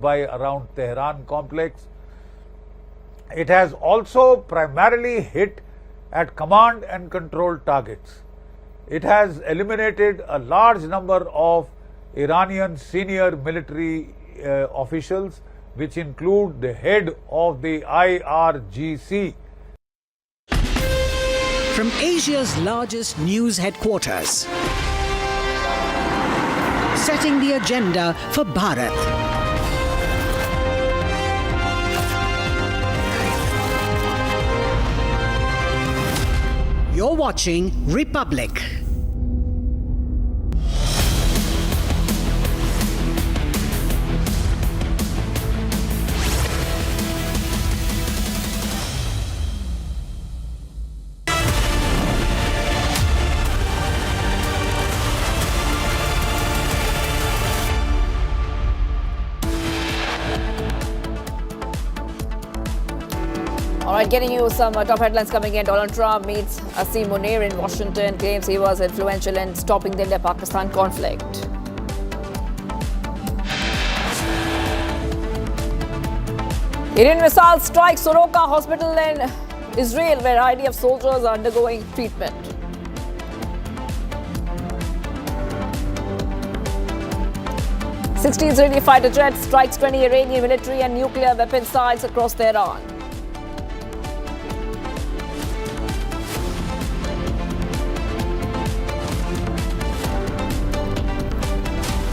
by around Tehran complex. It has also primarily hit at command and control targets. It has eliminated a large number of Iranian senior military officials, which include the head of the IRGC. From Asia's largest news headquarters, setting the agenda for Bharat. You're watching Republic. All right, getting you some top headlines coming in. Donald Trump meets Asim Munir in Washington, claims he was influential in stopping the India-Pakistan conflict. Iranian missile strikes Soroka Hospital in Israel, where IDF soldiers are undergoing treatment. '16 Israeli fighter jet strikes 20 Iranian military and nuclear weapon sites across Tehran.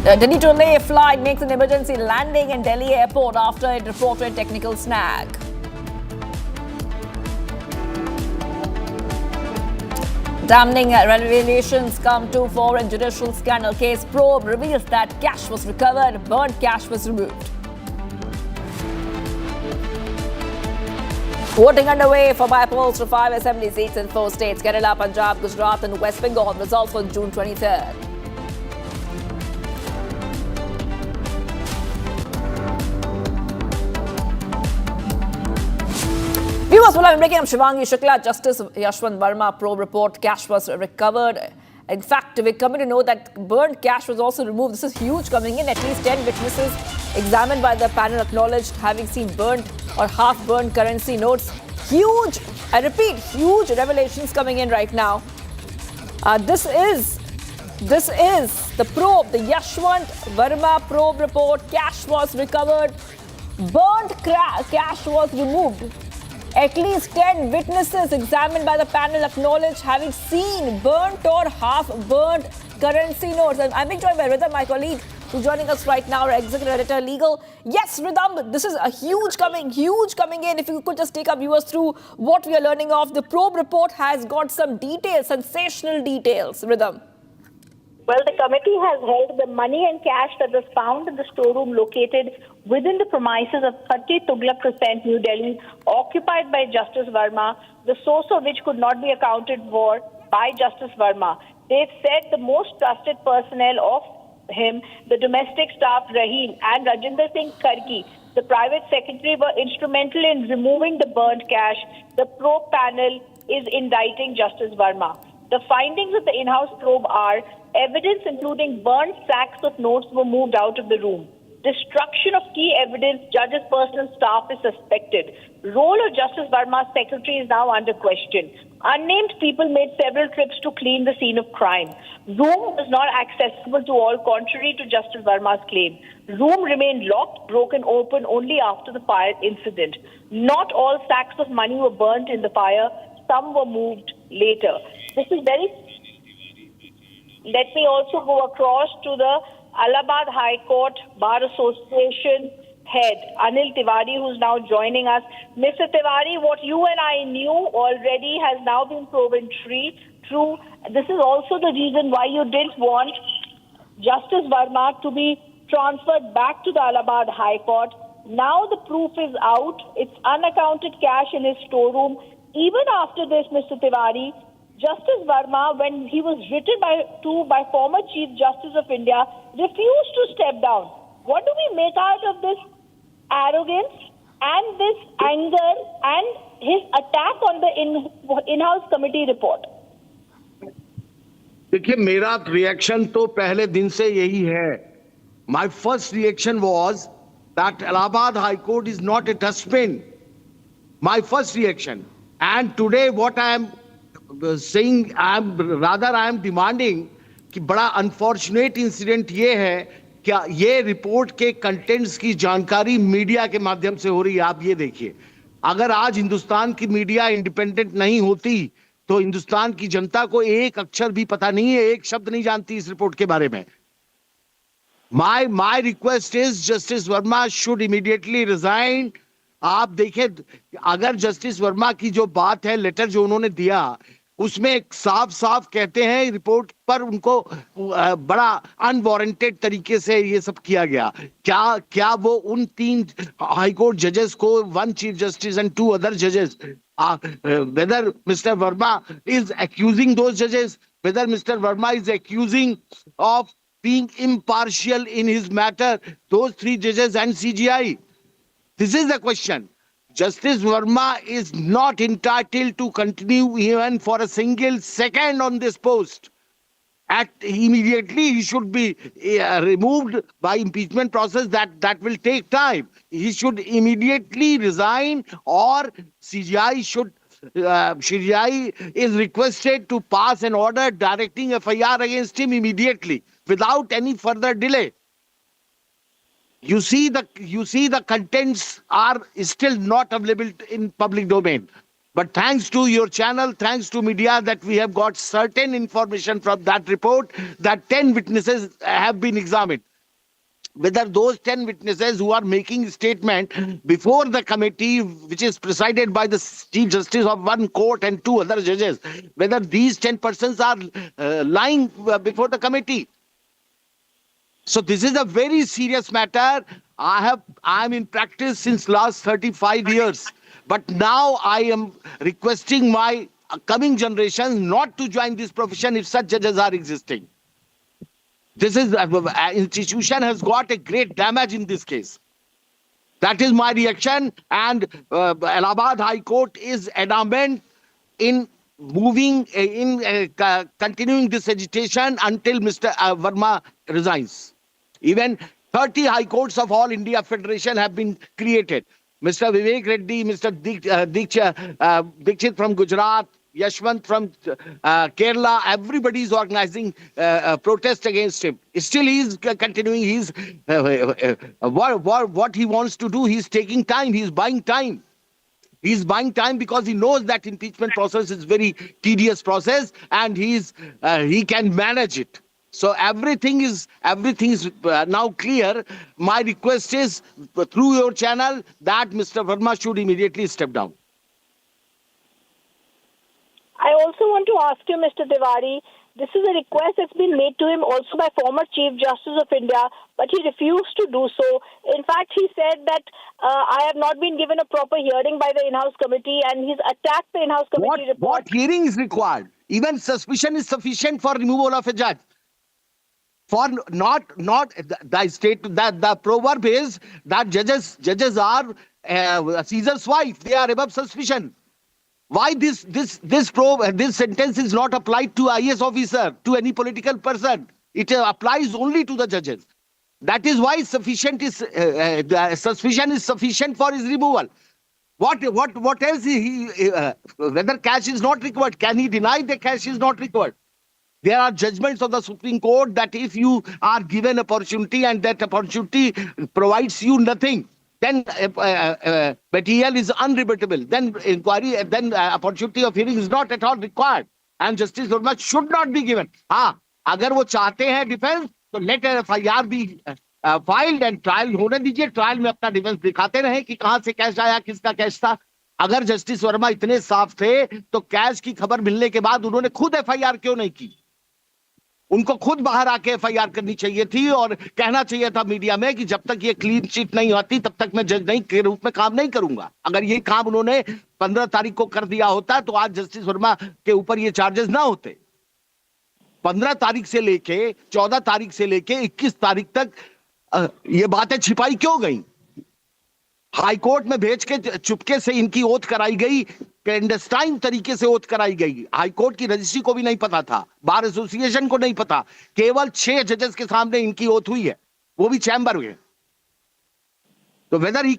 The Delhi-to-Leh flight makes an emergency landing in Delhi airport after it reported technical snag. Damning revelations come to fore in judicial scandal case. Probe reveals that cash was recovered, burnt cash was removed. Voting underway for by-polls to 5 assembly seats in 4 states: Kerala, Punjab, Gujarat and West Bengal. Results on June 23rd. Viewers, well, I'm breaking up Shivangi Shukla, Justice Yashwant Verma probe report. Cash was recovered. In fact, we're coming to know that burnt cash was also removed. This is huge coming in. At least 10 witnesses examined by the panel acknowledged having seen burnt or half-burnt currency notes. Huge, I repeat, huge revelations coming in right now. This is the probe, the Yashwant Verma probe report. Cash was recovered. Burnt cash was removed. At least 10 witnesses examined by the panel acknowledged having seen burnt or half-burnt currency notes. And I'm being joined by Ridham, my colleague, who's joining us right now, our executive editor, legal. Yes, Ridham, this is a huge coming in. If you could just take our viewers through what we are learning of. The probe report has got some details, sensational details. Ridham. Well, the committee has held the money and cash that was found in the storeroom located within the premises of 30 Tughlaq Crescent, New Delhi, occupied by Justice Verma, the source of which could not be accounted for by Justice Verma. They've said the most trusted personnel of him, the domestic staff Raheel and Rajinder Singh Karki, the private secretary, were instrumental in removing the burnt cash. The probe panel is indicting Justice Verma. The findings of the in-house probe are: evidence including burnt sacks of notes were moved out of the room. Destruction of key evidence, judge's personal staff is suspected. Role of Justice Verma's secretary is now under question. Unnamed people made several trips to clean the scene of crime. Room was not accessible to all, contrary to Justice Verma's claim. Room remained locked, broken open only after the fire incident. Not all sacks of money were burnt in the fire. Some were moved later. This is very... Let me also go across to the Allahabad High Court Bar Association head, Anil Tiwari, who's now joining us. Mr. Tiwari, what you and I knew already has now been proven true. This is also the reason why you didn't want Justice Verma to be transferred back to the Allahabad High Court. Now the proof is out. It's unaccounted cash in his storeroom. Even after this, Mr. Tiwari, Justice Verma, when he was written by former Chief Justice of India, refused to step down. What do we make out of this arrogance and this anger and his attack on the in-house committee report? देखिए, मेरा reaction तो पहले दिन से यही है. My first reaction was that Allahabad High Court is not a dustbin. My first reaction. And today what I am saying, I am demanding कि बड़ा अनफॉर्चुनेट इंसिडेंट ये है क्या ये रिपोर्ट के कंटेंट्स की जानकारी मीडिया के माध्यम से हो रही है। आप ये देखिए, अगर आज हिंदुस्तान की मीडिया इंडिपेंडेंट नहीं होती तो हिंदुस्तान की जनता को एक अक्षर भी पता नहीं है, एक शब्द नहीं जानती इस रिपोर्ट के बारे में। My request is Justice Verma should immediately resign. आप देखिए, अगर जस्टिस वर्मा की जो बात है, लेटर जो उन्होंने दिया, उसमें साफ साफ कहते हैं रिपोर्ट पर उनको बड़ा अनवारंटेड तरीके से ये सब किया गया। क्या वो उन 3 हाई कोर्ट जजेस को, 1 चीफ जस्टिस एंड 2 अदर जजेस, whether Mr. Verma is accusing those judges, whether Mr. Verma is accusing of being impartial in his matter, those 3 judges and CGI. This is the question. Justice Verma is not entitled to continue even for a single second on this post. Immediately he should be removed by impeachment process. That will take time. He should immediately resign, or CGI is requested to pass an order directing FIR against him immediately without any further delay. You see the contents are still not available in public domain. But thanks to your channel, thanks to media, that we have got certain information from that report that 10 witnesses have been examined. Whether those 10 witnesses who are making statement before the committee, which is presided by the Chief Justice of 1 court and 2 other judges, whether these 10 persons are lying before the committee. So this is a very serious matter. I am in practice since last 35 years. But now I am requesting my coming generations not to join this profession if such judges are existing. This is institution has got a great damage in this case. That is my reaction, and Allahabad High Court is adamant in continuing this agitation until Mr. Verma resigns. Even 30 high courts of all India Federation have been created. Mr. Vivek Reddy, Mr. Dikshit from Gujarat, Yashwant from Kerala, everybody is organizing protest against him. Still he is continuing. He's what he wants to do, he's taking time, he's buying time. He's buying time because he knows that impeachment process is very tedious process, and he can manage it. So everything is now clear. My request is through your channel that Mr. Verma should immediately step down. I also want to ask you, Mr. Tiwari, this is a request that's been made to him also by former Chief Justice of India, but he refused to do so. In fact, he said that I have not been given a proper hearing by the in-house committee, and he's attacked the in-house committee report. What hearing is required? Even suspicion is sufficient for removal of a judge. For not the state, that the proverb is that judges are Caesar's wife. They are above suspicion. Why this sentence is not applied to IAS officer, to any political person? It applies only to the judges. That is why suspicion is sufficient for his removal. What else? Whether cash is not required, can he deny that cash is not required? There are judgments of the Supreme Court that if you are given opportunity and that opportunity provides you nothing, then material is unrebuttable. Then inquiry, then opportunity of hearing is not at all required, and Justice Verma should not be given. अगर वो चाहते हैं defence, तो let FIR be filed and trial होने दीजिए. Trial में अपना defence दिखाते रहे कि कहां से कैश आया, किसका कैश था. अगर जस्टिस वर्मा इतने साफ थे तो कैश की खबर मिलने के बाद उन्होंने खुद FIR क्यों नहीं की? उनको खुद बाहर आके FIR करनी चाहिए थी और कहना चाहिए था मीडिया में कि जब तक ये क्लीन शीट नहीं आती तब तक मैं जज नहीं के रूप में काम नहीं करूंगा. अगर ये काम उन्होंने 15 तारीख को कर दिया होता तो आज जस्टिस वर्मा के ऊपर ये चार्जेस ना होते. 15 तारीख से लेके 14 तारीख से लेके 21 तारीख तक ये बातें छिपाई क्यों गई? हाई कोर्ट में भेज के चुपके से इनकी ओथ कराई गई, क्लैंडस्टाइन तरीके से ओथ कराई गई. हाई कोर्ट की रजिस्ट्री को भी नहीं पता था, बार एसोसिएशन को नहीं पता. केवल 6 जजेस के सामने इनकी ओथ हुई है, वो भी चैम्बर में. तो वेदर ही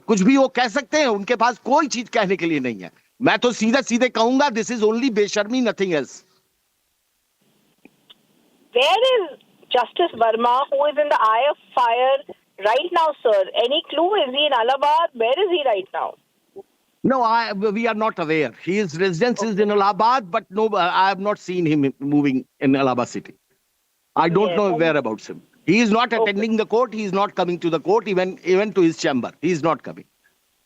कुछ भी वो कह सकते हैं, उनके पास कोई चीज कहने के लिए नहीं है। मैं तो सीधे सीधे कहूंगा, दिस इज ओनली बेशर्मी, nothing else. Where is Justice Verma, who is in the eye of fire right now, sir? Any clue? Is he in Allahabad? Where is he right now? No, we are not aware. His residence is in Allahabad, but no, I have not seen him moving in Allahabad city. I don't know whereabouts him. He is not attending the court. He is not coming to the court, even to his chamber. He is not coming.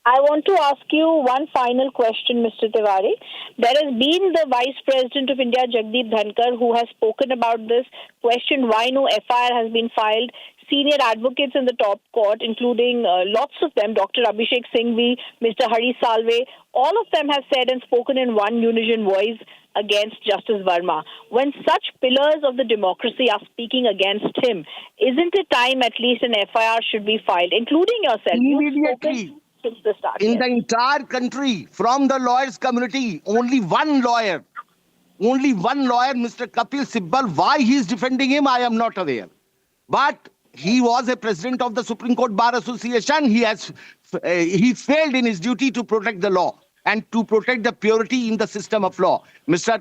I want to ask you one final question, Mr. Tiwari. There has been the Vice President of India, Jagdeep Dhankar, who has spoken about this, questioned why no FIR has been filed. Senior advocates in the top court, including lots of them, Dr. Abhishek Singhvi, Mr. Hari Salve, all of them have said and spoken in one unison voice against Justice Verma. When such pillars of the democracy are speaking against him, isn't it time at least an FIR should be filed, including yourself? Immediately. Since the start, in the entire country, from the lawyers community, only one lawyer, Mr. Kapil Sibbal. Why he is defending him, I am not aware. But he was a president of the Supreme Court Bar Association. He failed in his duty to protect the law and to protect the purity in the system of law. Mr.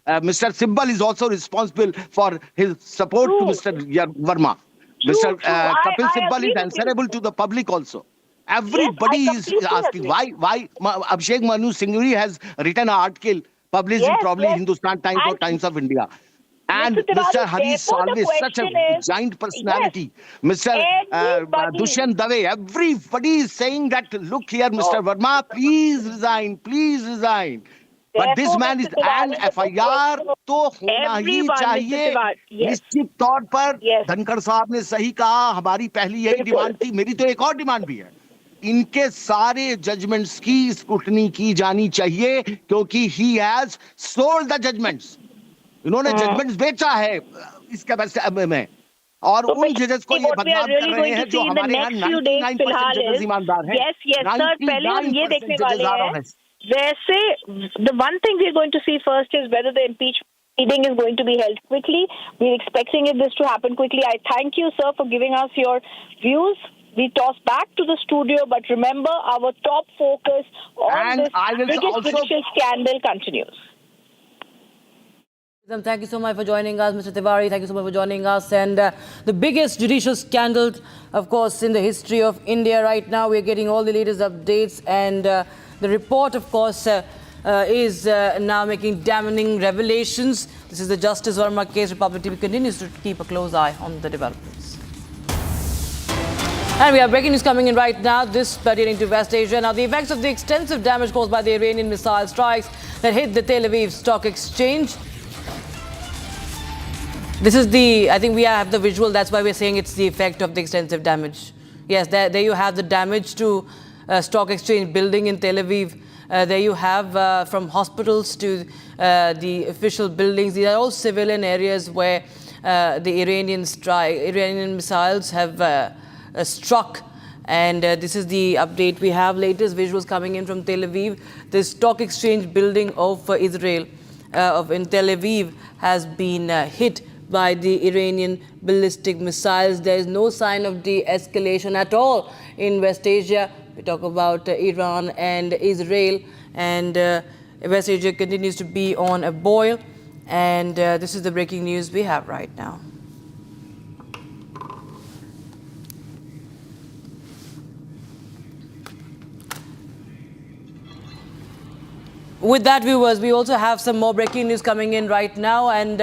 Sibbal is also responsible for his support to Mr. Verma. Mr. Kapil Sibbal is answerable to the public also. Everybody is asking why Abhishek Manu Singhvi has written an article published in probably Hindustan Times or Times of India. And Mr. Hari Salve is such a giant personality. Mr. Dushyant Dave, everybody is saying that, look here, Mr. Verma, please resign, please resign. But this man is an FIR तो होना ही चाहिए। निश्चित तौर पर धनखड़ साहब ने सही कहा, हमारी पहली यही डिमांड थी, मेरी तो एक और डिमांड भी है, इनके सारे जजमेंट्स की स्क्रूटनी की जानी चाहिए, क्योंकि he has sold the judgements. इन्होंने जजमेंट्स बेचा है इसके वजह में, और उन जजेस को ये बदनाम कर रहे हैं जो हमारे यहाँ 99% जजेस ईमानदार हैं। पहले हम ये देखने वाले हैं, वैसे the one thing we're going to see first is whether the impeachment proceeding is going to be held quickly. We're expecting this to happen quickly. I thank you, sir, for giving us your views. We toss back to the studio, but remember, our top focus on this biggest judicial scandal continues. Thank you so much for joining us, Mr. Tiwari. Thank you so much for joining us. And the biggest judicial scandal, of course, in the history of India right now. We're getting all the latest updates. And the report, of course, is now making damning revelations. This is the Justice Verma case. Republic TV continues to keep a close eye on the developments. And we have breaking news coming in right now, this pertaining to West Asia. Now, the effects of the extensive damage caused by the Iranian missile strikes that hit the Tel Aviv Stock Exchange. This is I think we have the visual, that's why we're saying it's the effect of the extensive damage. Yes, there you have the damage to Stock Exchange building in Tel Aviv. There you have from hospitals to the official buildings. These are all civilian areas where the Iranian missiles have struck. And this is the update we have. Latest visuals coming in from Tel Aviv. The Stock Exchange building of Israel in Tel Aviv has been hit by the Iranian ballistic missiles. There is no sign of de-escalation at all in West Asia. We talk about Iran and Israel, and West Asia continues to be on a boil. And this is the breaking news we have right now. With that, viewers, we also have some more breaking news coming in right now, and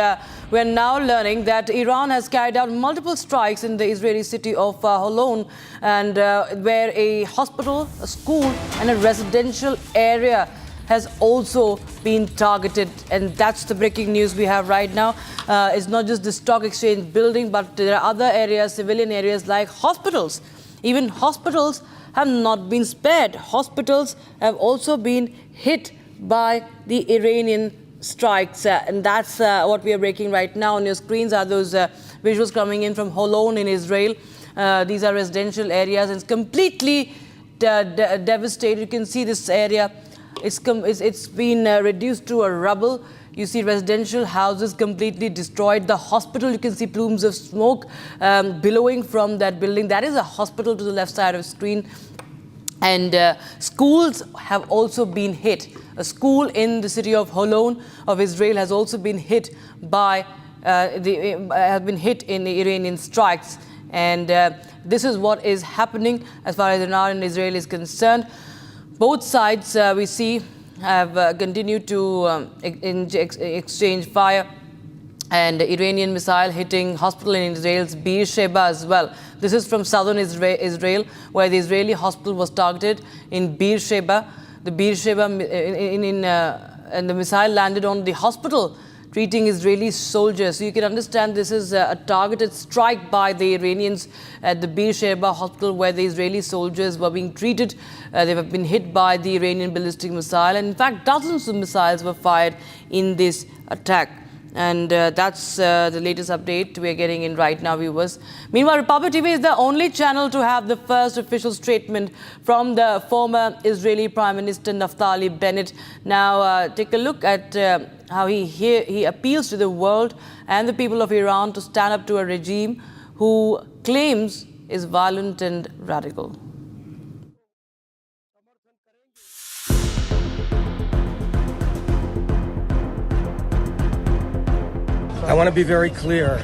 we're now learning that Iran has carried out multiple strikes in the Israeli city of Holon, and where a hospital, a school, and a residential area has also been targeted. And that's the breaking news we have right now. It's not just the Stock Exchange building, but there are other areas, civilian areas like hospitals. Even hospitals have not been spared. Hospitals have also been hit by the Iranian strikes, and that's what we are breaking right now. On your screens are those visuals coming in from Holon in Israel. These are residential areas, and it's completely devastated. You can see this area, it's been reduced to a rubble. You see residential houses completely destroyed. The hospital, you can see plumes of smoke billowing from that building. That is a hospital to the left side of the screen. And schools have also been hit. A school in the city of Holon of Israel has also been hit by in the Iranian strikes. And this is what is happening as far as Iran and Israel is concerned. Both sides, we see, have continued to exchange fire, and Iranian missile hitting hospital in Israel's Beersheba as well. This is from southern Israel, where the Israeli hospital was targeted in Beersheba. The Beersheba, and the missile landed on the hospital, treating Israeli soldiers. So you can understand this is a targeted strike by the Iranians at the Beersheba hospital, where the Israeli soldiers were being treated. They have been hit by the Iranian ballistic missile. And in fact, dozens of missiles were fired in this attack. And that's the latest update we are getting in right now, viewers. Meanwhile, Republic TV is the only channel to have the first official statement from the former Israeli Prime Minister Naftali Bennett. Now, take a look at how he appeals to the world and the people of Iran to stand up to a regime who claims is violent and radical. I want to be very clear.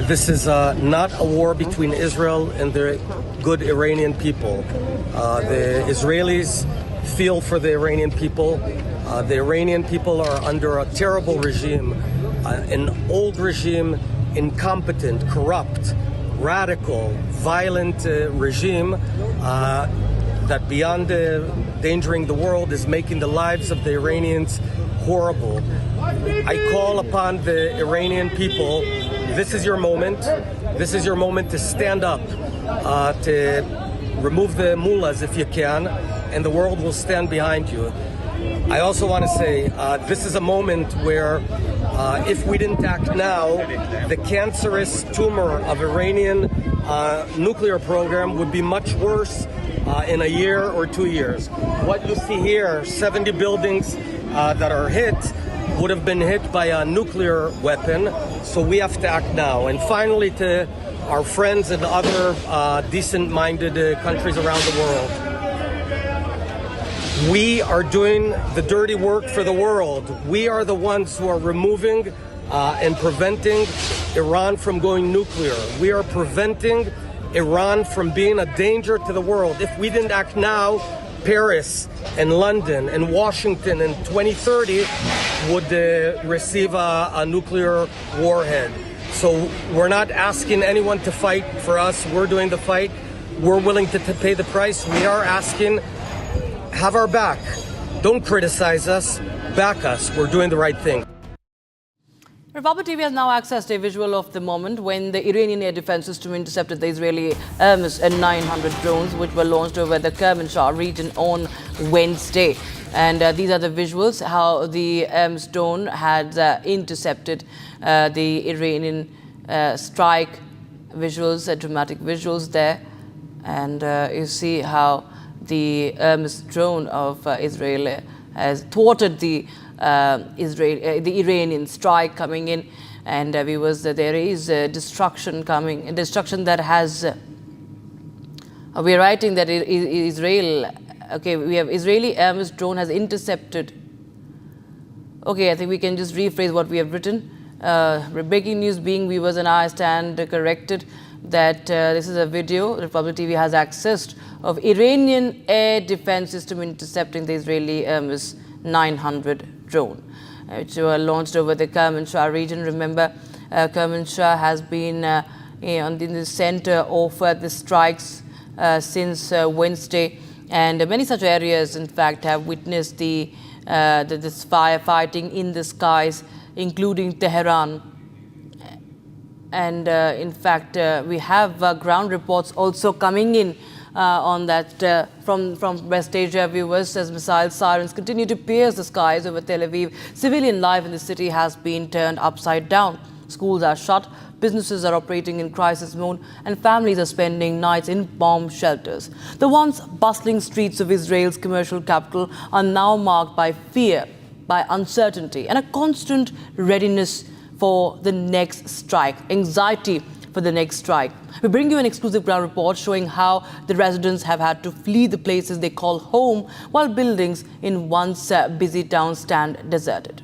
This is not a war between Israel and the good Iranian people. The Israelis feel for the Iranian people. The Iranian people are under a terrible regime, an old regime, incompetent, corrupt, radical, violent regime that beyond endangering the world is making the lives of the Iranians horrible. I call upon the Iranian people, this is your moment. This is your moment to stand up, to remove the mullahs if you can, and the world will stand behind you. I also want to say this is a moment where if we didn't act now, the cancerous tumor of Iranian nuclear program would be much worse in a year or 2 years. What you see here, 70 buildings that are hit, would have been hit by a nuclear weapon, so we have to act now. And finally, to our friends in other decent-minded countries around the world, we are doing the dirty work for the world. We are the ones who are removing and preventing Iran from going nuclear. We are preventing Iran from being a danger to the world. If we didn't act now, Paris and London and Washington in 2030 would receive a nuclear warhead. So we're not asking anyone to fight for us. We're doing the fight. We're willing to pay the price. We are asking, have our back. Don't criticize us. Back us. We're doing the right thing. Republic TV has now accessed a visual of the moment when the Iranian air defense system intercepted the Israeli Hermes and 900 drones, which were launched over the Kermanshah region on Wednesday. And these are the visuals, how the Hermes drone had intercepted the Iranian strike visuals, dramatic visuals there. And you see how the Hermes drone of Israel has thwarted the Iranian strike coming in, and viewers, there is destruction coming. Destruction that has. We are writing that Israel. Okay, we have Israeli Hermes drone has intercepted. Okay, I think we can just rephrase what we have written. Breaking news being, viewers and I stand corrected that this is a video Republic TV has accessed of Iranian air defense system intercepting the Israeli Hermes 900 drone, which were launched over the Kermanshah region. Remember, Kermanshah has been in the center of the strikes since Wednesday, and many such areas, in fact, have witnessed this firefighting in the skies, including Tehran. And in fact, we have ground reports also coming in on that from West Asia, viewers, as missile sirens continue to pierce the skies over Tel Aviv. Civilian life in the city has been turned upside down. Schools are shut, businesses are operating in crisis mode, and families are spending nights in bomb shelters. The once bustling streets of Israel's commercial capital are now marked by fear by uncertainty and a constant readiness for the next strike, anxiety for the next strike. We bring you an exclusive ground report showing how the residents have had to flee the places they call home while buildings in once busy towns stand deserted.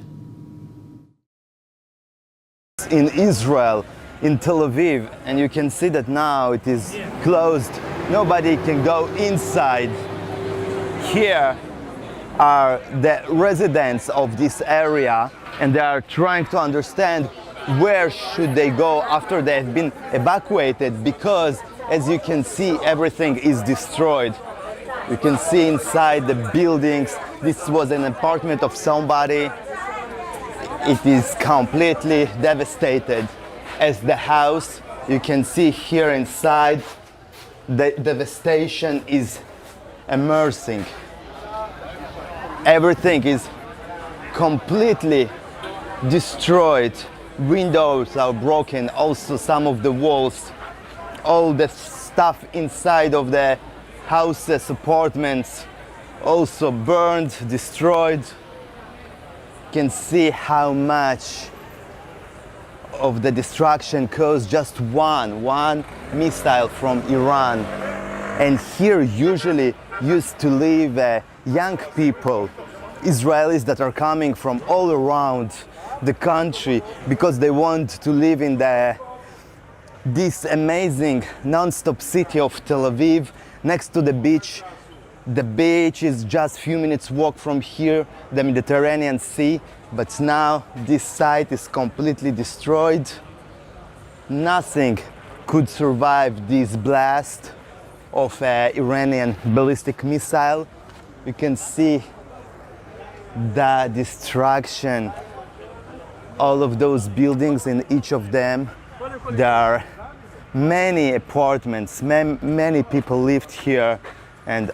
In Israel, in Tel Aviv, and you can see that now it is closed. Nobody can go inside. Here are the residents of this area, and they are trying to understand where should they go after they have been evacuated, because as you can see, everything is destroyed. You can see inside the buildings, this was an apartment of somebody. It is completely devastated. As the house, you can see here inside, the devastation is immersing. Everything is completely destroyed. Windows are broken, also some of the walls. All the stuff inside of the houses, apartments, also burned, destroyed. You can see how much of the destruction caused just one missile from Iran. And here usually used to live young people, Israelis that are coming from all around the country because they want to live in this amazing non-stop city of Tel Aviv next to the beach. The beach is just a few minutes walk from here, the Mediterranean Sea, but now this site is completely destroyed. Nothing could survive this blast of Iranian ballistic missile. You can see the destruction, all of those buildings, in each of them there are many apartments, many people lived here, and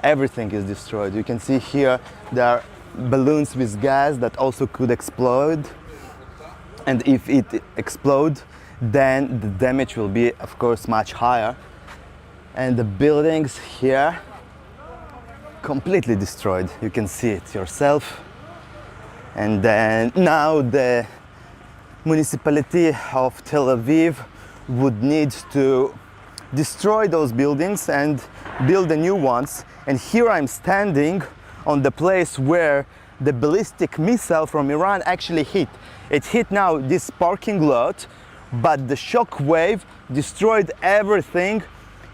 everything is destroyed. You can see here there are balloons with gas that also could explode, and if it explodes, then the damage will be, of course, much higher. And the buildings here completely destroyed. You can see it yourself. And then now the municipality of Tel Aviv would need to destroy those buildings and build the new ones. And here I'm standing on the place where the ballistic missile from Iran actually hit. It hit now this parking lot, but the shock wave destroyed everything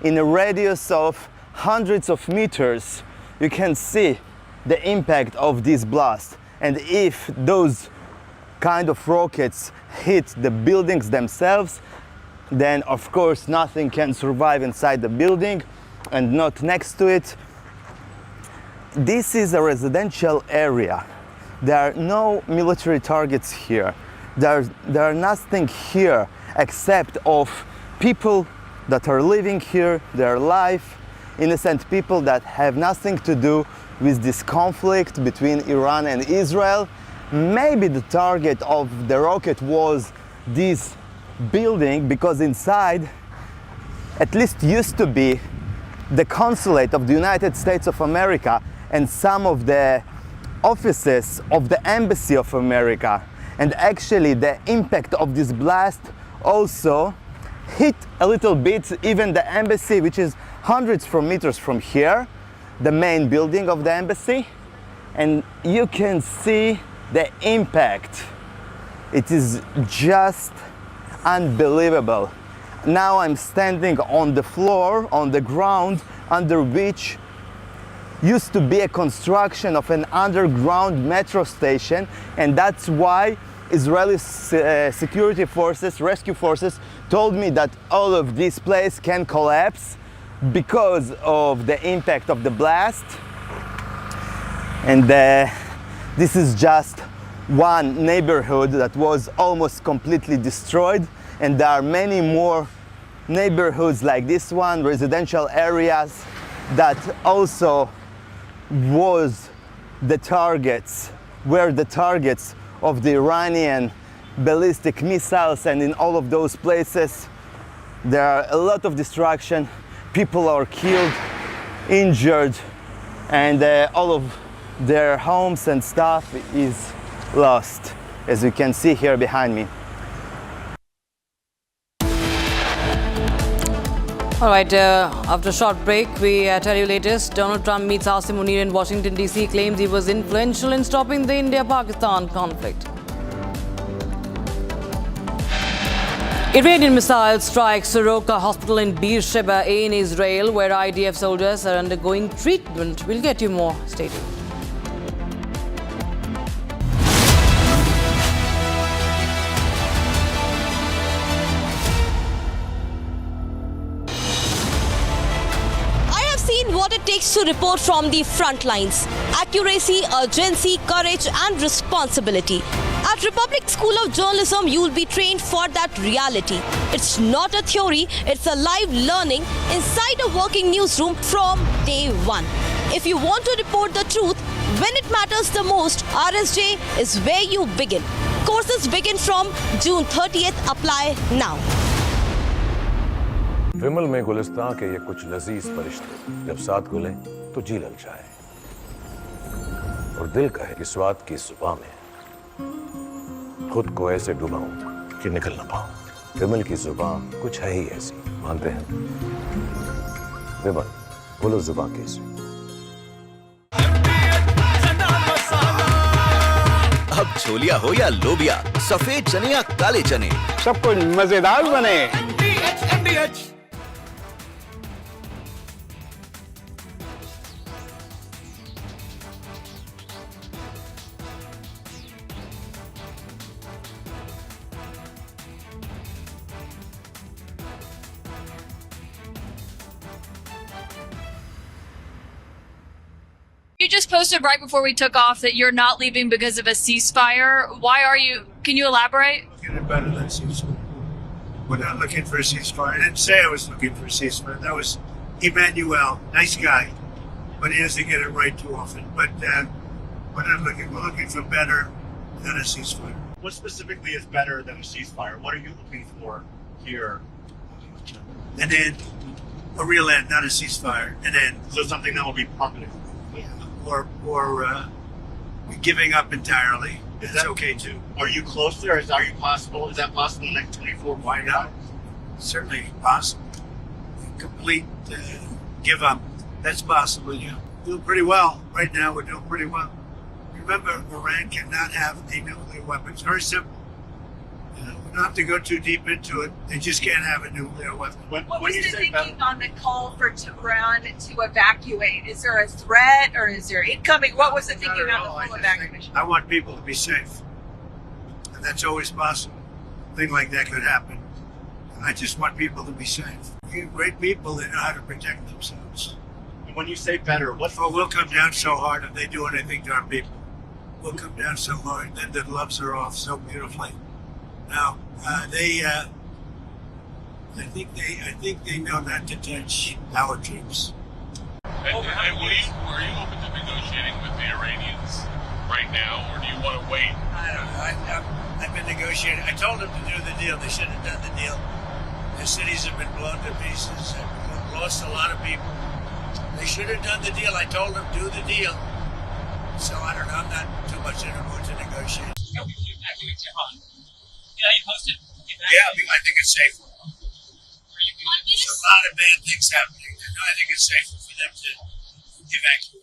in a radius of hundreds of meters. You can see the impact of this blast. And if those kind of rockets hit the buildings themselves, then of course nothing can survive inside the building and not next to it. This is a residential area. There are no military targets here. There are nothing here except of people that are living here, their life, innocent people that have nothing to do with this conflict between Iran and Israel. Maybe the target of the rocket was this building, because inside at least used to be the consulate of the United States of America and some of the offices of the Embassy of America. And actually the impact of this blast also hit a little bit even the embassy, which is hundreds of meters from here, the main building of the embassy. And you can see the impact. It is just unbelievable. Now I'm standing on the floor, on the ground, under which used to be a construction of an underground metro station, and that's why Israeli security forces, rescue forces, told me that all of this place can collapse because of the impact of the blast. And this is just one neighborhood that was almost completely destroyed, and there are many more neighborhoods like this one, residential areas that also were the targets of the Iranian ballistic missiles. And in all of those places there are a lot of destruction. People are killed, injured, and all of their homes and stuff is lost, as you can see here behind me. All right, after a short break, we tell you latest. Donald Trump meets Asim Munir in Washington, D.C., claims he was influential in stopping the India-Pakistan conflict. Iranian missiles strike Soroka Hospital in Beersheba in Israel, where IDF soldiers are undergoing treatment. We'll get you more. Stay tuned. What it takes to report from the front lines: accuracy, urgency, courage and responsibility. At Republic School of Journalism, you will be trained for that reality. It's not a theory, it's a live learning inside a working newsroom from day one. If you want to report the truth when it matters the most, RSJ is where you begin. Courses begin from June 30th. Apply now. विमल में गुलिस्तां के ये कुछ लजीज फरिश्ते जब साथ गुले तो जी लग जाए और दिल कहे कि स्वाद की जुबान में खुद को ऐसे डुबाऊं कि निकल ना पाऊं। विमल की जुबान कुछ है ही ऐसी, मानते हैं? विमल, बोलो जुबान कैसी? अब छोलिया हो या लोबिया, सफेद चने या काले चने, सब कुछ मजेदार बने। You just posted right before we took off that you're not leaving because of a ceasefire. Why are you? Can you elaborate? Looking at better than ceasefire. We're not looking for a ceasefire. I didn't say I was looking for a ceasefire. That was Emmanuel, nice guy, but he doesn't get it right too often. But we're not looking. We're looking for better than a ceasefire. What specifically is better than a ceasefire? What are you looking for here? An end, a real end, not a ceasefire. An end. So something that will be permanent. Or giving up entirely. That's okay too. Are you close there? Is that possible? Is that possible in the next 24 months? Why not? Certainly possible. Complete give up. That's possible, yeah. Doing pretty well. Right now we're doing pretty well. Remember, Iran cannot have a nuclear weapon. It's very simple. We don't have to go too deep into it. They just can't have a nuclear weapon. What was the thinking on the call for Iran to evacuate? Is there a threat or is there incoming? What was the thinking on the full evacuation? I want people to be safe. And that's always possible. A thing like that could happen. I just want people to be safe. We have great people that know how to protect themselves. And when you say better, we'll come down so hard if they do anything to our people. We'll come down so hard, then the gloves are off so beautifully. Now, I think they know not to touch our troops. Are you open to negotiating with the Iranians right now, or do you want to wait? I don't know. I've been negotiating. I told them to do the deal. They should have done the deal. Their cities have been blown to pieces. They've lost a lot of people. They should have done the deal. I told them do the deal. So I don't know. I'm not too much in a mood to negotiate. Yeah, you posted. Yeah, I think it's safe. There's a lot of bad things happening. I think it's safer for them to evacuate.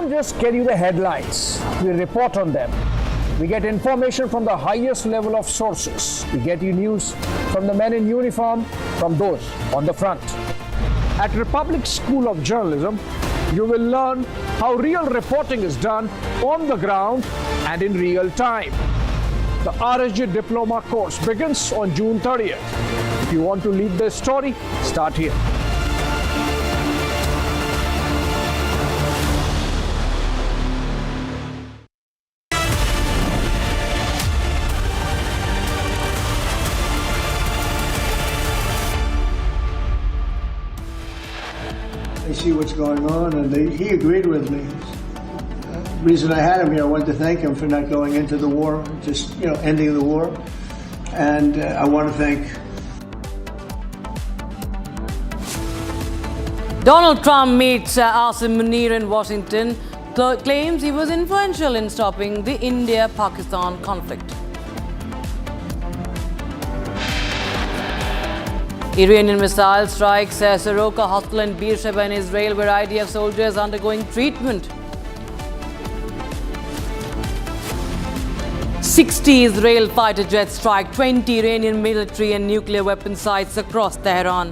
don't just get you the headlines, we report on them. We get information from the highest level of sources. We get you news from the men in uniform, from those on the front. At Republic School of Journalism, you will learn how real reporting is done on the ground and in real time. The RSG Diploma course begins on June 30th. If you want to lead this story, start here. They see what's going on, and he agreed with me. The reason I had him here, I wanted to thank him for not going into the war, just ending the war, and I want to thank. Donald Trump meets Asim Munir in Washington, claims he was influential in stopping the India-Pakistan conflict. Iranian missile strikes Soroka hospital in Beersheba in Israel, where IDF soldiers undergoing treatment. 60 Israel fighter jets strike 20 Iranian military and nuclear weapon sites across Tehran.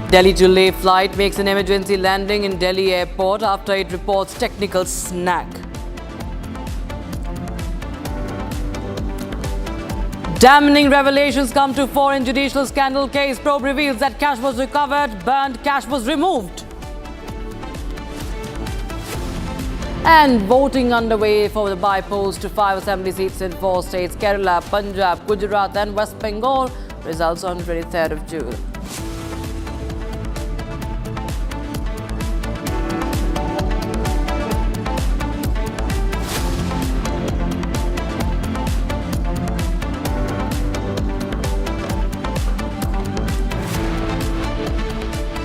Delhi to Leh flight makes an emergency landing in Delhi airport after it reports technical snag. Damning revelations come to fore in judicial scandal case. Probe reveals that cash was recovered, burned cash was removed. And voting underway for the by-polls to 5 assembly seats in 4 states, Kerala, Punjab, Gujarat and West Bengal. Results on 23rd of June.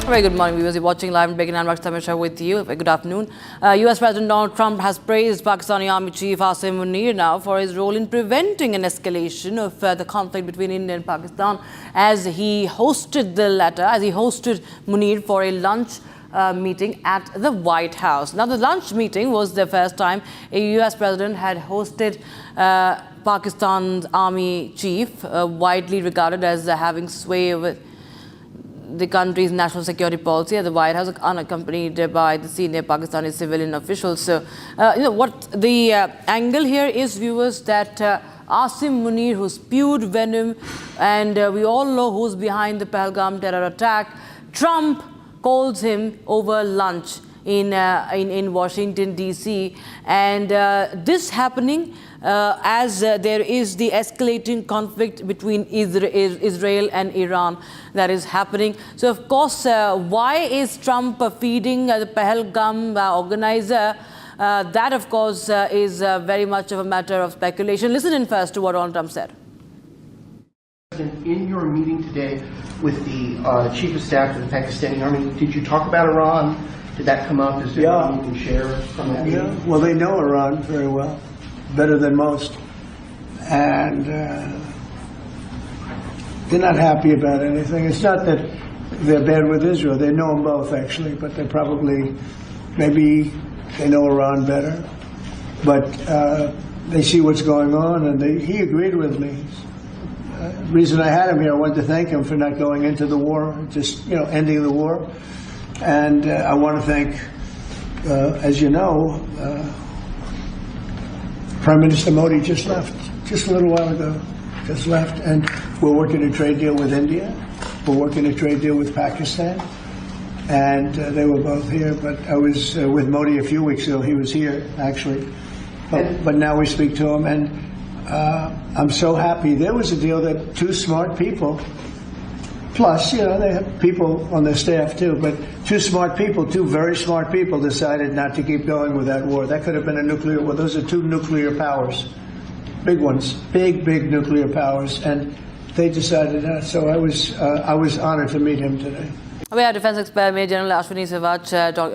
Very good morning, viewers. You're watching live and Begin and Tamisha with you. Very good afternoon. US President Donald Trump has praised Pakistani Army Chief Asim Munir now for his role in preventing an escalation of the conflict between India and Pakistan, as he hosted the latter, as he hosted Munir for a lunch meeting at the White House. Now, the lunch meeting was the first time a US president had hosted Pakistan's army chief, widely regarded as having sway over the country's national security policy at the White House, unaccompanied by the senior Pakistani civilian officials. So, what the angle here is, viewers, that Asim Munir, who spewed venom, and we all know who's behind the Pahalgam terror attack. Trump calls him over lunch in Washington, D.C. And this happening as there is the escalating conflict between Israel and Iran that is happening. So, of course, why is Trump feeding the Pahalgam organizer? That, of course, is very much of a matter of speculation. Listen in first to what Donald Trump said. In your meeting today with the Chief of Staff of the Pakistani Army, did you talk about Iran? Did that come up? Is there anything you can share from that meeting? Yeah, well, they know Iran very well, better than most. And they're not happy about anything. It's not that they're bad with Israel. They know them both, actually, but they're probably, maybe they know Iran better. But they see what's going on, and he agreed with me. The reason I had him here, I wanted to thank him for not going into the war, just, ending the war. And I want to thank, as you know, Prime Minister Modi just left, just a little while ago, just left. And we're working a trade deal with India. We're working a trade deal with Pakistan. And they were both here. But I was with Modi a few weeks ago. He was here, actually. But now we speak to him. And I'm so happy. There was a deal that 2 smart people, plus, they have people on their staff too, but 2 smart people, 2 very smart people decided not to keep going with that war. That could have been a nuclear war. Those are 2 nuclear powers, big ones, big nuclear powers, and they decided not. So I was honored to meet him today. We have Defense Expert Major General Ashwini Sivach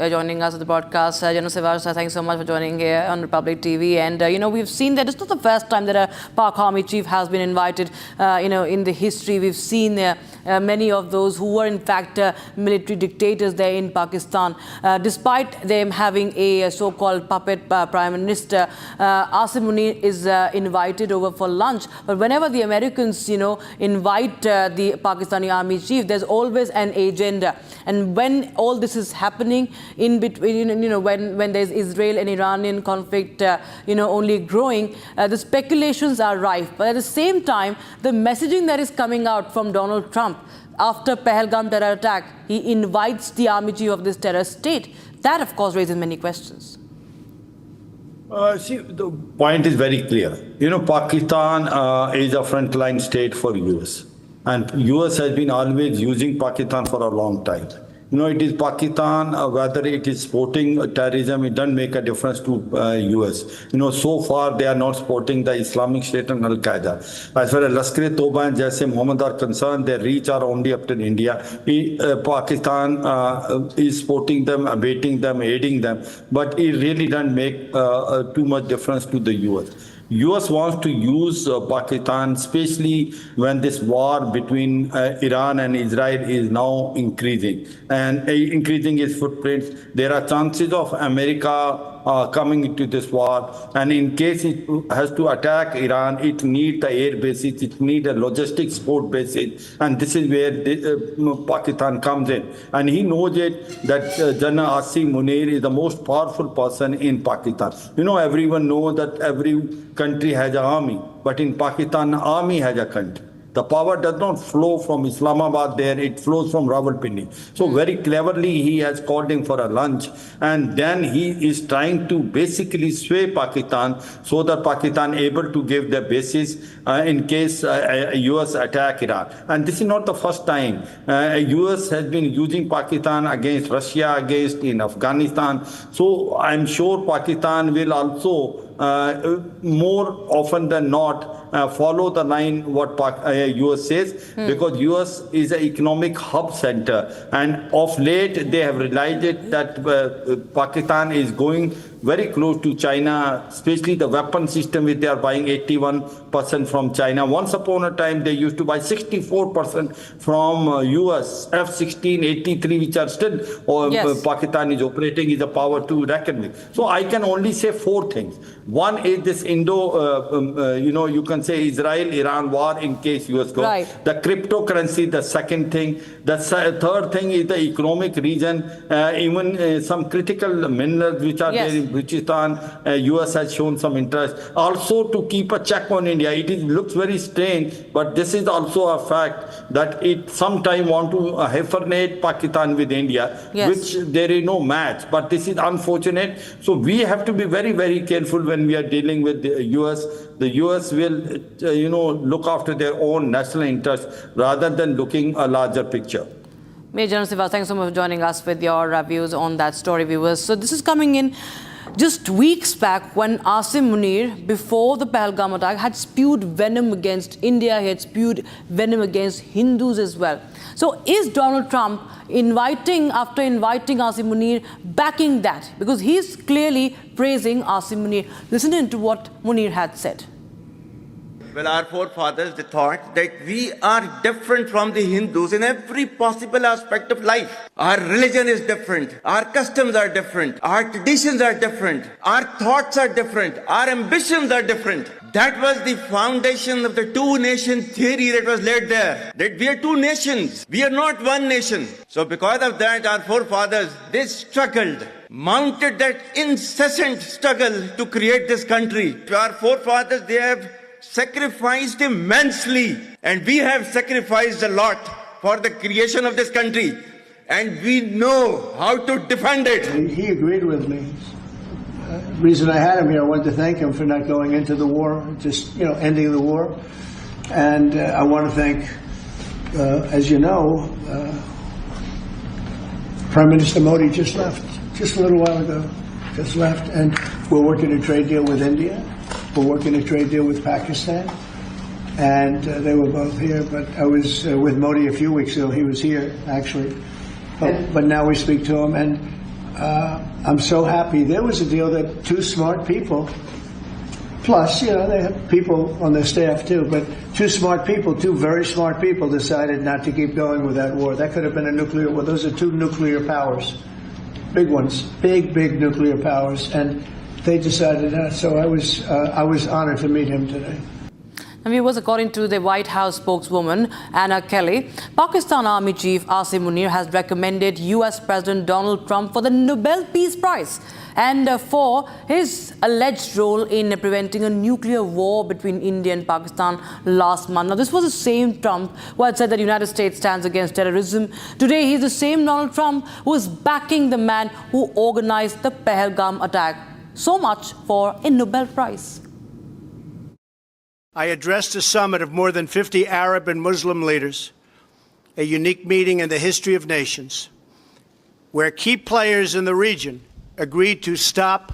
joining us at the broadcast. General Sivach, thank you so much for joining here on Republic TV. And, we've seen that it's not the first time that a Pak Army Chief has been invited. In the history, we've seen many of those who were in fact military dictators there in Pakistan. Despite them having a so-called puppet prime minister, Asim Munir is invited over for lunch. But whenever the Americans, invite the Pakistani army chief, there's always an agenda. And when all this is happening in between, when there's Israel and Iranian conflict, only growing, the speculations are rife. But at the same time, the messaging that is coming out from Donald Trump after Pahalgam terror attack, he invites the army chief of this terror state. That, of course, raises many questions. See, the point is very clear. Pakistan is a frontline state for US. And US has been always using Pakistan for a long time. It is Pakistan, whether it is supporting terrorism, it doesn't make a difference to US. So far they are not supporting the Islamic State and Al-Qaeda. As far as Lashkar-e-Toba and Jaise Mohammed are concerned, their reach are only up to India. Pakistan is supporting them, abating them, aiding them, but it really doesn't make too much difference to the US. US wants to use Pakistan, especially when this war between Iran and Israel is now increasing and increasing its footprints. There are chances of America coming into this war, and in case it has to attack Iran, it needs the air bases, it needs a logistic support bases, and this is where Pakistan comes in. And he knows it that General Asim Munir is the most powerful person in Pakistan. Everyone knows that every country has an army, but in Pakistan, army has a country. The power does not flow from Islamabad there, it flows from Rawalpindi. So very cleverly he has called him for a lunch, and then he is trying to basically sway Pakistan so that Pakistan able to give their basis in case US attack Iran. And this is not the first time. US has been using Pakistan against Russia, against in Afghanistan. So I'm sure Pakistan will also more often than not follow the line what US says, because US is an economic hub center, and of late they have realized it that Pakistan is going very close to China, especially the weapon system which they are buying 81% from China. Once upon a time they used to buy 64% from US, F-16, 83, which are still Pakistan is operating is a power to reckon with. So I can only say four things. One is this you can say Israel-Iran war in case US goes. Right. The cryptocurrency, the second thing. The third thing is the economic region, even some critical minerals which are there in Balochistan, US has shown some interest. Also to keep a check on India. It looks very strange, but this is also a fact that it sometime want to hyphenate Pakistan with India, which there is no match. But this is unfortunate. So we have to be very, very careful when we are dealing with the US. The US will, look after their own national interests rather than looking a larger picture. Major General Sivas, thanks so much for joining us with your views on that story, viewers. So this is coming in just weeks back when Asim Munir, before the Pahalgam attack, had spewed venom against India. He had spewed venom against Hindus as well. So is Donald Trump after inviting Asim Munir, backing that? Because he's clearly praising Asim Munir. Listen to what Munir had said. Well, our forefathers, they thought that we are different from the Hindus in every possible aspect of life. Our religion is different. Our customs are different. Our traditions are different. Our thoughts are different. Our ambitions are different. That was the foundation of the two-nation theory that was laid there. That we are two nations. We are not one nation. So because of that, our forefathers, they struggled, mounted that incessant struggle to create this country. Our forefathers, they have sacrificed immensely, and we have sacrificed a lot for the creation of this country, and we know how to defend it. He agreed with me. The reason I had him here, I wanted to thank him for not going into the war, just ending the war, and I want to thank, as you know, Prime Minister Modi just left, just a little while ago, just left, and we're working a trade deal with India. We're working a trade deal with Pakistan, and they were both here. But I was with Modi a few weeks ago. He was here, actually. But now we speak to him, and I'm so happy. There was a deal that two smart people Plus, they have people on their staff too, but two very smart people decided not to keep going with that war. That could have been a nuclear war. Those are two nuclear powers, big ones, big nuclear powers, and they decided not. So I was honored to meet him today. Now, viewers, according to the White House spokeswoman Anna Kelly, Pakistan Army Chief Asim Munir has recommended US President Donald Trump for the Nobel Peace Prize and for his alleged role in preventing a nuclear war between India and Pakistan last month. Now, this was the same Trump who had said that the United States stands against terrorism. Today, he's the same Donald Trump who is backing the man who organized the Pahalgam attack. So much for a Nobel Prize. I addressed a summit of more than 50 Arab and Muslim leaders, a unique meeting in the history of nations, where key players in the region agreed to stop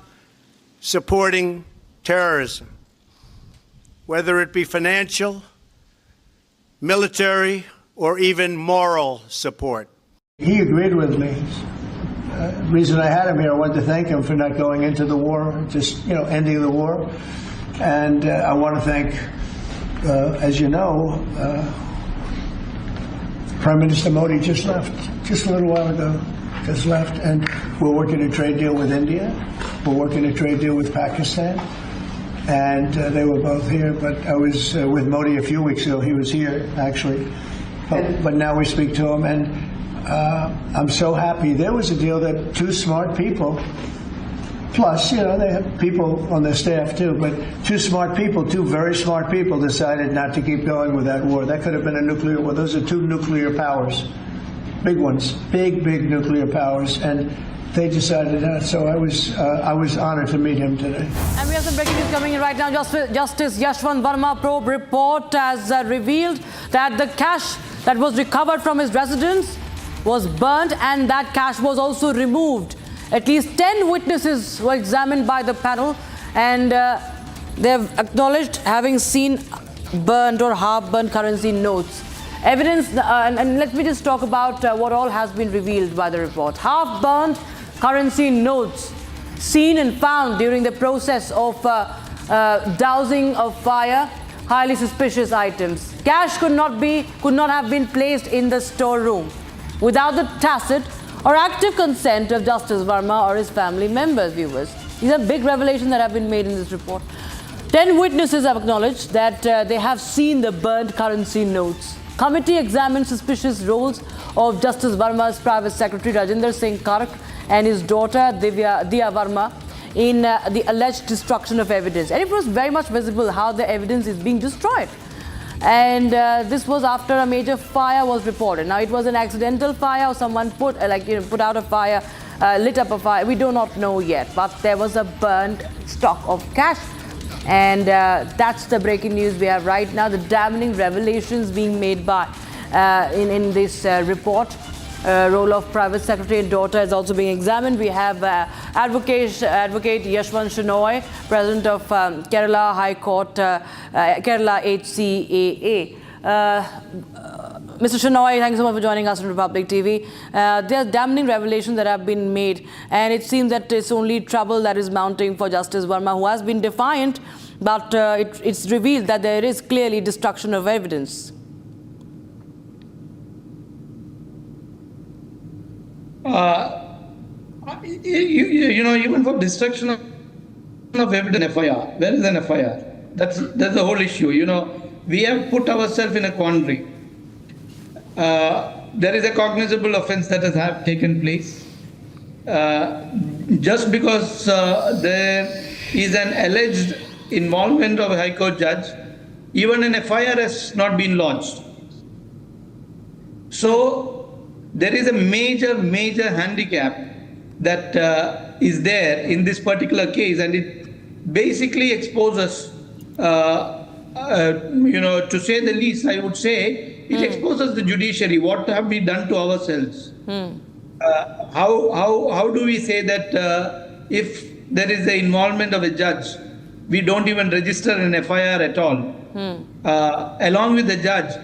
supporting terrorism, whether it be financial, military, or even moral support. He agreed with me. The reason I had him here, I wanted to thank him for not going into the war, just ending the war. And I want to thank, as you know, Prime Minister Modi just left, just a little while ago, just left. And we're working a trade deal with India. We're working a trade deal with Pakistan. And they were both here. But I was with Modi a few weeks ago. He was here, actually. But now we speak to him. And I'm so happy. There was a deal that two smart people, plus, they have people on their staff too, but two very smart people decided not to keep going with that war. That could have been a nuclear war. Those are two nuclear powers, big ones, big nuclear powers, and they decided not. So I was honored to meet him today. And we have some breaking news coming in right now. Justice Yashwant Verma probe report has revealed that the cash that was recovered from his residence was burnt, and that cash was also removed. At least 10 witnesses were examined by the panel, and they've acknowledged having seen burnt or half-burnt currency notes. Evidence, and let me just talk about what all has been revealed by the report. Half-burnt currency notes seen and found during the process of dousing of fire, highly suspicious items. Cash could not have been placed in the storeroom without the tacit or active consent of Justice Verma or his family members, viewers. These are big revelations that have been made in this report. 10 witnesses have acknowledged that they have seen the burnt currency notes. Committee examined suspicious roles of Justice Verma's private secretary Rajinder Singh Kark and his daughter Diya Verma in the alleged destruction of evidence. And it was very much visible how the evidence is being destroyed. And this was after a major fire was reported. Now, it was an accidental fire, or someone put out a fire, lit up a fire. We do not know yet, but there was a burnt stock of cash. And that's the breaking news we have right now. The damning revelations being made by in this report. Role of private secretary and daughter is also being examined. We have Advocate Yashwant Shenoy, President of Kerala High Court, Kerala HCAA. Mr. Shenoy, thank you so much for joining us on Republic TV. There are damning revelations that have been made, and it seems that it's only trouble that is mounting for Justice Verma, who has been defiant, but it's revealed that there is clearly destruction of evidence. Even for destruction of evidence, FIR, where is an FIR? That's the whole issue. We have put ourselves in a quandary. There is a cognizable offense that has taken place. Just because there is an alleged involvement of a High Court judge, even an FIR has not been launched. So there is a major handicap that is there in this particular case, and it basically exposes, to say the least, I would say, it exposes the judiciary. What have we done to ourselves? How do we say that if there is the involvement of a judge, we don't even register an FIR at all? Along with the judge,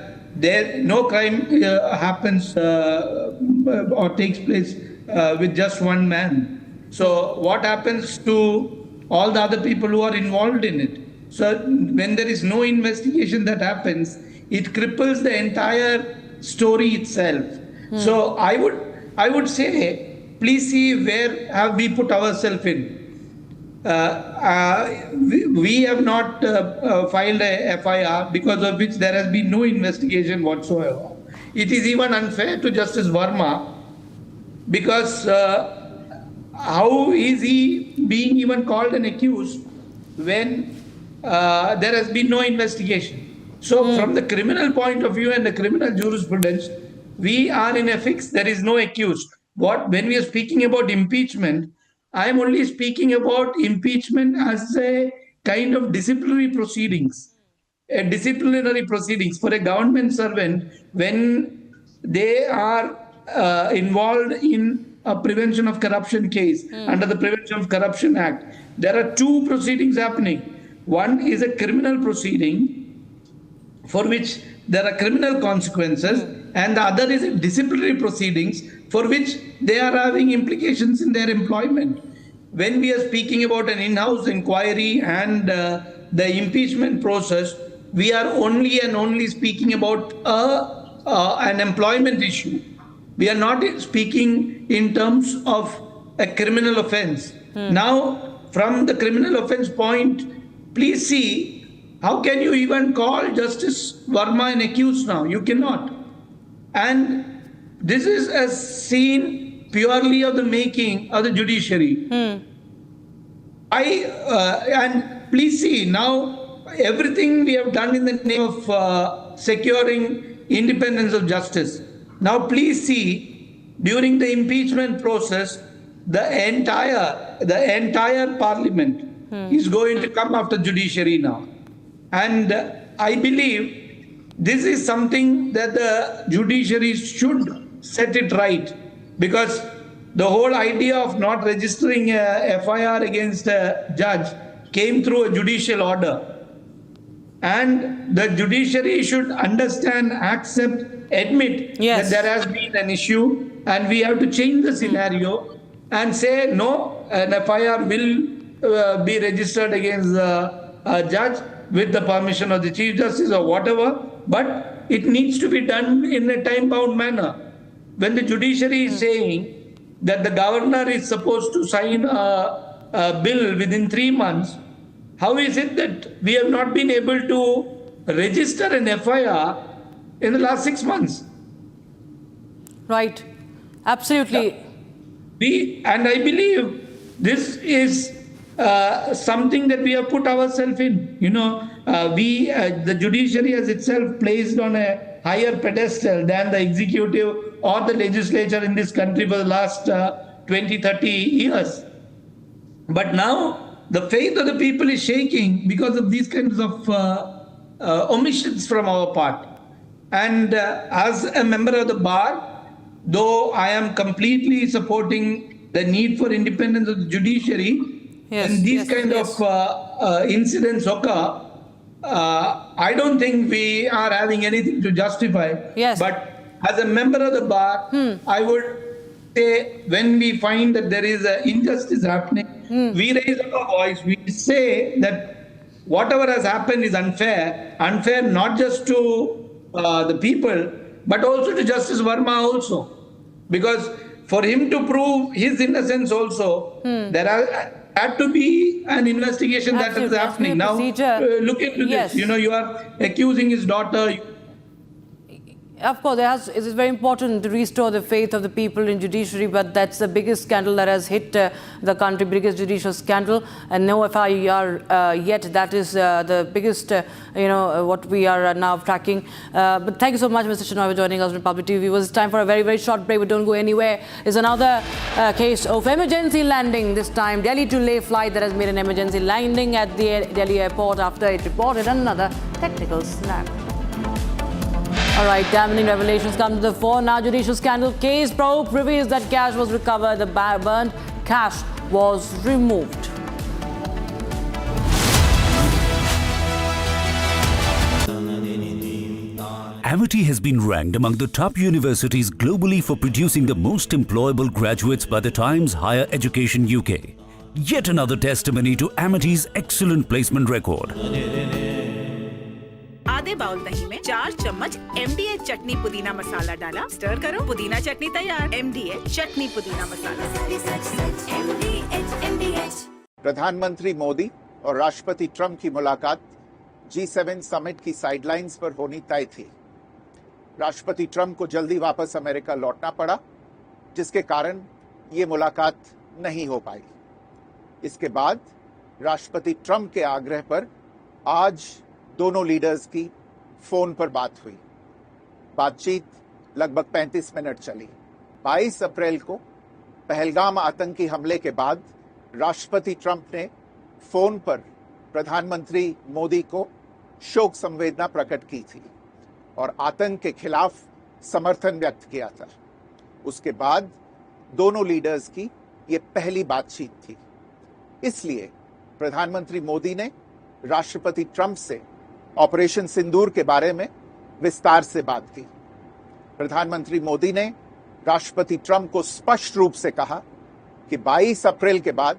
no crime happens or takes place with just one man. So what happens to all the other people who are involved in it? So when there is no investigation that happens, it cripples the entire story itself. So I would say, please see where have we put ourselves in. We have not filed a FIR because of which there has been no investigation whatsoever. It is even unfair to Justice Verma because how is he being even called an accused when there has been no investigation? So from the criminal point of view and the criminal jurisprudence, we are in a fix. There is no accused. When we are speaking about impeachment, I am only speaking about impeachment as a kind of disciplinary proceedings. Disciplinary proceedings for a government servant when they are involved in a prevention of corruption case under the Prevention of Corruption Act. There are two proceedings happening. One is a criminal proceeding for which there are criminal consequences, and the other is a disciplinary proceedings for which they are having implications in their employment. When we are speaking about an in-house inquiry and the impeachment process, we are only and only speaking about an employment issue. We are not speaking in terms of a criminal offense. Now, from the criminal offense point, please see, how can you even call Justice Verma an accused now? You cannot. And this is a scene purely of the making of the judiciary. And please see, now everything we have done in the name of securing independence of justice. Now please see, during the impeachment process, the entire parliament is going to come after judiciary now. And I believe this is something that the judiciary should set it right, because the whole idea of not registering a FIR against a judge came through a judicial order. And the judiciary should understand, accept, admit that there has been an issue, and we have to change the scenario and say, no, an FIR will be registered against a judge with the permission of the Chief Justice or whatever, but it needs to be done in a time-bound manner. When the judiciary is saying that the governor is supposed to sign a bill within 3 months, how is it that we have not been able to register an FIR in the last 6 months? Right. Absolutely. And I believe this is something that we have put ourselves in. The judiciary has itself placed on a higher pedestal than the executive or the legislature in this country for the last 20, 30 years. But now the faith of the people is shaking because of these kinds of omissions from our part. And as a member of the bar, though I am completely supporting the need for independence of the judiciary, and these kind of incidents occur, I don't think we are having anything to justify. But as a member of the bar, I would say when we find that there is an injustice happening, we raise our voice. We say that whatever has happened is unfair not just to the people, but also to Justice Verma also. Because for him to prove his innocence also, there had to be an investigation that is happening. Now, look into this. You are accusing his daughter. Of course, it is very important to restore the faith of the people in judiciary, but that's the biggest scandal that has hit the country, biggest judicial scandal, and no FIR yet. That is the biggest, what we are now tracking. But thank you so much, Mr. Shenoy, for joining us on Republic TV. It was time for a very, very short break, but don't go anywhere. Is another case of emergency landing, this time Delhi to Leh flight that has made an emergency landing at the Delhi airport after it reported another technical snag. All right, damning revelations come to the fore. Now, judicial scandal case probe reveals that cash was recovered. The burned cash was removed. Amity has been ranked among the top universities globally for producing the most employable graduates by the Times Higher Education UK. Yet another testimony to Amity's excellent placement record. आधे bowl दही में 4 चम्मच MDH चटनी पुदीना मसाला डाला, stir करो, पुदीना चटनी तैयार। MDH चटनी पुदीना मसाला। प्रधानमंत्री मोदी और राष्ट्रपति ट्रंप की मुलाकात G7 समिट की साइडलाइंस पर होनी तय थी। राष्ट्रपति ट्रंप को जल्दी वापस अमेरिका लौटना पड़ा, जिसके कारण ये मुलाकात नहीं हो पाई। इसके बाद राष्ट्रपति ट्रंप के आग्रह पर आज दोनों लीडर्स की फोन पर बात हुई। बातचीत लगभग 35 मिनट चली। 22 अप्रैल को पहलगाम आतंकी हमले के बाद राष्ट्रपति ट्रंप ने फोन पर प्रधानमंत्री मोदी को शोक संवेदना प्रकट की थी और आतंक के खिलाफ समर्थन व्यक्त किया था। उसके बाद दोनों लीडर्स की ये पहली बातचीत थी। इसलिए प्रधानमंत्री मोदी ने राष्ट्रपति ट्रंप से ऑपरेशन सिंदूर के बारे में विस्तार से बात की। प्रधानमंत्री मोदी ने राष्ट्रपति ट्रंप को स्पष्ट रूप से कहा कि 22 अप्रैल के बाद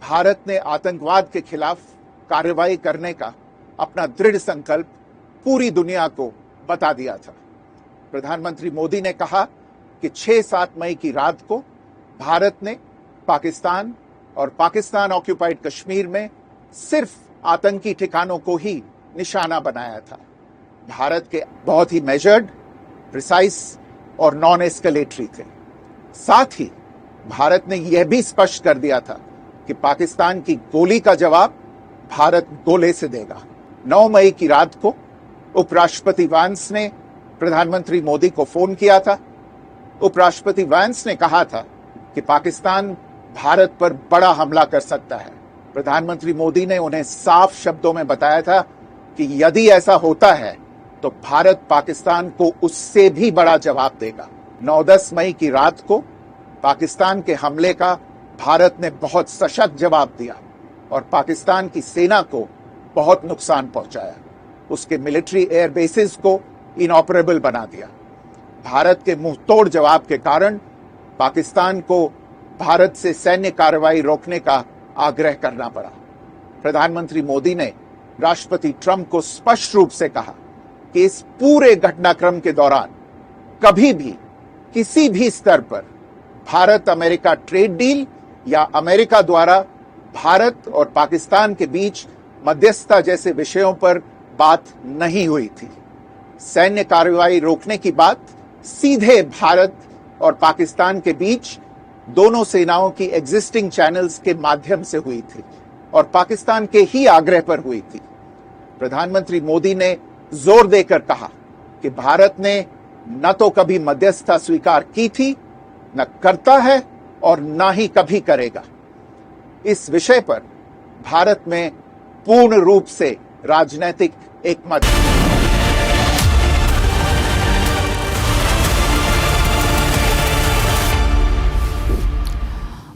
भारत ने आतंकवाद के खिलाफ कार्रवाई करने का अपना दृढ़ संकल्प पूरी दुनिया को बता दिया था। प्रधानमंत्री मोदी ने कहा कि 6-7 मई की रात को भारत ने पाकिस्तान और पाकिस्तान ऑक्यूपाइड कश्मीर में सिर्फ आतंकी ठिकानों को ही निशाना बनाया था। भारत के बहुत ही मेजर्ड, प्रिसाइज और नॉन एस्केलेटरी थे। साथ ही भारत ने यह भी स्पष्ट कर दिया था कि पाकिस्तान की गोली का जवाब भारत गोले से देगा। 9 मई की रात को उपराष्ट्रपति वैंस ने प्रधानमंत्री मोदी को फोन किया था। उपराष्ट्रपति वैंस ने कहा था कि पाकिस्तान भारत पर बड़ा हमला कर सकता है। प्रधानमंत्री मोदी ने उन्हें साफ शब्दों में बताया था कि यदि ऐसा होता है तो भारत पाकिस्तान को उससे भी बड़ा जवाब देगा। 9-10 मई की रात को पाकिस्तान के हमले का भारत ने बहुत सशक्त जवाब दिया और पाकिस्तान की सेना को बहुत नुकसान पहुंचाया। उसके मिलिट्री एयर बेसिस को इनऑपरेबल बना दिया। भारत के मुंहतोड़ जवाब के कारण पाकिस्तान को भारत से सैन्य कार्रवाई रोकने का आग्रह करना पड़ा। प्रधानमंत्री मोदी ने राष्ट्रपति ट्रंप को स्पष्ट रूप से कहा कि इस पूरे घटनाक्रम के दौरान कभी भी किसी भी स्तर पर भारत अमेरिका ट्रेड डील या अमेरिका द्वारा भारत और पाकिस्तान के बीच मध्यस्थता जैसे विषयों पर बात नहीं हुई थी। सैन्य कार्रवाई रोकने की बात सीधे भारत और पाकिस्तान के बीच दोनों सेनाओं की एग्जिस्टिंग चैनल्स के माध्यम से हुई थी और पाकिस्तान के ही आग्रह पर हुई थी। प्रधानमंत्री मोदी ने जोर देकर कहा कि भारत ने न तो कभी मध्यस्थता स्वीकार की थी, न करता है और न ही कभी करेगा। इस विषय पर भारत में पूर्ण रूप से राजनीतिक एकमत है।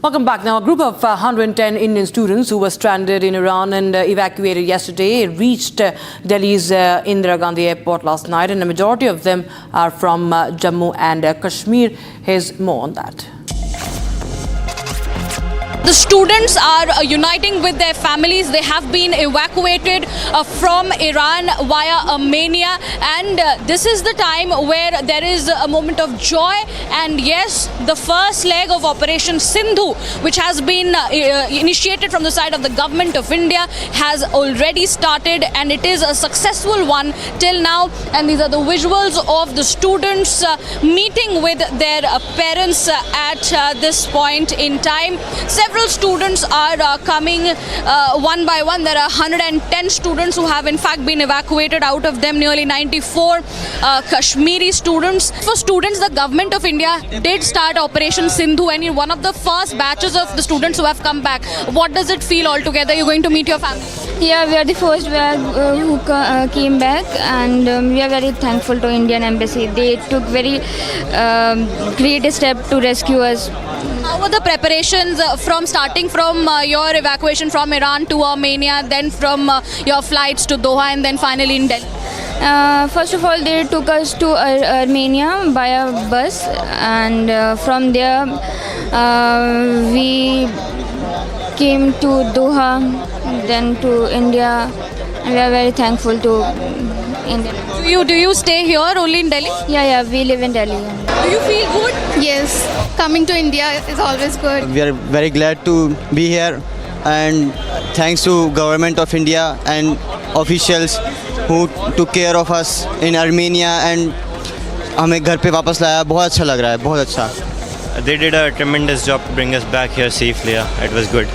Welcome back. Now, a group of 110 Indian students who were stranded in Iran and evacuated yesterday reached Delhi's Indira Gandhi Airport last night, and a majority of them are from Jammu and Kashmir. Here's more on that. The students are uniting with their families. They have been evacuated from Iran via Armenia, and this is the time where there is a moment of joy. And yes, the first leg of Operation Sindhu, which has been initiated from the side of the government of India, has already started, and it is a successful one till now. And these are the visuals of the students meeting with their parents at this point in time. Several students are coming one by one. There are 110 students who have in fact been evacuated. Out of them, nearly 94 Kashmiri students. For students, the government of India did start Operation Sindhu, and you're one of the first batches of the students who have come back. What does it feel altogether? You're going to meet your family? Yeah, we are the first who came back, and we are very thankful to Indian Embassy. They took very great step to rescue us. How were the preparations starting from your evacuation from Iran to Armenia, then from your flights to Doha, and then finally in Delhi? First of all, they took us to Armenia by a bus, and from there we came to Doha, then to India. And we are very thankful to India. Do you stay here only in Delhi? Yeah, we live in Delhi. Do you feel good? Yes, coming to India is always good. We are very glad to be here, and thanks to government of India and officials who took care of us in Armenia and हमें घर पे वापस लाया. बहुत अच्छा लग रहा है, बहुत अच्छा. They did a tremendous job to bring us back here safely. It was good.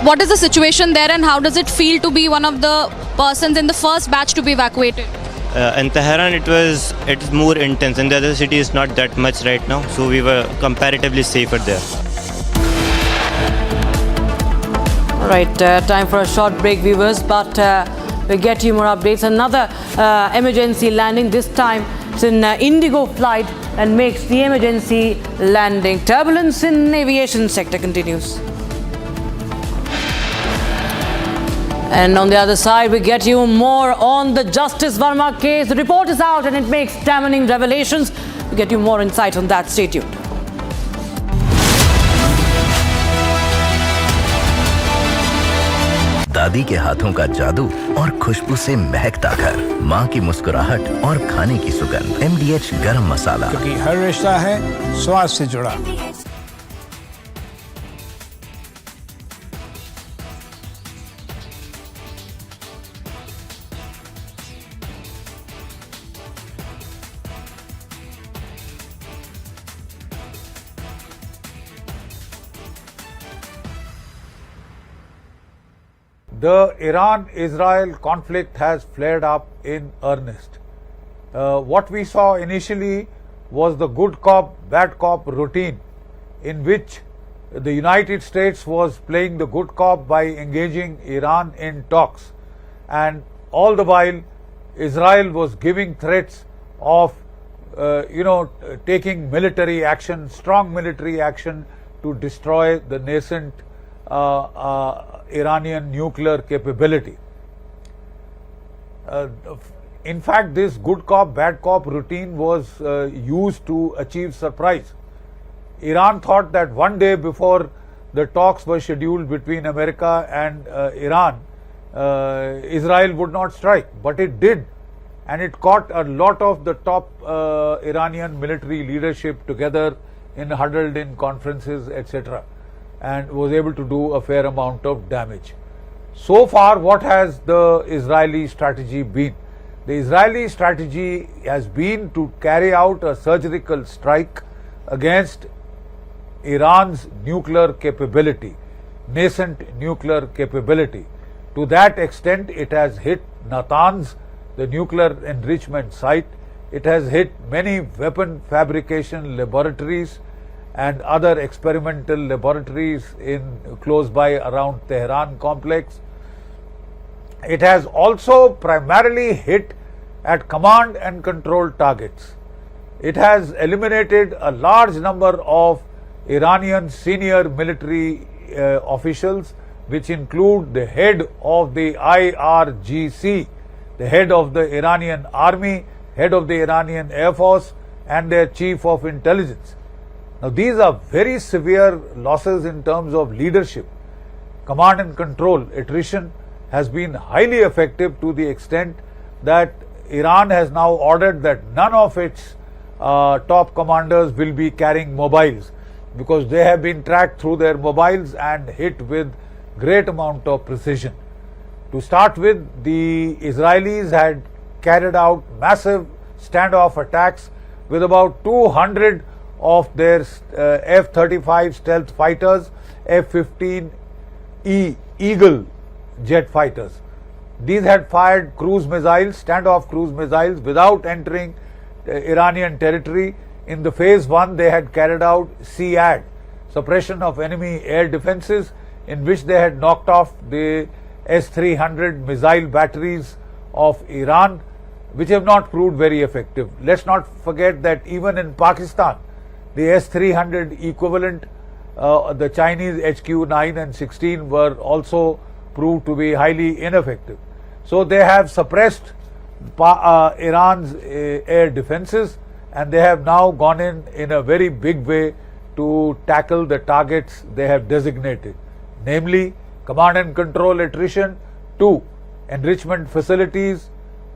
What is the situation there, and how does it feel to be one of the persons in the first batch to be evacuated? In Tehran, it's more intense. In the other cities, not that much right now. So we were comparatively safer there. All right, time for a short break, viewers, but we'll get you more updates. Another emergency landing, this time it's an Indigo flight and makes the emergency landing. Turbulence in aviation sector continues. And on the other side, we get you more on the Justice Verma case. The report is out and it makes damning revelations. We get you more insight on that. Stay tuned. दादी के हाथों का जादू और खुशबू से महकता घर, माँ की मुस्कुराहट और खाने की सुगंध। MDH गरम मसाला, क्योंकि हर रिश्ता है स्वाद से जुड़ा। The Iran-Israel conflict has flared up in earnest. What we saw initially was the good cop, bad cop routine, in which the United States was playing the good cop by engaging Iran in talks, and all the while Israel was giving threats of taking military action, strong military action to destroy the nascent Iranian nuclear capability. In fact, this good cop, bad cop routine was used to achieve surprise. Iran thought that one day before the talks were scheduled between America and Iran, Israel would not strike, but it did, and it caught a lot of the top Iranian military leadership together huddled in conferences, etc., and was able to do a fair amount of damage. So far, what has the Israeli strategy been? The Israeli strategy has been to carry out a surgical strike against Iran's nuclear capability, nascent nuclear capability. To that extent, it has hit Natanz, the nuclear enrichment site. It has hit many weapon fabrication laboratories and other experimental laboratories close by around Tehran complex. It has also primarily hit at command and control targets. It has eliminated a large number of Iranian senior military officials, which include the head of the IRGC, the head of the Iranian army, head of the Iranian Air Force, and their chief of intelligence. Now, these are very severe losses in terms of leadership. Command and control attrition has been highly effective to the extent that Iran has now ordered that none of its top commanders will be carrying mobiles, because they have been tracked through their mobiles and hit with great amount of precision. To start with, the Israelis had carried out massive standoff attacks with about 200 of their F-35 stealth fighters, F-15E Eagle jet fighters. These had fired cruise missiles, standoff cruise missiles, without entering Iranian territory. In the phase 1, they had carried out SEAD, suppression of enemy air defenses, in which they had knocked off the S-300 missile batteries of Iran, which have not proved very effective. Let's not forget that even in Pakistan, the S-300 equivalent, the Chinese HQ-9 and 16 were also proved to be highly ineffective. So they have suppressed Iran's air defenses, and they have now gone in a very big way to tackle the targets they have designated, namely command and control attrition, 2. enrichment facilities,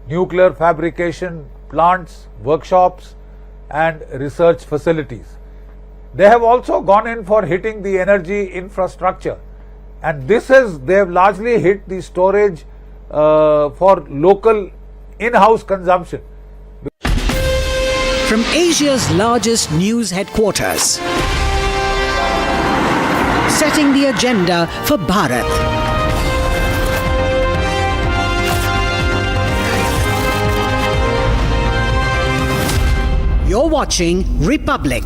nuclear fabrication plants, workshops and research facilities. They have also gone in for hitting the energy infrastructure, and they have largely hit the storage for local in-house consumption. From Asia's largest news headquarters, setting the agenda for Bharat. You're watching Republic.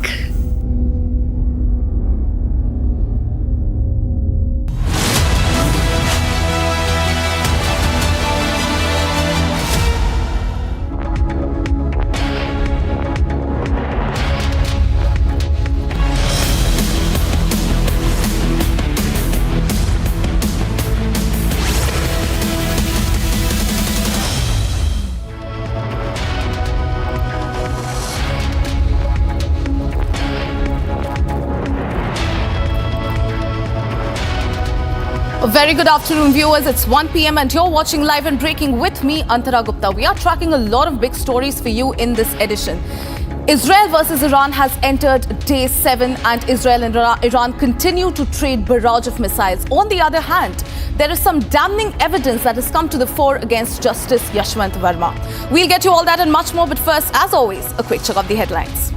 A very good afternoon, viewers. It's 1 p.m. and you're watching Live and Breaking with me, Antara Gupta. We are tracking a lot of big stories for you in this edition. Israel versus Iran has entered day 7 and Israel and Iran continue to trade barrage of missiles. On the other hand, there is some damning evidence that has come to the fore against Justice Yashwant Verma. We'll get you all that and much more, but first, as always, a quick check of the headlines.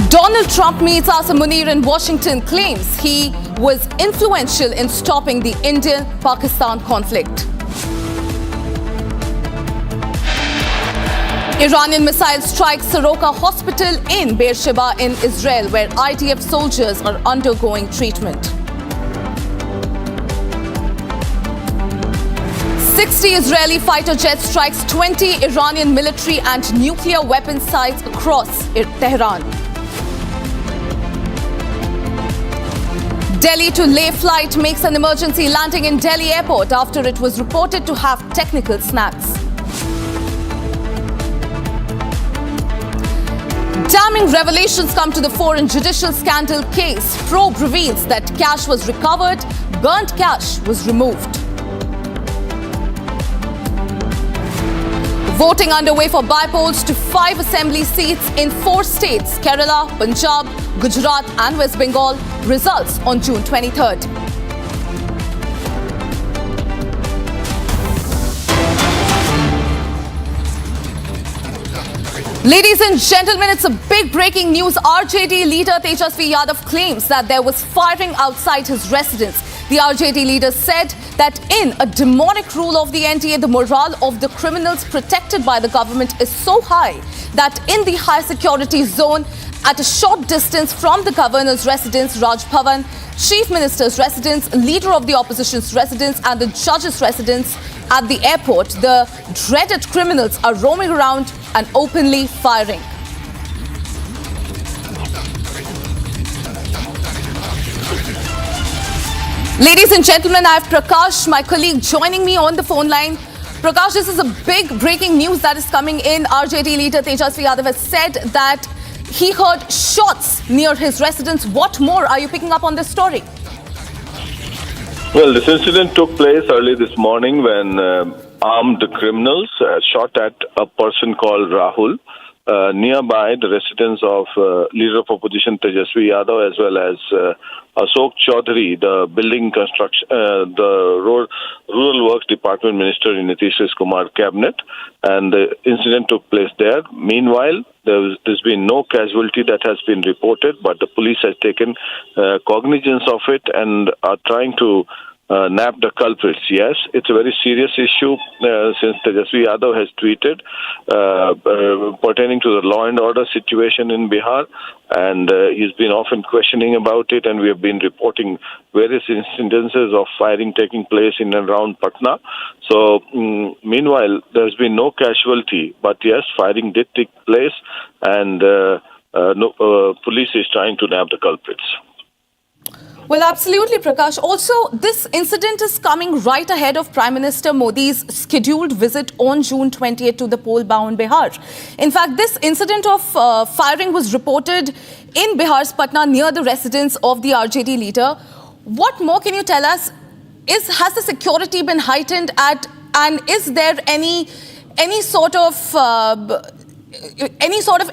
Donald Trump meets Asa Munir in Washington, claims he was influential in stopping the Indian-Pakistan conflict. Iranian missile strikes Soroka Hospital in Beersheba in Israel, where IDF soldiers are undergoing treatment. 60 Israeli fighter jets strikes 20 Iranian military and nuclear weapons sites across Tehran. Delhi to Leh flight makes an emergency landing in Delhi airport after it was reported to have technical snags. Damning revelations come to the fore in judicial scandal case. Probe reveals that cash was recovered, burnt cash was removed. Voting underway for by-polls to 5 assembly seats in 4 states, Kerala, Punjab, Gujarat and West Bengal. Results on June 23rd. Ladies and gentlemen, it's a big breaking news. RJD leader Tejasvi Yadav claims that there was firing outside his residence. The RJD leader said that in a demonic rule of the NDA, the morale of the criminals protected by the government is so high that in the high security zone, at a short distance from the governor's residence, Raj Bhavan, chief minister's residence, leader of the opposition's residence and the judge's residence at the airport, the dreaded criminals are roaming around and openly firing. Ladies and gentlemen, I have Prakash, my colleague, joining me on the phone line. Prakash, this is a big breaking news that is coming in. RJD leader Tejasvi Yadav has said that he heard shots near his residence. What more are you picking up on this story? Well, this incident took place early this morning when armed criminals shot at a person called Rahul nearby the residence of leader of opposition Tejasvi Yadav as well as Ashok Chaudhary, the building construction, the rural works department minister in Nitish Kumar cabinet, and the incident took place there. Meanwhile, there's been no casualty that has been reported, but the police has taken cognizance of it and are trying to nab the culprits. Yes, it's a very serious issue since Tejasvi Yadav has tweeted pertaining to the law and order situation in Bihar, and he's been often questioning about it, and we have been reporting various incidences of firing taking place in and around Patna. So, meanwhile, there's been no casualty, but yes, firing did take place, and police is trying to nab the culprits. Well, absolutely, Prakash. Also, this incident is coming right ahead of Prime Minister Modi's scheduled visit on June 20th to the pole-bound Bihar. In fact, this incident of firing was reported in Bihar's Patna near the residence of the RJD leader. What more can you tell us? Has the security been heightened and is there any sort of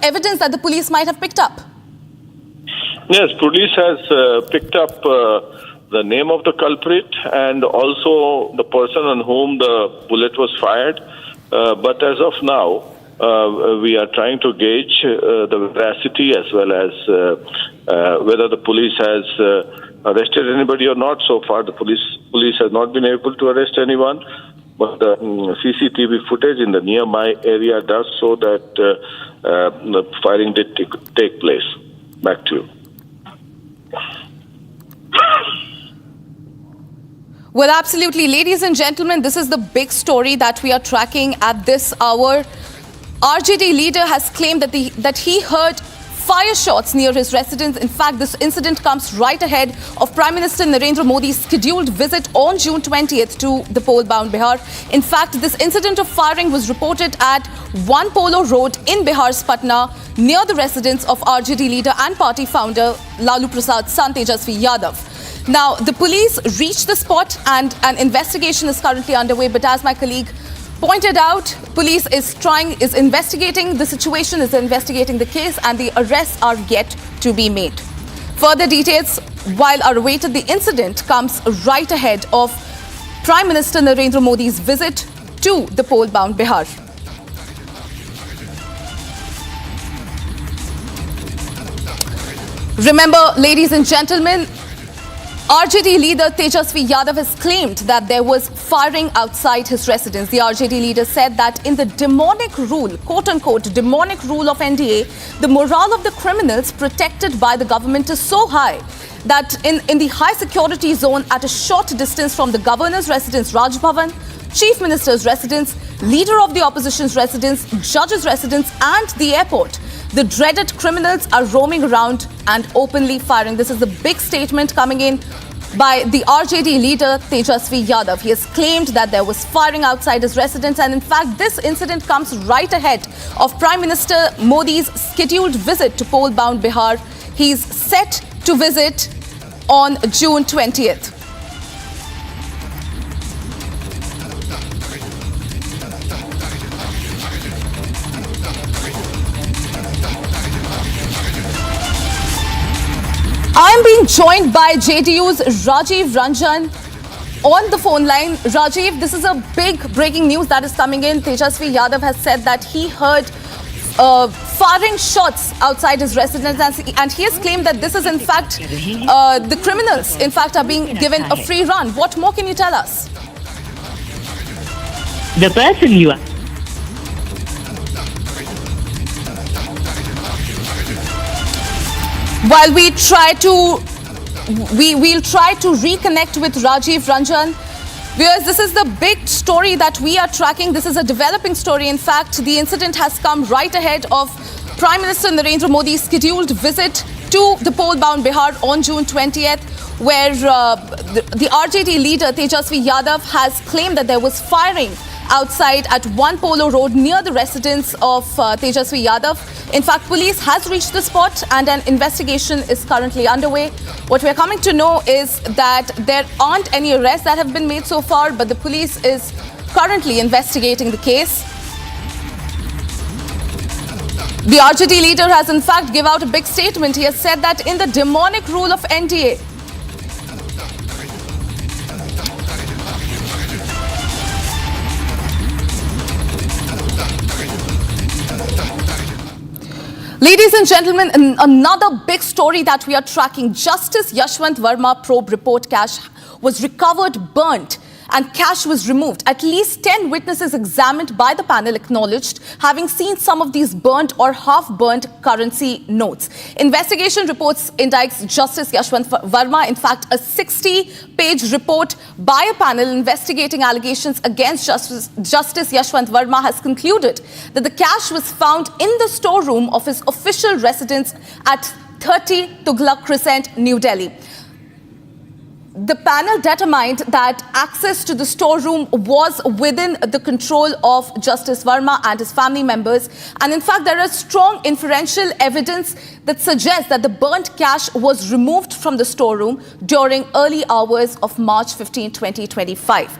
evidence that the police might have picked up? Yes, police has picked up the name of the culprit and also the person on whom the bullet was fired. But as of now, we are trying to gauge the veracity as well as whether the police has arrested anybody or not. So far, the police has not been able to arrest anyone. But the CCTV footage in the nearby area does show that the firing did take place. Back to you. Well, absolutely. Ladies and gentlemen, this is the big story that we are tracking at this hour. RJD leader has claimed that he heard fire shots near his residence. In fact, this incident comes right ahead of Prime Minister Narendra Modi's scheduled visit on June 20th to the pole-bound Bihar. In fact, this incident of firing was reported at One Polo Road in Bihar's Patna near the residence of RJD leader and party founder Lalu Prasad's son Tejasvi Yadav. Now, the police reached the spot and an investigation is currently underway. But as my colleague pointed out, police is investigating the situation, is investigating the case, and the arrests are yet to be made. Further details, while awaited, the incident comes right ahead of Prime Minister Narendra Modi's visit to the pole-bound Bihar. Remember, ladies and gentlemen, RJD leader Tejasvi Yadav has claimed that there was firing outside his residence. The RJD leader said that in the demonic rule, quote-unquote, demonic rule of NDA, the morale of the criminals protected by the government is so high that in the high security zone at a short distance from the governor's residence, Raj Bhavan, chief minister's residence, leader of the opposition's residence, judge's residence and the airport, the dreaded criminals are roaming around and openly firing. This is the big statement coming in by the RJD leader Tejasvi Yadav. He has claimed that there was firing outside his residence, and in fact this incident comes right ahead of Prime Minister Modi's scheduled visit to pole-bound Bihar. He's set to visit on June 20th. I am being joined by JDU's Rajiv Ranjan on the phone line. Rajiv, this is a big breaking news that is coming in. Tejasvi Yadav has said that he heard firing shots outside his residence, and he has claimed that this is in fact the criminals in fact are being given a free run. What more can you tell us? The person you are. While we'll try to reconnect with Rajiv Ranjan, because this is the big story that we are tracking. This is a developing story. In fact, the incident has come right ahead of Prime Minister Narendra Modi's scheduled visit to the pole-bound Bihar on June 20th, where the RJD leader Tejasvi Yadav has claimed that there was firing outside at One Polo Road near the residence of Tejasvi Yadav. In fact, police has reached the spot and an investigation is currently underway. What we're coming to know is that there aren't any arrests that have been made so far, but the police is currently investigating the case. The RJD leader has in fact given out a big statement. He has said that in the demonic rule of NDA, ladies and gentlemen, another big story that we are tracking. Justice Yashwant Verma probe report cache was recovered burnt and cache was removed. At least 10 witnesses examined by the panel acknowledged having seen some of these burnt or half-burnt currency notes. Investigation reports indicts Justice Yashwant Verma. In fact, a 60-page report by a panel investigating allegations against Justice Yashwant Verma has concluded that the cache was found in the storeroom of his official residence at 30 Tughlaq Crescent, New Delhi. The panel determined that access to the storeroom was within the control of Justice Verma and his family members. And in fact, there is strong inferential evidence that suggests that the burnt cash was removed from the storeroom during early hours of March 15, 2025.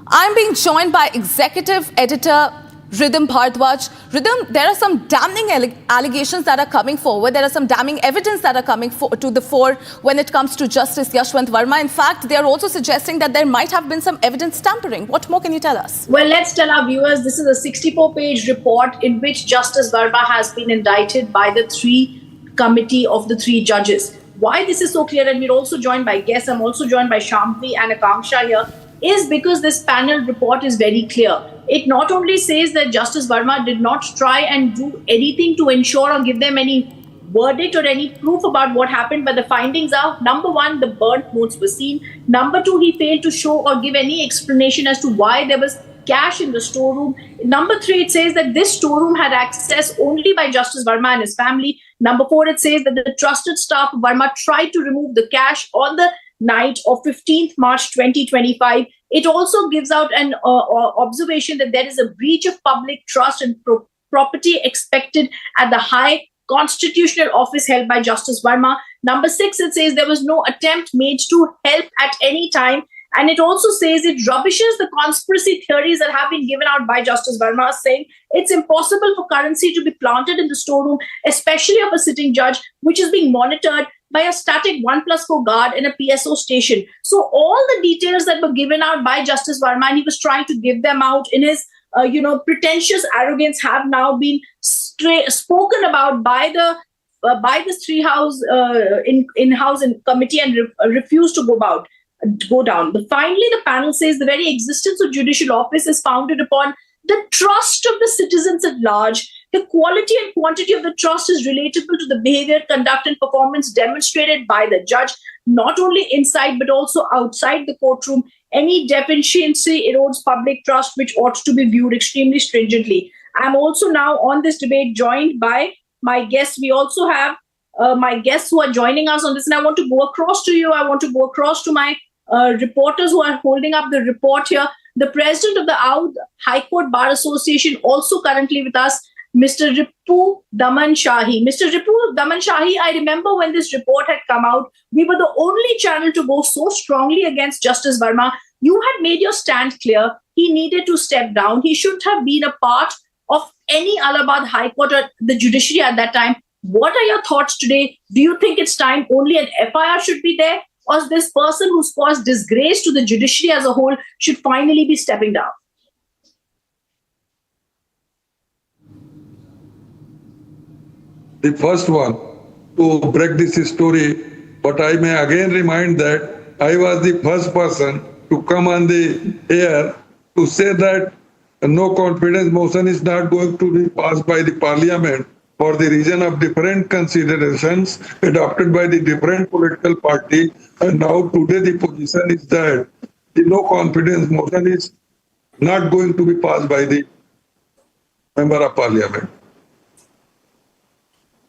I'm being joined by executive editor Ridham Bhardwaj. Ridham, there are some damning allegations that are coming forward. There are some damning evidence that are coming to the fore when it comes to Justice Yashwant Verma. In fact, they are also suggesting that there might have been some evidence tampering. What more can you tell us? Well, let's tell our viewers this is a 64-page report in which Justice Verma has been indicted by the committee of the three judges. Why this is so clear, and we're also joined by guests, I'm also joined by Shambhavi and Akanksha here, is because this panel report is very clear. It not only says that Justice Verma did not try and do anything to ensure or give them any verdict or any proof about what happened, but the findings are, number one, the burnt notes were seen. Number two, he failed to show or give any explanation as to why there was cash in the storeroom. Number three, it says that this storeroom had access only by Justice Verma and his family. Number four, it says that the trusted staff of Verma tried to remove the cash on the night of 15th March 2025. It also gives out an observation that there is a breach of public trust and property expected at the high constitutional office held by Justice Verma. Number six, it says there was no attempt made to help at any time. And it also says it rubbishes the conspiracy theories that have been given out by Justice Verma, saying it's impossible for currency to be planted in the storeroom, especially of a sitting judge, which is being monitored by a static 1+4 guard in a PSO station. So all the details that were given out by Justice Verma, and he was trying to give them out in his pretentious arrogance, have now been spoken about by the three house in-house committee and refused to go down. But finally, the panel says the very existence of judicial office is founded upon the trust of the citizens at large. The quality and quantity of the trust is relatable to the behavior, conduct, and performance demonstrated by the judge, not only inside but also outside the courtroom. Any deficiency erodes public trust, which ought to be viewed extremely stringently. I'm also now on this debate joined by my guests. We also have my guests who are joining us on this, and I want to go across to you. I want to go across to my reporters who are holding up the report here. The president of the Oudh High Court Bar Association, also currently with us, Mr. Ripu Daman Shahi. Mr. Ripu Daman Shahi, I remember when this report had come out, we were the only channel to go so strongly against Justice Verma. You had made your stand clear. He needed to step down. He shouldn't have been a part of any Allahabad High Court or the judiciary at that time. What are your thoughts today? Do you think it's time only an FIR should be there? Or this person who's caused disgrace to the judiciary as a whole should finally be stepping down? The first one to break this story, but I may again remind that I was the first person to come on the air to say that no confidence motion is not going to be passed by the parliament for the reason of different considerations adopted by the different political party. And now today the position is that the no confidence motion is not going to be passed by the member of parliament.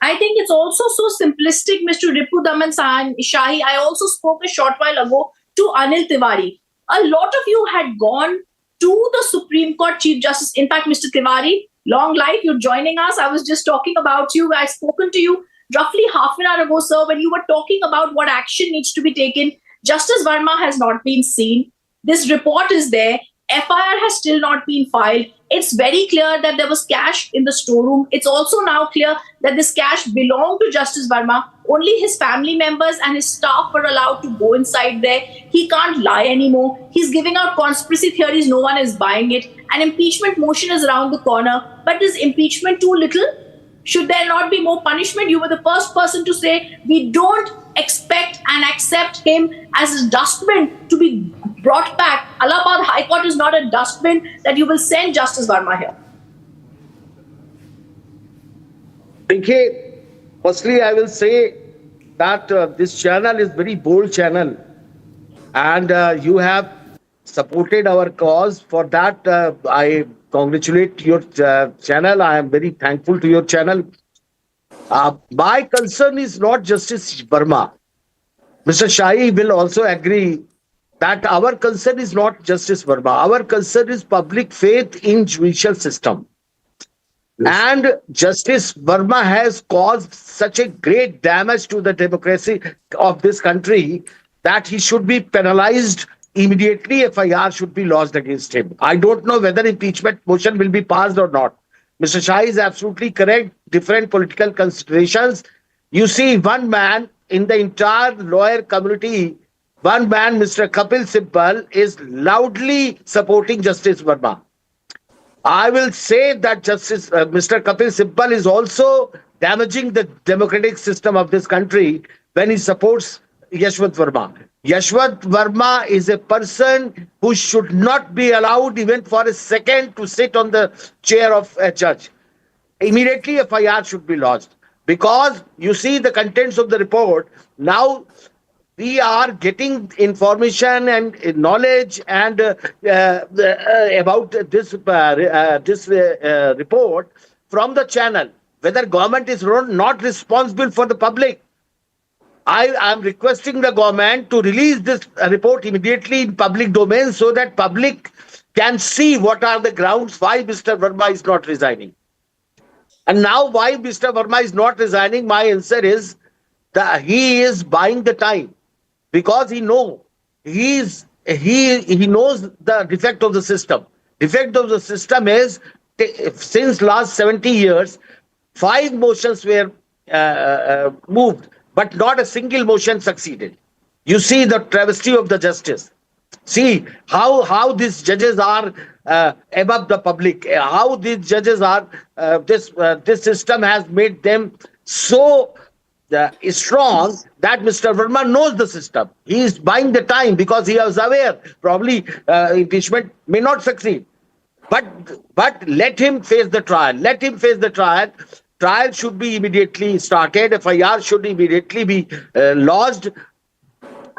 I think it's also so simplistic, Mr. Ripu Daman Shahi. I also spoke a short while ago to Anil Tiwari. A lot of you had gone to the Supreme Court Chief Justice. In fact, Mr. Tiwari, long life, you're joining us. I was just talking about you. I've spoken to you roughly half an hour ago, sir, when you were talking about what action needs to be taken. Justice Verma has not been seen. This report is there. FIR has still not been filed. It's very clear that there was cash in the storeroom. It's also now clear that this cash belonged to Justice Verma. Only his family members and his staff were allowed to go inside there. He can't lie anymore. He's giving out conspiracy theories. No one is buying it. An impeachment motion is around the corner. But is impeachment too little? Should there not be more punishment? You were the first person to say we don't expect and accept him as a dustbin to be brought back. Allahabad High Court is not a dustbin that you will send Justice Verma here. Okay, firstly, I will say that this channel is very bold channel, and you have supported our cause. For that, I congratulate your channel. I am very thankful to your channel. My concern is not Justice Verma. Mr. Shahi will also agree that our concern is not Justice Verma. Our concern is public faith in judicial system. And Justice Verma has caused such a great damage to the democracy of this country that he should be penalized immediately. FIR should be lodged against him. I don't know whether impeachment motion will be passed or not. Mr. Shah is absolutely correct. Different political considerations. You see, one man in the entire lawyer community, one man, Mr. Kapil Sibal, is loudly supporting Justice Verma. I will say that Mr. Kapil Sibal is also damaging the democratic system of this country when he supports Yashwant Verma. Yashwant Verma is a person who should not be allowed even for a second to sit on the chair of a judge. Immediately FIR should be lodged. Because you see the contents of the report, now we are getting information and knowledge and about this report from the channel. Whether government is not responsible for the public. I am requesting the government to release this report immediately in public domain so that public can see what are the grounds why Mr. Verma is not resigning. And now why Mr. Verma is not resigning, my answer is that he is buying the time. Because he knows he knows the defect of the system. Defect of the system is since last 70 years, 5 motions were moved, but not a single motion succeeded. You see the travesty of the justice. See how these judges are above the public. How these judges are. This system has made them so strong that Mr. Verma knows the system. He is buying the time because he is aware probably impeachment may not succeed. But let him face the trial. Let him face the trial. Trial should be immediately started. FIR should immediately be lodged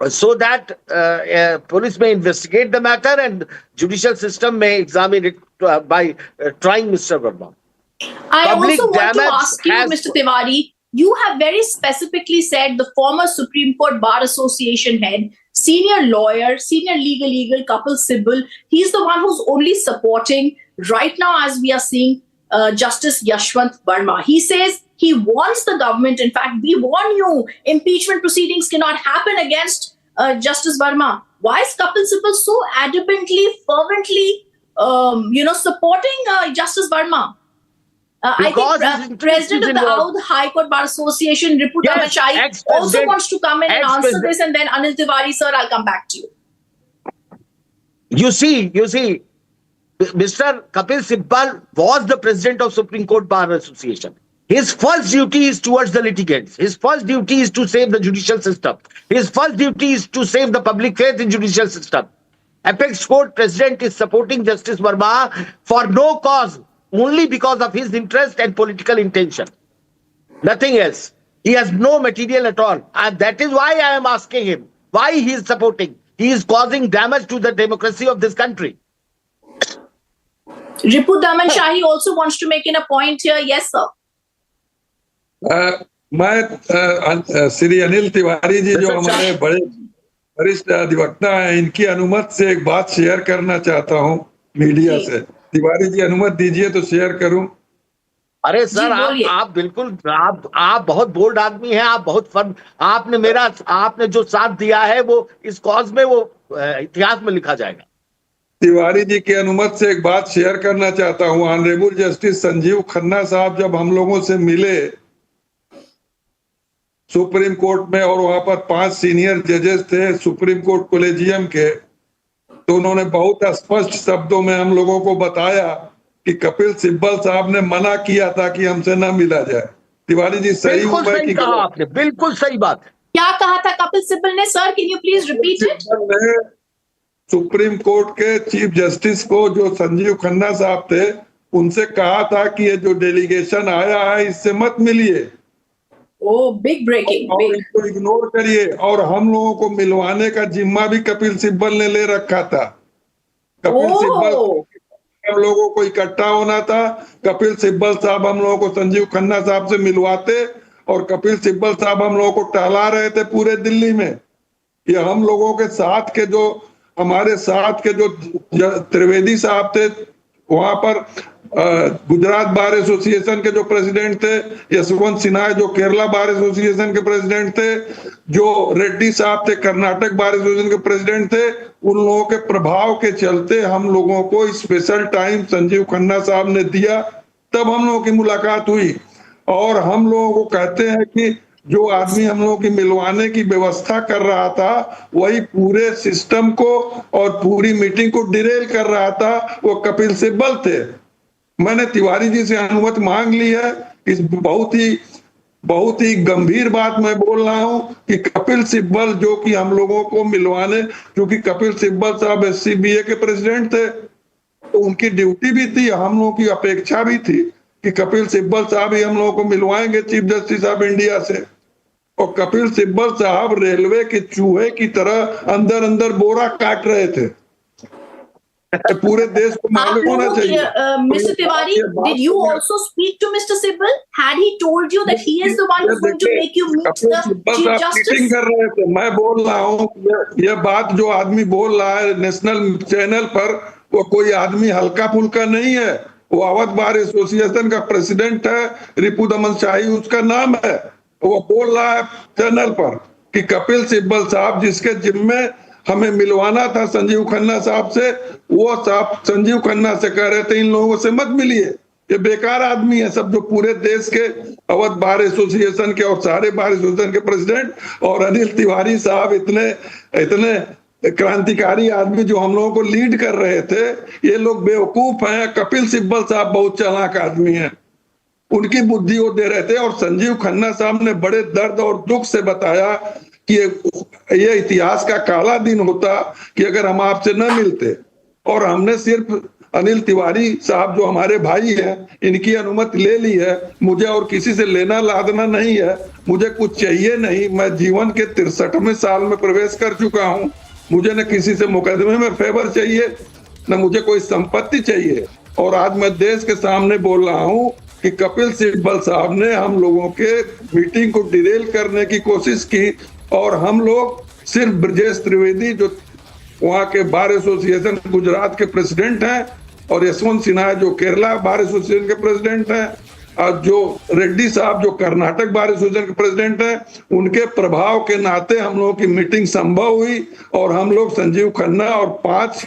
so that police may investigate the matter and judicial system may examine it by trying Mr. Verma. I also want to ask you, Mr. Tiwari, you have very specifically said the former Supreme Court Bar Association head, senior lawyer, senior legal Kapil Sibal, he's the one who's only supporting right now as we are seeing Justice Yashwant Verma. He says he wants the government, in fact, we warn you, impeachment proceedings cannot happen against Justice Verma. Why is Kapil Sibal so adamantly, fervently, supporting Justice Verma? I think President of the Audh High Court Bar Association, Ripu Daman also wants to come in and answer this, and then Anil Tiwari, sir, I'll come back to you. You see, Mr. Kapil Sibal was the president of Supreme Court Bar Association. His first duty is towards the litigants. His first duty is to save the judicial system. His first duty is to save the public faith in judicial system. Apex Court President is supporting Justice Verma for no cause, only because of his interest and political intention. Nothing else. He has no material at all. And that is why I am asking him, why he is supporting. He is causing damage to the democracy of this country. Ripu Daman Shahi also wants to make in a point here. Yes, sir. मैं श्री अनिल तिवारी जी जो हमारे बड़े वरिष्ठ अधिवक्ता हैं, इनकी अनुमति से एक बात शेयर करना चाहता हूं मीडिया से। तिवारी जी अनुमति दीजिए तो शेयर करूं। अरे सर, आप बिल्कुल आप बहुत बोल्ड आदमी हैं, आप बहुत फर्म, आपने जो साथ दिया है वो इस कॉज में वो इतिहास में लिखा जाएगा। तिवारी जी की अनुमति से एक बात शेयर करना चाहता हूं। ऑनरेबल जस्टिस संजीव खन्ना साहब जब हम लोगों से मिले सुप्रीम कोर्ट में, और वहां पर 5 सीनियर जजेस थे सुप्रीम कोर्ट कॉलेजियम के, तो उन्होंने बहुत स्पष्ट शब्दों में हम लोगों को बताया कि कपिल सिब्बल साहब ने मना किया था कि हमसे न मिला जाए। तिवारी जी सही कहा आपने, बिल्कुल सही बात। क्या कहा था कपिल सिब्बल ने, sir? Can you please repeat it? Supreme court के चीफ जस्टिस को, जो संजीव खन्ना साहब थे, उनसे कहा था कि ये जो डेलीगेशन आया है इससे मत मिलिए, बिग ब्रेकिंग, और इसको इग्नोर करिए। और हम लोगों को मिलवाने का जिम्मा भी कपिल सिब्बल ने ले रखा था। कपिल सिब्बल, हम लोगों को इकट्ठा होना था, कपिल सिब्बल साहब हम लोगों को संजीव खन्ना साहब से मिलवाते और कपिल सिब्बल साहब हम लोगों को टहला रहे थे पूरे दिल्ली में। ये हम लोगों के साथ के जो हमारे साथ के जो त्रिवेदी साहब थे, वहां पर गुजरात बार एसोसिएशन के जो प्रेसिडेंट थे, यशवंत सिन्हा जो केरला बार एसोसिएशन के प्रेसिडेंट थे, जो रेड्डी साहब थे कर्नाटक बार एसोसिएशन के प्रेसिडेंट थे, उन लोगों के प्रभाव के चलते हम लोगों को स्पेशल टाइम संजीव खन्ना साहब ने दिया, तब हम लोगों की मुलाकात हुई। और हम लोगों को कहते हैं कि जो आदमी हम लोगों की मिलवाने की व्यवस्था कर रहा था, वही पूरे सिस्टम को और पूरी मीटिंग को डिरेल कर रहा था, वो कपिल सिब्बल थे। मैंने तिवारी जी से अनुमति मांग ली है। इस बहुत ही गंभीर बात मैं बोल रहा हूं कि कपिल सिब्बल जो कि हम लोगों को मिलवाने, क्योंकि कपिल सिब्बल साहब SCBA के प्रेसिडेंट थे, तो उनकी ड्यूटी भी थी, हम लोगों की अपेक्षा भी थी कि कपिल सिब्बल साहब ही हम लोगों को मिलवाएंगे चीफ जस्टिस ऑफ इंडिया से। और कपिल सिब्बल साहब रेलवे के चूहे की तरह अंदर अंदर बोरा काट रहे थे। पूरे देश को मालूम होना चाहिए। Mr. Tiwari, did you also speak to Mr. Sibbal? Had he told you that he is the one who's going to make you meet the Chief Justice? कर रहे थे। मैं बोल रहा हूँ, यह बात जो आदमी बोल रहा है नेशनल चैनल पर, वो कोई आदमी हल्का फुल्का नहीं है। वो अवध बार एसोसिएशन का प्रेसिडेंट है, रिपु दमन शाही उसका नाम है। वो बोल रहा है चैनल पर कि कपिल सिब्बल साहब जिसके जिम्मे हमें मिलवाना था संजीव खन्ना साहब से, वो साहब संजीव खन्ना से कह रहे थे इन लोगों से मत मिलिए, ये बेकार आदमी है सब, जो पूरे देश के अवध बार एसोसिएशन के और सारे बार एसोसिएशन के प्रेसिडेंट, और अनिल तिवारी साहब इतने क्रांतिकारी आदमी जो हम लोगों को लीड कर रहे थे, ये लोग बेवकूफ हैं। कपिल सिब्बल साहब बहुत चालाक आदमी हैं, उनकी बुद्धि वो दे रहे थे। और संजीव खन्ना साहब ने बड़े दर्द और दुख से बताया कि ये इतिहास का काला दिन होता कि अगर हम आपसे न मिलते। और हमने सिर्फ अनिल तिवारी साहब जो हमारे भाई हैं, इनकी अनुमति ले ली है। मुझे और किसी से लेना लादना नहीं है, मुझे कुछ चाहिए नहीं। मैं जीवन के 63वें साल में प्रवेश कर चुका हूं। मुझे न किसी से मुकदमे में फेवर चाहिए, न मुझे कोई संपत्ति चाहिए। और आज मैं देश के सामने बोल रहा हूं कि कपिल सिब्बल साहब ने हम लोगों के मीटिंग को डिरेल करने की कोशिश की। और हम लोग सिर्फ ब्रजेश त्रिवेदी जो वहाँ के बार एसोसिएशन गुजरात के प्रेसिडेंट हैं, और यशवंत सिन्हा जो केरला बार एसोसिएशन के प्रेसिडेंट हैं, और जो रेड्डी साहब जो कर्नाटक बार एसोसिएशन के प्रेसिडेंट हैं, उनके प्रभाव के नाते हम लोगों की मीटिंग संभव हुई। और हम लोग संजीव खन्ना और 5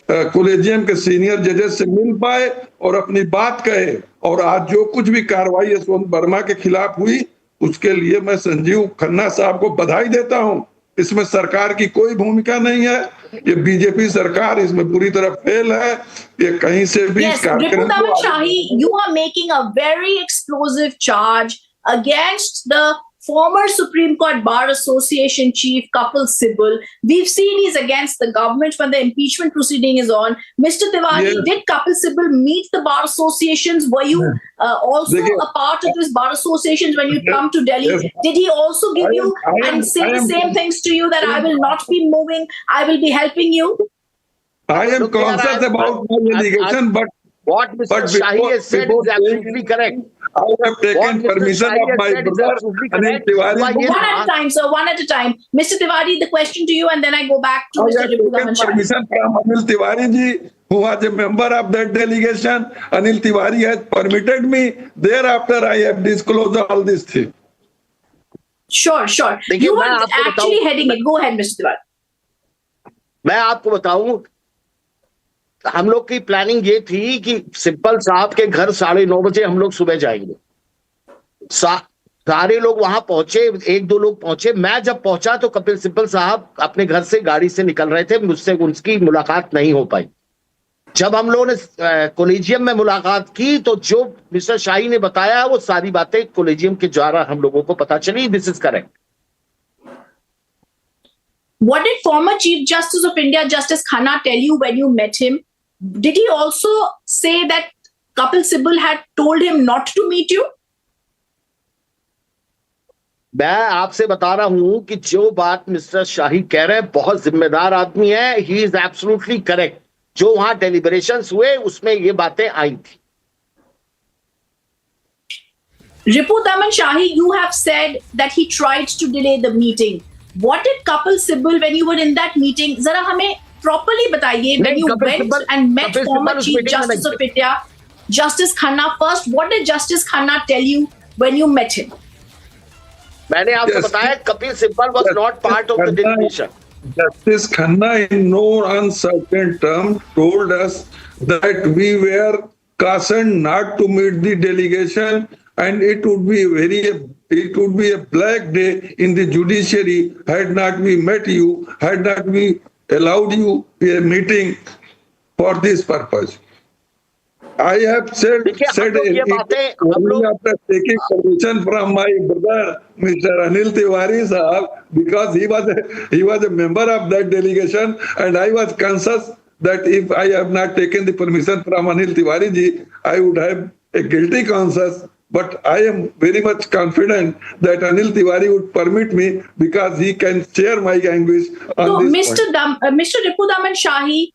कॉलेजियम के सीनियर जजेस से मिल पाए और अपनी बात कहे। और आज जो कुछ भी कार्रवाई यशवंत वर्मा के खिलाफ हुई, उसके लिए मैं संजीव खन्ना साहब को बधाई देता हूं। इसमें सरकार की कोई भूमिका नहीं है, ये बीजेपी सरकार इसमें पूरी तरह फेल है। ये कहीं से भी Ripu Daman Shahi, you are making a very explosive charge against the former Supreme Court Bar Association Chief Kapil Sibbal. We've seen he's against the government when the impeachment proceeding is on. Mr. Tiwari, did Kapil Sibbal meet the Bar Associations? Were you also a part of this Bar Associations when you come to Delhi? Did he also give you and say the same things to you that I will not be moving, I will be helping you? I am conscious about my allegation, but what Mr. Shahi has said is absolutely correct. I have taken permission of my brother Anil Tiwari. One at a time, sir. One at a time. Mr. Tiwari, the question to you, and then I go back to Mr. Ripu Daman Shahi. Permission from Anil Tiwari ji, who was a member of that delegation. Anil Tiwari has permitted me. Thereafter, I have disclosed all these things. Sure. You were actually heading it. Go ahead, Mr. Tiwari. मैं आपको बताऊं, हम लोग की planning ये थी कि सिब्बल साहब के घर 9:30 बजे हम लोग सुबह जाएंगे। सारे लोग वहां पहुंचे, 1-2 लोग पहुंचे। मैं जब पहुंचा तो कपिल सिब्बल साहब अपने घर से गाड़ी से निकल रहे थे, मुझसे उनकी मुलाकात नहीं हो पाई। जब हम लोगों ने कॉलेजियम में मुलाकात की तो जो मिस्टर शाही ने बताया वो सारी बातें कॉलेजियम के द्वारा हम लोगों को पता चली। This is correct. What did former Chief Justice of India, Justice Khanna, tell you when you met him? Did he also say that Kapil Sibbal had told him not to meet you? मैं आपसे बता रहा हूं कि जो बात mister शाही कह रहे हैं, बहुत जिम्मेदार आदमी है। He is absolutely correct. जो वहां डेलिब्रेशंस हुए उसमें ये बातें आई थी। Ripu Daman Shahi, you have said that he tried to delay the meeting. What did Kapil Sibal, when you were in that meeting, zara hame properly bataiye, when you went and met former Chief Justice of India, Justice Khanna, first, what did Justice Khanna tell you when you met him? मैंने आपको बताया Kapil Sibal was not part of the delegation. Justice Khanna, in no uncertain term, told us that we were cautioned not to meet the delegation, and it would be a black day in the judiciary had not we met you, had not we allowed you a meeting for this purpose. I have said after taking permission from my brother, Mr. Anil Tiwari Sahab, because he was a member of that delegation, and I was conscious that if I have not taken the permission from Anil Tiwari ji, I would have a guilty conscience. But I am very much confident that Anil Tiwari would permit me because he can share my anguish on this point. Mr. Ripudaman Shahi,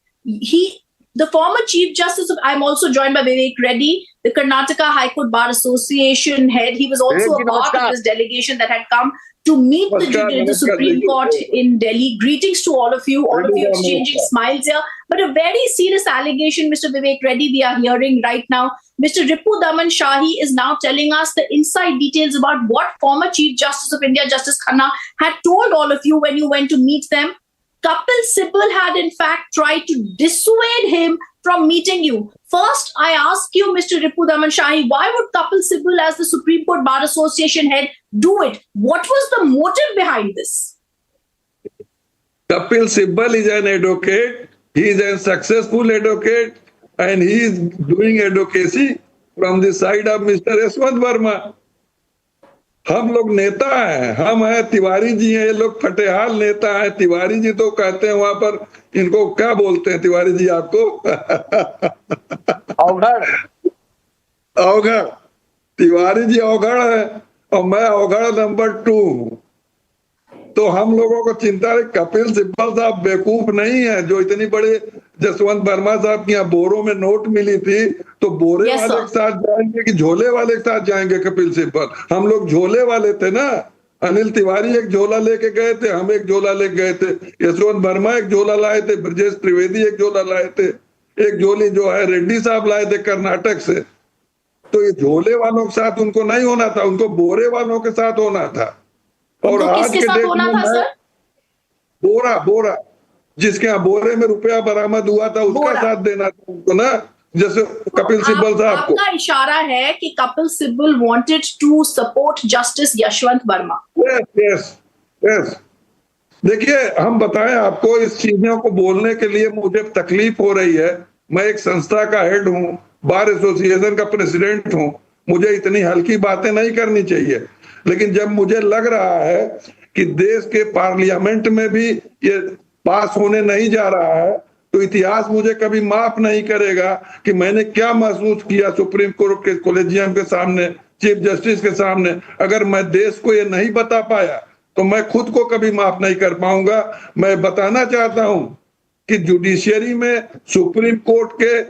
the former Chief Justice of, I'm also joined by Vivek Reddy, the Karnataka High Court Bar Association head. He was also a part of this delegation that had come to meet the Supreme Court in Delhi. Greetings to all of you exchanging smiles here. But a very serious allegation, Mr. Vivek Reddy, we are hearing right now. Mr. Ripudaman Shahi is now telling us the inside details about what former Chief Justice of India, Justice Khanna, had told all of you when you went to meet them. Kapil Sibal had in fact tried to dissuade him from meeting you. First, I ask you, Mr. Ripudaman Shahi, why would Kapil Sibal, as the Supreme Court Bar Association head, do it? What was the motive behind this? Kapil Sibal is an advocate. He is a successful advocate, and he is doing advocacy from the side of Mr. Yashwant Verma. हम लोग नेता हैं, हम हैं तिवारी जी हैं, ये लोग फटेहाल नेता हैं। तिवारी जी तो कहते हैं वहां पर, इनको क्या बोलते हैं तिवारी जी आपको? अवघड़। तिवारी जी अवघड़ है और मैं अवघड़ नंबर 2। तो हम लोगों को चिंता है, कपिल सिब्बल साहब बेवकूफ नहीं है जो इतनी बड़े जसवंत वर्मा साहब की यहाँ बोरों में नोट मिली थी, तो बोरे वाले के साथ जाएंगे कि झोले वाले के साथ जाएंगे कपिल सिब्बल? हम लोग झोले वाले थे ना। अनिल तिवारी एक झोला लेके गए थे, हम एक झोला लेके गए थे, यशवंत वर्मा एक झोला लाए थे, ब्रजेश त्रिवेदी एक झोला लाए थे, एक झोली जो है रेड्डी साहब लाए थे कर्नाटक से। तो ये झोले वालों के साथ उनको नहीं होना था, उनको बोरे वालों के साथ होना था। और आज के डेट में बोरा जिसके यहाँ बोरे में रुपया बरामद हुआ था उसका साथ देना था उनको ना, जैसे कपिल सिब्बल साहब को। आपका इशारा है कि Kapil Sibal wanted to support justice Yashwant Varma. Yes. देखिए, हम बताएं आपको, इस चीजों को बोलने के लिए मुझे तकलीफ हो रही है। मैं एक संस्था का हेड हूँ, बार एसोसिएशन का प्रेसिडेंट हूँ, मुझे इतनी हल्की बातें नहीं करनी चाहिए। लेकिन जब मुझे लग रहा है कि देश के पार्लियामेंट में भी ये पास होने नहीं जा रहा है, तो इतिहास मुझे कभी माफ नहीं करेगा कि मैंने क्या महसूस किया सुप्रीम कोर्ट के कोलेजियम के सामने, चीफ जस्टिस के सामने। अगर मैं देश को ये नहीं बता पाया तो मैं खुद को कभी माफ नहीं कर पाऊंगा। मैं बताना चाहता हूं कि जुडिशियरी में सुप्रीम कोर्ट के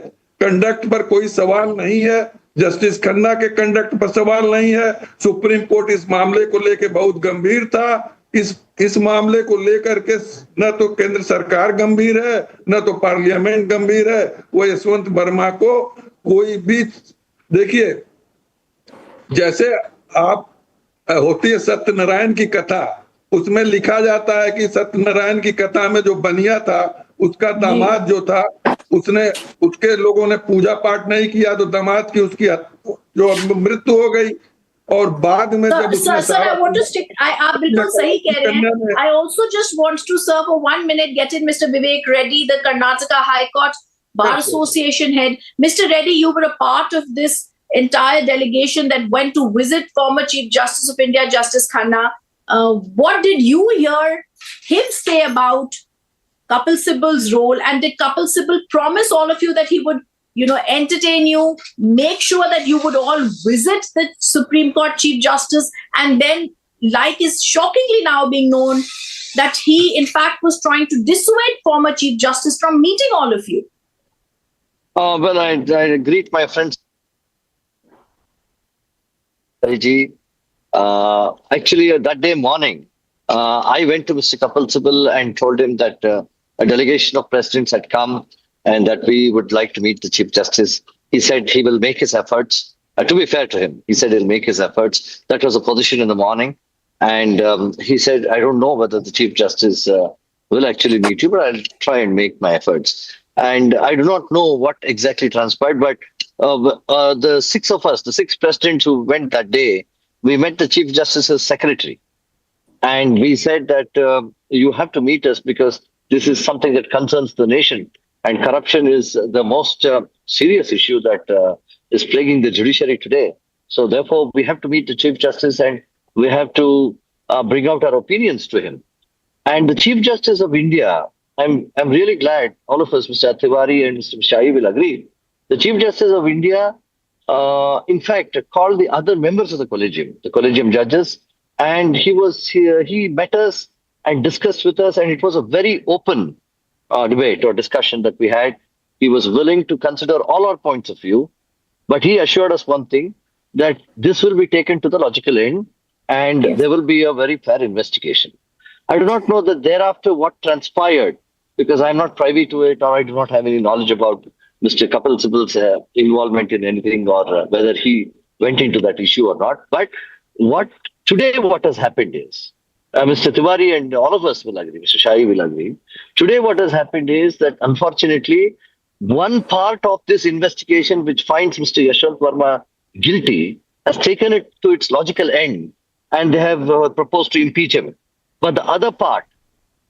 कंडक्ट पर कोई सवाल नहीं है, जस्टिस खन्ना के कंडक्ट पर सवाल नहीं है। सुप्रीम कोर्ट इस मामले को लेकर बहुत गंभीर था। इस मामले को लेकर के न तो केंद्र सरकार गंभीर है, न तो पार्लियामेंट गंभीर है। वो यशवंत वर्मा को कोई भी, देखिए, जैसे आप होती है सत्यनारायण की कथा, उसमें लिखा जाता है कि सत्यनारायण की कथा में जो बनिया था उसका दामाद जो था, उसके लोगों ने पूजा पाठ नहीं किया तो दामाद की उसकी जो मृत्यु हो गई। और बाद में जब आप बिल्कुल सही कह रहे हैं। I also just want to, sir, for 1 minute, get in Mr. Vivek Reddy, the Karnataka High Court Bar Association head. Mr. Reddy, you were a part of this entire delegation that went to visit former Chief Justice of India, Justice Khanna. What did you hear him say about Kapil Sibal's role, and did Kapil Sibal promise all of you that he would, entertain you, make sure that you would all visit the Supreme Court Chief Justice, and then, like is shockingly now being known, that he in fact was trying to dissuade former Chief Justice from meeting all of you? Well, I greet my friends. Actually, that day morning, I went to Mr. Kapil Sibal and told him that a delegation of presidents had come and that we would like to meet the Chief Justice. He said he will make his efforts. To be fair to him, he said he'll make his efforts. That was a position in the morning. And he said, I don't know whether the Chief Justice will actually meet you, but I'll try and make my efforts. And I do not know what exactly transpired, but the six of us, the six presidents who went that day, we met the Chief Justice's secretary. And we said that you have to meet us because this is something that concerns the nation. And corruption is the most serious issue that is plaguing the judiciary today. So therefore, we have to meet the Chief Justice and we have to bring out our opinions to him. And the Chief Justice of India, I'm really glad all of us, Mr. Tiwari and Mr. Shahi will agree. The Chief Justice of India, in fact, called the other members of the collegium judges, and he met us and discussed with us, and it was a very open debate or discussion that we had. He was willing to consider all our points of view, but he assured us one thing, that this will be taken to the logical end and there will be a very fair investigation. I do not know that thereafter what transpired, because I'm not privy to it or I do not have any knowledge about Mr. Kapil Sibal's involvement in anything or whether he went into that issue or not. But what has happened is, Mr. Tiwari and all of us will agree, Mr. Shahi will agree. Today what has happened is that unfortunately, one part of this investigation which finds Mr. Yashwant Verma guilty has taken it to its logical end and they have proposed to impeach him. But the other part,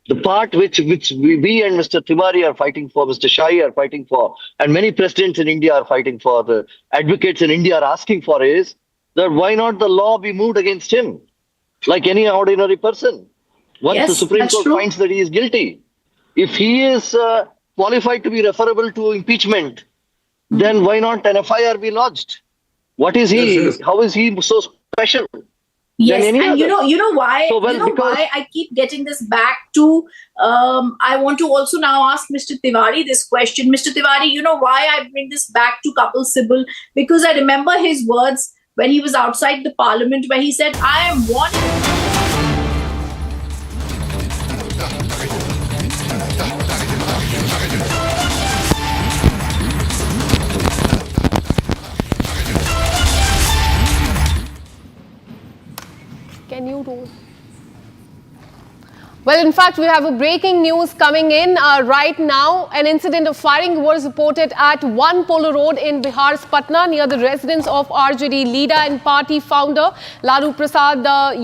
the part which we and Mr. Tiwari are fighting for, Mr. Shahi are fighting for, and many presidents in India are fighting for, the advocates in India are asking for is that why not the law be moved against him like any ordinary person? Once the Supreme Court finds that he is guilty, if he is qualified to be referable to impeachment, then why not an FIR be lodged? What is he? How is he so special? Yes, and you know why? Why I keep getting this back to. I want to also now ask Mr. Tiwari this question. Mr. Tiwari, you know why I bring this back to Kapil Sibal? Because I remember his words when he was outside the parliament, where he said, "I am warning." Can you do? Well, in fact, we have a breaking news coming in right now. An incident of firing was reported at One Polo Road in Bihar's Patna near the residence of RJD leader and party founder Lalu Prasad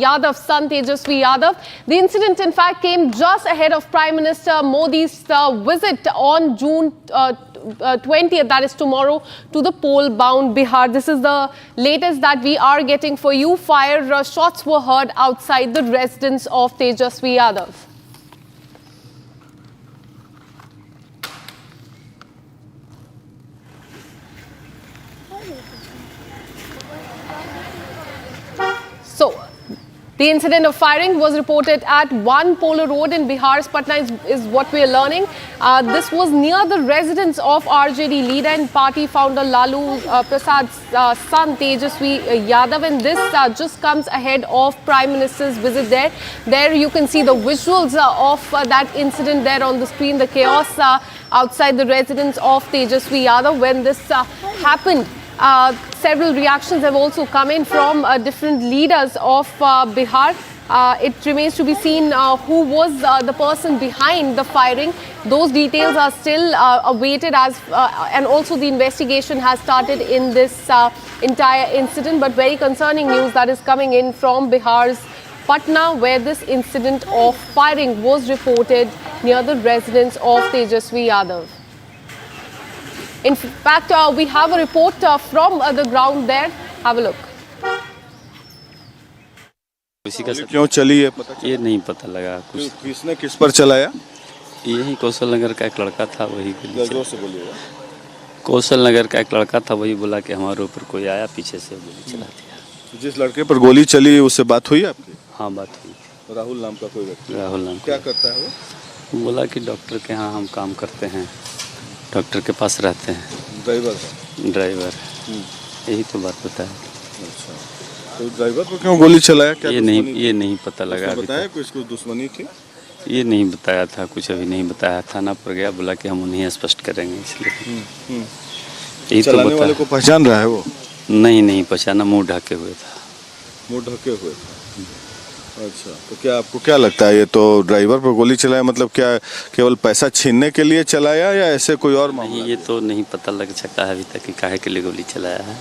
Yadav's son Tejasvi Yadav. The incident, in fact, came just ahead of Prime Minister Modi's visit on June 20th, that is tomorrow, to the pole-bound Bihar. This is the latest that we are getting for you. Fire shots were heard outside the residence of Tejasvi Yadav. So, the incident of firing was reported at One Polo Road in Bihar's Patna is what we are learning. This was near the residence of RJD leader and party founder Lalu Prasad's son Tejasvi Yadav, and this just comes ahead of Prime Minister's visit there. There you can see the visuals of that incident there on the screen, the chaos outside the residence of Tejasvi Yadav when this happened. Several reactions have also come in from different leaders of Bihar. It remains to be seen who was the person behind the firing. Those details are still awaited and also the investigation has started in this entire incident. But very concerning news that is coming in from Bihar's Patna, where this incident of firing was reported near the residence of Tejasvi Yadav. In fact, we have a report from the ground there. Have a look. क्यों चली है पता? ये नहीं पता लगा कुछ। किसने किस पर चलाया? यही कौशल नगर का एक लड़का था, वही जोर से बोलिएगा। कौशल नगर का एक लड़का था, वही बोला कि हमारे ऊपर कोई आया, पीछे से गोली चला दिया। जिस लड़के पर गोली चली उससे बात हुई आपकी? हाँ, बात हुई। राहुल नाम का कोई व्यक्ति? राहुल नाम। क्या करता है वो? बोला कि डॉक्टर के यहाँ हम काम करते हैं, डॉक्टर के पास रहते हैं। ड्राइवर? ड्राइवर। यही तो बात बताया। अच्छा। तो ड्राइवर पर क्यों गोली चलाया? क्या ये नहीं पता लगा। उसने बताया कुछ दुश्मनी थी? ये नहीं बताया था, कुछ अभी नहीं बताया। थाना पर गया, बोला कि हम उन्हें स्पष्ट करेंगे, इसलिए यही तो चलाने वाले को पहचान रहा है वो? नहीं पहचाना, मुंह ढके हुए था। मुंह ढके हुए था। अच्छा, तो क्या आपको क्या लगता है, ये तो ड्राइवर पर गोली चलाया मतलब क्या केवल पैसा छीनने के लिए चलाया या ऐसे कोई और मामला? नहीं, ये तो नहीं पता लग सका है अभी तक कि काहे के लिए गोली चलाया है।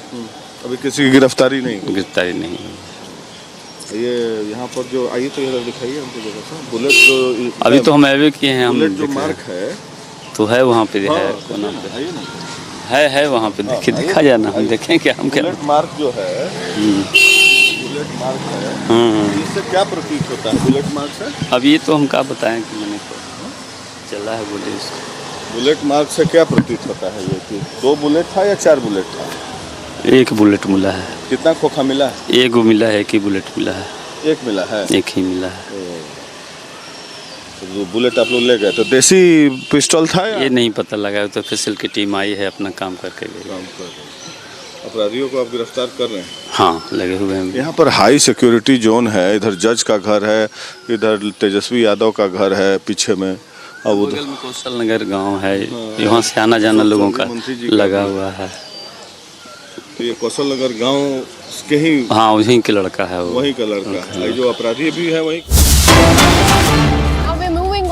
अभी किसी की गिरफ्तारी नहीं? गिरफ्तारी नहीं। ये यहाँ पर जो आई तो इधर दिखाइए हमको जगह सा बुलेट जो अभी तो हम अवे किए हैं। हम बुलेट जो मार्क है तो है वहाँ पे, है कौन नाम पे है वहाँ पे, देखा जाए ना, हम देखें क्या हम क्या। बुलेट मार्क जो है, बुलेट मार्क है, इससे क्या प्रतीत होता है बुलेट मार्क से? अब ये तो हम क्या बताएं कि मैंने चला है बोले इसको। बुलेट मार्क से क्या प्रतीत होता है ये कि 2 बुलेट था या 4 बुलेट था? 1 बुलेट मिला है। कितना खोखा मिला है? 1 मिला है, 1 ही बुलेट मिला है। 1 मिला है? 1 ही मिला है। तो बुलेट आप लोग ले गए, तो देसी पिस्टल था या? ये नहीं पता लगा, तो फिसल की टीम आई है, अपना काम करके गई। अपराधियों को आप गिरफ्तार कर रहे हैं? हाँ, लगे हुए हैं। यहाँ पर हाई सिक्योरिटी जोन है, इधर जज का घर है, इधर तेजस्वी यादव का घर है पीछे में, और बगल में कौशल नगर गाँव है। यहाँ से आना जाना लोगों का लगा हुआ है। तो ये कौशल नगर गांव के ही? हाँ, वहीं के लड़का है वो। वहीं का लड़का है, जो अपराधी भी है वहीं।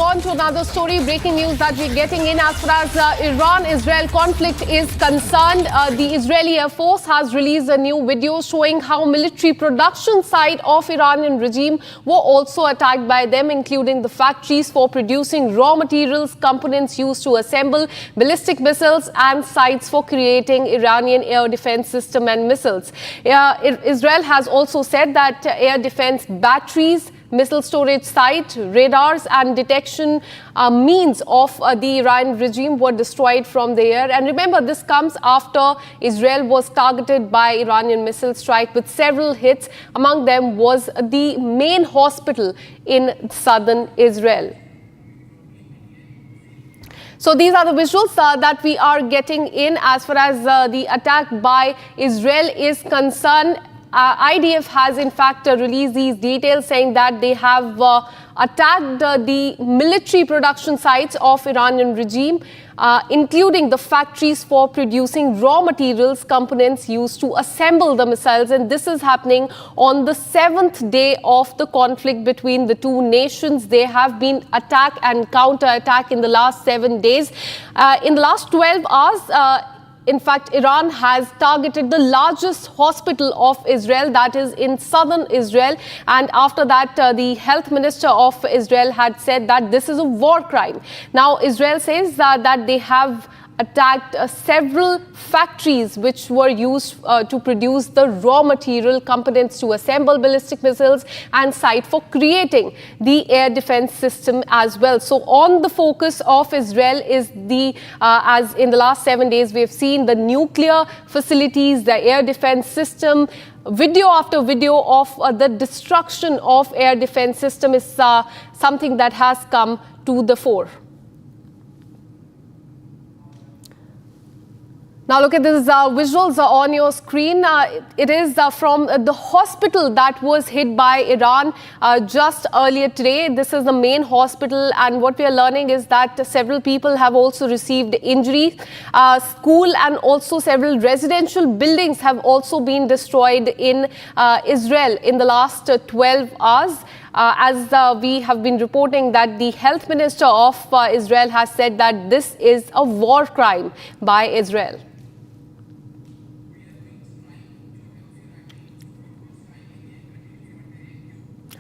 On to another story, breaking news that we're getting in as far as Iran-Israel conflict is concerned. The Israeli Air Force has released a new video showing how military production side of Iranian regime were also attacked by them, including the factories for producing raw materials, components used to assemble ballistic missiles, and sites for creating Iranian air defense system and missiles. Israel has also said that air defense batteries, missile storage site, radars and detection means of the Iranian regime were destroyed from the air. And remember, this comes after Israel was targeted by Iranian missile strike with several hits. Among them was the main hospital in southern Israel. So these are the visuals that we are getting in as far as the attack by Israel is concerned. IDF has in fact released these details, saying that they have attacked the military production sites of Iranian regime, including the factories for producing raw materials, components used to assemble the missiles. And this is happening on the 7th day of the conflict between the two nations. There have been attack and counter-attack in the last 7 days. In the last 12 hours, in fact, Iran has targeted the largest hospital of Israel, that is in southern Israel. And after that, the health minister of Israel had said that this is a war crime. Now, Israel says that they have attacked several factories which were used to produce the raw material, components to assemble ballistic missiles, and site for creating the air defense system as well. So on the focus of Israel is the, as in the last 7 days, we have seen the nuclear facilities, the air defense system. Video after video of the destruction of air defense system is something that has come to the fore. Now look at these visuals on your screen. It is from the hospital that was hit by Iran just earlier today. This is the main hospital, and what we are learning is that several people have also received injuries. School and also several residential buildings have also been destroyed in Israel in the last 12 hours. As we have been reporting that the health minister of Israel has said that this is a war crime by Israel.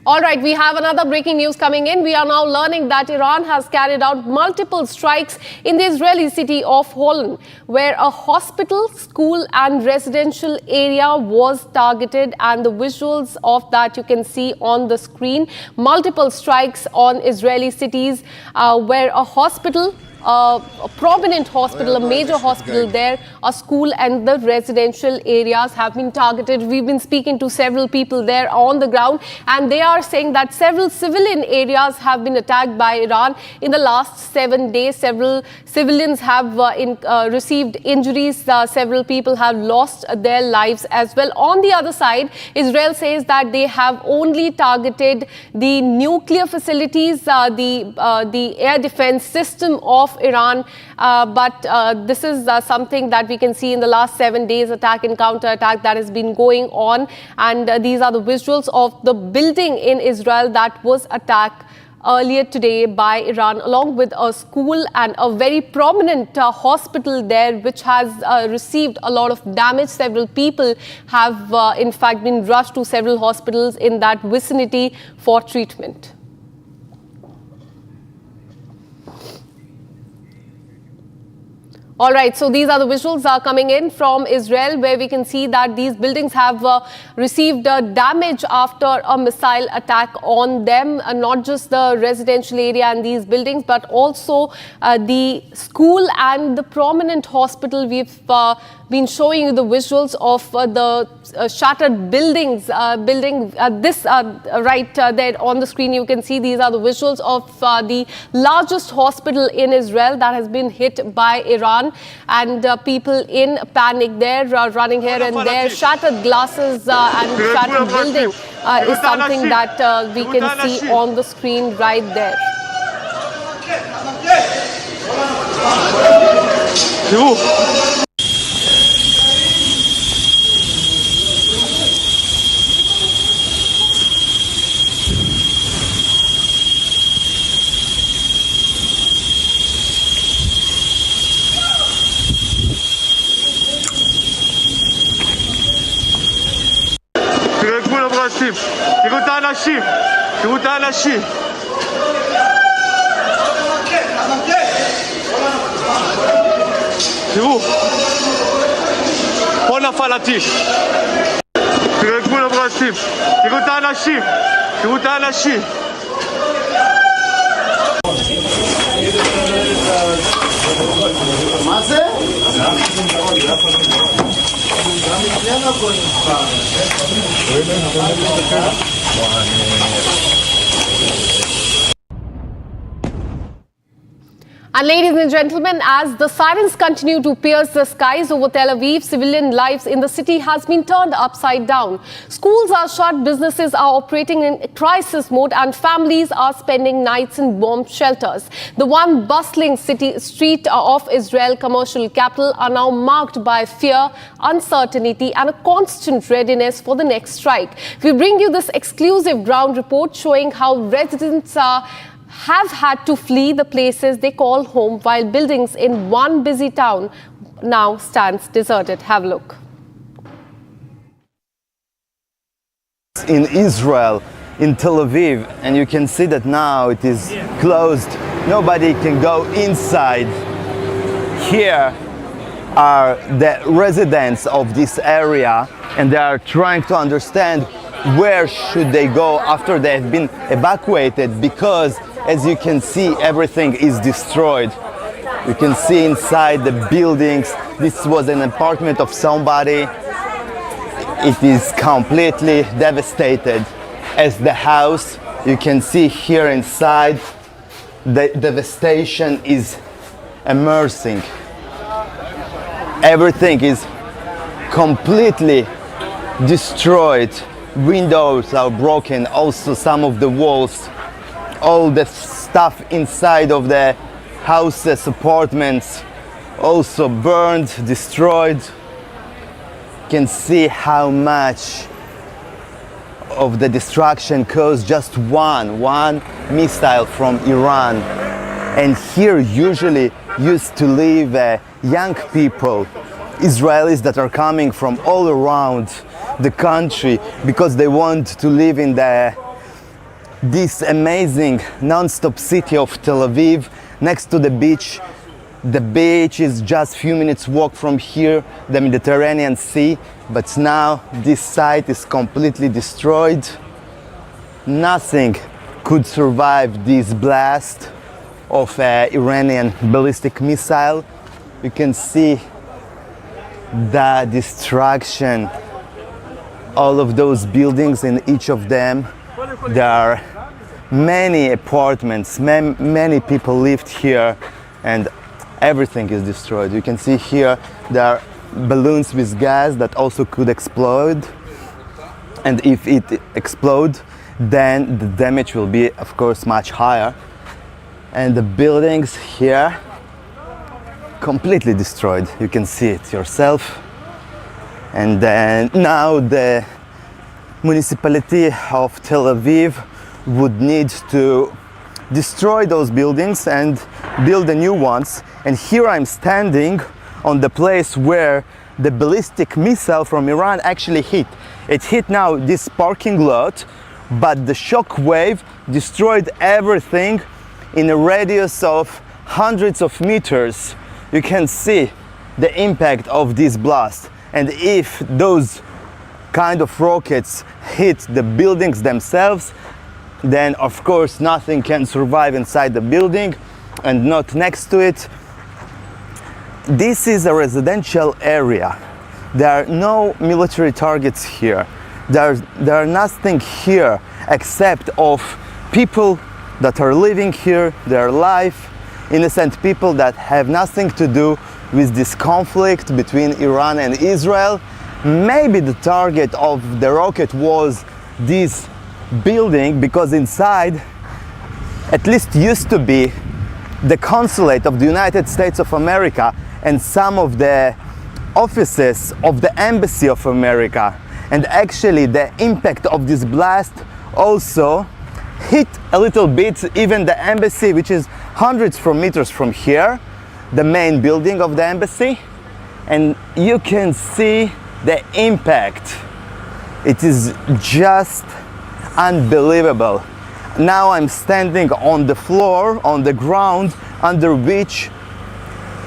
All right, we have another breaking news coming in. We are now learning that Iran has carried out multiple strikes in the Israeli city of Holon, where a hospital, school and residential area was targeted, and the visuals of that you can see on the screen. Multiple strikes on Israeli cities where a hospital, a prominent hospital, a major hospital there, a school, and the residential areas have been targeted. We've been speaking to several people there on the ground, and they are saying that several civilian areas have been attacked by Iran in the last 7 days. Several civilians have received injuries. Several people have lost their lives as well. On the other side, Israel says that they have only targeted the nuclear facilities, the air defense system of Iran. But this is something that we can see in the last 7 days, attack and counter-attack that has been going on. And these are the visuals of the building in Israel that was attacked earlier today by Iran, along with a school and a very prominent hospital there, which has received a lot of damage. Several people have, in fact, been rushed to several hospitals in that vicinity for treatment. All right, so these are the visuals coming in from Israel, where we can see that these buildings have received damage after a missile attack on them. Not just the residential area and these buildings, but also the school and the prominent hospital. We've been showing you the visuals of the shattered buildings. Right there on the screen, you can see these are the visuals of the largest hospital in Israel that has been hit by Iran. And people in panic there, running here and there. Shattered glasses and shattered building is something that we can see on the screen right there. תראו את האנשים, תראו את האנשים. תראו, פה נפל הטיל. תראו את גבול הברזים, תראו את האנשים, תראו את האנשים. מה זה? And ladies and gentlemen, as the sirens continue to pierce the skies over Tel Aviv, civilian lives in the city has been turned upside down. Schools are shut, businesses are operating in crisis mode, and families are spending nights in bomb shelters. The one bustling street of Israel, commercial capital, are now marked by fear, uncertainty, and a constant readiness for the next strike. We bring you this exclusive ground report showing how residents have had to flee the places they call home, while buildings in one busy town now stands deserted. Have a look. In Israel, in Tel Aviv, and you can see that now it is closed. Nobody can go inside. Here are the residents of this area, and they are trying to understand where should they go after they have been evacuated, because as you can see, everything is destroyed. You can see inside the buildings, this was an apartment of somebody. It is completely devastated. As the house, you can see here inside, the devastation is immersing. Everything is completely destroyed. Windows are broken, also some of the walls. All the stuff inside of the houses, apartments, also burned, destroyed. You can see how much of the destruction caused just one missile from Iran. And here usually used to live young people, Israelis that are coming from all around the country because they want to live in this amazing non-stop city of Tel Aviv, next to the beach. The beach is just a few minutes walk from here, the Mediterranean Sea, but now this site is completely destroyed. Nothing could survive this blast. of Iranian ballistic missile. You can see the destruction, all of those buildings. In each of them there are many apartments, many people lived here, and everything is destroyed. You can see here there are balloons with gas that also could explode, and if it explodes, then the damage will be, of course, much higher. And the buildings here completely destroyed. You can see it yourself. And then now the municipality of Tel Aviv would need to destroy those buildings and build the new ones. And here I'm standing on the place where the ballistic missile from Iran actually hit. It hit now this parking lot, but the shock wave destroyed everything in a radius of hundreds of meters. You can see the impact of this blast. And if those kind of rockets hit the buildings themselves, then of course nothing can survive inside the building and not next to it. This is a residential area. There are no military targets here. There are nothing here except of people that are living here, their life, innocent people that have nothing to do with this conflict between Iran and Israel. Maybe the target of the rocket was this building, because inside at least used to be the consulate of the United States of America and some of the offices of the Embassy of America. And actually the impact of this blast also hit a little bit even the embassy, which is hundreds of meters from here, the main building of the embassy. And you can see the impact. It is just unbelievable. Now I'm standing on the floor, on the ground, under which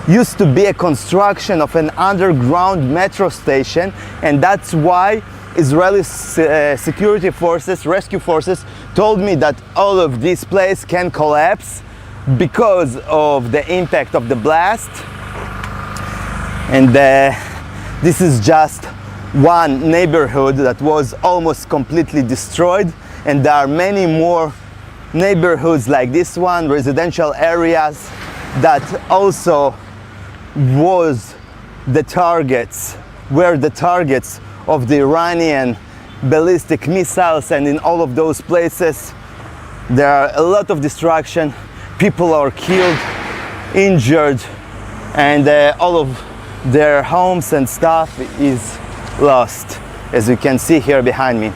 used to be a construction of an underground metro station, and that's why Israeli security forces, rescue forces, told me that all of this place can collapse because of the impact of the blast. And this is just one neighborhood that was almost completely destroyed, and there are many more neighborhoods like this one, residential areas that also were the targets of the Iranian ballistic missiles. And in all of those places there are a lot of destruction. People are killed, injured, and all of their homes and stuff is lost, as you can see here behind me.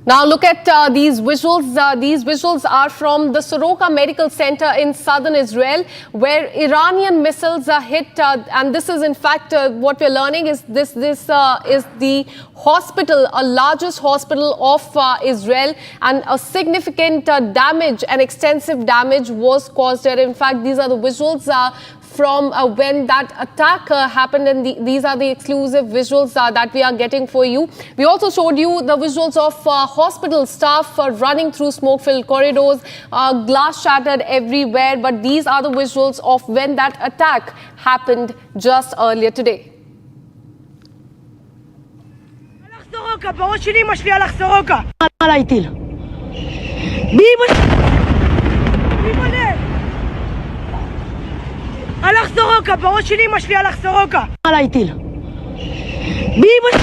Now look at these visuals. These visuals are from the Soroka Medical Center in southern Israel, where Iranian missiles are hit. And this is in fact what we're learning is this is the hospital, a largest hospital of Israel, and a significant damage and extensive damage was caused there. In fact, these are the visuals from when that attack happened, and these are the exclusive visuals that we are getting for you. We also showed you the visuals of hospital staff running through smoke-filled corridors, glass shattered everywhere, but these are the visuals of when that attack happened just earlier today. הלך סורוקה, בראש שלי משפיע לך סורוקה. עליי טיל. מי בונה? הלך סורוקה, בראש שלי משפיע לך סורוקה. עליי טיל. מי בונה?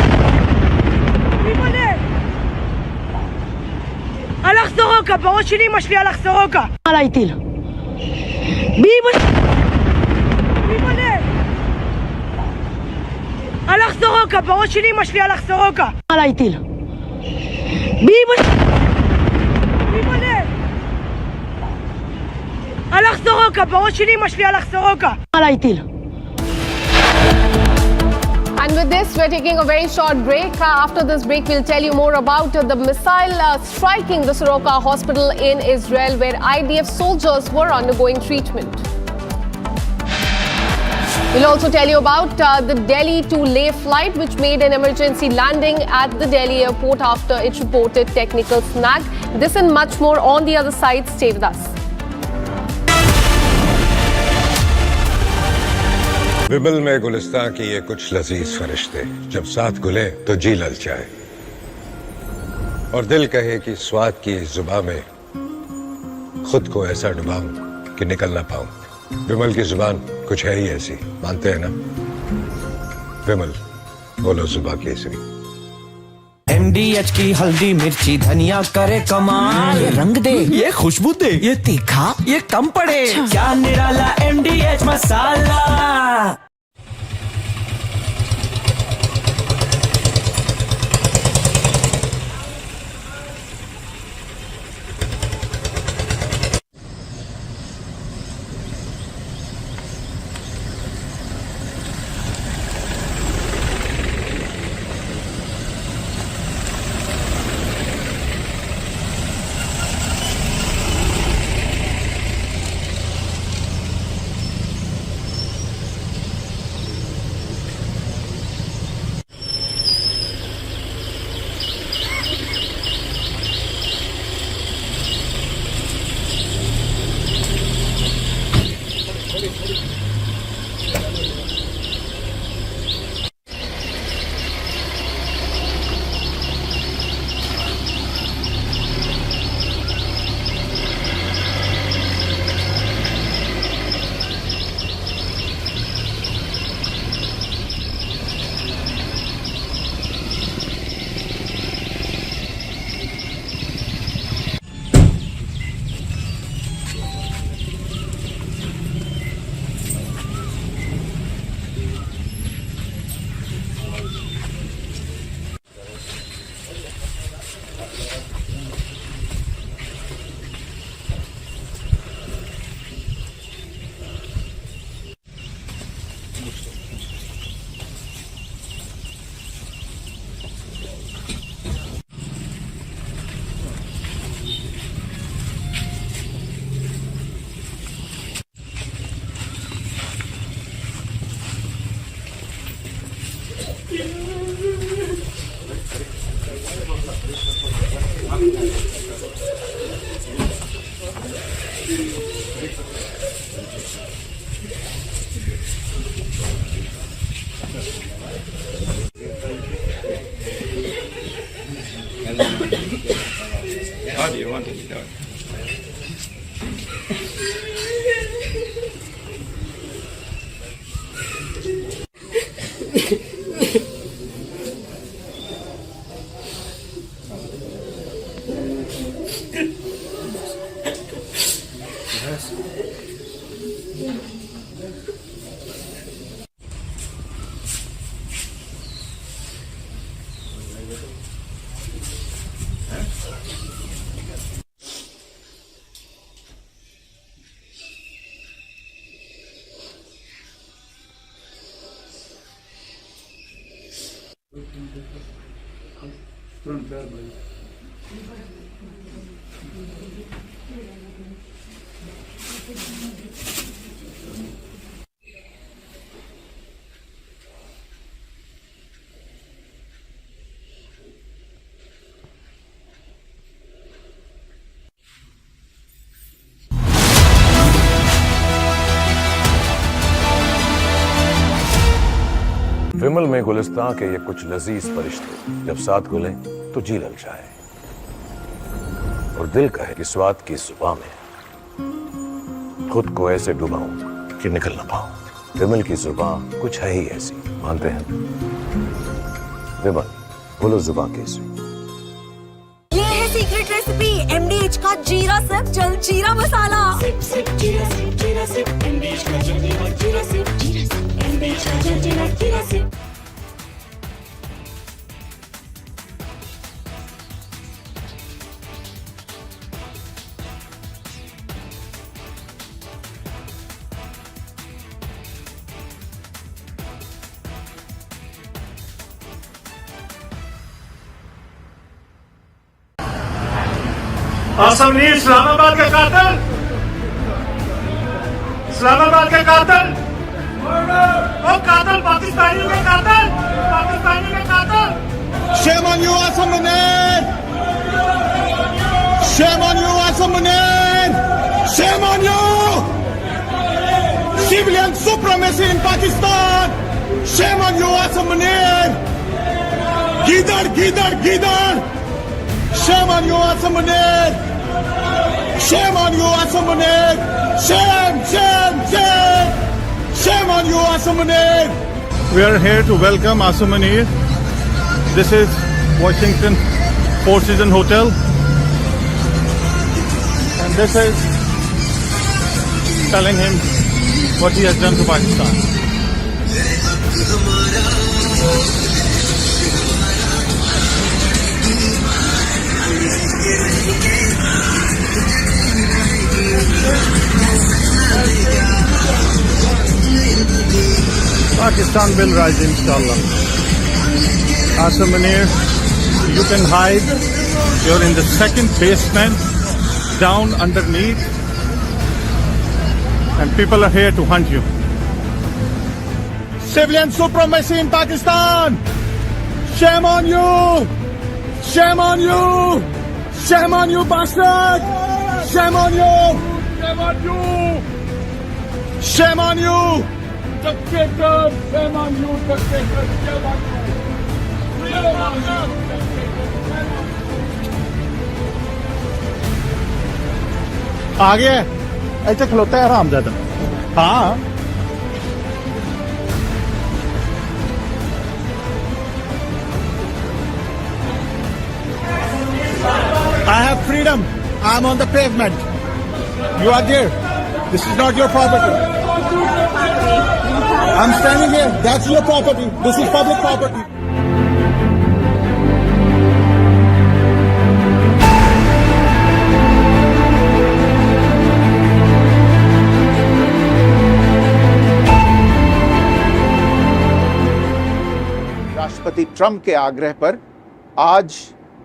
הלך סורוקה, בראש שלי משפיע לך סורוקה. עליי טיל. מי בונה? הלך סורוקה, בראש שלי משפיע לך סורוקה. עליי טיל. And with this, we're taking a very short break. After this break, we'll tell you more about the missile striking the Soroka hospital in Israel, where IDF soldiers were undergoing treatment. We'll also tell you about the Delhi to Leh flight, which made an emergency landing at the Delhi airport after it reported technical snag. This and much more on the other side. Stay with us. विमल में गुलिस्तां की ये कुछ लजीज फरिश्ते जब साथ घुले तो जी ललचाए और दिल कहे कि स्वाद की इस जुबान में खुद को ऐसा डुबाऊं कि निकल ना पाऊं। विमल की जुबान कुछ है ही ऐसी, मानते हैं ना? विमल, बोलो जुबान केसरी। MDH की हल्दी मिर्ची धनिया करे कमाल, ये रंग दे, ये खुशबू दे, ये तीखा, ये कम पड़े, क्या निराला MDH masala. How do you want it done? विमल में गुलिस्तां के ये कुछ लजीज फरिश्ते जब साथ घुले तो जी ललचाए और दिल कहे कि स्वाद की जुबान में खुद को ऐसे डुबाऊं कि निकल ना पाऊं। विमल की जुबान कुछ है ही ऐसी, मानते हैं? विमल, बोलो जुबान कैसी? ये है सीक्रेट रेसिपी MDH का जीरा सिप जल जीरा मसाला। सिप सिप जीरा सिप जीरा सिप MDH का जल जीरा सिप जीरा सिप MDH का जल जीरा सिप। असम ने इस्लामाबाद का कातिल, इस्लामाबाद का कातिल ओ कातिल पाकिस्तानी के कातिल पाकिस्तानी के कातिल Shame on you, Asam Munir! Shame on you, Asam Munir! Shame on you! Civilian supremacy in Pakistan! Shame on you, Asam Munir! Gidar, Gidar, Gidar! Shame on you, Asam Munir! Shame on you, Asam Munir! Shame, shame, shame! Shame on you, Asam Munir! We are here to welcome Asam Munir. This is Washington Four Seasons Hotel. And this is telling him what he has done to Pakistan. Pakistan will rise, inshallah. Asam Munir, you can hide. You're in the second basement, down underneath, and people are here to hunt you. Civilian supremacy in Pakistan! Shame on you! Shame on you! Shame on you, bastard! Shame on you! Shame on you! Shame on you! Dictator! Shame on you, dictator! Shame on you! आ गया ऐसे खलोता है हरामजादा हाँ I have freedom. I'm on the pavement. You are there. This is not your property. I'm standing here. That's your property. This is public property. राष्ट्रपति Trump के आग्रह पर आज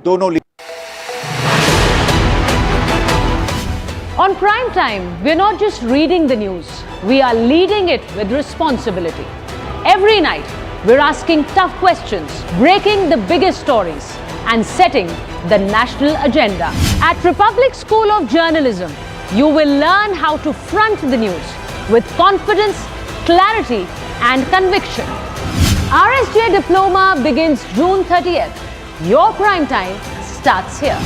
दोनों On Prime Time, we're not just reading the news, we are leading it with responsibility. Every night, we're asking tough questions, breaking the biggest stories, and setting the national agenda. At Republic School of Journalism, you will learn how to front the news with confidence, clarity, and conviction. RSJ Diploma begins June 30th. Your Prime Time starts here.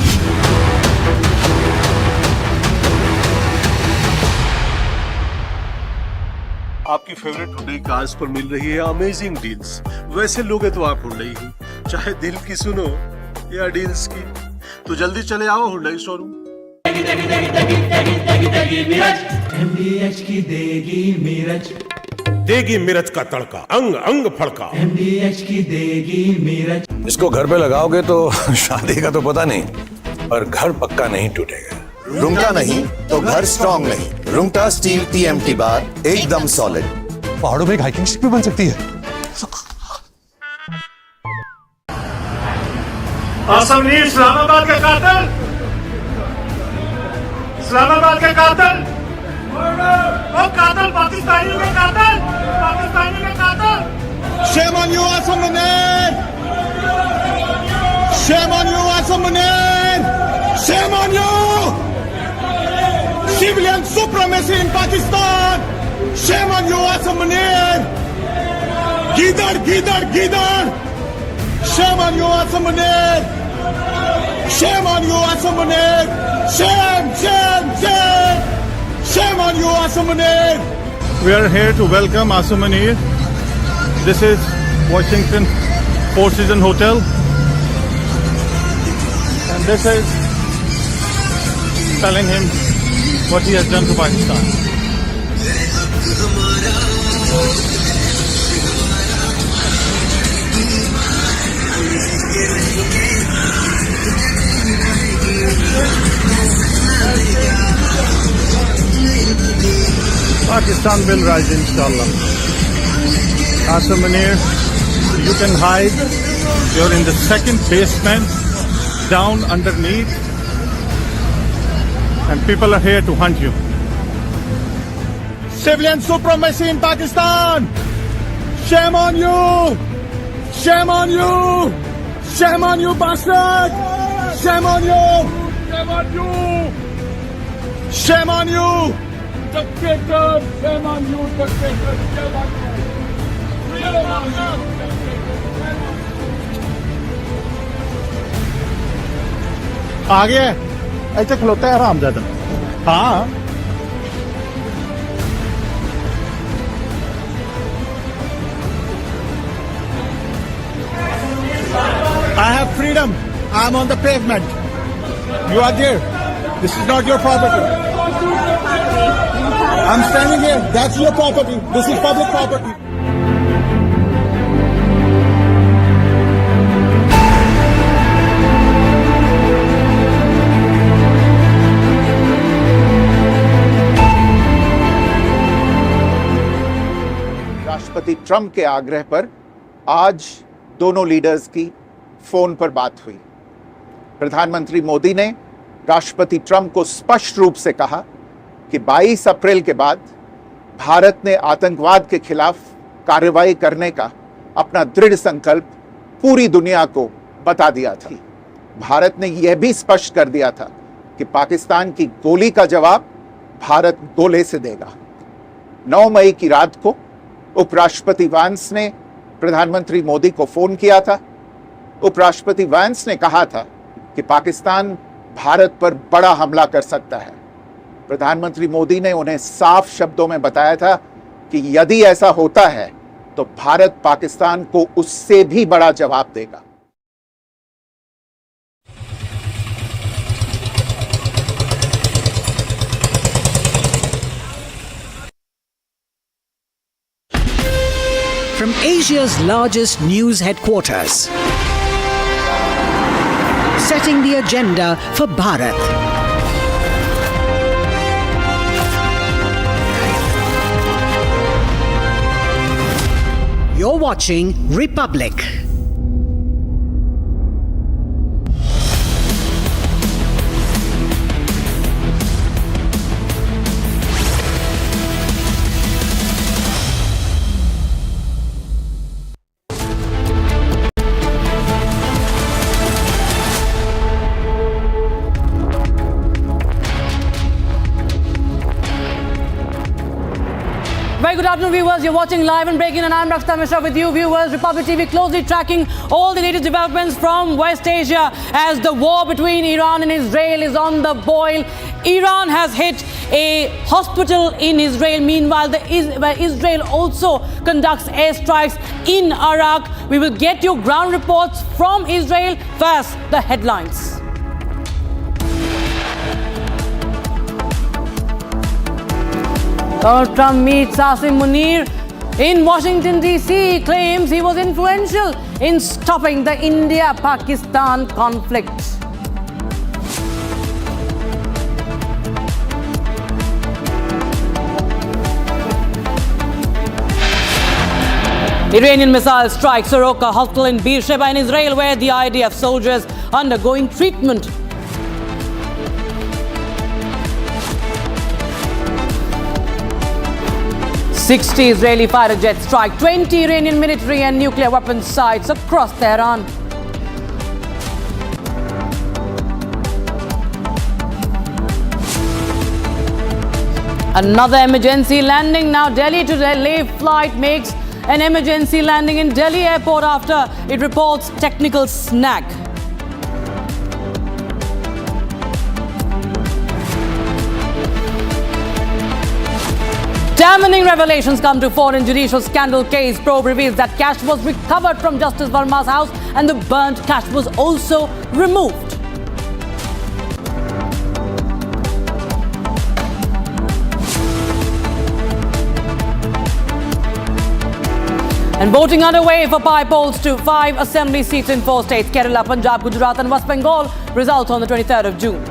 आपकी favourite Hyundai cars पर मिल रही है amazing deals. वैसे लोगे तो आप Hyundai ही, चाहे दिल की सुनो या डील्स की, तो जल्दी चले आओ हुंडई शोरूम। MDH की देगी मिर्च, देगी मिर्च का तड़का, अंग अंग फड़का। MDH की देगी मिर्च। इसको घर पे लगाओगे तो शादी का तो पता नहीं, पर घर पक्का नहीं टूटेगा। रुंगटा नहीं तो घर स्ट्रॉन्ग नहीं। रुंगटा स्टील TMT बार एकदम सॉलिड। पहाड़ों में एक हाइकिंग स्टिक भी बन सकती है। आसम मीर इस्लामाबाद के कातिल, इस्लामाबाद के कातिल, ओ कातिल पाकिस्तानी के कातिल, पाकिस्तानी के कातिल। Shame on you, Asam Munir! Shame on you, Asam Munir! Shame on you! Civilian supremacy in Pakistan! Shame on you, Asam Munir! Gidar, Gidar, Gidar! Shame on you, Asam Munir! Shame on you, Asam Munir! Shame, shame, shame! Shame on you, Asam Munir! We are here to welcome Asam Munir. This is Washington Four Seasons Hotel. And this is telling him what he has done to Pakistan. Pakistan will rise, inshallah. Asam Munir, you can hide. You're in the second basement, down underneath, and people are here to hunt you. Civilian supremacy in Pakistan! Shame on you! Shame on you! Shame on you, bastard! Shame on you! Shame on you! Shame on you! Dictator! Shame on you, dictator! Shame on you! Shame on you! आ गया ऐसे खलोता है हरामजादा हाँ I have freedom. I am on the pavement. You are there. This is not your property. I'm standing here. That's your property. This is public property. राष्ट्रपति Trump के आग्रह पर आज दोनों लीडर्स की फोन पर बात हुई। प्रधानमंत्री मोदी ने राष्ट्रपति ट्रंप को स्पष्ट रूप से कहा कि 22 अप्रैल के बाद भारत ने आतंकवाद के खिलाफ कार्रवाई करने का अपना दृढ़ संकल्प पूरी दुनिया को बता दिया था। भारत ने यह भी स्पष्ट कर दिया था कि पाकिस्तान की गोली का जवाब भारत गोले से देगा। 9 मई की रात को उपराष्ट्रपति वांस ने प्रधानमंत्री मोदी को फोन किया था। उपराष्ट्रपति वांस ने कहा था कि पाकिस्तान भारत पर बड़ा हमला कर सकता है। प्रधानमंत्री मोदी ने उन्हें साफ शब्दों में बताया था कि यदि ऐसा होता है तो भारत पाकिस्तान को उससे भी बड़ा जवाब देगा। From Asia's largest news headquarters, setting the agenda for Bharat. You're watching Republic. Very good afternoon, viewers. You're watching Live and Breaking, and I'm Rakshita Mishra with you, viewers. Republic TV closely tracking all the latest developments from West Asia as the war between Iran and Israel is on the boil. Iran has hit a hospital in Israel. Meanwhile, Israel also conducts airstrikes in Iraq. We will get you ground reports from Israel. First, the headlines. Donald Trump meets Asim Munir in Washington, D.C. He claims he was influential in stopping the India-Pakistan conflict. Iranian missile strike Soroka hospital in Beersheba in Israel, where the IDF soldiers undergoing treatment. "60 Israeli fighter jets strike 20 Iranian military and nuclear weapons sites across Tehran." Another emergency landing. Now Delhi to Delhi flight makes an emergency landing in Delhi airport after it reports technical snag. Damning revelations come to fore in Judicial scandal case. Probe reveals that cash was recovered from Justice Verma's house and the burnt cash was also removed. And voting underway for polls to 5 assembly seats in 4 states: Kerala, Punjab, Gujarat and West Bengal. Results on the 23rd of June.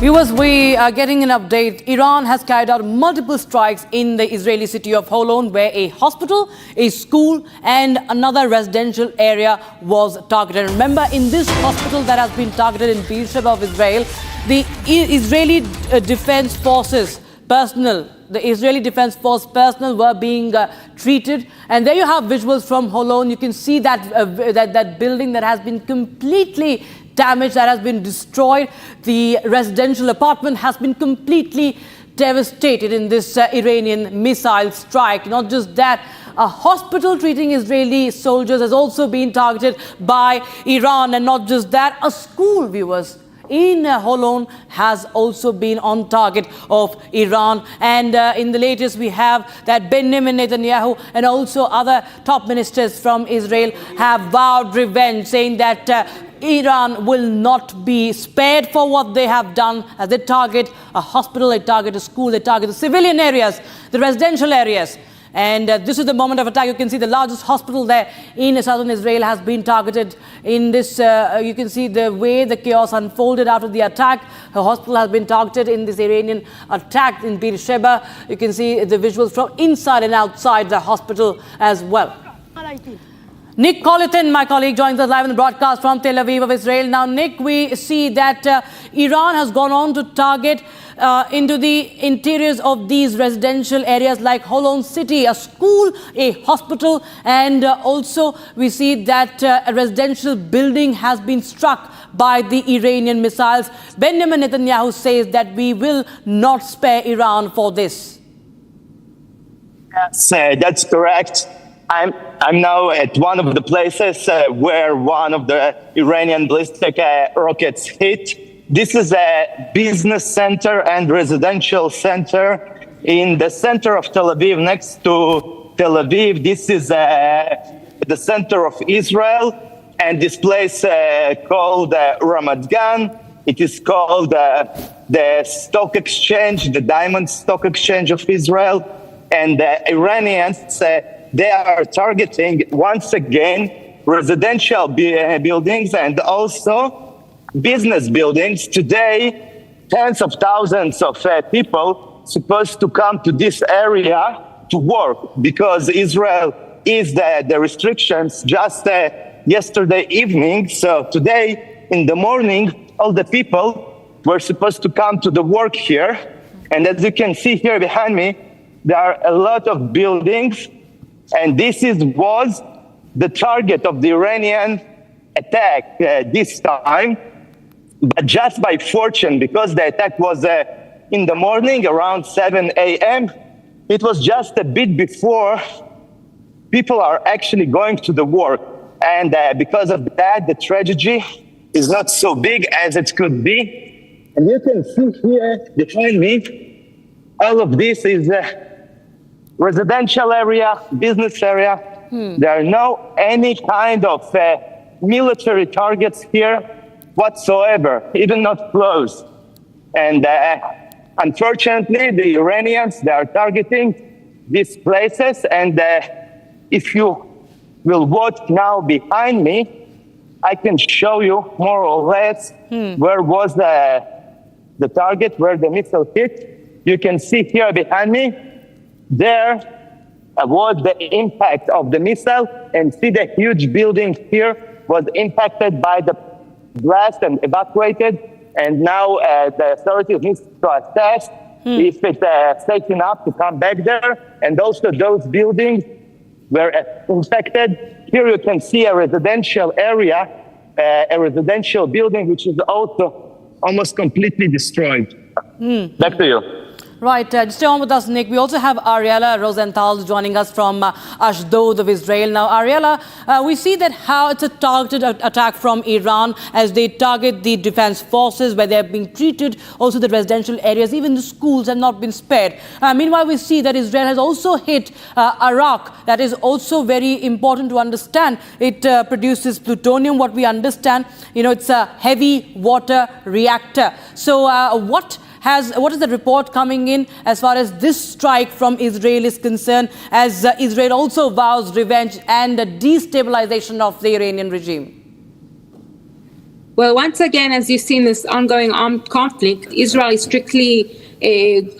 Viewers, we are getting an update. Iran has carried out multiple strikes in the Israeli city of Holon, where a hospital, a school, and another residential area was targeted. Remember, in this hospital that has been targeted in Beersheba of Israel, the Israeli Defense Forces personnel, the Israeli Defense Force personnel were being treated. And there you have visuals from Holon. You can see that that building that has been completely damaged, that has been destroyed. The residential apartment has been completely devastated in this Iranian missile strike. Not just that, a hospital treating Israeli soldiers has also been targeted by Iran. And not just that, a school, viewers, in Holon has also been on target of Iran. And in the latest, we have that Benjamin Netanyahu and also other top ministers from Israel have vowed revenge, saying that Iran will not be spared for what they have done, as they target a hospital, they target a school, they target the civilian areas, the residential areas. And this is the moment of attack. You can see the largest hospital there in southern Israel has been targeted. In this, you can see the way the chaos unfolded after the attack. The hospital has been targeted in this Iranian attack in Beersheba. You can see the visuals from inside and outside the hospital as well. Nick Colleton, my colleague, joins us live in the broadcast from Tel Aviv of Israel. Now, Nick, we see that Iran has gone on to target into the interiors of these residential areas like Holon City, a school, a hospital, and also we see that a residential building has been struck by the Iranian missiles. Benjamin Netanyahu says that we will not spare Iran for this. Yes, that's correct. I'm now at one of the places where one of the Iranian ballistic rockets hit. This is a business center and residential center in the center of Tel Aviv, next to Tel Aviv. This is the center of Israel, and this place called Ramat Gan. It is called the stock exchange, the diamond stock exchange of Israel. And the Iranians, they are targeting, once again, residential buildings and also business buildings. Today, tens of thousands of people supposed to come to this area to work because Israel is the restrictions just yesterday evening. So today in the morning, all the people were supposed to come to the work here. And as you can see here behind me, there are a lot of buildings. And this was the target of the Iranian attack this time. But just by fortune, because the attack was in the morning around 7 a.m., it was just a bit before people are actually going to the work. And because of that, the tragedy is not so big as it could be. And you can see here behind me, all of this is residential area, business area. There are no any kind of military targets here whatsoever, even not close. And unfortunately, the Iranians, they are targeting these places. And if you will watch now behind me, I can show you more or less where was the target, where the missile hit. You can see here behind me, there was the impact of the missile, and see the huge building here was impacted by the blast and evacuated. And now the authorities need to assess if it's safe enough to come back there. And also those buildings were infected. Here you can see a residential area, a residential building, which is also almost completely destroyed. Back to you. Right, stay on with us, Nick. We also have Ariella Rosenthal joining us from Ashdod of Israel. Now, Ariella, we see that how it's a targeted attack from Iran as they target the defense forces where they have been treated, also the residential areas, even the schools have not been spared. Meanwhile, we see that Israel has also hit Iraq. That is also very important to understand. It produces plutonium, what we understand. You know, it's a heavy water reactor. So what is the report coming in as far as this strike from Israel is concerned, as Israel also vows revenge and a destabilization of the Iranian regime? Well, once again, as you've seen this ongoing armed conflict, Israel is strictly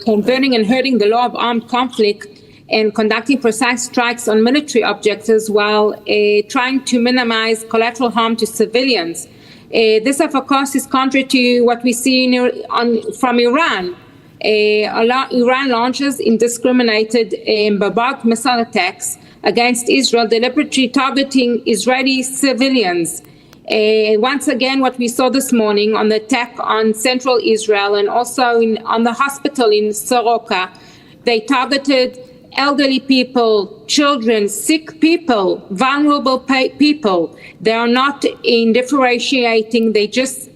converting and hurting the law of armed conflict and conducting precise strikes on military objectives while trying to minimize collateral harm to civilians. This, of course, is contrary to what we see from Iran. Iran launches indiscriminated barbaric missile attacks against Israel, deliberately targeting Israeli civilians. Once again, what we saw this morning on the attack on central Israel and also on the hospital in Soroka, they targeted elderly people, children, sick people, vulnerable people. They are not differentiating. They just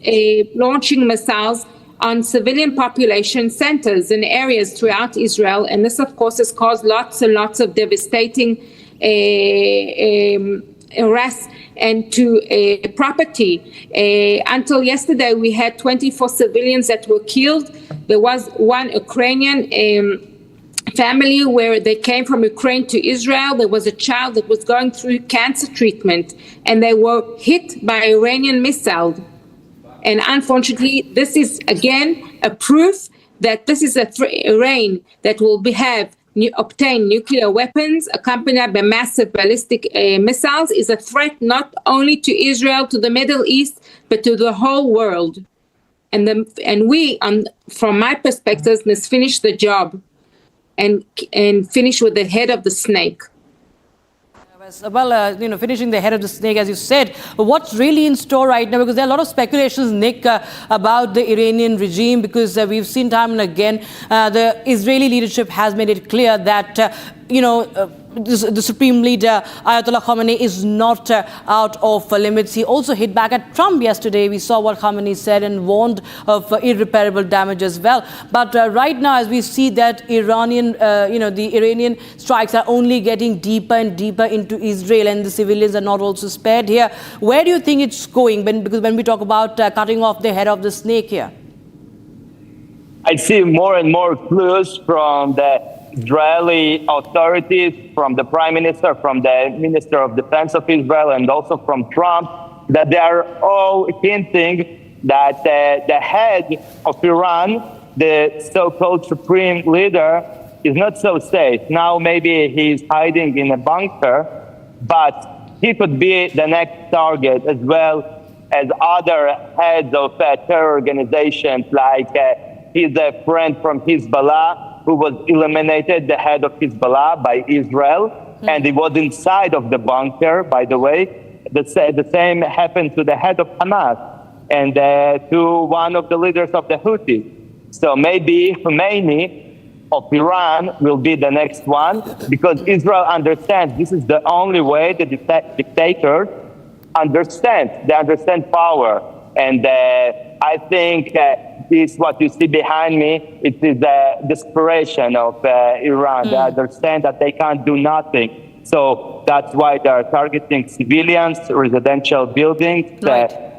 launching missiles on civilian population centers and areas throughout Israel. And this, of course, has caused lots and lots of devastating arrests and to property. Until yesterday, we had 24 civilians that were killed. There was one Ukrainian family where they came from Ukraine to Israel. There was a child that was going through cancer treatment, and they were hit by Iranian missile. And unfortunately, this is, again, a proof that this is Iran that will obtain nuclear weapons accompanied by massive ballistic missiles is a threat not only to Israel, to the Middle East, but to the whole world. And we, from my perspective, must finish the job and finish with the head of the snake. Well, finishing the head of the snake, as you said. What's really in store right now? Because there are a lot of speculations, Nick, about the Iranian regime, because we've seen time and again the Israeli leadership has made it clear that, the Supreme Leader, Ayatollah Khamenei, is not out of limits. He also hit back at Trump yesterday. We saw what Khamenei said and warned of irreparable damage as well. But right now, as we see that the Iranian strikes are only getting deeper and deeper into Israel, and the civilians are not also spared here. Where do you think it's going? Because when we talk about cutting off the head of the snake here. I see more and more clues from the Israeli authorities, from the Prime Minister, from the Minister of Defense of Israel, and also from Trump, that they are all hinting that the head of Iran, the so-called Supreme Leader, is not so safe. Now maybe he's hiding in a bunker, but he could be the next target, as well as other heads of terror organizations, like he's a friend from Hezbollah, who was eliminated, the head of Hezbollah, by Israel, and he was inside of the bunker, by the way. The same happened to the head of Hamas and to one of the leaders of the Houthis. So maybe Khomeini of Iran will be the next one, because Israel understands this is the only way the dictators understand. They understand power. And I think this, what you see behind me, it is the desperation of Iran. They understand that they can't do nothing. So that's why they are targeting civilians, residential buildings,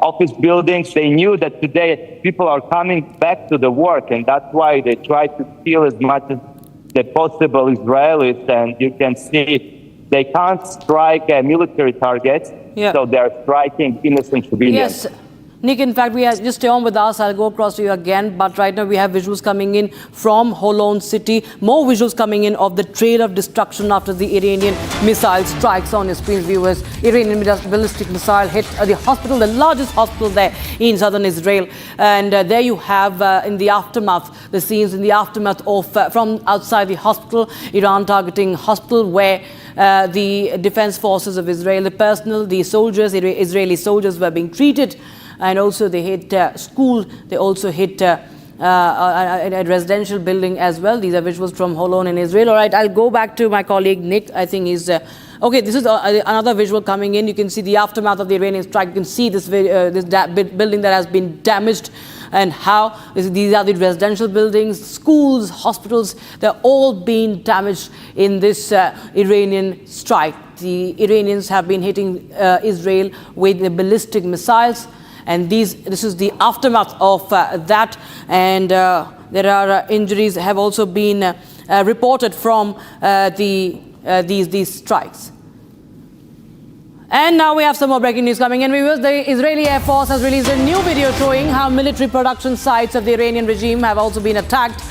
office buildings. They knew that today people are coming back to the work, and that's why they try to kill as much as possible Israelis. And you can see they can't strike military targets, so they're striking innocent civilians. Yes. Nick, in fact, just stay on with us. I'll go across to you again. But right now we have visuals coming in from Holon city. More visuals coming in of the trail of destruction after the Iranian missile strikes on your screen, viewers. Iranian ballistic missile hit the hospital, the largest hospital there in southern Israel. And there you have in the aftermath, the scenes in the aftermath of from outside the hospital, Iran targeting hospital where the defense forces of Israel, the personnel, the soldiers, Israeli soldiers were being treated. And also they hit school, they also hit a residential building as well. These are visuals from Holon in Israel. All right, I'll go back to my colleague Nick. I think he's... okay, this is another visual coming in. You can see the aftermath of the Iranian strike. You can see this building that has been damaged, and how these are the residential buildings, schools, hospitals. They're all being damaged in this Iranian strike. The Iranians have been hitting Israel with the ballistic missiles. And this is the aftermath of that. And there are injuries have also been reported from these strikes. And now we have some more breaking news coming in. The Israeli Air Force has released a new video showing how military production sites of the Iranian regime have also been attacked.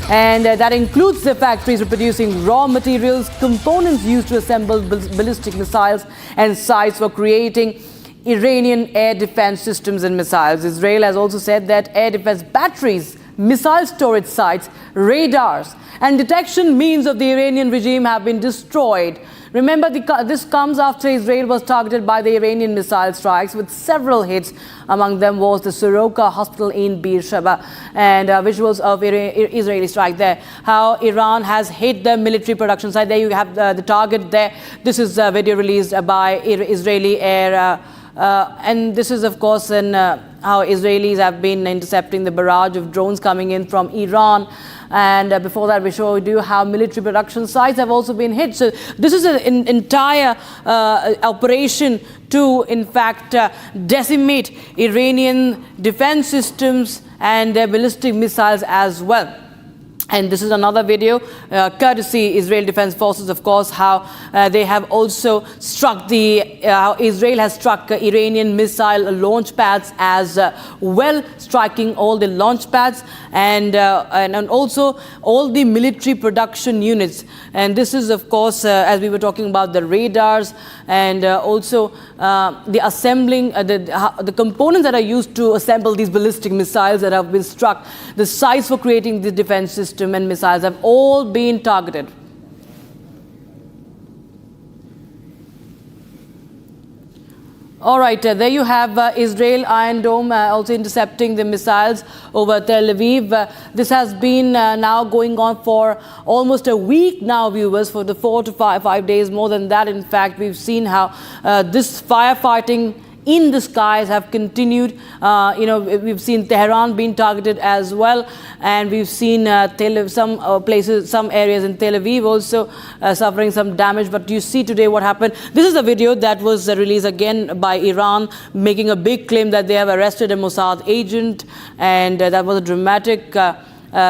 And that includes the factories producing raw materials, components used to assemble ballistic missiles, and sites for creating Iranian air defense systems and missiles. Israel has also said that air defense batteries, missile storage sites, radars, and detection means of the Iranian regime have been destroyed. Remember, this comes after Israel was targeted by the Iranian missile strikes with several hits. Among them was the Soroka hospital in Beersheba, and visuals of Israeli strike there. How Iran has hit the military production site. There you have the target there. This is a video released by Israeli Air. And this is, of course, how Israelis have been intercepting the barrage of drones coming in from Iran. And before that, we showed you how military production sites have also been hit. So this is an entire operation to, in fact, decimate Iranian defense systems and their ballistic missiles as well. And this is another video, courtesy Israel Defense Forces, of course, how they have also struck how Israel has struck Iranian missile launch pads as well, striking all the launch pads and also all the military production units. And this is, of course, as we were talking about, the radars and also the assembling, the components that are used to assemble these ballistic missiles that have been struck, the sites for creating the defense system and missiles have all been targeted. All right, there you have Israel Iron Dome also intercepting the missiles over Tel Aviv. This has been now going on for almost a week now, viewers, for the 4 to 5 days, more than that. In fact, we've seen how this firefighting in the skies have continued. We've seen Tehran being targeted as well, and we've seen some places, some areas in Tel Aviv also suffering some damage. But you see today what happened. This is a video that was released again by Iran, making a big claim that they have arrested a Mossad agent, and that was a dramatic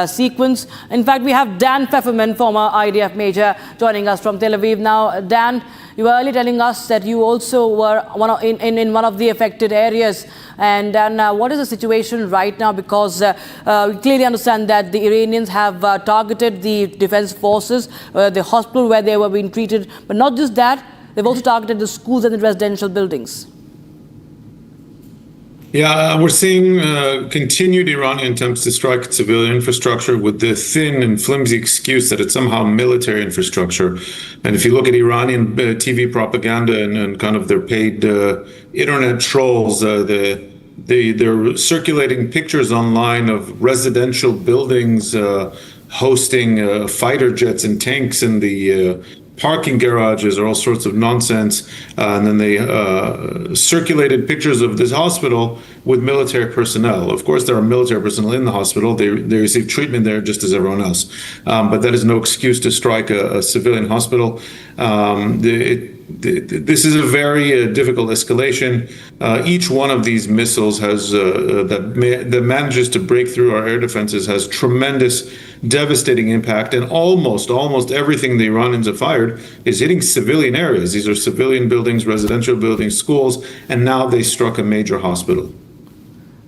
sequence. In fact, we have Dan Pfefferman, former IDF major, joining us from Tel Aviv. Now, Dan, you were earlier telling us that you also were in one of the affected areas. And then what is the situation right now? Because we clearly understand that the Iranians have targeted the defense forces, the hospital where they were being treated. But not just that, they've also targeted the schools and the residential buildings. Yeah, we're seeing continued Iranian attempts to strike civilian infrastructure with the thin and flimsy excuse that it's somehow military infrastructure. And if you look at Iranian TV propaganda and kind of their paid internet trolls, they're circulating pictures online of residential buildings hosting fighter jets and tanks in the parking garages or all sorts of nonsense. And then they circulated pictures of this hospital with military personnel. Of course, there are military personnel in the hospital. They receive treatment there just as everyone else. But that is no excuse to strike a civilian hospital. This is a very difficult escalation. Each one of these missiles has that manages to break through our air defenses has tremendous, devastating impact, and almost everything the Iranians have fired is hitting civilian areas. These are civilian buildings, residential buildings, schools, and now they struck a major hospital.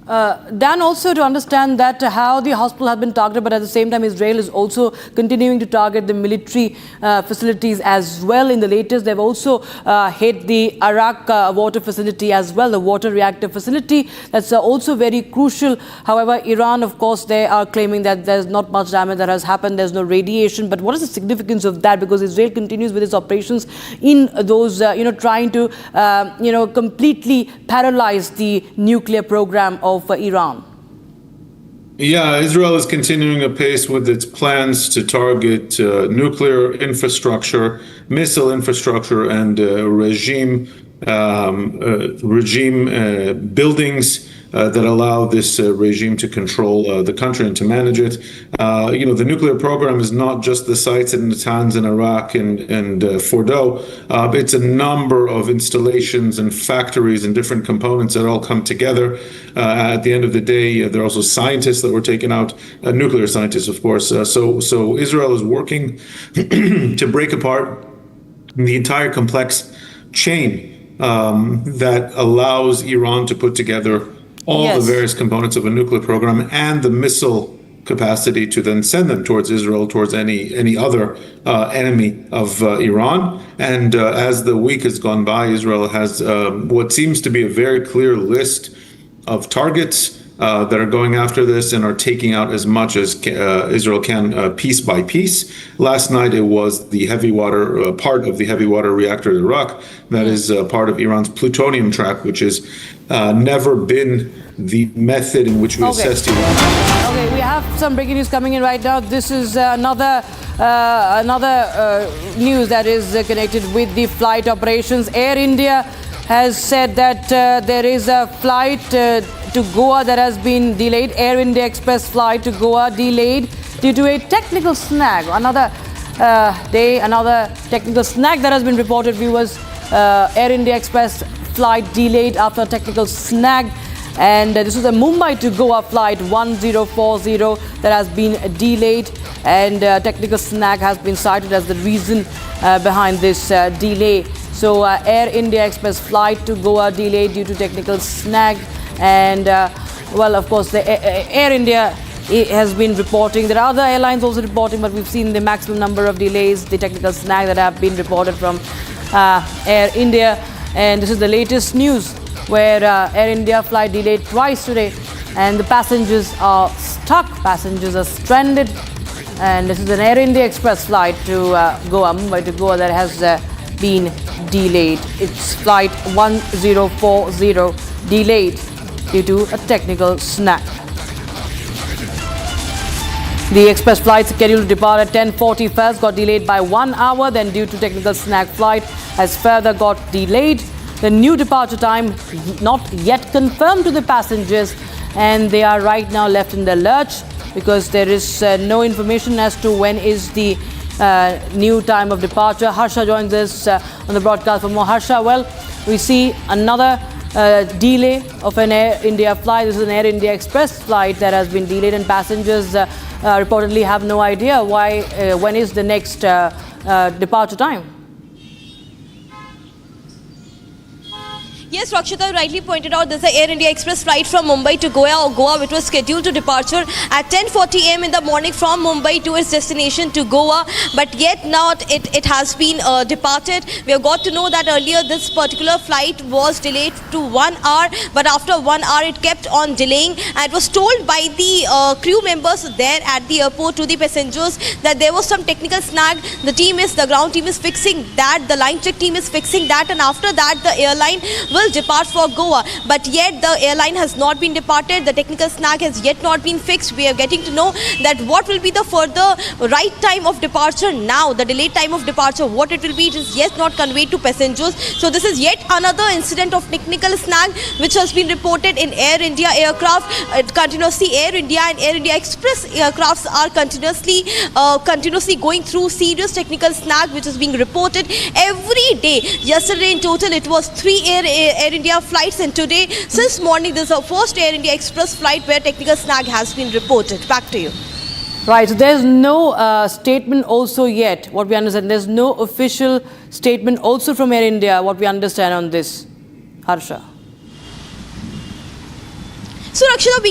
Dan, also to understand that how the hospital has been targeted, but at the same time Israel is also continuing to target the military facilities as well. In the latest, they've also hit the Arak water facility as well, the water reactor facility. That's also very crucial. However, Iran, of course, they are claiming that there's not much damage that has happened. There's no radiation. But what is the significance of that? Because Israel continues with its operations in those, trying to, completely paralyze the nuclear program of Iran. Yeah, Israel is continuing apace with its plans to target nuclear infrastructure, missile infrastructure, and regime buildings that allow this regime to control the country and to manage it. The nuclear program is not just the sites in Natanz in Iraq and Fordo. It's a number of installations and factories and different components that all come together. At the end of the day, there are also scientists that were taken out, nuclear scientists, of course. So Israel is working to break apart the entire complex chain that allows Iran to put together all the various components of a nuclear program and the missile capacity to then send them towards Israel, towards any other enemy of Iran. And as the week has gone by, Israel has what seems to be a very clear list of targets that are going after this and are taking out as much as Israel can piece by piece. Last night, it was the heavy water, part of the heavy water reactor in Iraq, that is part of Iran's plutonium trap, which has never been the method in which we assessed Iran. Okay, we have some breaking news coming in right now. This is another news that is connected with the flight operations. Air India has said that there is a flight to Goa that has been delayed. Air India Express flight to Goa delayed due to a technical snag. Another technical snag that has been reported, viewers. Air India Express flight delayed after a technical snag. And this is a Mumbai to Goa flight 1040 that has been delayed, and technical snag has been cited as the reason behind this delay. So Air India Express flight to Goa delayed due to technical snag. And well, of course, the Air India has been reporting. There are other airlines also reporting, but we've seen the maximum number of delays, the technical snag that have been reported from Air India. And this is the latest news, where Air India flight delayed twice today, and the passengers are stuck, passengers are stranded. And this is an Air India Express flight to Goa, Mumbai to Goa, that has been delayed. It's flight 1040 delayed due to a technical snag. The express flight scheduled to depart at 10:40 first got delayed by 1 hour, then due to technical snag flight has further got delayed. The new departure time not yet confirmed to the passengers, and they are right now left in the lurch because there is no information as to when is the new time of departure. Harsha joins us on the broadcast for more. Harsha, well, we see another delay of an Air India flight. This is an Air India Express flight that has been delayed, and passengers reportedly have no idea when is the next departure time. Yes, Rakshita rightly pointed out, this is the Air India Express flight from Mumbai to Goa, which was scheduled to departure at 10:40 a.m. in the morning from Mumbai to its destination to Goa, but yet not it has been departed. We have got to know that earlier this particular flight was delayed to 1 hour, but after 1 hour it kept on delaying, and it was told by the crew members there at the airport to the passengers that there was some technical snag. The ground team is fixing that, the line check team is fixing that, and after that the airline will depart for Goa, but yet the airline has not been departed. The technical snag has yet not been fixed. We are getting to know that what will be the further right time of departure now, the delayed time of departure, what it will be, it is yet not conveyed to passengers. So this is yet another incident of technical snag which has been reported in Air India aircraft. Continuously Air India and Air India Express aircrafts are continuously going through serious technical snag which is being reported every day. Yesterday in total it was 3 Air India flights, and today since morning this is our first Air India Express flight where technical snag has been reported. Back to you. Right, so there's no statement also yet, what we understand. There's no official statement also from Air India, what we understand on this. Harsha. So Rakshita,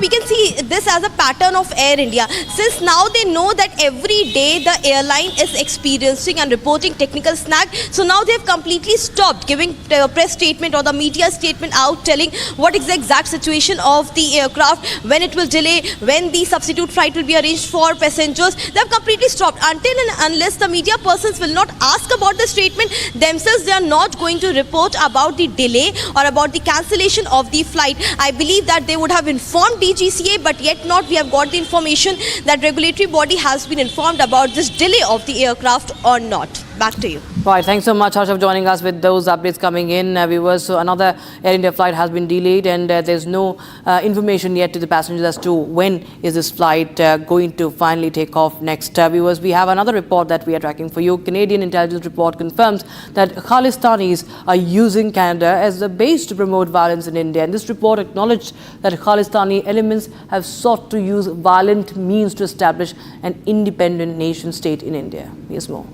we can see this as a pattern of Air India. Since now they know that every day the airline is experiencing and reporting technical snag, so now they have completely stopped giving a press statement or the media statement out telling what is the exact situation of the aircraft, when it will delay, when the substitute flight will be arranged for passengers. They have completely stopped until and unless the media persons will not ask about the statement themselves. They are not going to report about the delay or about the cancellation of the flight. I believe that they would have informed DGCA, but yet not. We have got the information that regulatory body has been informed about this delay of the aircraft or not. Back to you. Right, thanks so much, Harsha, for joining us with those updates coming in. Viewers, so another Air India flight has been delayed, and there's no information yet to the passengers as to when is this flight going to finally take off next. Viewers, we have another report that we are tracking for you. Canadian intelligence report confirms that Khalistanis are using Canada as a base to promote violence in India. And this report acknowledged that Khalistani elements have sought to use violent means to establish an independent nation state in India. Here's more.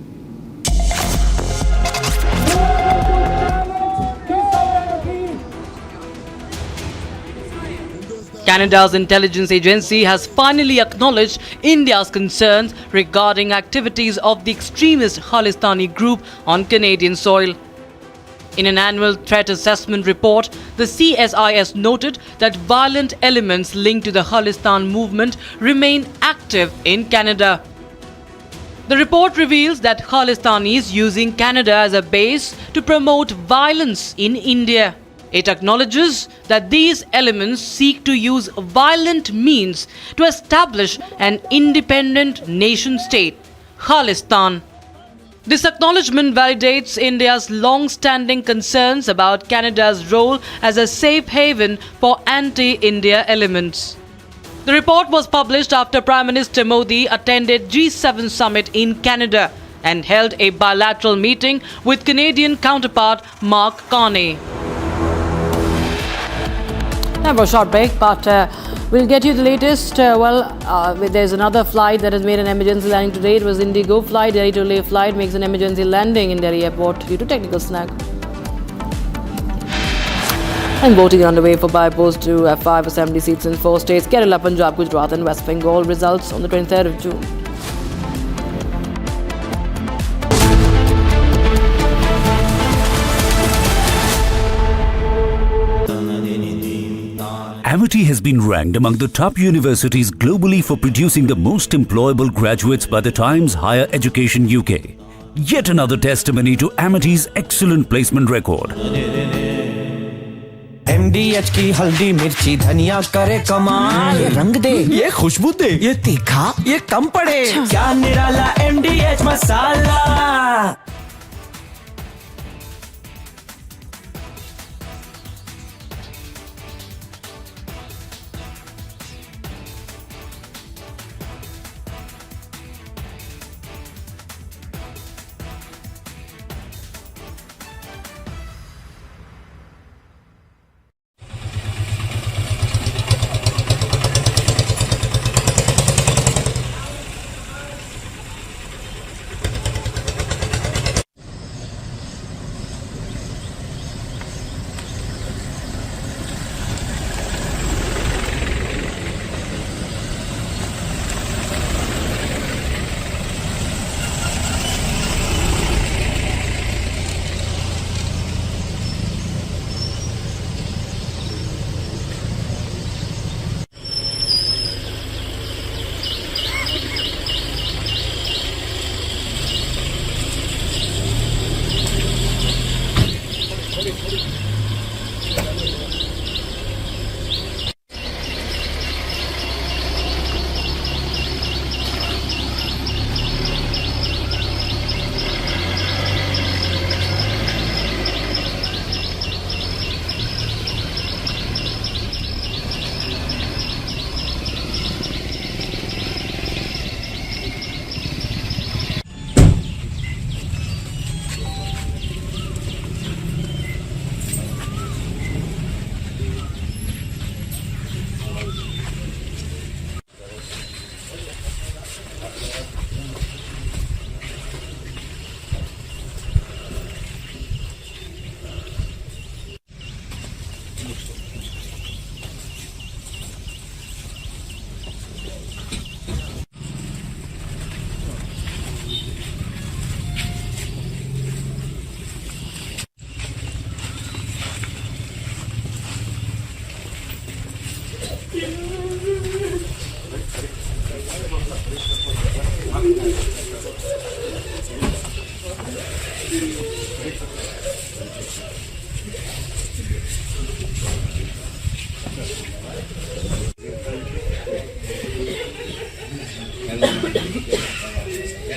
Canada's intelligence agency has finally acknowledged India's concerns regarding activities of the extremist Khalistani group on Canadian soil. In an annual threat assessment report, the CSIS noted that violent elements linked to the Khalistan movement remain active in Canada. The report reveals that Khalistanis using Canada as a base to promote violence in India. It acknowledges that these elements seek to use violent means to establish an independent nation-state, Khalistan. This acknowledgement validates India's long-standing concerns about Canada's role as a safe haven for anti-India elements. The report was published after Prime Minister Modi attended G7 summit in Canada and held a bilateral meeting with Canadian counterpart Mark Carney. Time for a short break, but we'll get you the latest. There's another flight that has made an emergency landing today. It was Indigo flight. Delhi to Leh flight makes an emergency landing in Delhi airport due to technical snag. And voting underway for by-post to F5 assembly seats in 4 states: Kerala, Punjab, Gujarat and West Bengal. Results on the 23rd of June. Amity has been ranked among the top universities globally for producing the most employable graduates by the Times Higher Education UK. Yet another testimony to Amity's excellent placement record. MDH की हल्दी मिर्ची धनिया करे कमाल, ये रंग दे, ये खुशबू दे, ये तीखा, ये कम पड़े, क्या निराला MDH masala.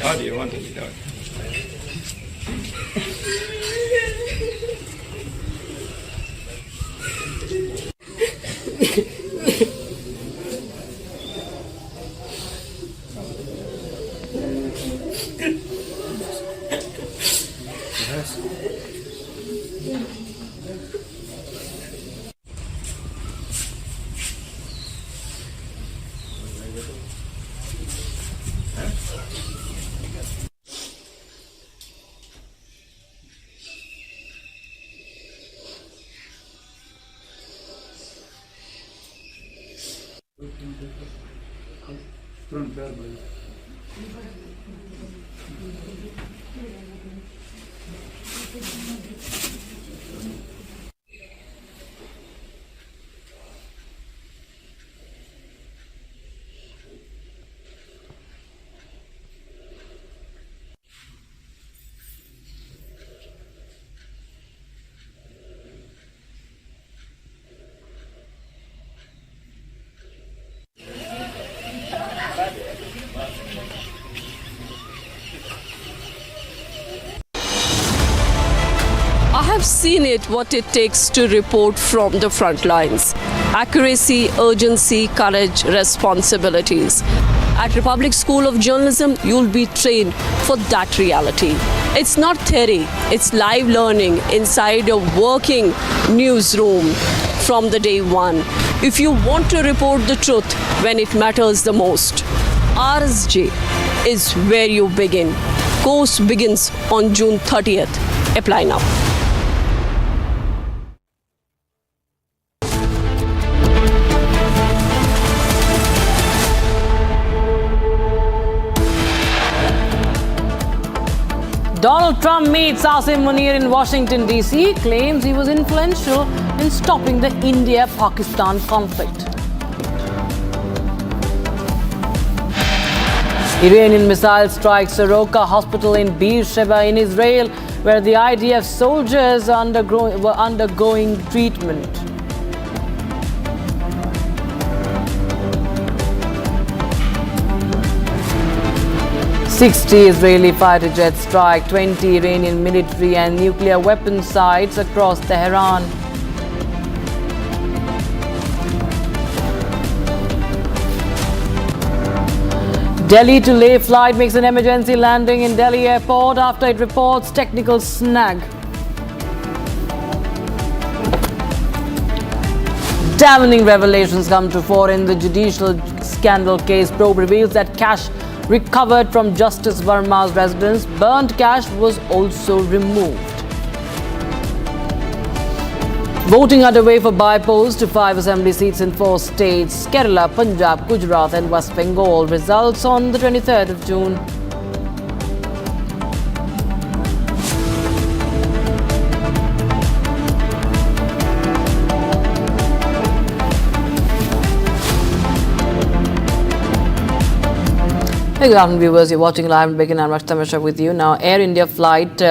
How do you want to be done? I have seen it, what it takes to report from the front lines. Accuracy, urgency, courage, responsibilities. At Republic School of Journalism, you'll be trained for that reality. It's not theory, it's live learning inside a working newsroom from the day one. If you want to report the truth when it matters the most, RSJ is where you begin. Course begins on June 30th. Apply now. Donald Trump meets Asim Munir in Washington, D.C., claims he was influential in stopping the India-Pakistan conflict. Iranian missile strikes Soroka hospital in Beersheba in Israel, where the IDF soldiers were undergoing treatment. 60 Israeli fighter jets strike 20 Iranian military and nuclear weapon sites across Tehran. Delhi to Leh flight makes an emergency landing in Delhi airport after it reports technical snag. Damning revelations come to fore in the judicial scandal case. Probe reveals that cash recovered from Justice Verma's residence, burnt cash, was also removed. Voting underway for by-polls to 5 assembly seats in 4 states, Kerala, Punjab, Gujarat and West Bengal. Results on the 23rd of June. Good afternoon, viewers. You're watching live and breaking. I'm Rashtamesha with you. Now, Air India flight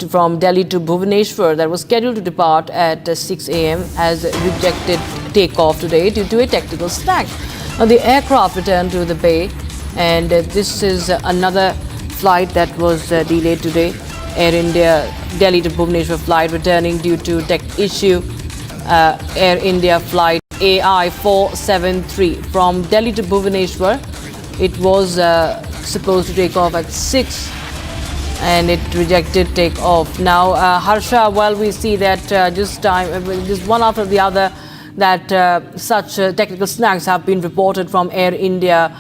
from Delhi to Bhubaneswar that was scheduled to depart at 6 a.m. has rejected takeoff today due to a technical snag. Now, the aircraft returned to the bay, and this is another flight that was delayed today. Air India Delhi to Bhubaneswar flight returning due to tech issue. Air India flight AI 473 from Delhi to Bhubaneswar. It was supposed to take off at 6 and it rejected takeoff. Now, Harsha, while we see that just one after the other that such technical snags have been reported from Air India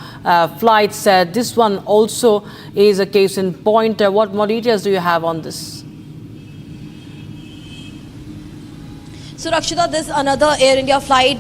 flights, this one also is a case in point. What more details do you have on this? So Rakshita, this another Air India flight.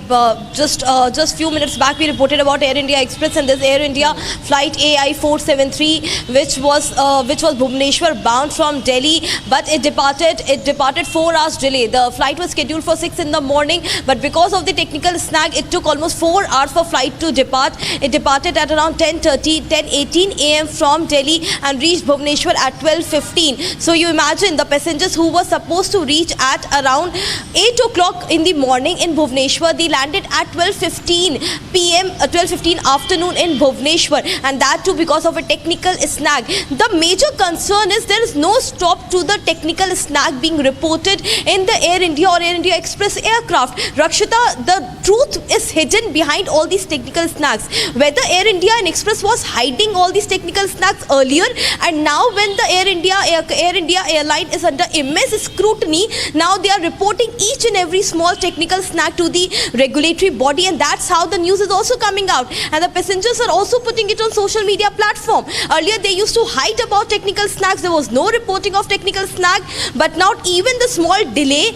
Just few minutes back, we reported about Air India Express and this Air India flight AI 473, which was Bhubaneswar bound from Delhi, but it departed 4 hours delay. The flight was scheduled for 6 in the morning, but because of the technical snag, it took almost 4 hours for flight to depart. It departed at around 10:18 a.m. from Delhi and reached Bhubaneswar at 12:15. So you imagine the passengers who were supposed to reach at around 8 o'clock in the morning in Bhubaneswar, they landed at 12:15 p.m. 12:15 afternoon in Bhubaneswar, and that too because of a technical snag. The major concern is there is no stop to the technical snag being reported in the Air India or Air India Express aircraft. Rakshita, the truth is hidden behind all these technical snags. Whether Air India and Express was hiding all these technical snags earlier, and now when the Air India airline is under immense scrutiny, now they are reporting each and every small technical snag to the regulatory body, and that's how the news is also coming out. And the passengers are also putting it on social media platform. Earlier they used to hide about technical snags. There was no reporting of technical snag, but now even the small delay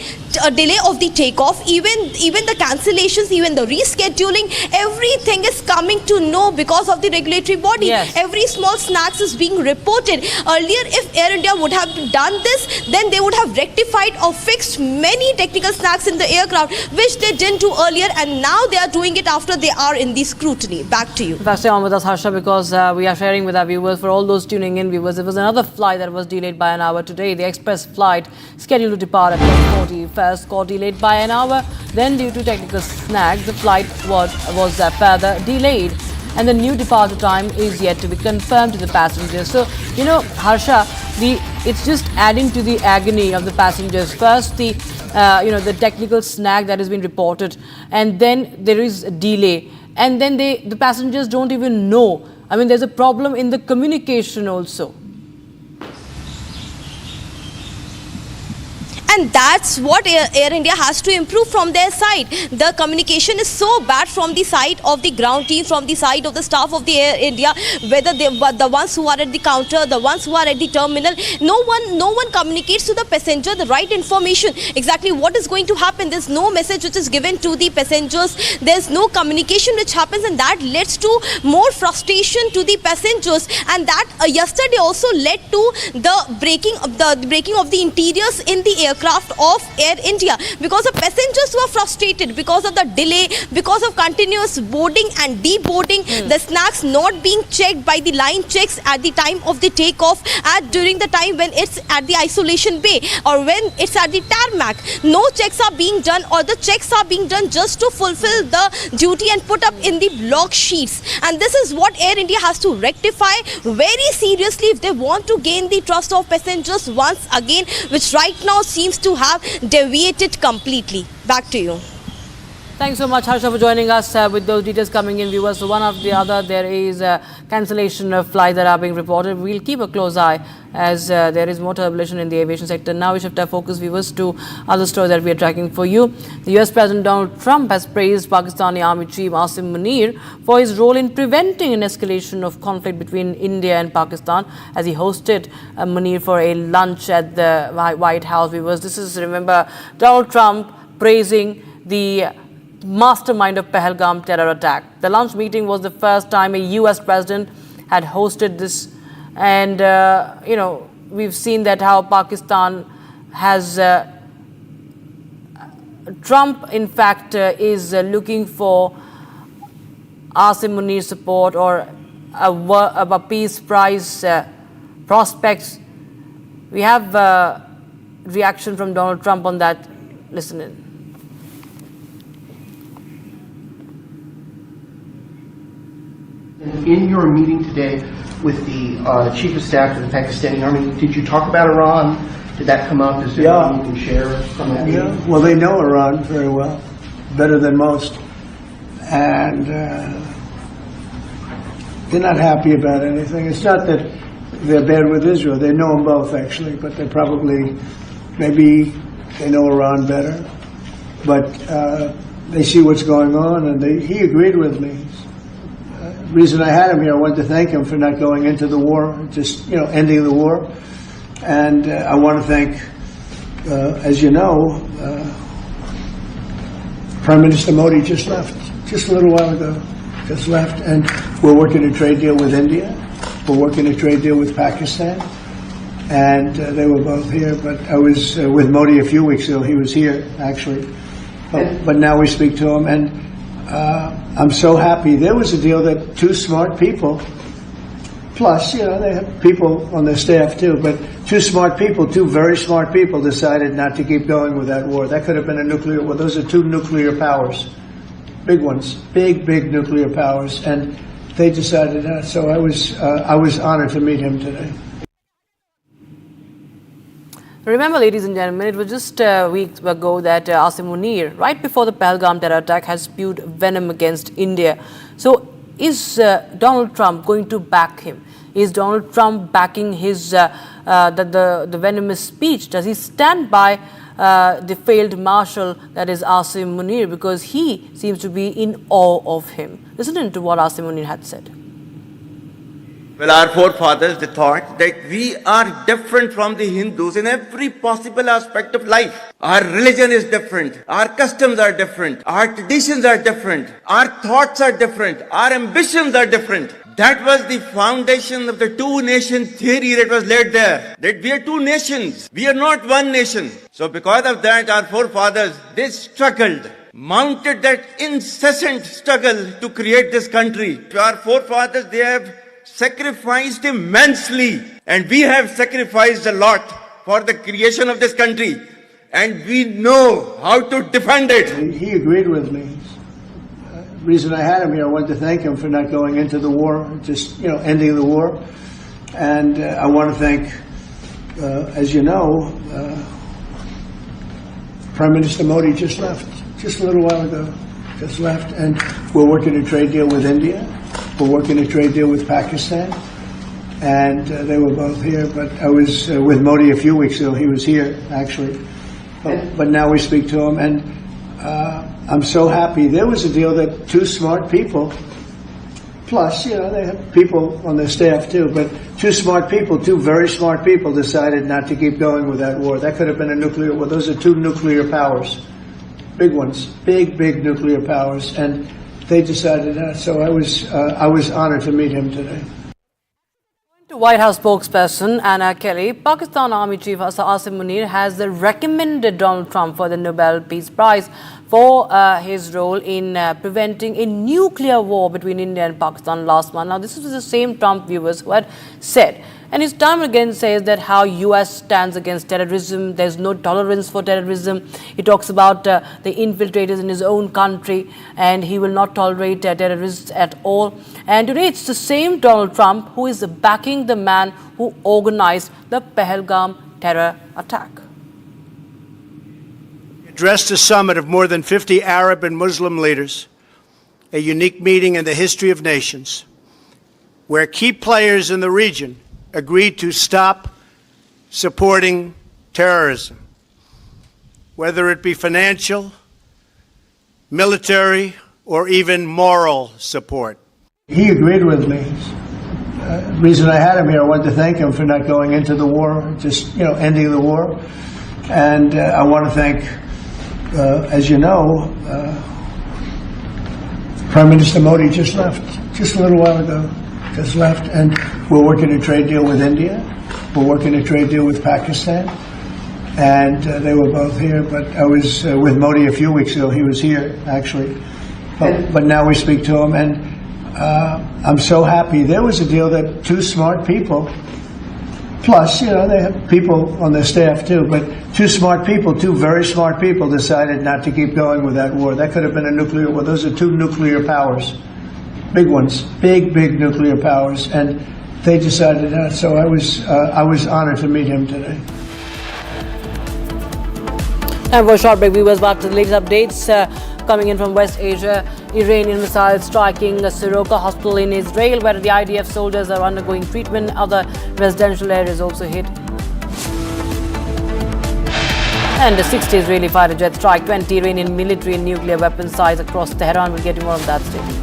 of the takeoff, even the cancellations, even the rescheduling, everything is coming to know because of the regulatory body. Yes. Every small snags is being reported. Earlier, if Air India would have done this, then they would have rectified or fixed many technical snags in the aircraft, which they didn't do earlier, and now they are doing it after they are in the scrutiny. Back to you. Stay on with us, Harsha, because we are sharing with our viewers, for all those tuning in viewers, there was another flight that was delayed by an hour today. The express flight scheduled to depart at 10:40 first got delayed by an hour. Then, due to technical snags, the flight was further delayed, and the new departure time is yet to be confirmed to the passengers. So, you know, Harsha, it's just adding to the agony of the passengers. First, the technical snag that has been reported, and then there is a delay, and then the passengers don't even know. I mean, there's a problem in the communication also. And that's what Air India has to improve from their side. The communication is so bad from the side of the ground team, from the side of the staff of the Air India, whether the ones who are at the counter, the ones who are at the terminal. No one communicates to the passenger the right information. Exactly what is going to happen. There's no message which is given to the passengers. There's no communication which happens, and that leads to more frustration to the passengers. And that yesterday also led to the breaking of the interiors in the aircraft of Air India, because the passengers were frustrated because of the delay, because of continuous boarding and deboarding, the snags not being checked by the line checks at the time of the takeoff, during the time when it's at the isolation bay or when it's at the tarmac. No checks are being done, or the checks are being done just to fulfill the duty and put up in the block sheets. And this is what Air India has to rectify very seriously if they want to gain the trust of passengers once again, which right now seems to have deviated completely. Back to you. Thanks so much, Harsha, for joining us with those details coming in, viewers. So one after the other, there is a cancellation of flights that are being reported. We'll keep a close eye as there is more turbulence in the aviation sector. Now we shift our focus, viewers, to other stories that we are tracking for you. The US President Donald Trump has praised Pakistani Army Chief Asim Munir for his role in preventing an escalation of conflict between India and Pakistan, as he hosted Munir for a lunch at the White House. Viewers, this is, remember, Donald Trump praising the mastermind of Pahalgam terror attack. The lunch meeting was the first time a US president had hosted this, and we've seen that how Pakistan has Trump in fact is looking for Asim Munir's support or a peace prize prospects. We have reaction from Donald Trump on that. Listen in. In your meeting today with the Chief of Staff of the Pakistani Army, did you talk about Iran? Did that come up? Is there anything you can share from that meeting? Yeah, well, they know Iran very well, better than most. And they're not happy about anything. It's not that they're bad with Israel. They know them both, actually, but they probably, maybe they know Iran better. But they see what's going on, and he agreed with me. The reason I had him here, I wanted to thank him for not going into the war, just ending the war, and I want to thank, as you know, Prime Minister Modi just left, just a little while ago, just left, and we're working a trade deal with India, we're working a trade deal with Pakistan, and they were both here. But I was with Modi a few weeks ago. He was here actually, but now we speak to him, and I'm so happy. There was a deal that two smart people, plus, they have people on their staff too, but two very smart people decided not to keep going with that war. That could have been a nuclear war. Those are two nuclear powers, big ones, big nuclear powers, and they decided not. So I was honored to meet him today. Remember, ladies and gentlemen, it was just weeks ago that Asim Munir, right before the Pahalgam terror attack, has spewed venom against India. So is Donald Trump going to back him? Is Donald Trump backing his the venomous speech? Does he stand by the failed marshal, that is Asim Munir, because he seems to be in awe of him. Listen to what Asim Munir had said. Well, our forefathers, they thought that we are different from the Hindus in every possible aspect of life. Our religion is different. Our customs are different. Our traditions are different. Our thoughts are different. Our ambitions are different. That was the foundation of the two-nation theory that was laid there. That we are two nations. We are not one nation. So because of that, our forefathers, they struggled, mounted that incessant struggle to create this country. Our forefathers, they have sacrificed immensely, and we have sacrificed a lot for the creation of this country, and we know how to defend it. He agreed with me. The reason I had him here, I wanted to thank him for not going into the war, just ending the war, and I want to thank, as you know, Prime Minister Modi just left, just a little while ago, just left, and we're working a trade deal with India. We're working a trade deal with Pakistan, and they were both here. But I was with Modi a few weeks ago. He was here, actually. But now we speak to him, and I'm so happy. There was a deal that two smart people, plus, they have people on their staff too, but two smart people, two very smart people decided not to keep going with that war. That could have been a nuclear war. Those are two nuclear powers, big ones, big nuclear powers, and they decided that, so I was honored to meet him today. To White House spokesperson Anna Kelly, Pakistan Army Chief Asim Munir has recommended Donald Trump for the Nobel Peace Prize for his role in preventing a nuclear war between India and Pakistan last month. Now, this is the same Trump viewers who had said, and his time again says that how U.S. stands against terrorism, there's no tolerance for terrorism. He talks about the infiltrators in his own country, and he will not tolerate terrorists at all. And today it's the same Donald Trump who is backing the man who organized the Pahalgam terror attack. Addressed a summit of more than 50 Arab and Muslim leaders, a unique meeting in the history of nations, where key players in the region agreed to stop supporting terrorism, whether it be financial, military, or even moral support. He agreed with me. The reason I had him here, I wanted to thank him for not going into the war, just ending the war, and I want to thank, as you know, Prime Minister Modi just left, just a little while ago. Just left, and we're working a trade deal with India. We're working a trade deal with Pakistan, and they were both here. But I was with Modi a few weeks ago. He was here, actually. But now we speak to him, and I'm so happy. There was a deal that two smart people, plus, they have people on their staff too, but two smart people, two very smart people decided not to keep going with that war. That could have been a nuclear war. Those are two nuclear powers. Big ones, big nuclear powers, and they decided that. So I was honored to meet him today. And for a short break, viewers, back to the latest updates coming in from West Asia. Iranian missiles striking a Soroka hospital in Israel, where the IDF soldiers are undergoing treatment. Other residential areas also hit. And the 60 Israeli fighter jets strike 20 Iranian military and nuclear weapon sites across Tehran. We'll get you more of that statement.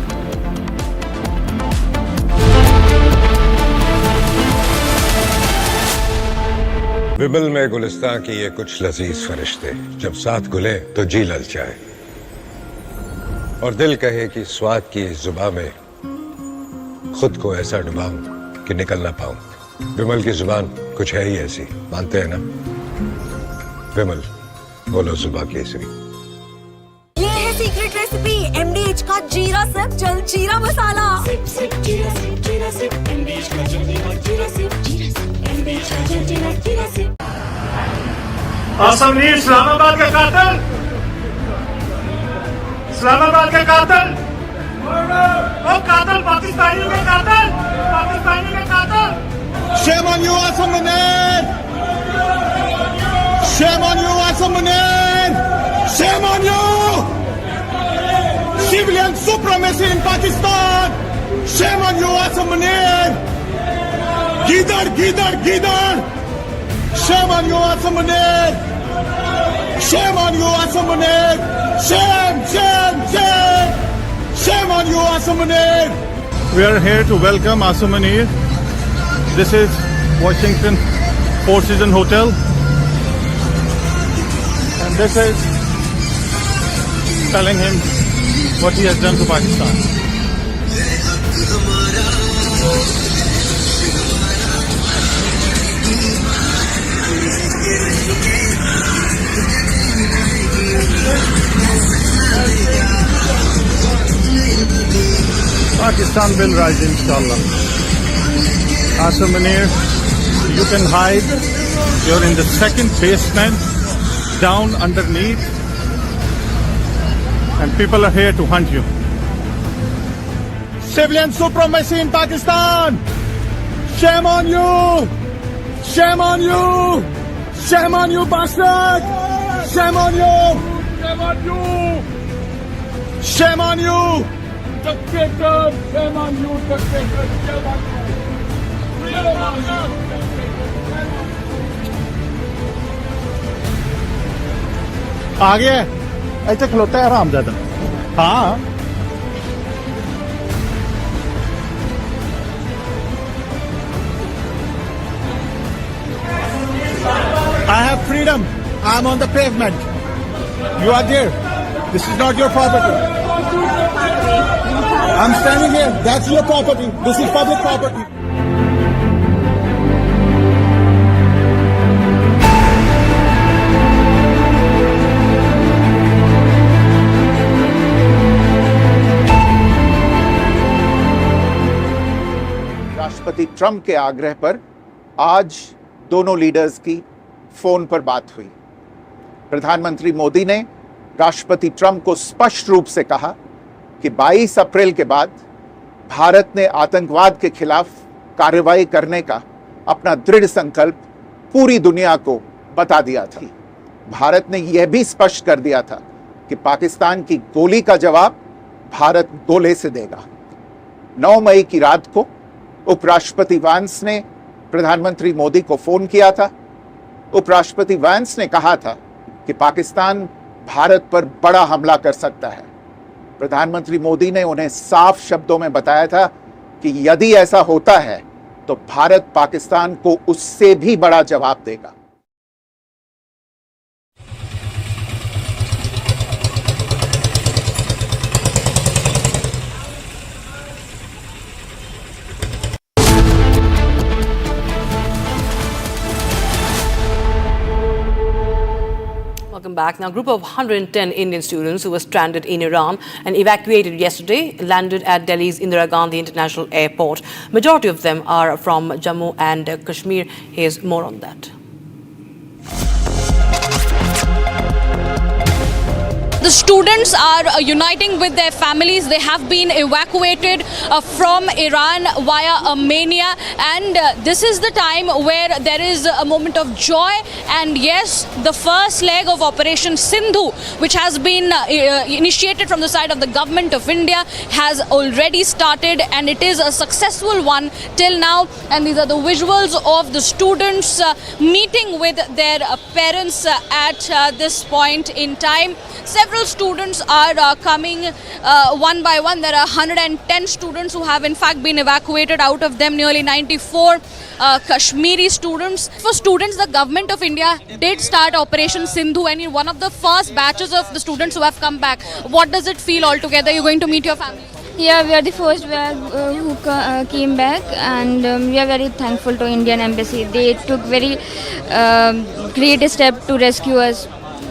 विमल में गुलिस्तां की ये कुछ लजीज फरिश्ते जब साथ गुले तो जी ललचाए और दिल कहे कि स्वाद की इस जुबां में खुद को ऐसा डुबाऊं कि निकल ना पाऊं। विमल की जुबान कुछ है ही ऐसी, मानते हैं ना? विमल, बोलो जुबां केसरी। ये है सीक्रेट रेसिपी MDH का जीरा सिप जल जीरा मसाला। सिप सिप जीरा सिप MDH का जल जीरा सिप MDH का जल जीरा सिप। आसम मीर इस्लामाबाद के कातिल, इस्लामाबाद के कातिल, वो कातिल पाकिस्तानी के कातिल, पाकिस्तानी के कातिल। Shame on you, Asim Munir! Shame on you, Asim Munir! Shame on you! Civilian supremacy in Pakistan! Shame on you, Asim Munir! Gidar! Shame on you, Asim Munir! Shame on you, Asam Munir! Shame, shame, shame! Shame on you, Asam Munir! We are here to welcome Asam Munir. This is Washington Four Seasons Hotel. And this is telling him what he has done to Pakistan. Pakistan will rise, inshallah. Asam Munir, you can hide. You're in the second basement, down underneath, and people are here to hunt you. Civilian supremacy in Pakistan! Shame on you! Shame on you! Shame on you, bastard! Shame on you! Shame on you! Shame on you! Dictator! Shame on you, dictator! Shame on you! Shame on you! आ गया है, ऐसे खलोता है हरामजादा। हाँ, I have freedom. I'm on the pavement. You are there. This is not your property. I'm standing here. That's your property. This is public property. राष्ट्रपति Trump के आग्रह पर आज दोनों लीडर्स की फोन पर बात हुई। प्रधानमंत्री मोदी ने राष्ट्रपति ट्रंप को स्पष्ट रूप से कहा कि 22 अप्रैल के बाद भारत ने आतंकवाद के खिलाफ कार्रवाई करने का अपना दृढ़ संकल्प पूरी दुनिया को बता दिया था। भारत ने यह भी स्पष्ट कर दिया था कि पाकिस्तान की गोली का जवाब भारत गोले से देगा। 9 मई की रात को उपराष्ट्रपति वांस ने प्रधानमंत्री मोदी को फोन किया था। उपराष्ट्रपति वांस ने कहा था कि पाकिस्तान भारत पर बड़ा हमला कर सकता है। प्रधानमंत्री मोदी ने उन्हें साफ शब्दों में बताया था कि यदि ऐसा होता है तो भारत पाकिस्तान को उससे भी बड़ा जवाब देगा। Welcome back. Now, a group of 110 Indian students who were stranded in Iran and evacuated yesterday landed at Delhi's Indira Gandhi International Airport. Majority of them are from Jammu and Kashmir. Here's more on that. The students are uniting with their families. They have been evacuated from Iran via Armenia, and this is the time where there is a moment of joy. And yes, the first leg of Operation Sindhu, which has been initiated from the side of the government of India, has already started, and it is a successful one till now. And these are the visuals of the students meeting with their parents at this point in time. Several students are coming one by one. There are 110 students who have in fact been evacuated. Out of them, nearly 94 Kashmiri students. For students, the government of India did start Operation Sindhu, and in one of the first batches of the students who have come back. What does it feel altogether? You're going to meet your family? Yeah, we are the first who came back, and we are very thankful to Indian Embassy. They took very great step to rescue us.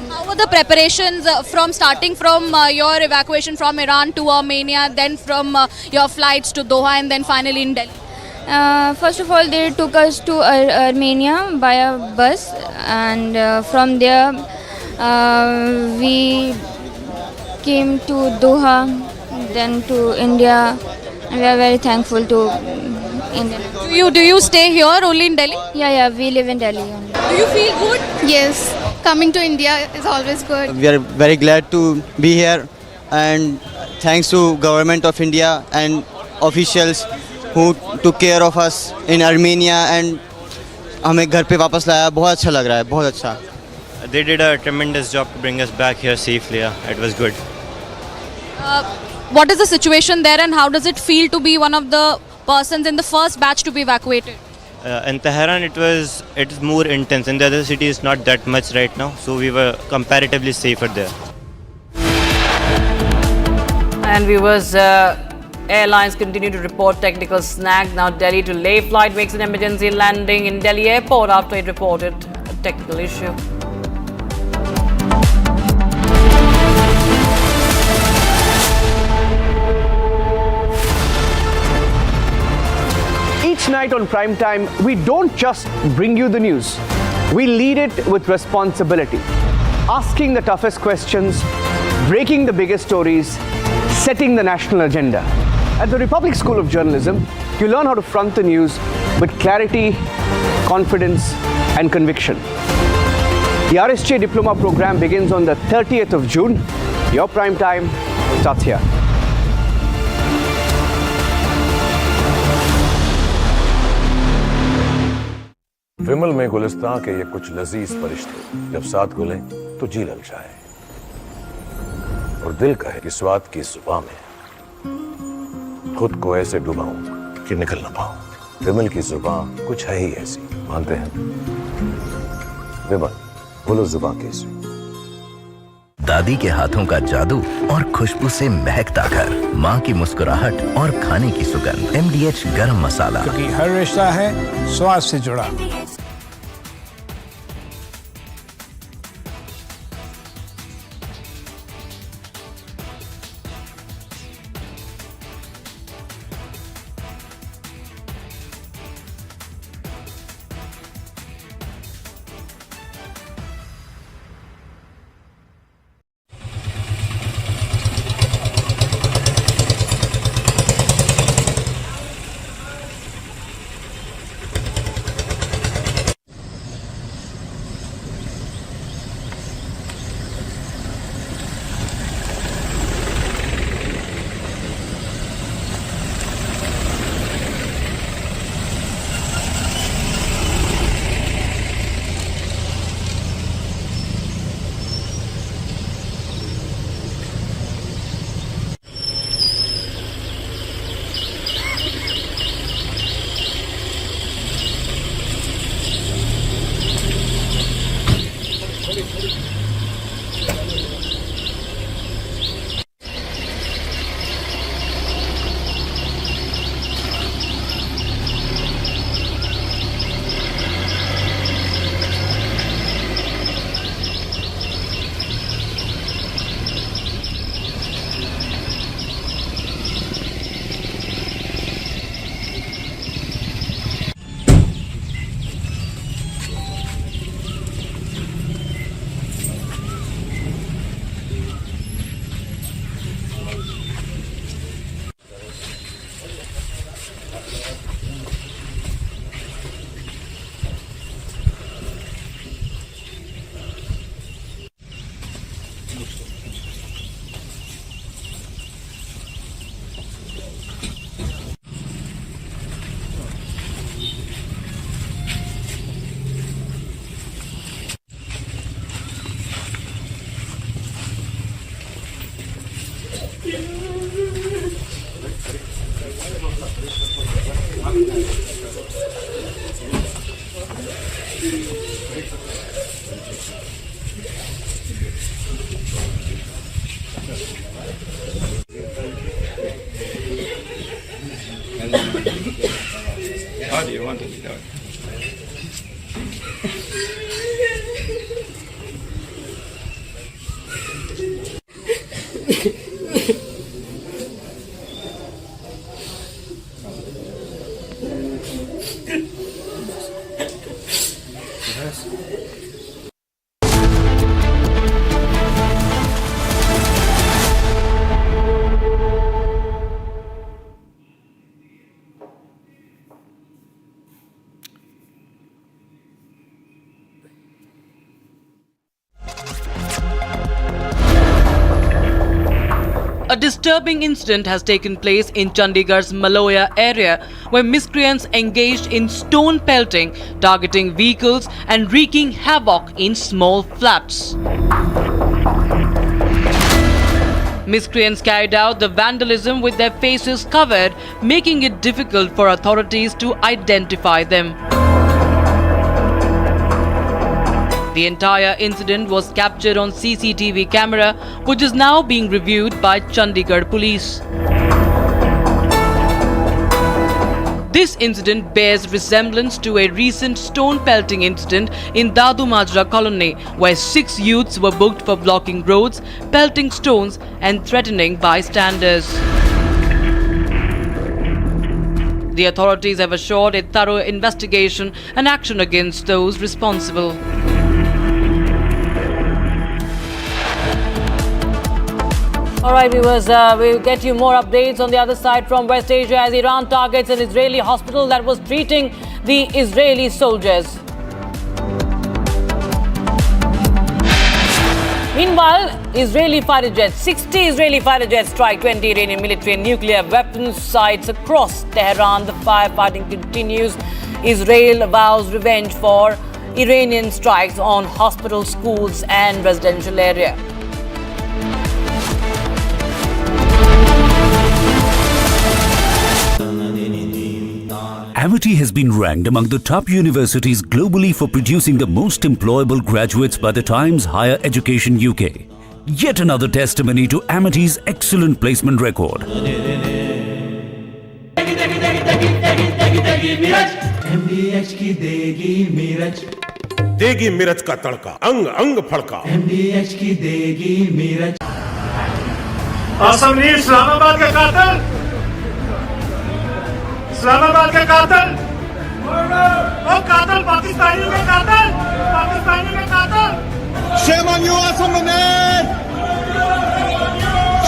How were the preparations from starting from your evacuation from Iran to Armenia, then from your flights to Doha, and then finally in Delhi? First of all, they took us to Armenia by a bus, and from there we came to Doha, then to India. We are very thankful to India. Do you stay here only in Delhi? Yeah, we live in Delhi only. Do you feel good? Yes, coming to India is always good. We are very glad to be here, and thanks to government of India and officials who took care of us in Armenia and हमें घर पे वापस लाया. बहुत अच्छा लग रहा है, बहुत अच्छा. they did a tremendous job to bring us back here safely. Yeah, it was good. What is the situation there, and how does it feel to be one of the persons in the first batch to be evacuated? In Tehran, it's more intense. In the other cities, not that much right now. So we were comparatively safer there. And viewers, airlines continue to report technical snag. Now Delhi to Leh flight makes an emergency landing in Delhi airport after it reported a technical issue. Each night on Prime Time, we don't just bring you the news. We lead it with responsibility, asking the toughest questions, breaking the biggest stories, setting the national agenda. At the Republic School of Journalism, you learn how to front the news with clarity, confidence, and conviction. The RSJ Diploma program begins on the 30th of June. Your Prime Time starts here. विमल में गुलिस्तां के ये कुछ लजीज फरिश्ते जब साथ घुलें तो जी ललचाए और दिल कहे कि स्वाद की जुबान में खुद को ऐसे डुबाऊं कि निकल ना पाऊं। विमल की जुबान कुछ है ही ऐसी, मानते हैं? विमल, बोलो जुबान कैसी? दादी के हाथों का जादू और खुशबू से महकता घर, माँ की मुस्कुराहट और खाने की सुगंध। MDH गरम मसाला, क्योंकि हर रिश्ता है स्वाद से जुड़ा। How do you want to be done? A disturbing incident has taken place in Chandigarh's Maloya area, where miscreants engaged in stone pelting, targeting vehicles and wreaking havoc in small flats. Miscreants carried out the vandalism with their faces covered, making it difficult for authorities to identify them. The entire incident was captured on CCTV camera, which is now being reviewed by Chandigarh police. This incident bears resemblance to a recent stone pelting incident in Dadu Majra colony, where 6 youths were booked for blocking roads, pelting stones and threatening bystanders. The authorities have assured a thorough investigation and action against those responsible. All right, viewers, we'll get you more updates on the other side from West Asia as Iran targets an Israeli hospital that was treating the Israeli soldiers. Meanwhile, 60 Israeli fighter jets strike 20 Iranian military and nuclear weapons sites across Tehran. The firefighting continues. Israel vows revenge for Iranian strikes on hospitals, schools and residential area. Amity has been ranked among the top universities globally for producing the most employable graduates by the Times Higher Education UK. Yet another testimony to Amity's excellent placement record. देगी मिर्च का तड़का अंग अंग फड़का MDH की देगी मिर्च आसम नीर इस्लामाबाद का कातिल इस्लामाबाद का कातिल वो कातिल पाकिस्तानी का कातिल Shame on you Asim Munir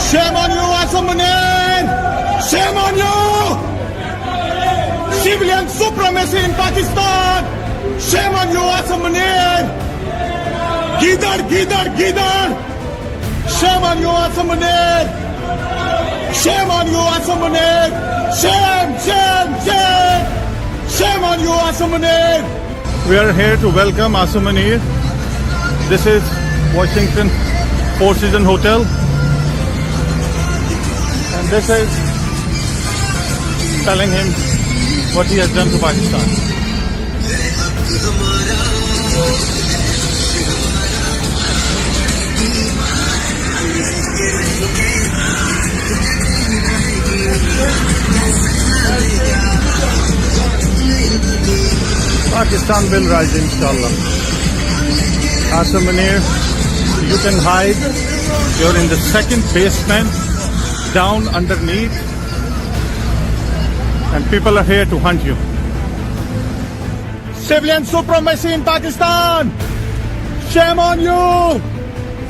Shame on you Asim Munir Shame on you Civilian supremacy in Pakistan Shame on you Asim Munir Gidar Shame on you Asim Munir Shame on you Asim Munir Shame on you Asim Munir. We are here to welcome Asim Munir. This is Washington Four Seasons Hotel, and this is telling him what he has done to Pakistan. Pakistan will rise, inshallah. Asim Munir, you can hide. You're in the second basement, down underneath, and people are here to hunt you. Civilian supremacy in Pakistan. Shame on you.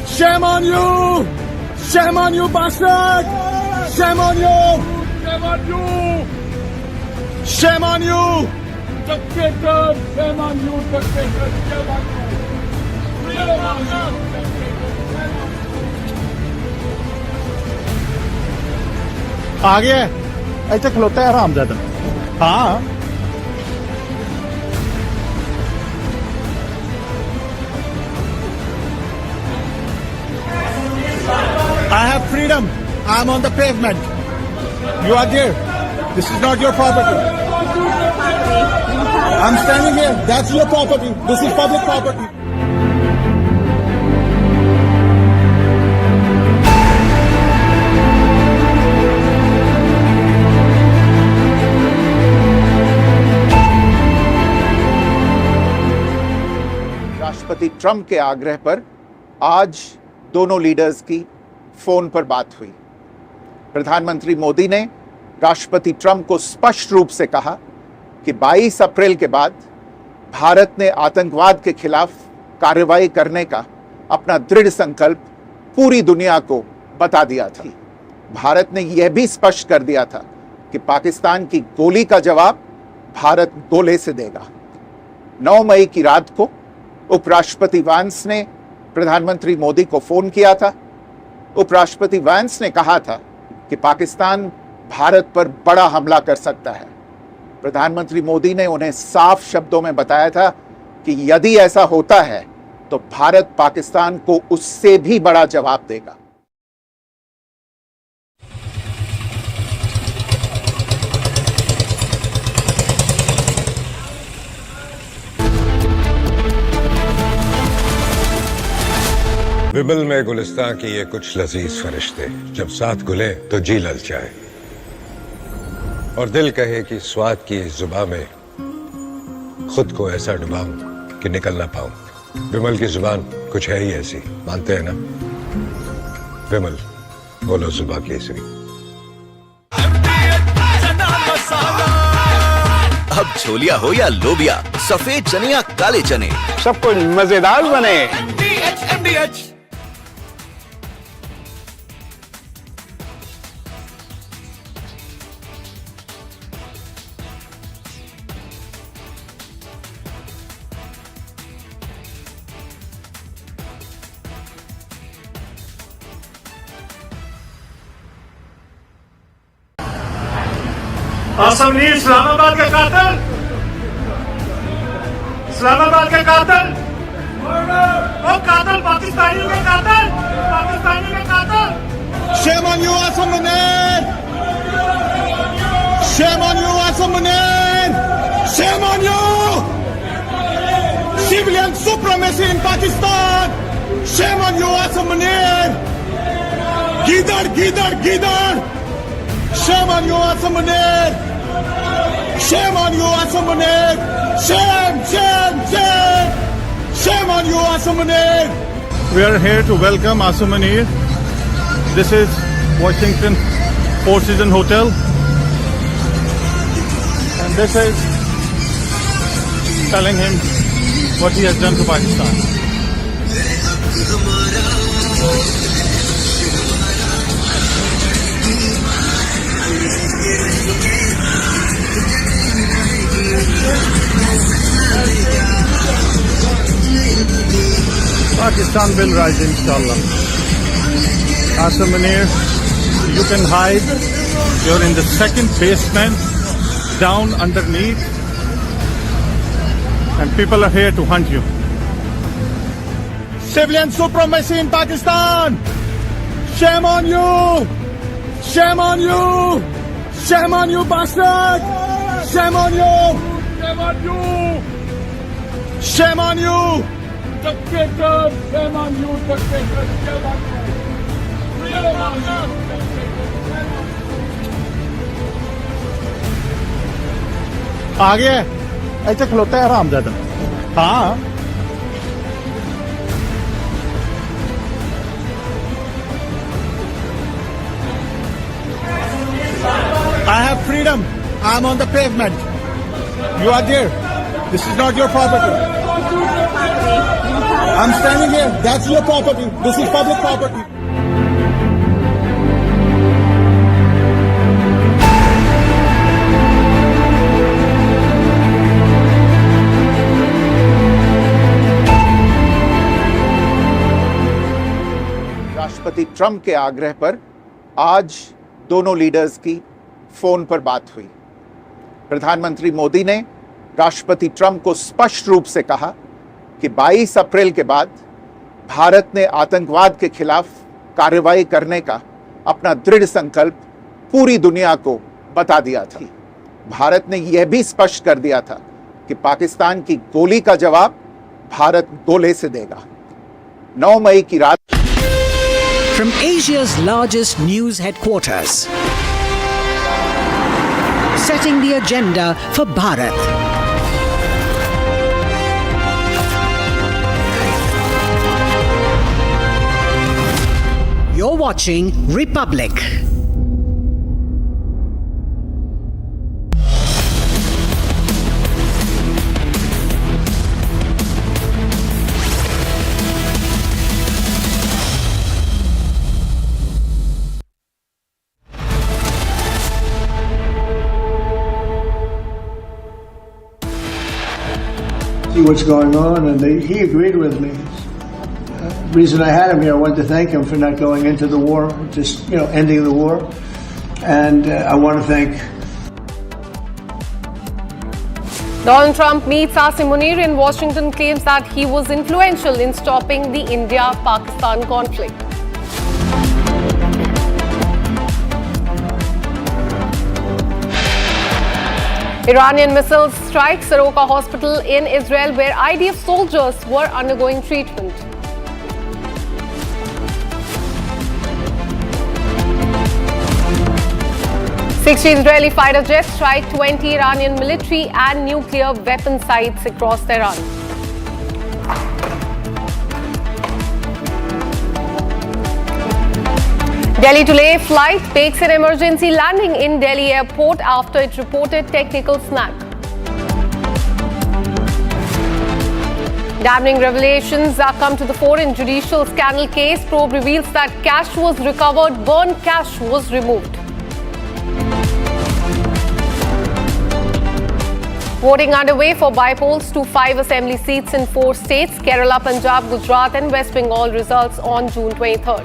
Shame on you. Shame on you, bastard. Shame on you. Shame on you. Shame on you. Dictator. Shame on you, dictator. Shame on you. Shame on you. आ गया ऐसे खलोता है हरामजादा हाँ I have freedom. I'm on the pavement. You are there. This is not your property. I'm standing here. That's your property. This is public property. राष्ट्रपति Trump के आग्रह पर आज दोनों लीडर्स की फोन पर बात हुई। प्रधानमंत्री मोदी ने राष्ट्रपति ट्रंप को स्पष्ट रूप से कहा कि 22 अप्रैल के बाद भारत ने आतंकवाद के खिलाफ कार्रवाई करने का अपना दृढ़ संकल्प पूरी दुनिया को बता दिया था। भारत ने यह भी स्पष्ट कर दिया था कि पाकिस्तान की गोली का जवाब भारत गोले से देगा। 9 मई की रात को उपराष्ट्रपति वैंस ने प्रधानमंत्री मोदी को फोन किया था। उपराष्ट्रपति वैंस ने कहा था कि पाकिस्तान भारत पर बड़ा हमला कर सकता है। प्रधानमंत्री मोदी ने उन्हें साफ शब्दों में बताया था कि यदि ऐसा होता है तो भारत पाकिस्तान को उससे भी बड़ा जवाब देगा। विमल में गुलिस्तां की ये कुछ लजीज फरिश्ते जब साथ घुले तो जी ललचाए और दिल कहे कि स्वाद की इस जुबान में खुद को ऐसा डुबाऊं कि निकल ना पाऊं। विमल की जुबान कुछ है ही ऐसी, मानते हैं ना? विमल बोलो जुबा केसरी। अब छोलिया हो या लोबिया, सफेद चने या काले चने, सब कुछ मजेदार बने। असमनी इस्लामाबाद के कातिल, इस्लामाबाद के कातिल, वो कातिल पाकिस्तानी के कातिल, पाकिस्तानी के कातिल। Shame on you, Assam Munir! Shame on you, Assam Munir! Shame on you! Civilian supremacy in Pakistan! Shame on you, Assam Munir! Gidar, gidar, gidar! Shame on you, Assam Munir! Shame on you, Assam Munir! Shame, shame, shame! Shame on you, Assam Munir! We are here to welcome Assam Munir. This is Washington Four Seasons Hotel. And this is telling him what he has done to Pakistan. Pakistan will rise, inshallah. Assam Munir, you can hide. You're in the second basement, down underneath, and people are here to hunt you. Civilian supremacy in Pakistan! Shame on you! Shame on you! Shame on you, bastard! Shame on you! Shame on you! Shame on you! Dictator! Shame on you, dictator! Shame on you! Shame on you! आ गया ऐसे खलोता है हरामजादा। हाँ I have freedom. I am on the pavement. You are there. This is not your property. I'm standing here. That's your property. This is public property. राष्ट्रपति Trump के आग्रह पर आज दोनों लीडर्स की फोन पर बात हुई। प्रधानमंत्री मोदी ने राष्ट्रपति ट्रंप को स्पष्ट रूप से कहा कि 22 अप्रैल के बाद भारत ने आतंकवाद के खिलाफ कार्रवाई करने का अपना दृढ़ संकल्प पूरी दुनिया को बता दिया था। भारत ने यह भी स्पष्ट कर दिया था कि पाकिस्तान की गोली का जवाब भारत गोले से देगा। 9 मई की रात From Asia's largest news headquarters, setting the agenda for Bharat. You're watching Republic. See what's going on, and he agreed with me. The reason I had him here, I wanted to thank him for not going into the war, just ending the war. And I want to thank Donald Trump meets Asim Munir in Washington, claims that he was influential in stopping the India-Pakistan conflict. Iranian missiles strike Soroka Hospital in Israel, where IDF soldiers were undergoing treatment. Six Israeli fighter jets strike 20 Iranian military and nuclear weapon sites across Tehran. Delhi to Leh flight makes an emergency landing in Delhi airport after it reported technical snag. Damning revelations are come to the fore in Judicial scandal case. Probe reveals that cash was recovered, burned cash was removed. Voting underway for bypolls to 5 assembly seats in 4 states, Kerala, Punjab, Gujarat and West Bengal. Results on June 23rd.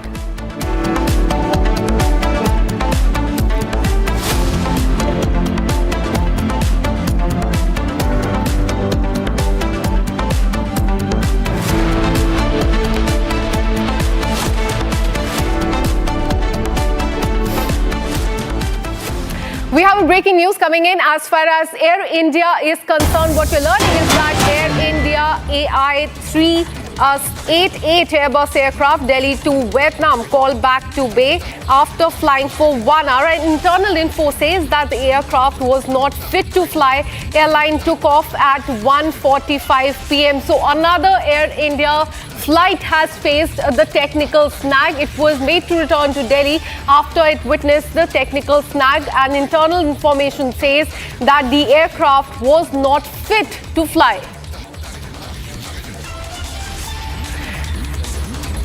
We have a breaking news coming in as far as Air India is concerned. What we're learning is that Air India AI-388 Airbus aircraft Delhi to Vietnam called back to Bay after flying for 1 hour. And internal info says that the aircraft was not fit to fly. Airline took off at 1:45 p.m. So another Air India flight has faced the technical snag. It was made to return to Delhi after it witnessed the technical snag, and internal information says that the aircraft was not fit to fly.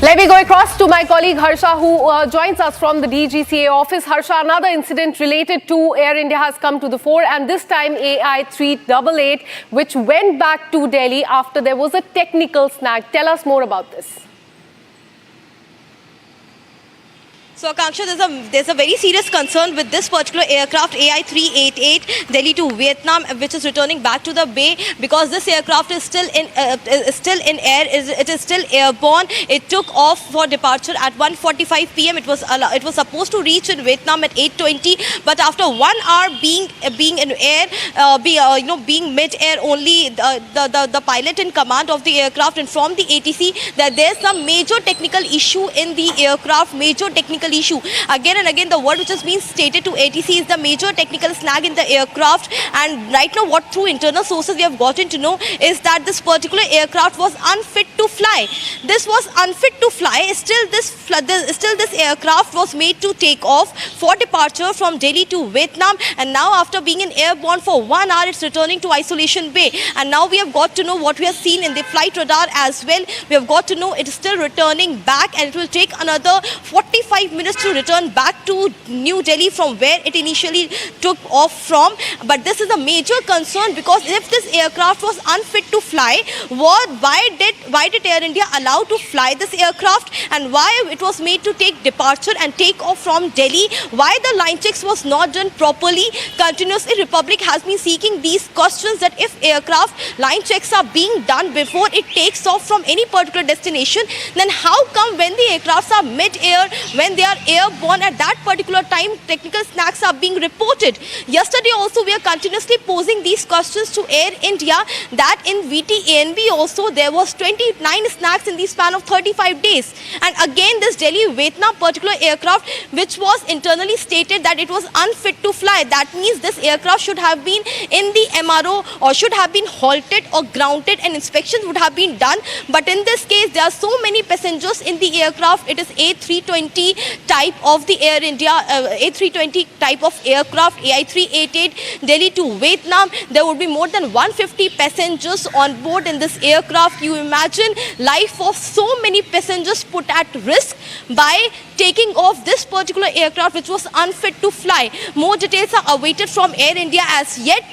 Let me go across to my colleague Harsha, who joins us from the DGCA office. Harsha, another incident related to Air India has come to the fore, and this time AI-388, which went back to Delhi after there was a technical snag. Tell us more about this. So, Akanksha, there's a very serious concern with this particular aircraft, AI-388, Delhi to Vietnam, which is returning back to the bay because this aircraft is still in air. It is still airborne. It took off for departure at 1:45 p.m. It was supposed to reach in Vietnam at 8:20, but after 1 hour being in air, being mid-air only, the pilot in command of the aircraft informed the ATC that there's some major technical issue in the aircraft, major technical issue. Again and again, the word which has been stated to ATC is the major technical snag in the aircraft. And right now, what through internal sources we have gotten to know is that this particular aircraft was unfit to fly. This was unfit to fly. Still, this aircraft was made to take off for departure from Delhi to Vietnam. And now, after being in airborne for 1 hour, it's returning to Isolation Bay. And now we have got to know what we have seen in the flight radar as well. We have got to know it is still returning back, and it will take another 45 minutes to return back to New Delhi from where it initially took off from. But this is a major concern because if this aircraft was unfit to fly, why did Air India allow to fly this aircraft, and why it was made to take departure and take off from Delhi? Why the line checks was not done properly? Continuously, Republic has been seeking these questions that if aircraft line checks are being done before it takes off from any particular destination, then how come when the aircrafts are mid-air, when they are airborne at that particular time, technical snags are being reported? Yesterday also we are continuously posing these questions to Air India that in VTANB also there was 29 snags in the span of 35 days. And again this Delhi-Vietnam particular aircraft, which was internally stated that it was unfit to fly. That means this aircraft should have been in the MRO or should have been halted or grounded and inspections would have been done. But in this case there are so many passengers in the aircraft. It is A320 type of the Air India, A320 type of aircraft, AI-388 Delhi to Vietnam. There would be more than 150 passengers on board in this aircraft. You imagine life of so many passengers put at risk by taking off this particular aircraft which was unfit to fly. More details are awaited from Air India as yet.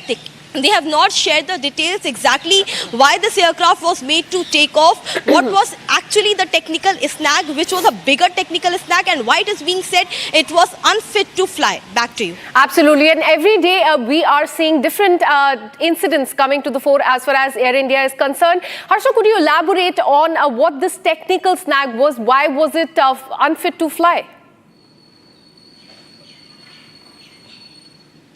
They have not shared the details exactly why this aircraft was made to take off, what was actually the technical snag, which was a bigger technical snag, and why it is being said it was unfit to fly. Back to you. Absolutely. And every day we are seeing different incidents coming to the fore as far as Air India is concerned. Harsha, could you elaborate on what this technical snag was? Why was it unfit to fly?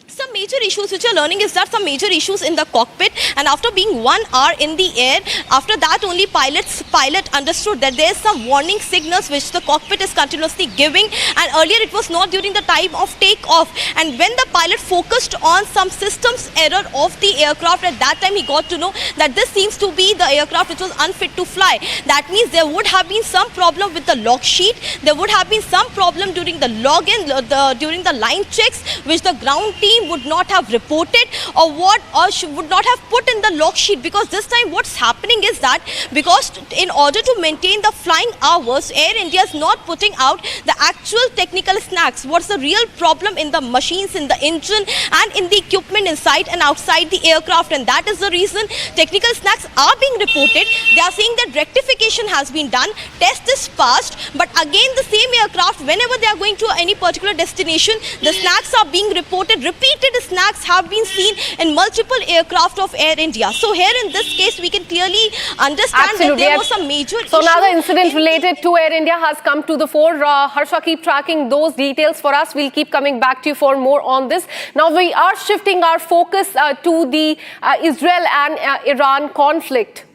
Some major issues which you're learning is that some major issues in the cockpit, and after being 1 hour in the air, after that only pilot understood that there is some warning signals which the cockpit is continuously giving, and earlier it was not during the time of takeoff, and when the pilot focused on some systems error of the aircraft, at that time he got to know that this seems to be the aircraft which was unfit to fly. That means there would have been some problem with the log sheet, there would have been some problem during the login, during the line checks, which the ground team would not have reported or would not have put in the log sheet, because this time what's happening is that because in order to maintain the flying hours, Air India is not putting out the actual technical snags. What's the real problem in the machines, in the engine and in the equipment inside and outside the aircraft, and that is the reason technical snags are being reported. They are saying that rectification has been done, test is passed, but again the same aircraft, whenever they are going to any particular destination, the snags are being reported. Repeated snags have been seen in multiple aircraft of Air India. So here in this case we can clearly understand that there was some major issue. So another incident related to Air India has come to the fore. Harsha, keep tracking those details for us. We'll keep coming back to you for more on this. Now we are shifting our focus to the Israel and Iran conflict.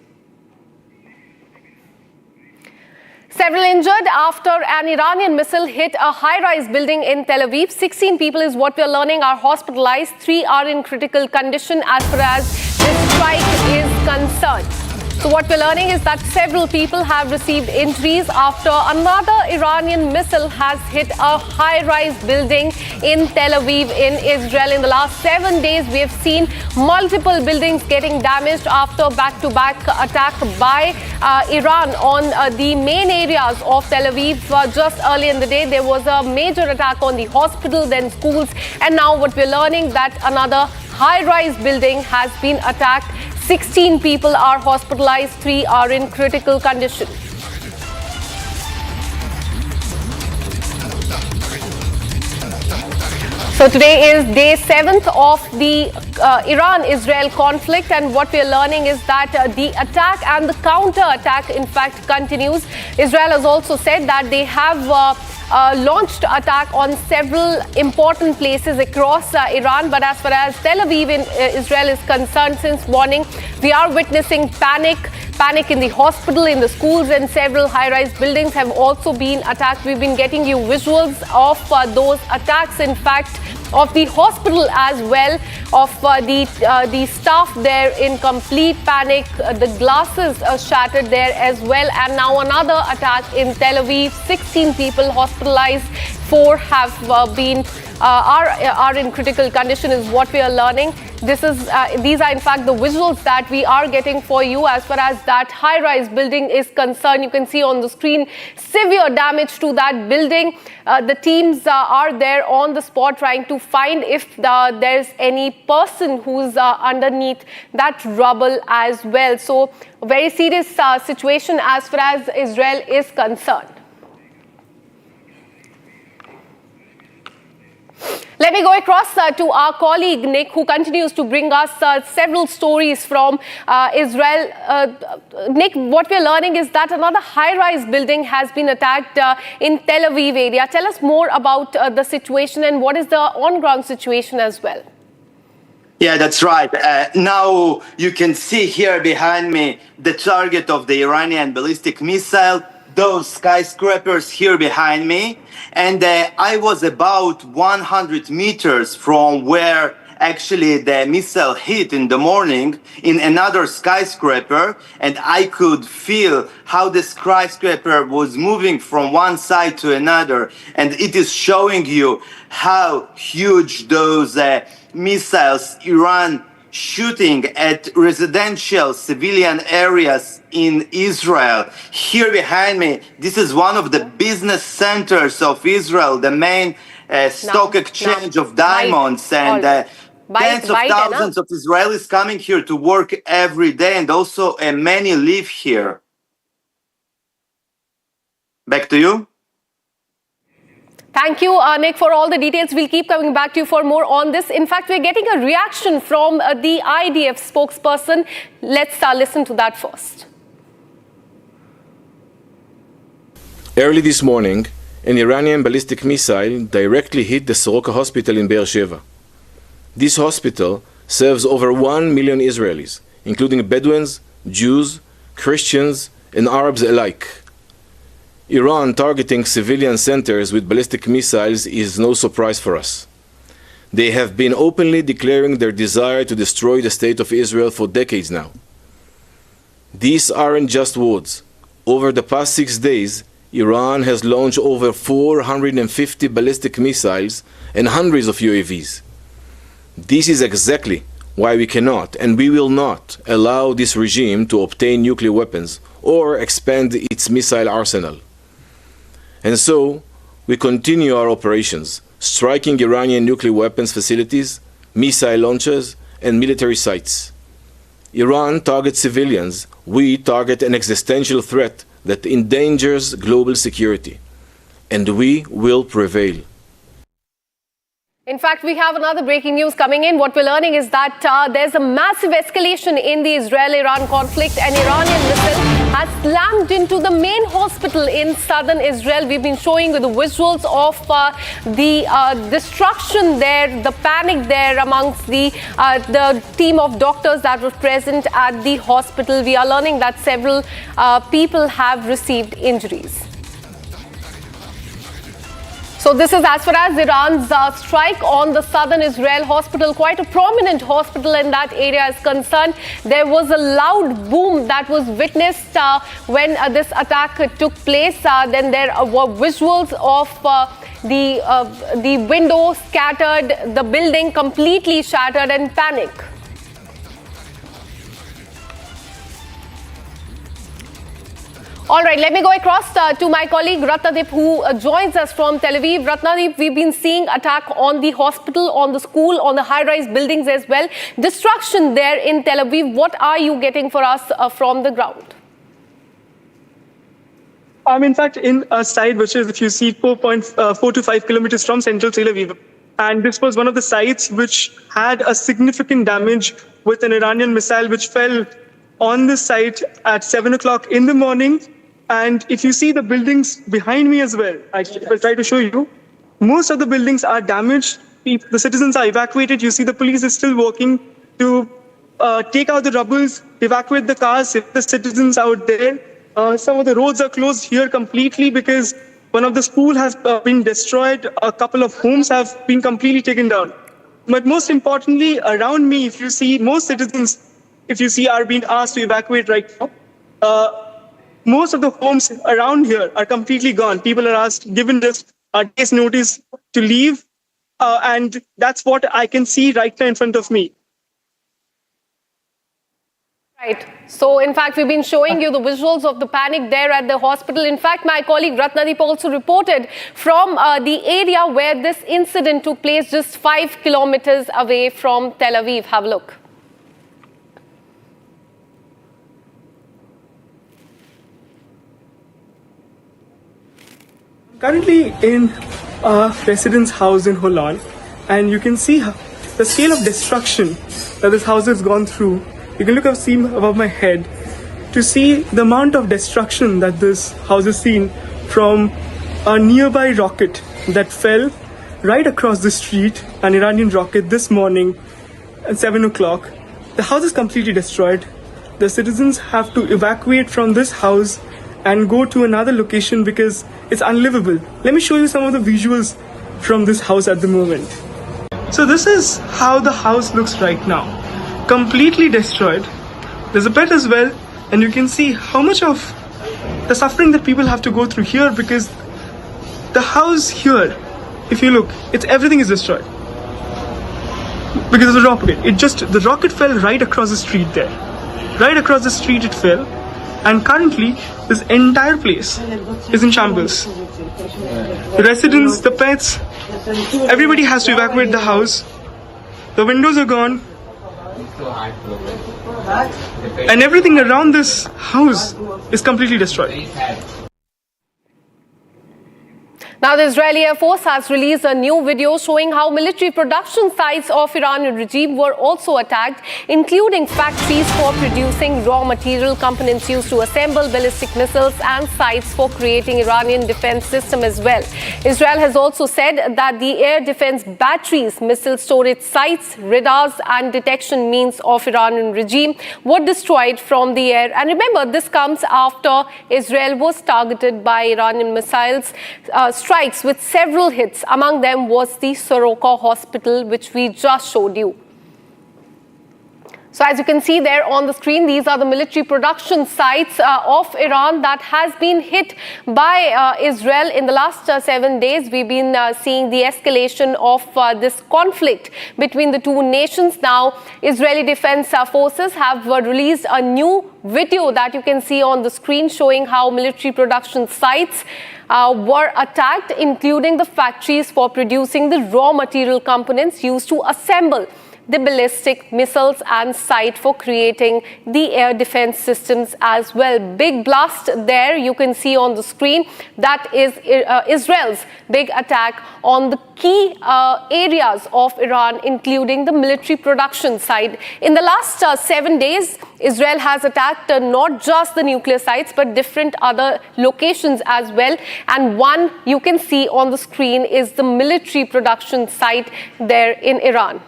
Several injured after an Iranian missile hit a high-rise building in Tel Aviv. 16 people is what we are learning are hospitalized. 3 are in critical condition as far as this strike is concerned. So what we're learning is that several people have received injuries after another Iranian missile has hit a high-rise building in Tel Aviv in Israel. In the last 7 days, we have seen multiple buildings getting damaged after back-to-back attack by Iran on the main areas of Tel Aviv. Just early in the day, there was a major attack on the hospital, then schools, and now what we're learning that another high-rise building has been attacked. 16 people are hospitalized, 3 are in critical condition. So today is day 7th of the Iran-Israel conflict, and what we are learning is that the attack and the counter-attack in fact continues. Israel has also said that they have launched attack on several important places across Iran, but as far as Tel Aviv in Israel is concerned, since morning we are witnessing panic in the hospital, in the schools, and several high-rise buildings have also been attacked. We've been getting you visuals of those attacks, in fact of the hospital as well, of the staff there in complete panic, the glasses shattered there as well, and now another attack in Tel Aviv. 16 people hospitalized, 4 have are in critical condition is what we are learning. These are in fact the visuals that we are getting for you as far as that high-rise building is concerned. You can see on the screen severe damage to that building. The teams are there on the spot trying to find if there's any person who's underneath that rubble as well. So very serious situation as far as Israel is concerned. Let me go across to our colleague Nick, who continues to bring us several stories from Israel. Nick, what we're learning is that another high-rise building has been attacked in Tel Aviv area. Tell us more about the situation and what is the on-ground situation as well. Yeah, that's right. Now you can see here behind me the target of the Iranian ballistic missile, those skyscrapers here behind me. And I was about 100 meters from where actually the missile hit in the morning in another skyscraper, and I could feel how the skyscraper was moving from one side to another, and it is showing you how huge those missiles Iran shooting at residential civilian areas in Israel. Here behind me, this is one of the business centers of Israel, the main stock exchange of diamonds, and Tens of thousands of Israelis coming here to work every day, and also many live here. Back to you. Thank you, Nick, for all the details. We'll keep coming back to you for more on this. In fact, we're getting a reaction from the IDF spokesperson. Let's listen to that first. Early this morning, an Iranian ballistic missile directly hit the Soroka hospital in Be'er Sheva. This hospital serves over 1 million Israelis, including Bedouins, Jews, Christians, and Arabs alike. Iran targeting civilian centers with ballistic missiles is no surprise for us. They have been openly declaring their desire to destroy the state of Israel for decades now. These aren't just words. Over the past 6 days, Iran has launched over 450 ballistic missiles and hundreds of UAVs. This is exactly why we cannot and we will not allow this regime to obtain nuclear weapons or expand its missile arsenal. And so, we continue our operations, striking Iranian nuclear weapons facilities, missile launchers, and military sites. Iran targets civilians. We target an existential threat that endangers global security. And we will prevail. In fact, we have another breaking news coming in. What we're learning is that there's a massive escalation in the Israel-Iran conflict. An Iranian missile has slammed into the main hospital in southern Israel. We've been showing you the visuals of the destruction there, the panic there amongst the team of doctors that were present at the hospital. We are learning that several people have received injuries. So this is as far as Iran's strike on the southern Israel hospital, quite a prominent hospital in that area is concerned. There was a loud boom that was witnessed when this attack took place. Then there were visuals of the window scattered, the building completely shattered, and panic. All right, let me go across to my colleague Ratnadeep, who joins us from Tel Aviv. Ratnadeep, we've been seeing attack on the hospital, on the school, on the high-rise buildings as well. Destruction there in Tel Aviv. What are you getting for us from the ground? I'm in fact in a site which is, if you see, 4.4 to 5 kilometers from central Tel Aviv. And this was one of the sites which had a significant damage with an Iranian missile which fell on this site at 7 o'clock in the morning. And if you see the buildings behind me as well, I will try to show you, most of the buildings are damaged. The citizens are evacuated. You see the police is still working to take out the rubbles, evacuate the cars, if the citizens out there. Some of the roads are closed here completely because one of the schools has been destroyed. A couple of homes have been completely taken down. But most importantly, around me, if you see, most citizens, if you see, are being asked to evacuate right now. Most of the homes around here are completely gone. People are asked, given just a day's notice to leave. And that's what I can see right now in front of me. Right. So, in fact, we've been showing you the visuals of the panic there at the hospital. In fact, my colleague Ratnadeep also reported from the area where this incident took place, just 5 kilometers away from Tel Aviv. Have a look. Currently in a residence house in Holland, and you can see the scale of destruction that this house has gone through. You can look up, see above my head to see the amount of destruction that this house has seen from a nearby rocket that fell right across the street, an Iranian rocket this morning at 7 o'clock. The house is completely destroyed. The citizens have to evacuate from this house and go to another location because it's unlivable. Let me show you some of the visuals from this house at the moment. So this is how the house looks right now. Completely destroyed. There's a bed as well, and you can see how much of the suffering that people have to go through here because the house here, if you look, everything is destroyed. Because of the rocket. The rocket fell right across the street there. Right across the street it fell. And currently, this entire place is in shambles. The residents, the pets, everybody has to evacuate the house. The windows are gone. And everything around this house is completely destroyed. Now, the Israeli Air Force has released a new video showing how military production sites of Iranian regime were also attacked, including factories for producing raw material, components used to assemble ballistic missiles, and sites for creating Iranian defense system as well. Israel has also said that the air defense batteries, missile storage sites, radars and detection means of Iranian regime were destroyed from the air. And remember, this comes after Israel was targeted by Iranian missiles, strikes with several hits. Among them was the Soroka hospital, which we just showed you. So as you can see there on the screen, these are the military production sites of Iran that has been hit by Israel. In the last 7 days, we've been seeing the escalation of this conflict between the two nations. Now, Israeli Defense Forces have released a new video that you can see on the screen showing how military production sites were attacked, including the factories for producing the raw material components used to assemble the ballistic missiles and site for creating the air defense systems as well. Big blast there you can see on the screen. That is Israel's big attack on the key areas of Iran, including the military production site. In the last 7 days, Israel has attacked not just the nuclear sites, but different other locations as well. And one you can see on the screen is the military production site there in Iran.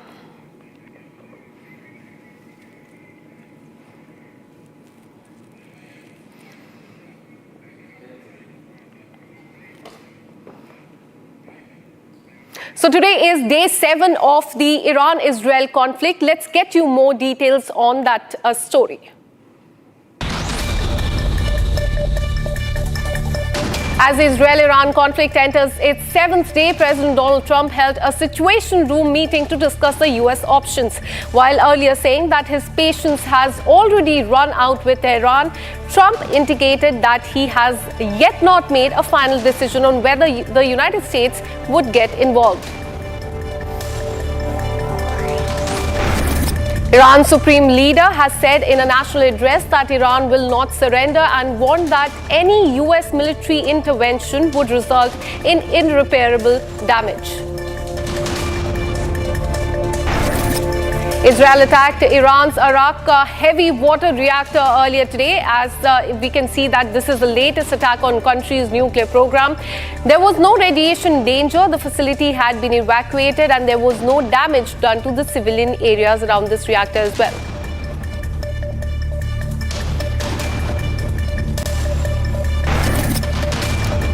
So today is day 7 of the Iran-Israel conflict. Let's get you more details on that story. As the Israel-Iran conflict enters its 7th day, President Donald Trump held a Situation Room meeting to discuss the U.S. options. While earlier saying that his patience has already run out with Iran, Trump indicated that he has yet not made a final decision on whether the United States would get involved. Iran's supreme leader has said in a national address that Iran will not surrender and warned that any U.S. military intervention would result in irreparable damage. Israel attacked Iran's Arak heavy water reactor earlier today. As we can see that this is the latest attack on country's nuclear program. There was no radiation danger. The facility had been evacuated and there was no damage done to the civilian areas around this reactor as well.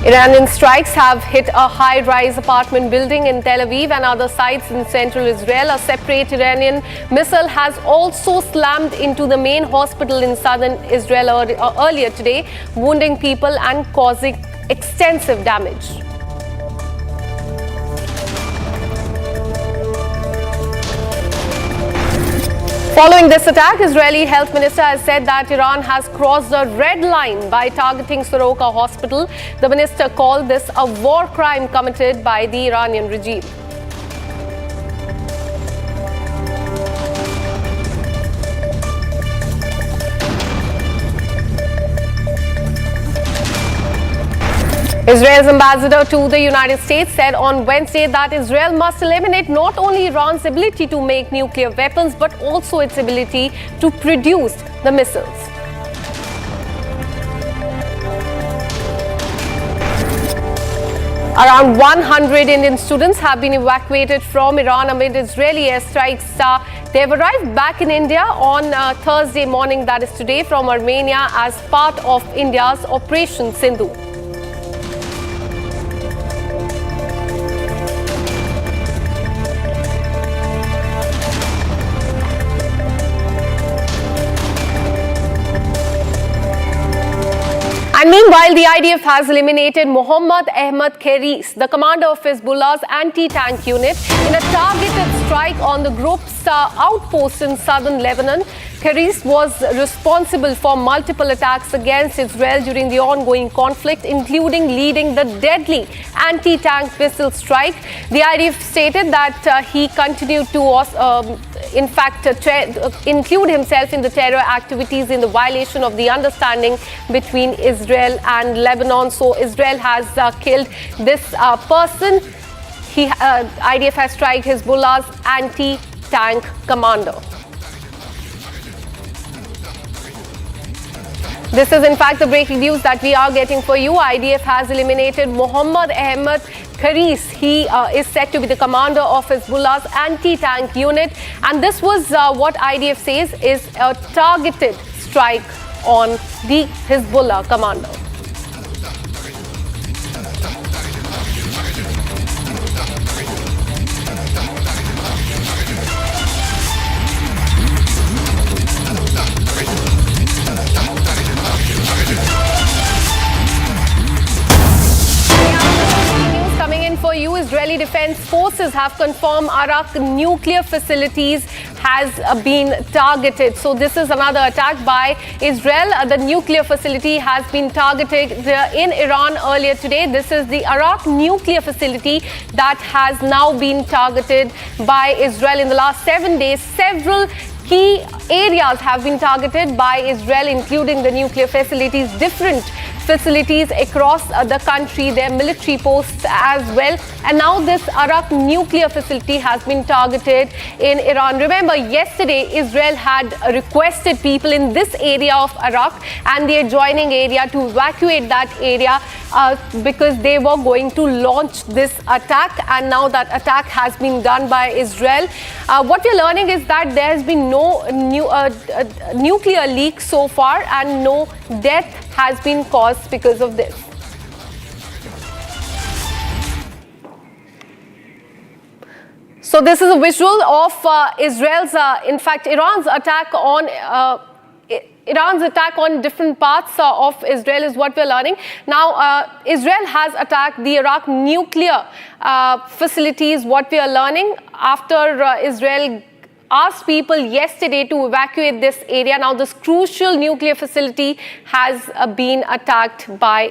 Iranian strikes have hit a high-rise apartment building in Tel Aviv and other sites in central Israel. A separate Iranian missile has also slammed into the main hospital in southern Israel earlier today, wounding people and causing extensive damage. Following this attack, Israeli health minister has said that Iran has crossed a red line by targeting Soroka hospital. The minister called this a war crime committed by the Iranian regime. Israel's ambassador to the United States said on Wednesday that Israel must eliminate not only Iran's ability to make nuclear weapons, but also its ability to produce the missiles. Around 100 Indian students have been evacuated from Iran amid Israeli airstrikes. They have arrived back in India on Thursday morning, that is today, from Armenia as part of India's Operation Sindhu. And meanwhile, the IDF has eliminated Mohammad Ahmad Kharis, the commander of Hezbollah's anti-tank unit, in a targeted strike on the group's outpost in southern Lebanon. Kharis was responsible for multiple attacks against Israel during the ongoing conflict, including leading the deadly anti-tank missile strike. The IDF stated that he continued to, include himself in the terror activities in the violation of the understanding between Israel and Lebanon. So Israel has killed this person. IDF has struck Hezbollah's anti-tank commander. This is in fact the breaking news that we are getting for you. IDF has eliminated Mohammad Ahmed Kharis. He is said to be the commander of Hezbollah's anti-tank unit. And this was what IDF says is a targeted strike on the Hezbollah commander. For you, Israeli Defense Forces have confirmed Arak nuclear facilities has been targeted. So this is another attack by Israel. The nuclear facility has been targeted in Iran earlier today. This is the Arak nuclear facility that has now been targeted by Israel in the last 7 days. Several key areas have been targeted by Israel, including the nuclear facilities, different facilities across the country, their military posts as well. And now this Arak nuclear facility has been targeted in Iran. Remember, yesterday Israel had requested people in this area of Arak and the adjoining area to evacuate that area because they were going to launch this attack. And now that attack has been done by Israel. What we're learning is that there has been no nuclear leak so far and no death has been caused because of this. So this is a visual of Israel's, in fact, Iran's attack on different parts of Israel is what we're learning. Now, Israel has attacked the Arak nuclear facilities, what we are learning after Israel asked people yesterday to evacuate this area. Now, this crucial nuclear facility has been attacked by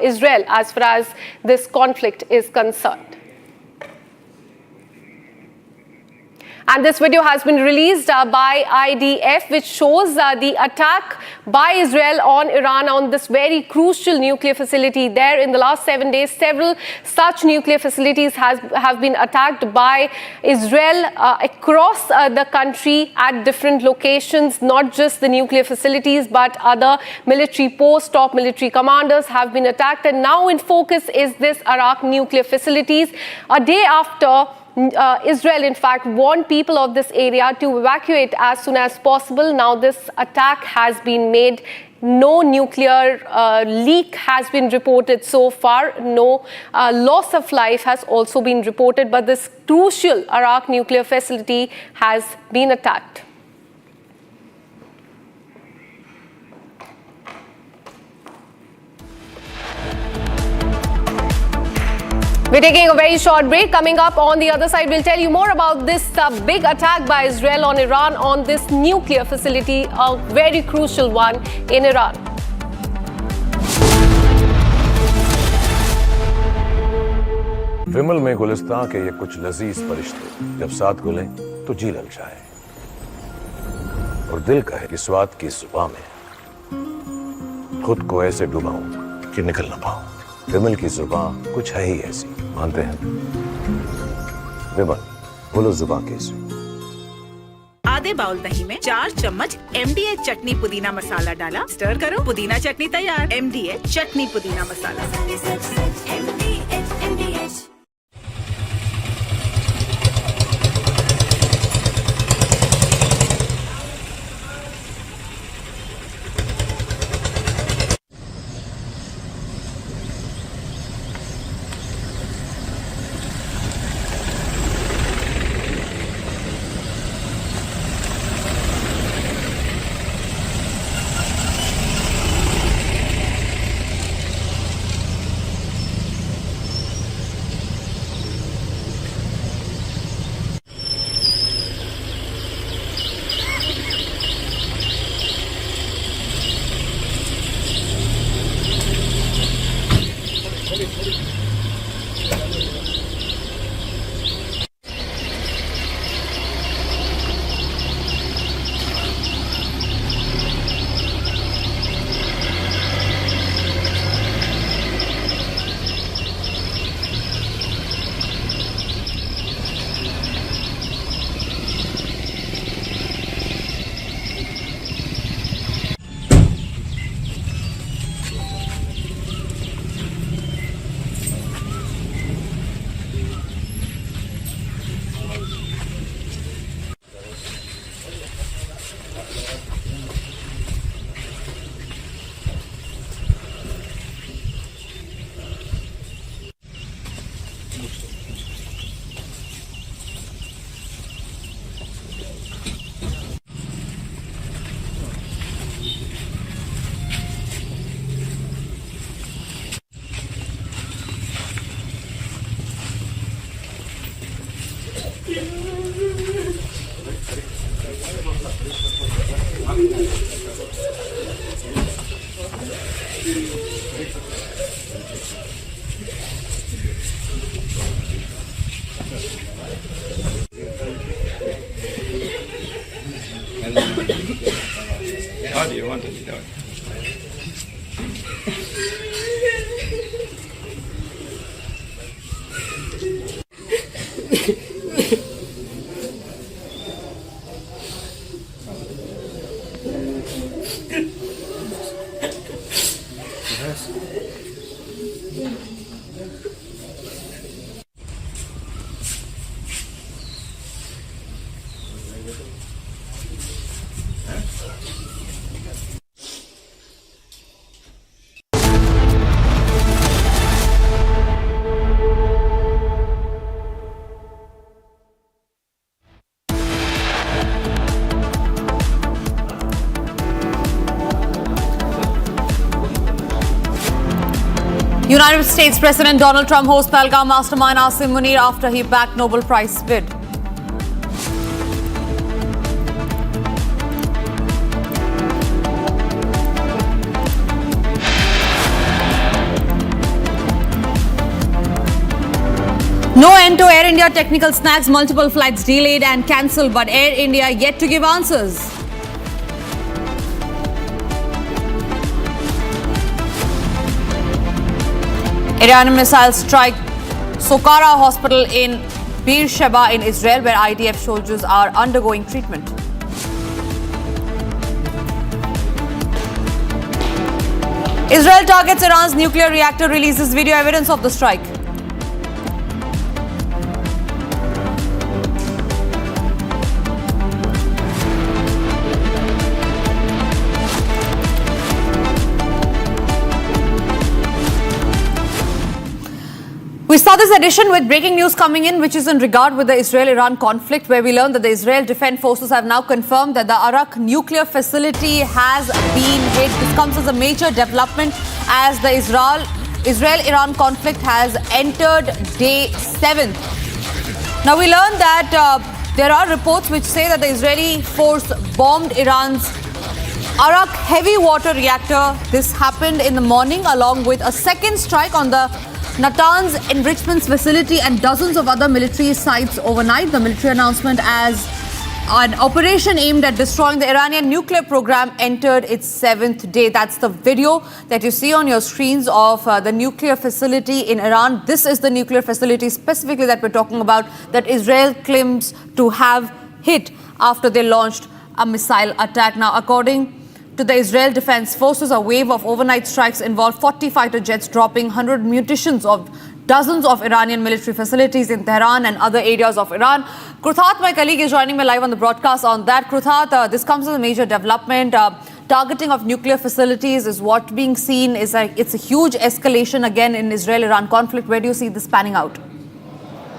Israel as far as this conflict is concerned. And this video has been released by IDF, which shows the attack by Israel on Iran on this very crucial nuclear facility there. In the last 7 days, several such nuclear facilities have been attacked by Israel across the country at different locations. Not just the nuclear facilities, but other military posts, top military commanders have been attacked. And now in focus is this Arak nuclear facilities. A day after Israel, in fact, warned people of this area to evacuate as soon as possible. Now this attack has been made. No nuclear leak has been reported so far. No loss of life has also been reported. But this crucial Arak nuclear facility has been attacked. We're taking a very short break. Coming up on the other side, we'll tell you more about this big attack by Israel on Iran on this nuclear facility, a very crucial one in Iran. विमल में गुलिस्तां के ये कुछ लजीज फरिश्ते जब साथ गुलें तो जी ललचाए और दिल कहे कि स्वाद की जुबां में खुद को ऐसे डुबाऊं कि निकल ना पाऊं। विमल की जुबां कुछ है ही ऐसी, मानते हैं? विमल, बोलो जुबां कैसी? आधे बाउल दही में 4 चम्मच MDH चटनी पुदीना मसाला डाला, स्टर करो, पुदीना चटनी तैयार। MDH चटनी पुदीना मसाला। How do you want to be done? United States President Donald Trump hosts Pahalgam mastermind Asim Munir after he backed Nobel Prize bid. No end to Air India technical snags, multiple flights delayed and cancelled, but Air India yet to give answers. Iranian missiles strike Soqara Hospital in Beersheba in Israel, where IDF soldiers are undergoing treatment. Israel targets Iran's nuclear reactor, releases video evidence of the strike. We start this edition with breaking news coming in, which is in regard with the Israel-Iran conflict, where we learned that the Israel Defense Forces have now confirmed that the Arak nuclear facility has been hit. This comes as a major development as the Israel-Iran conflict has entered day 7. Now we learned that there are reports which say that the Israeli force bombed Iran's Arak heavy water reactor. This happened in the morning, along with a second strike on the Natanz enrichment facility and dozens of other military sites overnight. The military announcement as an operation aimed at destroying the Iranian nuclear program entered its 7th day. That's the video that you see on your screens of the nuclear facility in Iran. This is the nuclear facility specifically that we're talking about, that Israel claims to have hit after they launched a missile attack. Now, according to the Israel Defense Forces, a wave of overnight strikes involved 40 fighter jets dropping 100 munitions of dozens of Iranian military facilities in Tehran and other areas of Iran. Kruthat, my colleague, is joining me live on the broadcast on that. Kruthat, this comes as a major development. Targeting of nuclear facilities is what being seen is it's a huge escalation again in Israel-Iran conflict. Where do you see this panning out?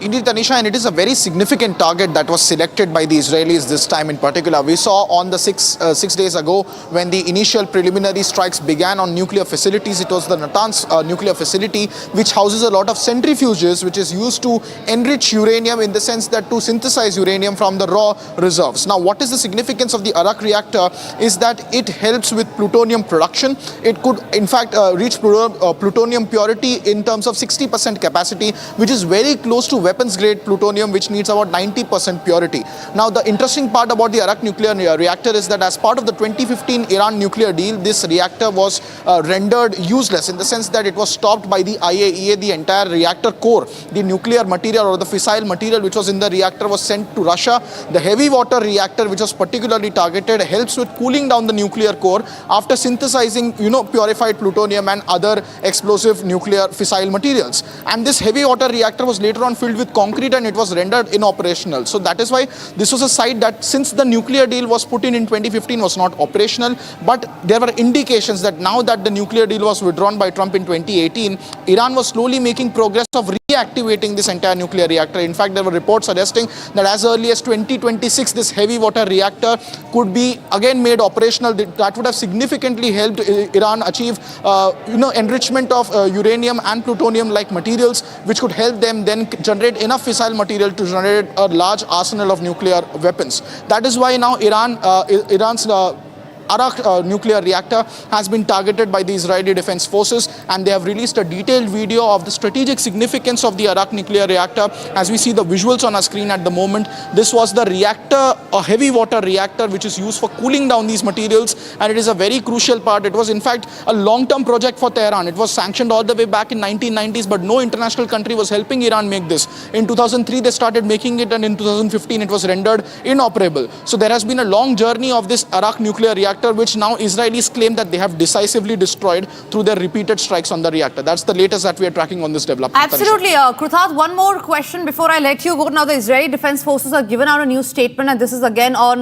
Indeed, Tanisha, and it is a very significant target that was selected by the Israelis this time in particular. We saw on the 6 days ago when the initial preliminary strikes began on nuclear facilities. It was the Natanz nuclear facility, which houses a lot of centrifuges, which is used to enrich uranium in the sense that to synthesize uranium from the raw reserves. Now, what is the significance of the Arak reactor is that it helps with plutonium production. It could, in fact, reach plutonium purity in terms of 60% capacity, which is very close to weapons grade plutonium, which needs about 90% purity. Now, the interesting part about the Arak nuclear reactor is that as part of the 2015 Iran nuclear deal, this reactor was rendered useless in the sense that it was stopped by the IAEA. The entire reactor core, the nuclear material or the fissile material which was in the reactor, was sent to Russia. The heavy water reactor, which was particularly targeted, helps with cooling down the nuclear core after synthesizing, purified plutonium and other explosive nuclear fissile materials. And this heavy water reactor was later on filled with concrete and it was rendered inoperational. So that is why this was a site that, since the nuclear deal was put in 2015, was not operational. But there were indications that now that the nuclear deal was withdrawn by Trump in 2018, Iran was slowly making progress of reactivating this entire nuclear reactor. In fact, there were reports suggesting that as early as 2026, this heavy water reactor could be again made operational. That would have significantly helped Iran achieve, enrichment of uranium and plutonium-like materials, which could help them then generate enough fissile material to generate a large arsenal of nuclear weapons. That is why now Iran's Arak nuclear reactor has been targeted by the Israeli Defense Forces, and they have released a detailed video of the strategic significance of the Arak nuclear reactor. As we see the visuals on our screen at the moment, this was the reactor, a heavy water reactor which is used for cooling down these materials, and it is a very crucial part. It was in fact a long-term project for Tehran. It was sanctioned all the way back in 1990s, but no international country was helping Iran make this. In 2003 they started making it, and in 2015 it was rendered inoperable. So there has been a long journey of this Arak nuclear reactor, which now Israelis claim that they have decisively destroyed through their repeated strikes on the reactor. That's the latest that we are tracking on this development. Absolutely. Kruthat, one more question before I let you go. Now, the Israeli Defense Forces have given out a new statement, and this is again on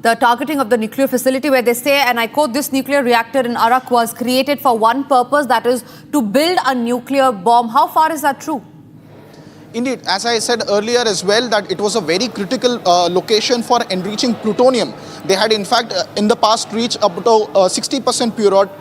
the targeting of the nuclear facility, where they say, and I quote, this nuclear reactor in Arak was created for one purpose, that is to build a nuclear bomb. How far is that true? Indeed, as I said earlier as well, that it was a very critical location for enriching plutonium. They had in fact in the past reached up to 60%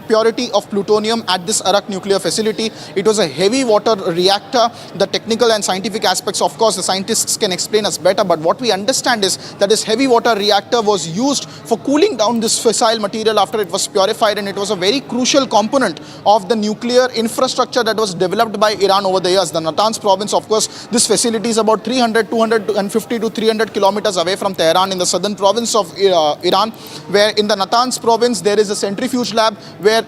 purity of plutonium at this Arak nuclear facility. It was a heavy water reactor. The technical and scientific aspects, of course, the scientists can explain us better, but what we understand is that this heavy water reactor was used for cooling down this fissile material after it was purified, and it was a very crucial component of the nuclear infrastructure that was developed by Iran over the years. The Natanz province, of course, this facility is about 250 to 300 kilometers away from Tehran in the southern province of Iran, where in the Natanz province there is a centrifuge lab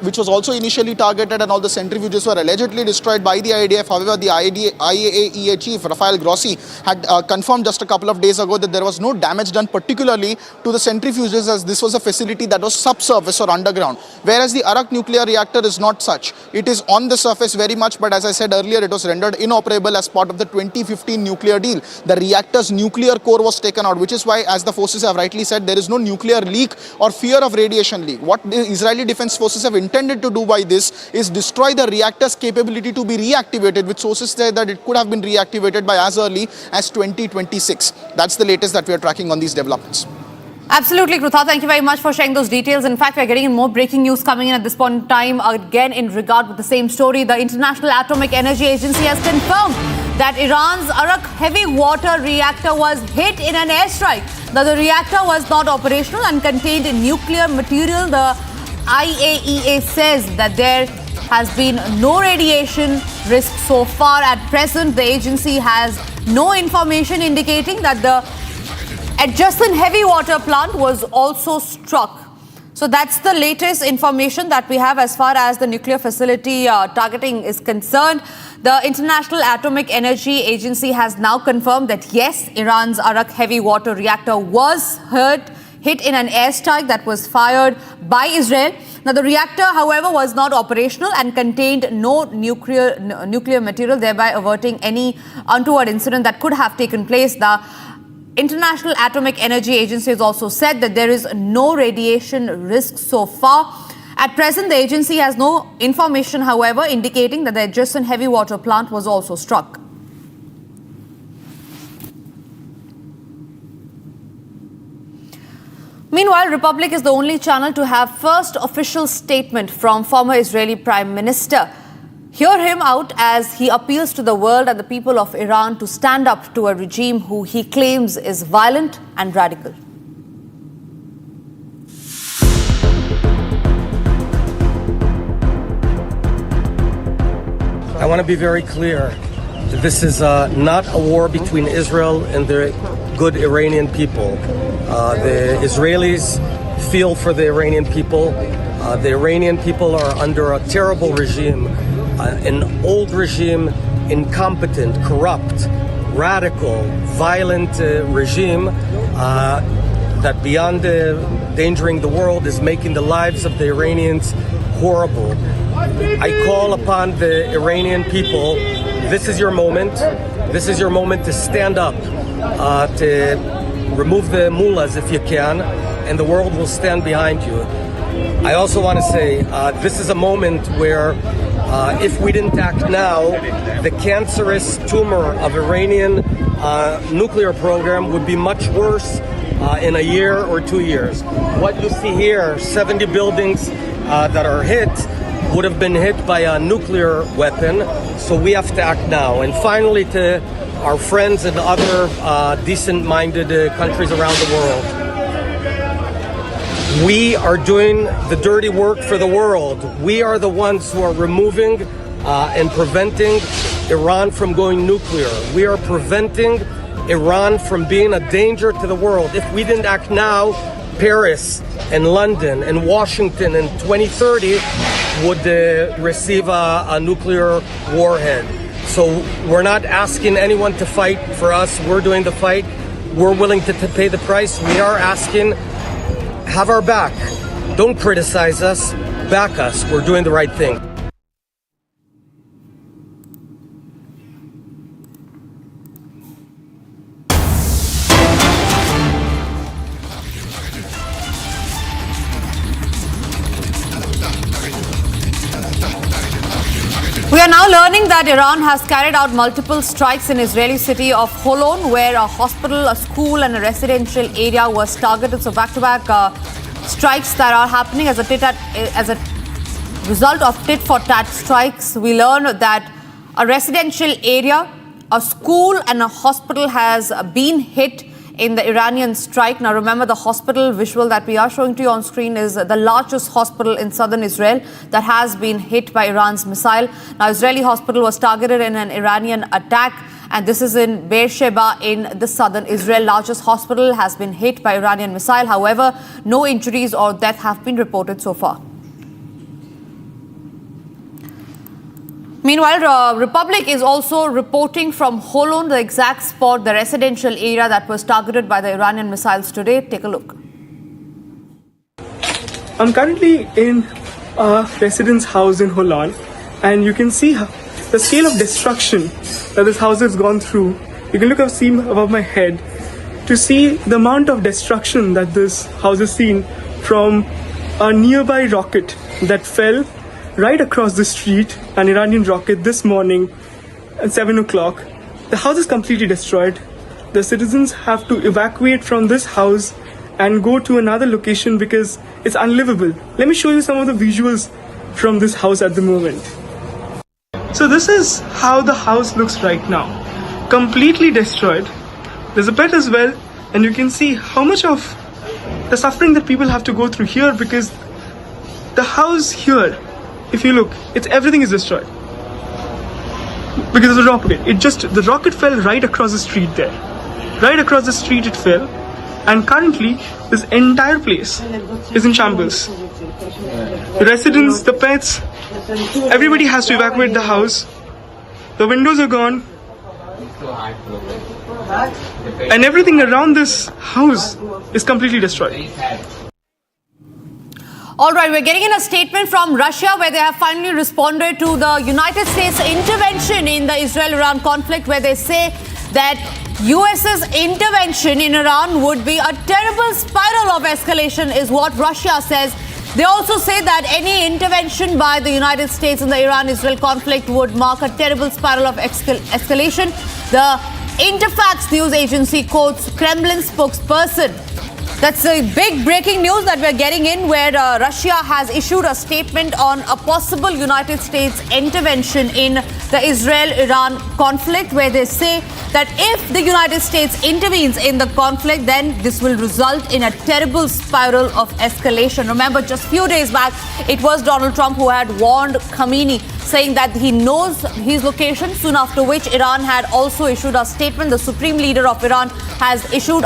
which was also initially targeted, and all the centrifuges were allegedly destroyed by the IDF. However, the IAEA chief Rafael Grossi had confirmed just a couple of days ago that there was no damage done particularly to the centrifuges, as this was a facility that was subsurface or underground, whereas the Arak nuclear reactor is not such. It is on the surface very much, but as I said earlier, it was rendered inoperable as part of the 2015 nuclear deal. The reactor's nuclear core was taken out, which is why, as the forces have rightly said, there is no nuclear leak or fear of radiation leak. What the Israeli Defense Forces have intended to do by this is destroy the reactor's capability to be reactivated, with sources say that it could have been reactivated by as early as 2026. That's the latest that we are tracking on these developments. Absolutely, Krutha. Thank you very much for sharing those details. In fact, we're getting in more breaking news coming in at this point in time. Again, in regard with the same story, the International Atomic Energy Agency has confirmed that Iran's Arak heavy water reactor was hit in an airstrike. Now, the reactor was not operational and contained nuclear material. The IAEA says that there has been no radiation risk so far. At present, the agency has no information indicating that the adjacent heavy water plant was also struck. So that's the latest information that we have as far as the nuclear facility targeting is concerned. The International Atomic Energy Agency has now confirmed that yes, Iran's Arak heavy water reactor was hit in an airstrike that was fired by Israel. Now, the reactor, however, was not operational and contained no nuclear material, thereby averting any untoward incident that could have taken place. The International Atomic Energy Agency has also said that there is no radiation risk so far. At present, the agency has no information, however, indicating that the adjacent heavy water plant was also struck. Meanwhile, Republic is the only channel to have first official statement from former Israeli Prime Minister. Hear him out as he appeals to the world and the people of Iran to stand up to a regime who he claims is violent and radical. I want to be very clear. This is not a war between Israel and the good Iranian people. The Israelis feel for the Iranian people. The Iranian people are under a terrible regime, an old regime, incompetent, corrupt, radical, violent regime that beyond endangering the world is making the lives of the Iranians horrible. I call upon the Iranian people, this is your moment. This is your moment to stand up, to remove the mullahs if you can, and the world will stand behind you. I also want to say this is a moment where if we didn't act now, the cancerous tumor of Iranian nuclear program would be much worse in a year or 2 years. What you see here, 70 buildings that are hit, would have been hit by a nuclear weapon, so we have to act now. And finally, to our friends in other decent-minded countries around the world, We are doing the dirty work for the world. We are the ones who are removing and preventing Iran from going nuclear. We are preventing Iran from being a danger to the world. If we didn't act now, Paris and London and Washington in 2030 would receive a nuclear warhead. So we're not asking anyone to fight for us. We're doing the fight. We're willing to pay the price. We are asking, have our back. Don't criticize us. Back us. We're doing the right thing. We are now learning that Iran has carried out multiple strikes in Israeli city of Holon, where a hospital, a school and a residential area was targeted. So back-to-back strikes that are happening as a result of tit-for-tat strikes. We learned that a residential area, a school and a hospital has been hit in the Iranian strike. Now remember, the hospital visual that we are showing to you on screen is the largest hospital in southern Israel that has been hit by Iran's missile. Now Israeli hospital was targeted in an Iranian attack, and this is in Beersheba in the southern Israel. Largest hospital has been hit by Iranian missile. However, no injuries or death have been reported so far. Meanwhile, Republic is also reporting from Holon, the exact spot, the residential area that was targeted by the Iranian missiles today. Take a look. I'm currently in a residence house in Holon, and you can see the scale of destruction that this house has gone through. You can look up, see above my head to see the amount of destruction that this house has seen from a nearby rocket that fell right across the street, an Iranian rocket this morning at 7 o'clock. The house is completely destroyed. The citizens have to evacuate from this house and go to another location because it's unlivable. Let me show you some of the visuals from this house at the moment. So this is how the house looks right now. Completely destroyed. There's a bed as well, and you can see how much of the suffering that people have to go through here, because the house here, if you look, everything is destroyed because of the rocket. The rocket fell right across the street there. Right across the street it fell, and currently this entire place is in shambles. The residents, the pets, everybody has to evacuate the house. The windows are gone, and everything around this house is completely destroyed. All right, we're getting in a statement from Russia where they have finally responded to the United States intervention in the Israel-Iran conflict, where they say that US's intervention in Iran would be a terrible spiral of escalation, is what Russia says. They also say that any intervention by the United States in the Iran-Israel conflict would mark a terrible spiral of escalation. The Interfax news agency quotes Kremlin spokesperson. That's a big breaking news that we're getting in, where Russia has issued a statement on a possible United States intervention in the Israel-Iran conflict, where they say that if the United States intervenes in the conflict, then this will result in a terrible spiral of escalation. Remember, just a few days back, it was Donald Trump who had warned Khamenei, saying that he knows his location, soon after which Iran had also issued a statement. The supreme leader of Iran had issued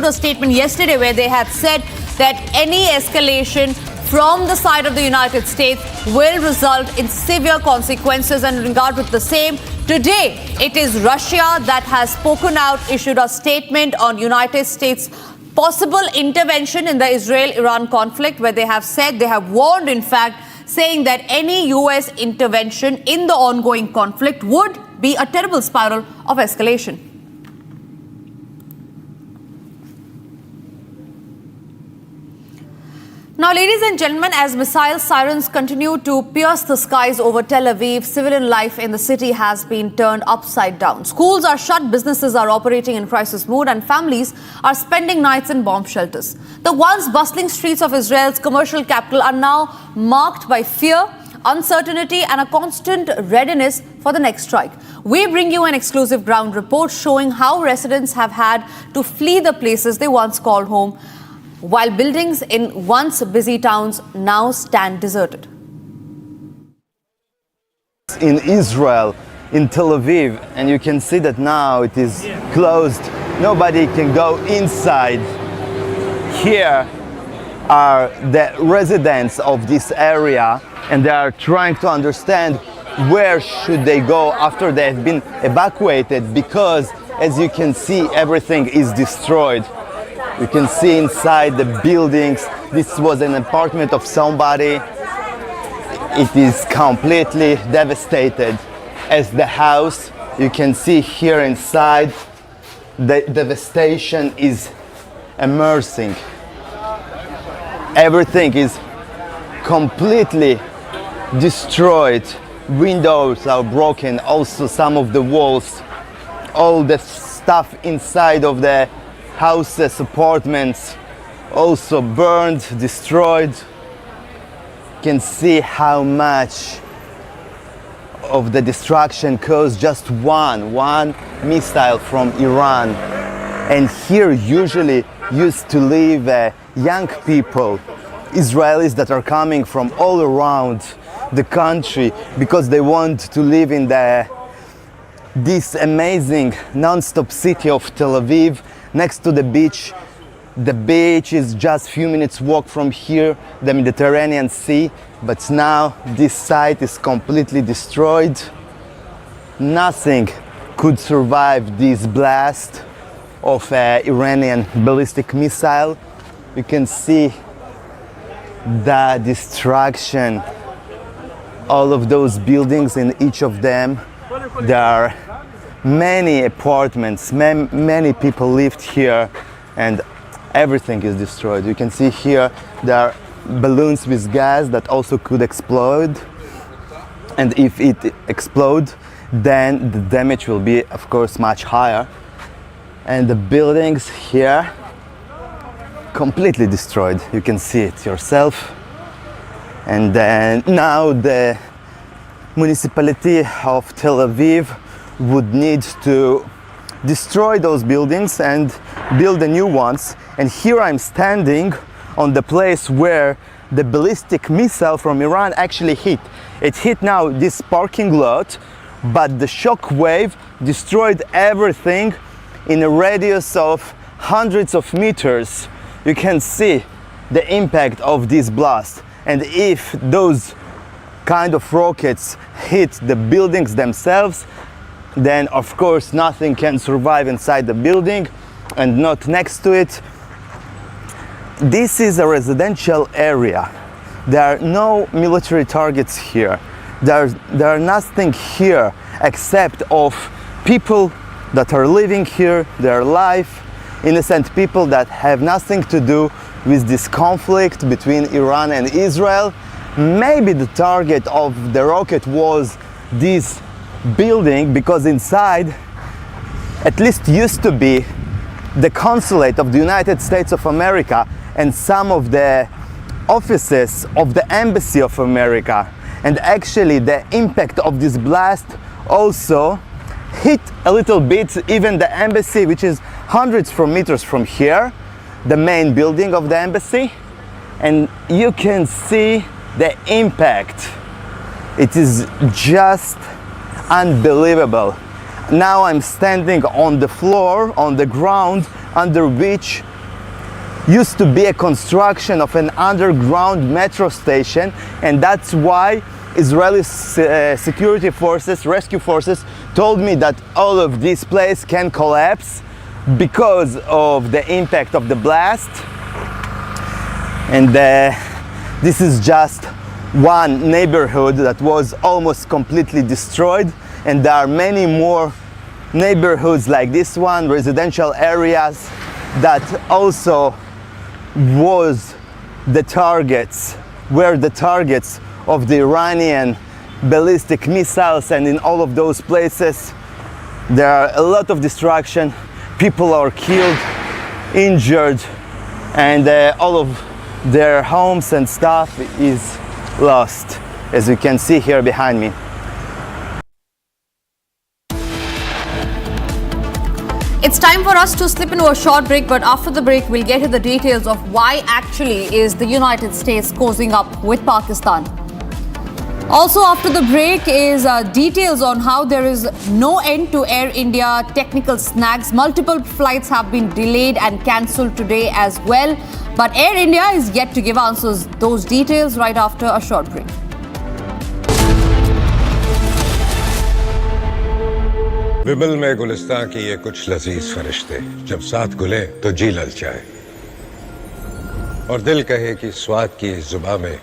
a statement yesterday where they had said that any escalation from the side of the United States will result in severe consequences. And in regard with the same, today it is Russia that has spoken out, issued a statement on United States possible intervention in the Israel-Iran conflict, where they have said, they have warned, in fact, saying that any US intervention in the ongoing conflict would be a terrible spiral of escalation. Now, ladies and gentlemen, as missile sirens continue to pierce the skies over Tel Aviv, civilian life in the city has been turned upside down. Schools are shut, businesses are operating in crisis mode, and families are spending nights in bomb shelters. The once bustling streets of Israel's commercial capital are now marked by fear, uncertainty, and a constant readiness for the next strike. We bring you an exclusive ground report showing how residents have had to flee the places they once called home. while buildings in once busy towns now stand deserted. In Israel, in Tel Aviv, and you can see that now it is closed. Nobody can go inside. Here are the residents of this area, and they are trying to understand where should they go after they have been evacuated, because as you can see, everything is destroyed. You can see inside the buildings, this was an apartment of somebody. It is completely devastated. As the house, you can see here inside, the devastation is immersing. Everything is completely destroyed. Windows are broken, also some of the walls. All the stuff inside of the houses, apartments, also burned, destroyed. You can see how much of the destruction caused just one missile from Iran. And here usually used to live young people, Israelis that are coming from all around the country because they want to live in this amazing non-stop city of Tel Aviv next to the beach. The beach is just a few minutes walk from here, the Mediterranean Sea, but now this site is completely destroyed. Nothing could survive this blast of Iranian ballistic missile. You can see the destruction, all of those buildings, in each of them there are many apartments, many people lived here, and everything is destroyed. You can see here there are balloons with gas that also could explode, and if it explodes, then the damage will be, of course, much higher. And the buildings here completely destroyed. You can see it yourself. And then now the municipality of Tel Aviv would need to destroy those buildings and build the new ones. And here I'm standing on the place where the ballistic missile from Iran actually hit. It hit now this parking lot, but the shock wave destroyed everything in a radius of hundreds of meters. You can see the impact of this blast. And if those kind of rockets hit the buildings themselves, then of course nothing can survive inside the building and not next to it. This is a residential area. There are no military targets here. There are nothing here except of people that are living here, their life, innocent people that have nothing to do with this conflict between Iran and Israel. Maybe the target of the rocket was this building, because inside at least used to be the consulate of the United States of America and some of the offices of the Embassy of America. And actually the impact of this blast also hit a little bit even the embassy, which is hundreds of meters from here, the main building of the embassy. And you can see the impact. It is just unbelievable. Now I'm standing on the floor, on the ground, under which used to be a construction of an underground metro station, and that's why Israeli security forces, rescue forces, told me that all of this place can collapse because of the impact of the blast. And this is just one neighborhood that was almost completely destroyed, and there are many more neighborhoods like this one, residential areas that also were the targets of the Iranian ballistic missiles. And in all of those places there are a lot of destruction. People are killed, injured, and all of their homes and stuff is lost, as you can see here behind me. It's time for us to slip into a short break, but after the break, we'll get to the details of why actually is the United States cozying up with Pakistan. Also after the break is details on how there is no end to Air India technical snags. Multiple flights have been delayed and cancelled today as well. But Air India is yet to give answers. Those details right after a short break. विमल में गुलिस्तां की ये कुछ लजीज फरिश्ते जब साथ घुले तो जी ललचाए और दिल कहे कि स्वाद की इस जुबान में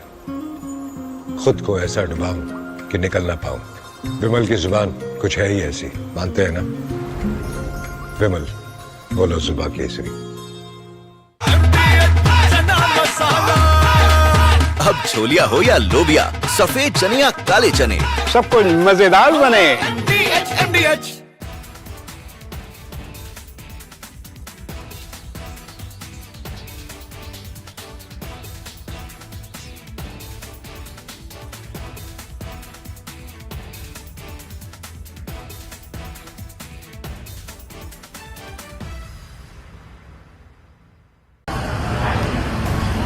खुद को ऐसा डुबाऊं कि निकल ना पाऊं। विमल की जुबान कुछ है ही ऐसी, मानते हैं ना? विमल, बोलो जुबां केसरी। अब छोलिया हो या लोबिया, सफेद चने या काले चने, सब कुछ मजेदार बने।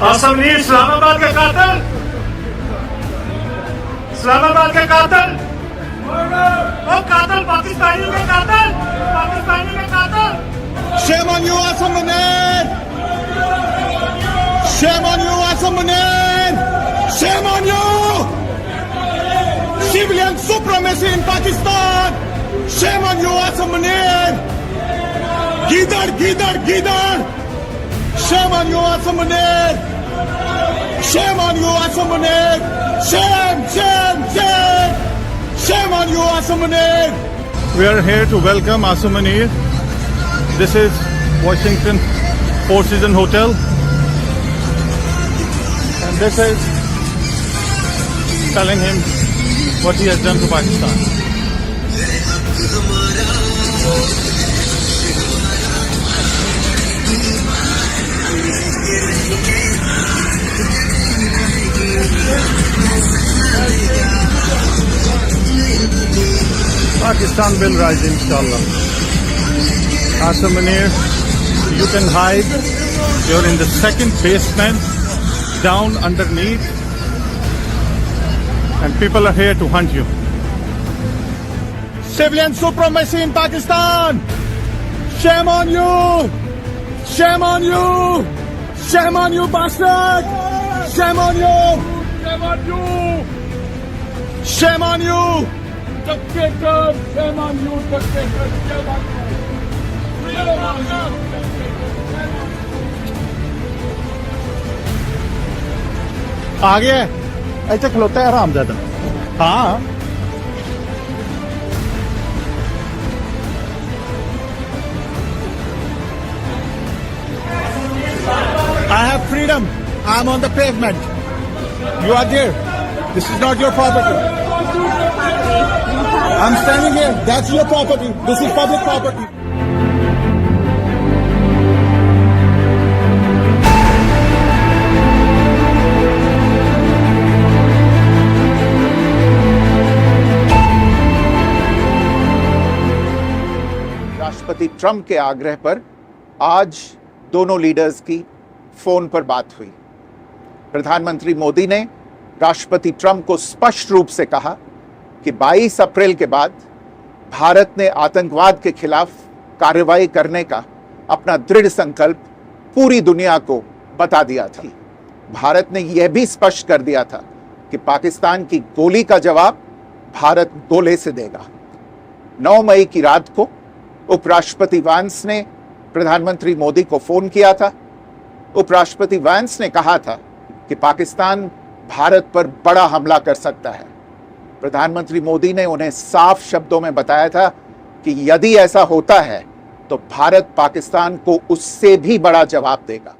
असमनी इस्लामाबाद के कातिल, इस्लामाबाद के कातिल, वो कातिल पाकिस्तानी के कातिल, पाकिस्तानी के कातिल। Shame on you, Assam Munir! Shame on you, Assam Munir! Shame on you! Civilian supremacy in Pakistan! Shame on you, Assam Munir! Gidar, gidar, gidar! Shame on you, Assam Munir! Shame on you, Assam Munir! Shame, shame, shame! Shame on you, Assam Munir! We are here to welcome Assam Munir. This is Washington Four Seasons Hotel. And this is telling him what he has done to Pakistan. Pakistan will rise, inshallah. Assam Munir, you can hide. You're in the second basement, down underneath, and people are here to hunt you. Civilian supremacy in Pakistan! Shame on you! Shame on you! Shame on you, bastard! Shame on you! Shame on you! Shame on you! Dictator! Shame on you, dictator! Shame on you! Shame on you! आ गया है, ऐसे खलोता है हरामजादा। हाँ, I have freedom. I'm on the pavement. You are there. This is not your property. I'm standing here. That's your property. This is public property. राष्ट्रपति Trump के आग्रह पर आज दोनों लीडर्स की फोन पर बात हुई। प्रधानमंत्री मोदी ने राष्ट्रपति ट्रंप को स्पष्ट रूप से कहा कि 22 अप्रैल के बाद भारत ने आतंकवाद के खिलाफ कार्रवाई करने का अपना दृढ़ संकल्प पूरी दुनिया को बता दिया था। भारत ने यह भी स्पष्ट कर दिया था कि पाकिस्तान की गोली का जवाब भारत गोले से देगा। 9 मई की रात को उपराष्ट्रपति वांस ने प्रधानमंत्री मोदी को फोन किया था। उपराष्ट्रपति वांस ने कहा था कि पाकिस्तान भारत पर बड़ा हमला कर सकता है। प्रधानमंत्री मोदी ने उन्हें साफ शब्दों में बताया था कि यदि ऐसा होता है तो भारत पाकिस्तान को उससे भी बड़ा जवाब देगा।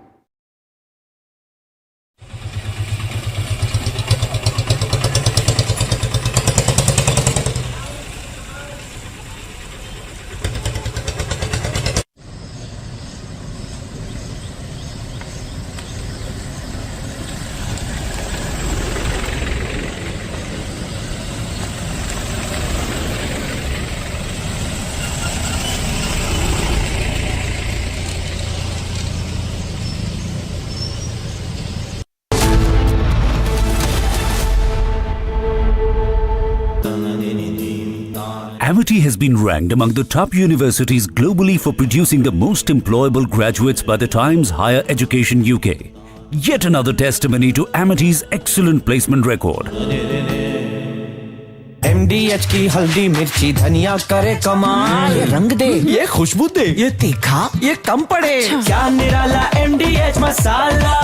MIT has been ranked among the top universities globally for producing the most employable graduates by the Times Higher Education UK. Yet another testimony to Amity's excellent placement record. MDH की हल्दी मिर्ची धनिया करे कमाल, ये रंग दे, ये खुशबू दे, ये तीखा, ये कम पड़े, क्या निराला MDH masala.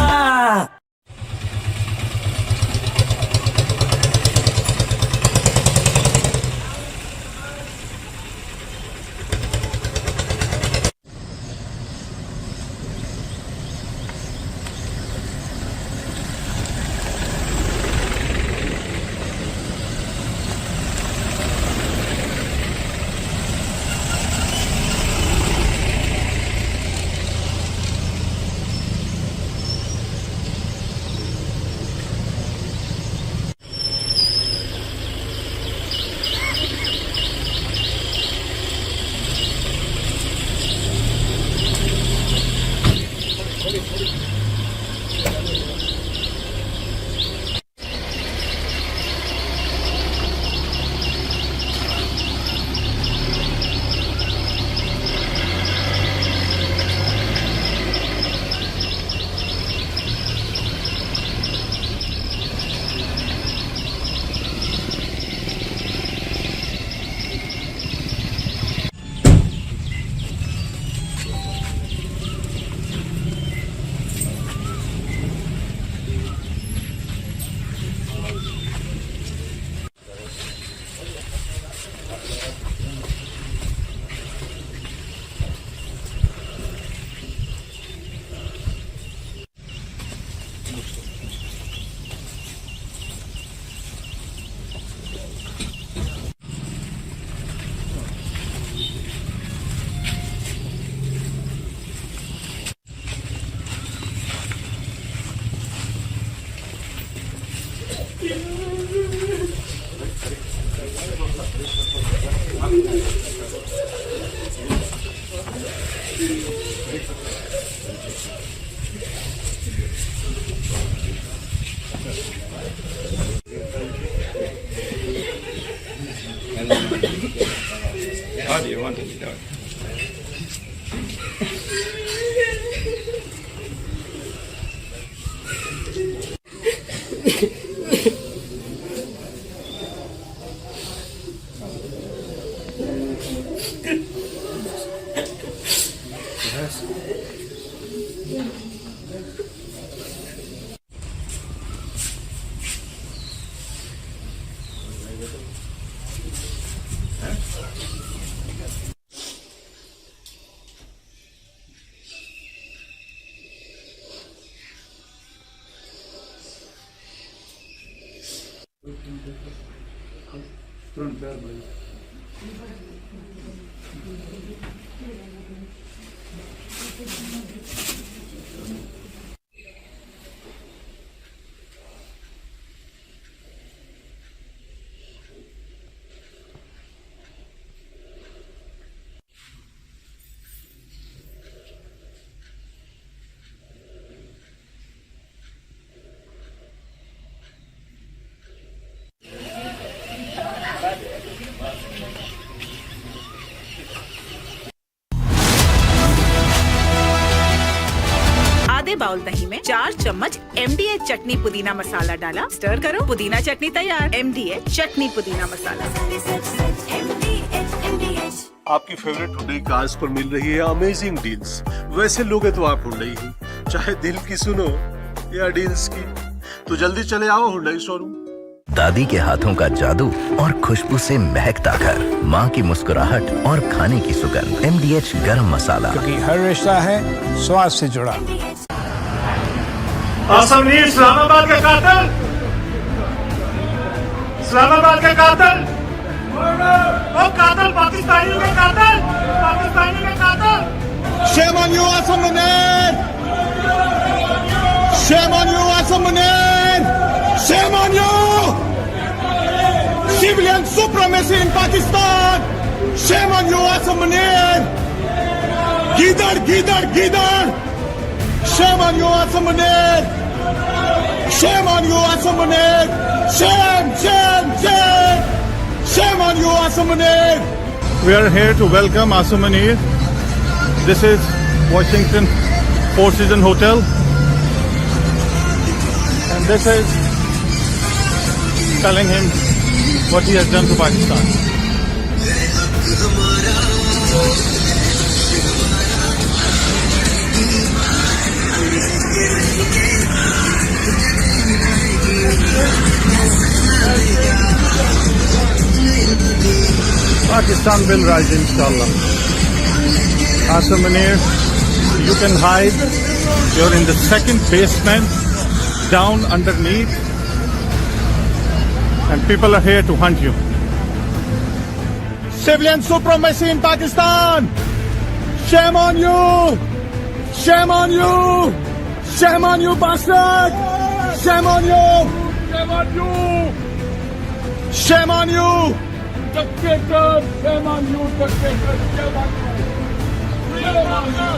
How do you want to be done? आधे बाउल दही में 4 चम्मच MDH चटनी पुदीना मसाला डाला, स्टर करो, पुदीना चटनी तैयार। MDH चटनी पुदीना मसाला। आपकी फेवरेट हुंडई कार्स पर मिल रही है अमेजिंग डील्स। वैसे लोगे तो आप हुंडई ही, चाहे दिल की सुनो या डील्स की, तो जल्दी चले आओ हुंडई शोरूम। दादी के हाथों का जादू और खुशबू से महकता घर, माँ की मुस्कुराहट और खाने की सुगंध। MDH गरम मसाला, क्योंकि हर रिश्ता है स्वाद से जुड़ा। असमनी इस्लामाबाद के कातिल, इस्लामाबाद के कातिल, वो कातिल पाकिस्तानी के कातिल, पाकिस्तानी के कातिल। Shame on you, Assam Munir! Shame on you, Assam Munir! Shame on you! Civilian supremacy in Pakistan! Shame on you, Assam Munir! Gidar, gidar, gidar! Shame on you, Assam Munir! Shame on you, Assam Munir! Shame, shame, shame! Shame on you, Assam Munir! We are here to welcome Asim Munir. This is Washington Four Seasons Hotel. And this is telling him what he has done to Pakistan. Pakistan will rise, inshallah. Asim Munir, you can hide. You're in the second basement, down underneath, and people are here to hunt you. Civilian supremacy in Pakistan! Shame on you! Shame on you! Shame on you, bastard! Shame on you! Shame on you! Shame on you! Dictator! Shame on you, dictator! Shame on you! Shame on you!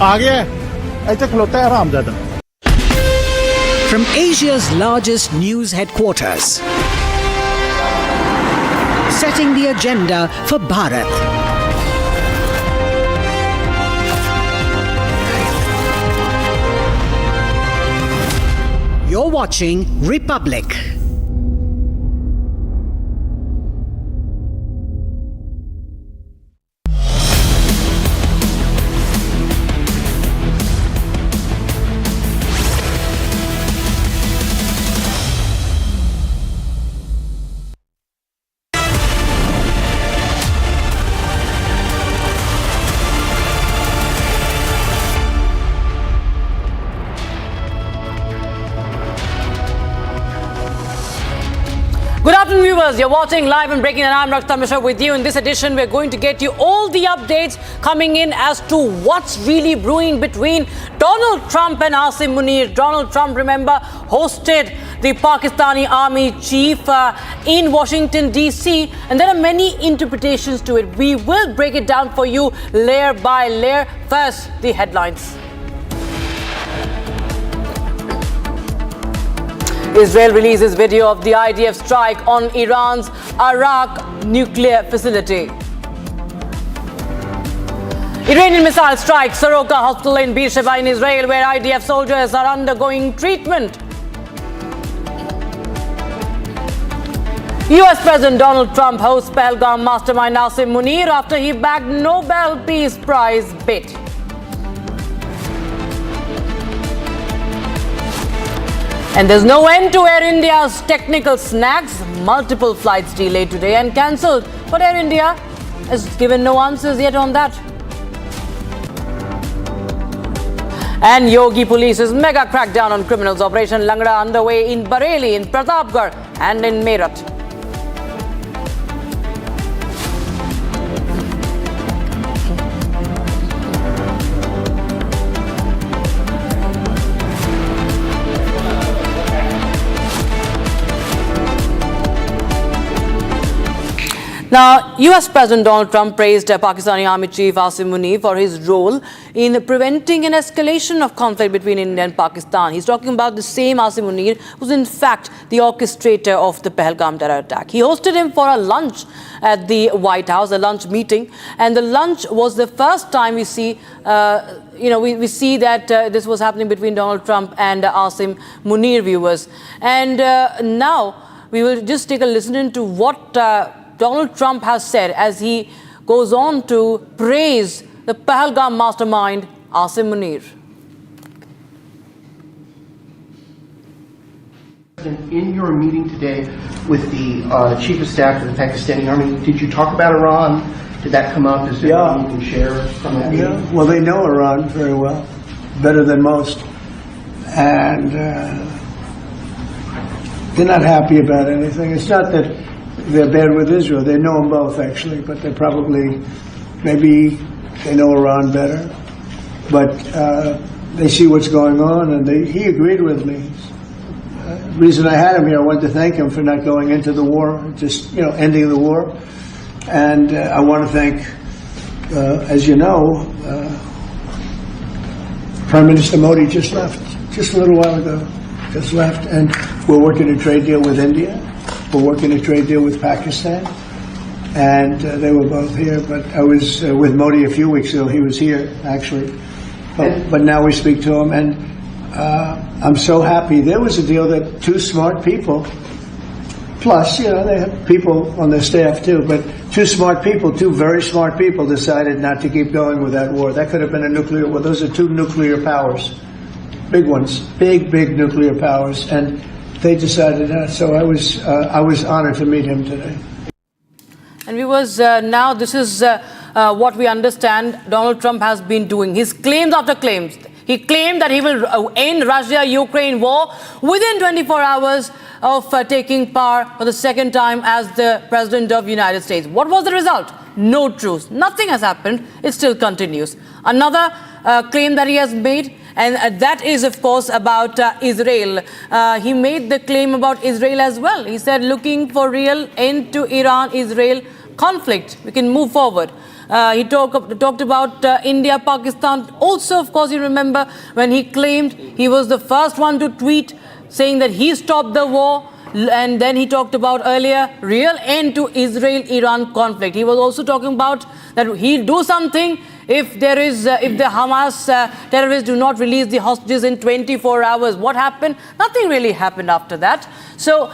आ गया ऐसे खलोता है हरामजादा. From Asia's largest news headquarters, setting the agenda for Bharat. You're watching Republic. Good afternoon, viewers. You're watching Live and Breaking, and I'm Rakta Mishra with you. In this edition, we're going to get you all the updates coming in as to what's really brewing between Donald Trump and Asim Munir. Donald Trump, remember, hosted the Pakistani army chief in Washington, D.C., and there are many interpretations to it. We will break it down for you layer by layer. First, the headlines. Israel releases video of the IDF strike on Iran's Arak nuclear facility. Iranian missile strikes Soroka hospital in Beersheba in Israel, where IDF soldiers are undergoing treatment. US President Donald Trump hosts Pahalgam mastermind Asim Munir after he bagged Nobel Peace Prize bid. And there's no end to Air India's technical snags. Multiple flights delayed today and cancelled. But Air India has given no answers yet on that. And Yogi Police's mega crackdown on criminals. Operation Langda underway in Bareilly, in Pratapgarh and in Meerut. Now, US President Donald Trump praised Pakistani Army Chief Asim Munir for his role in preventing an escalation of conflict between India and Pakistan. He's talking about the same Asim Munir who's in fact the orchestrator of the Pahalgam terror attack. He hosted him for a lunch at the White House, a lunch meeting, and the lunch was the first time we see we see that this was happening between Donald Trump and Asim Munir, viewers. And now we will just take a listen to what Donald Trump has said as he goes on to praise the Pahalgam mastermind, Asim Munir. In your meeting today with the Chief of Staff of the Pakistani Army, did you talk about Iran? Did that come up? Is there anything you can share from that meeting? Yeah. Well, they know Iran very well, better than most. And they're not happy about anything. It's not that they're bad with Israel. They know them both, actually, but they're probably, maybe they know Iran better. But they see what's going on, and he agreed with me. The reason I had him here, I wanted to thank him for not going into the war, just, ending the war. And I want to thank, as you know, Prime Minister Modi just left, just a little while ago. just left, and we're working a trade deal with India. We're working a trade deal with Pakistan, and they were both here. But I was with Modi a few weeks ago. He was here, actually. But now we speak to him, and I'm so happy. There was a deal that two smart people, plus, they have people on their staff too, but two very smart people decided not to keep going with that war. That could have been a nuclear war. Those are two nuclear powers, big ones, big nuclear powers, and they decided not. So I was honored to meet him today. And now this is what we understand Donald Trump has been doing. His claims after claims. He claimed that he will end Russia-Ukraine war within 24 hours of taking power for the second time as the President of the United States. What was the result? No truce. Nothing has happened. It still continues. Another claim that he has made, and that is, of course, about Israel. He made the claim about Israel as well. He said, looking for real end to Iran-Israel conflict. We can move forward. He talked about India, Pakistan. Also, of course, you remember when he claimed he was the first one to tweet saying that he stopped the war. And then he talked about earlier real end to Israel-Iran conflict. He was also talking about that he'll do something if the Hamas terrorists do not release the hostages in 24 hours. What happened? Nothing really happened after that. So,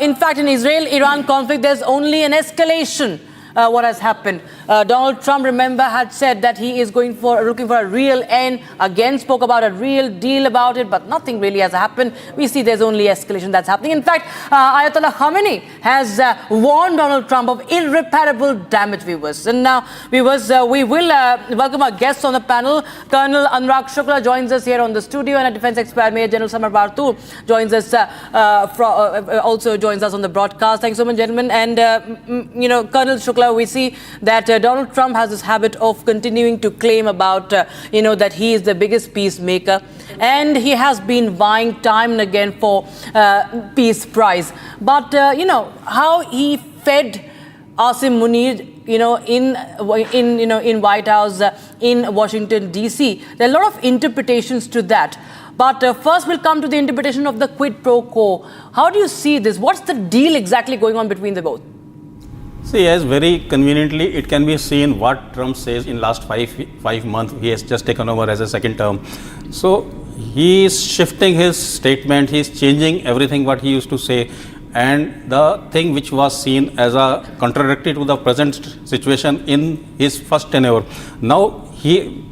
in fact, in Israel-Iran conflict, there's only an escalation. What has happened. Donald Trump, remember, had said that he is looking for a real end. Again, spoke about a real deal about it, but nothing really has happened. We see there's only escalation that's happening. In fact, Ayatollah Khamenei has warned Donald Trump of irreparable damage, viewers. And now, viewers, we will welcome our guests on the panel. Colonel Anurag Shukla joins us here on the studio, and a defense expert, Major General Samar Bartur, joins us also joins us on the broadcast. Thanks so much, gentlemen. And Colonel Shukla, we see that Donald Trump has this habit of continuing to claim about, that he is the biggest peacemaker. And he has been vying time and again for peace prize. But, how he fed Asim Munir, in White House, in Washington, D.C. There are a lot of interpretations to that. But first we'll come to the interpretation of the quid pro quo. How do you see this? What's the deal exactly going on between the both? See, as very conveniently, it can be seen what Trump says in last five months. He has just taken over as a second term. So he is shifting his statement. He is changing everything what he used to say. And the thing which was seen as a contradictory to the present situation in his first tenure. Now,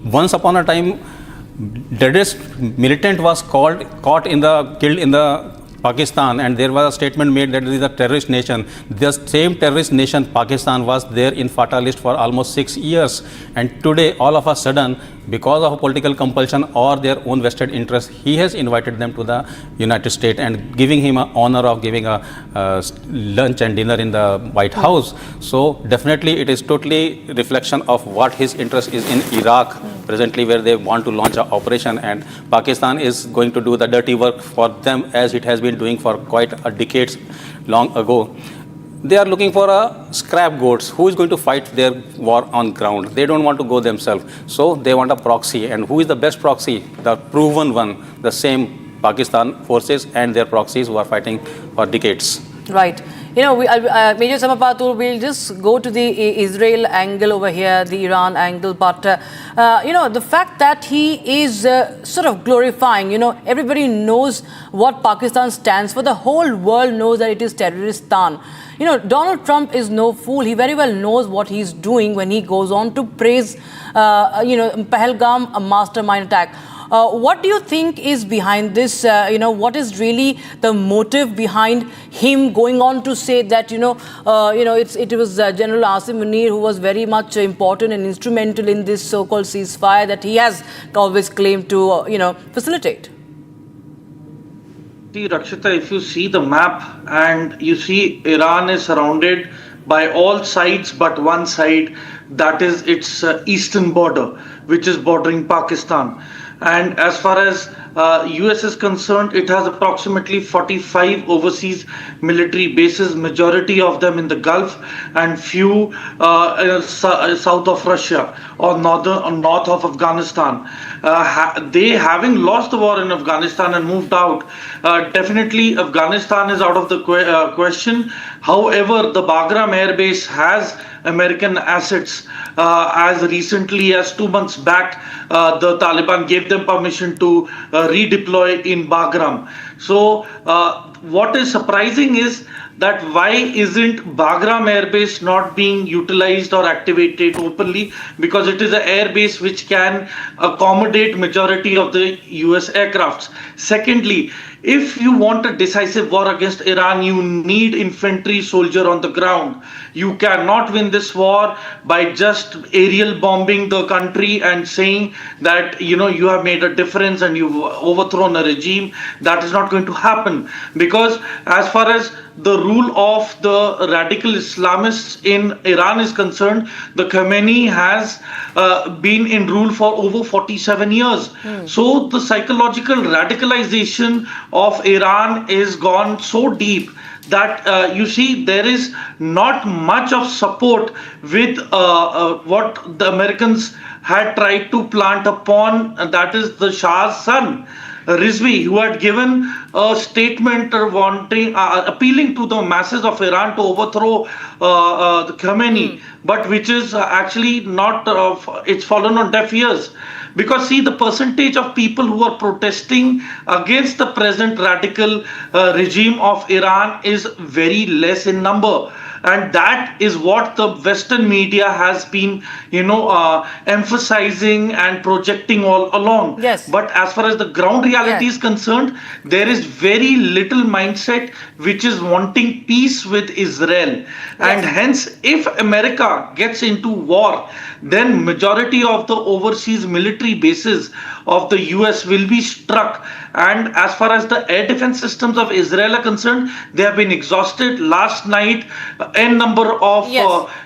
once upon a time, deadest militant was killed in the Pakistan, and there was a statement made that it is a terrorist nation. The same terrorist nation, Pakistan, was there in FATA list for almost 6 years. And today, all of a sudden, because of a political compulsion or their own vested interest, he has invited them to the United States and giving him an honor of giving a lunch and dinner in the White House. So definitely it is totally reflection of what his interest is in Iraq presently, where they want to launch an operation, and Pakistan is going to do the dirty work for them as it has been doing for quite a decades long ago. They are looking for a scapegoats who is going to fight their war on ground. They don't want to go themselves. So they want a proxy. And who is the best proxy? The proven one, the same Pakistan forces and their proxies who are fighting for decades. Right. Major Samar Bartur, we'll just go to the Israel angle over here, the Iran angle. But, the fact that he is sort of glorifying, everybody knows what Pakistan stands for. The whole world knows that it is Terroristan. Donald Trump is no fool. He very well knows what he's doing when he goes on to praise, Pahalgam, a mastermind attack. What do you think is behind this? What is really the motive behind him going on to say that, it was General Asim Munir who was very much important and instrumental in this so-called ceasefire that he has always claimed to, facilitate? See, Rakshita, if you see the map and you see Iran is surrounded by all sides but one side, that is its eastern border, which is bordering Pakistan. And as far as US is concerned, it has approximately 45 overseas military bases, majority of them in the Gulf and few south of Russia or north of Afghanistan. They having lost the war in Afghanistan and moved out, definitely Afghanistan is out of the question. However, the Bagram Air Base has American assets. As recently as 2 months back, the Taliban gave them permission to redeploy in Bagram. So what is surprising is that why isn't Bagram Air Base not being utilized or activated openly? Because it is an air base which can accommodate majority of the US aircrafts. Secondly, if you want a decisive war against Iran, you need infantry soldier on the ground. You cannot win this war by just aerial bombing the country and saying that, you know, you have made a difference and you've overthrown a regime. That is not going to happen, because as far as the rule of the radical Islamists in Iran is concerned, the Khamenei has been in rule for over 47 years. So the psychological radicalization of Iran is gone so deep that you see there is not much of support with what the Americans had tried to plant upon, and that is the Shah's son, Rizvi, who had given a statement wanting, appealing to the masses of Iran to overthrow the Khamenei, but which is actually not, it's fallen on deaf ears. Because see, the percentage of people who are protesting against the present radical regime of Iran is very less in number. And that is what the Western media has been, you know, emphasizing and projecting all along. Yes. But as far as the ground reality is concerned, there is very little mindset which is wanting peace with Israel. And hence, if America gets into war, then majority of the overseas military bases of the US will be struck. And as far as the air defense systems of Israel are concerned, they have been exhausted. Last night, n number of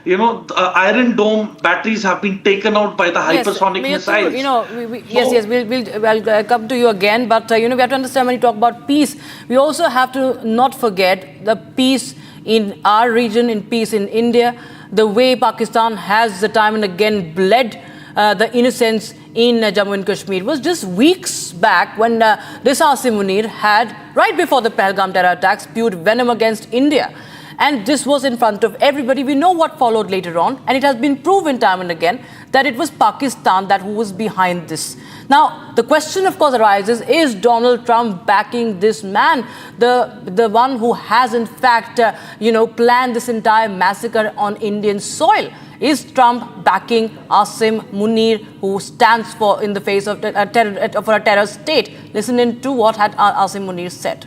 Iron Dome batteries have been taken out by the hypersonic missiles. You know, we'll come to you again. But you know, we have to understand, when you talk about peace, we also have to not forget the peace in our region, in peace in India, the way Pakistan has the time and again bled the innocents in Jammu and Kashmir. It was just weeks back when this Asim Munir had, right before the Pahalgam terror attacks, spewed venom against India. And this was in front of everybody. We know what followed later on, and it has been proven time and again that it was Pakistan that who was behind this. Now, the question, of course, arises, is Donald Trump backing this man, the one who has, in fact, planned this entire massacre on Indian soil? Is Trump backing Asim Munir, who stands for in the face of a terror state? Listen in to what had Asim Munir said.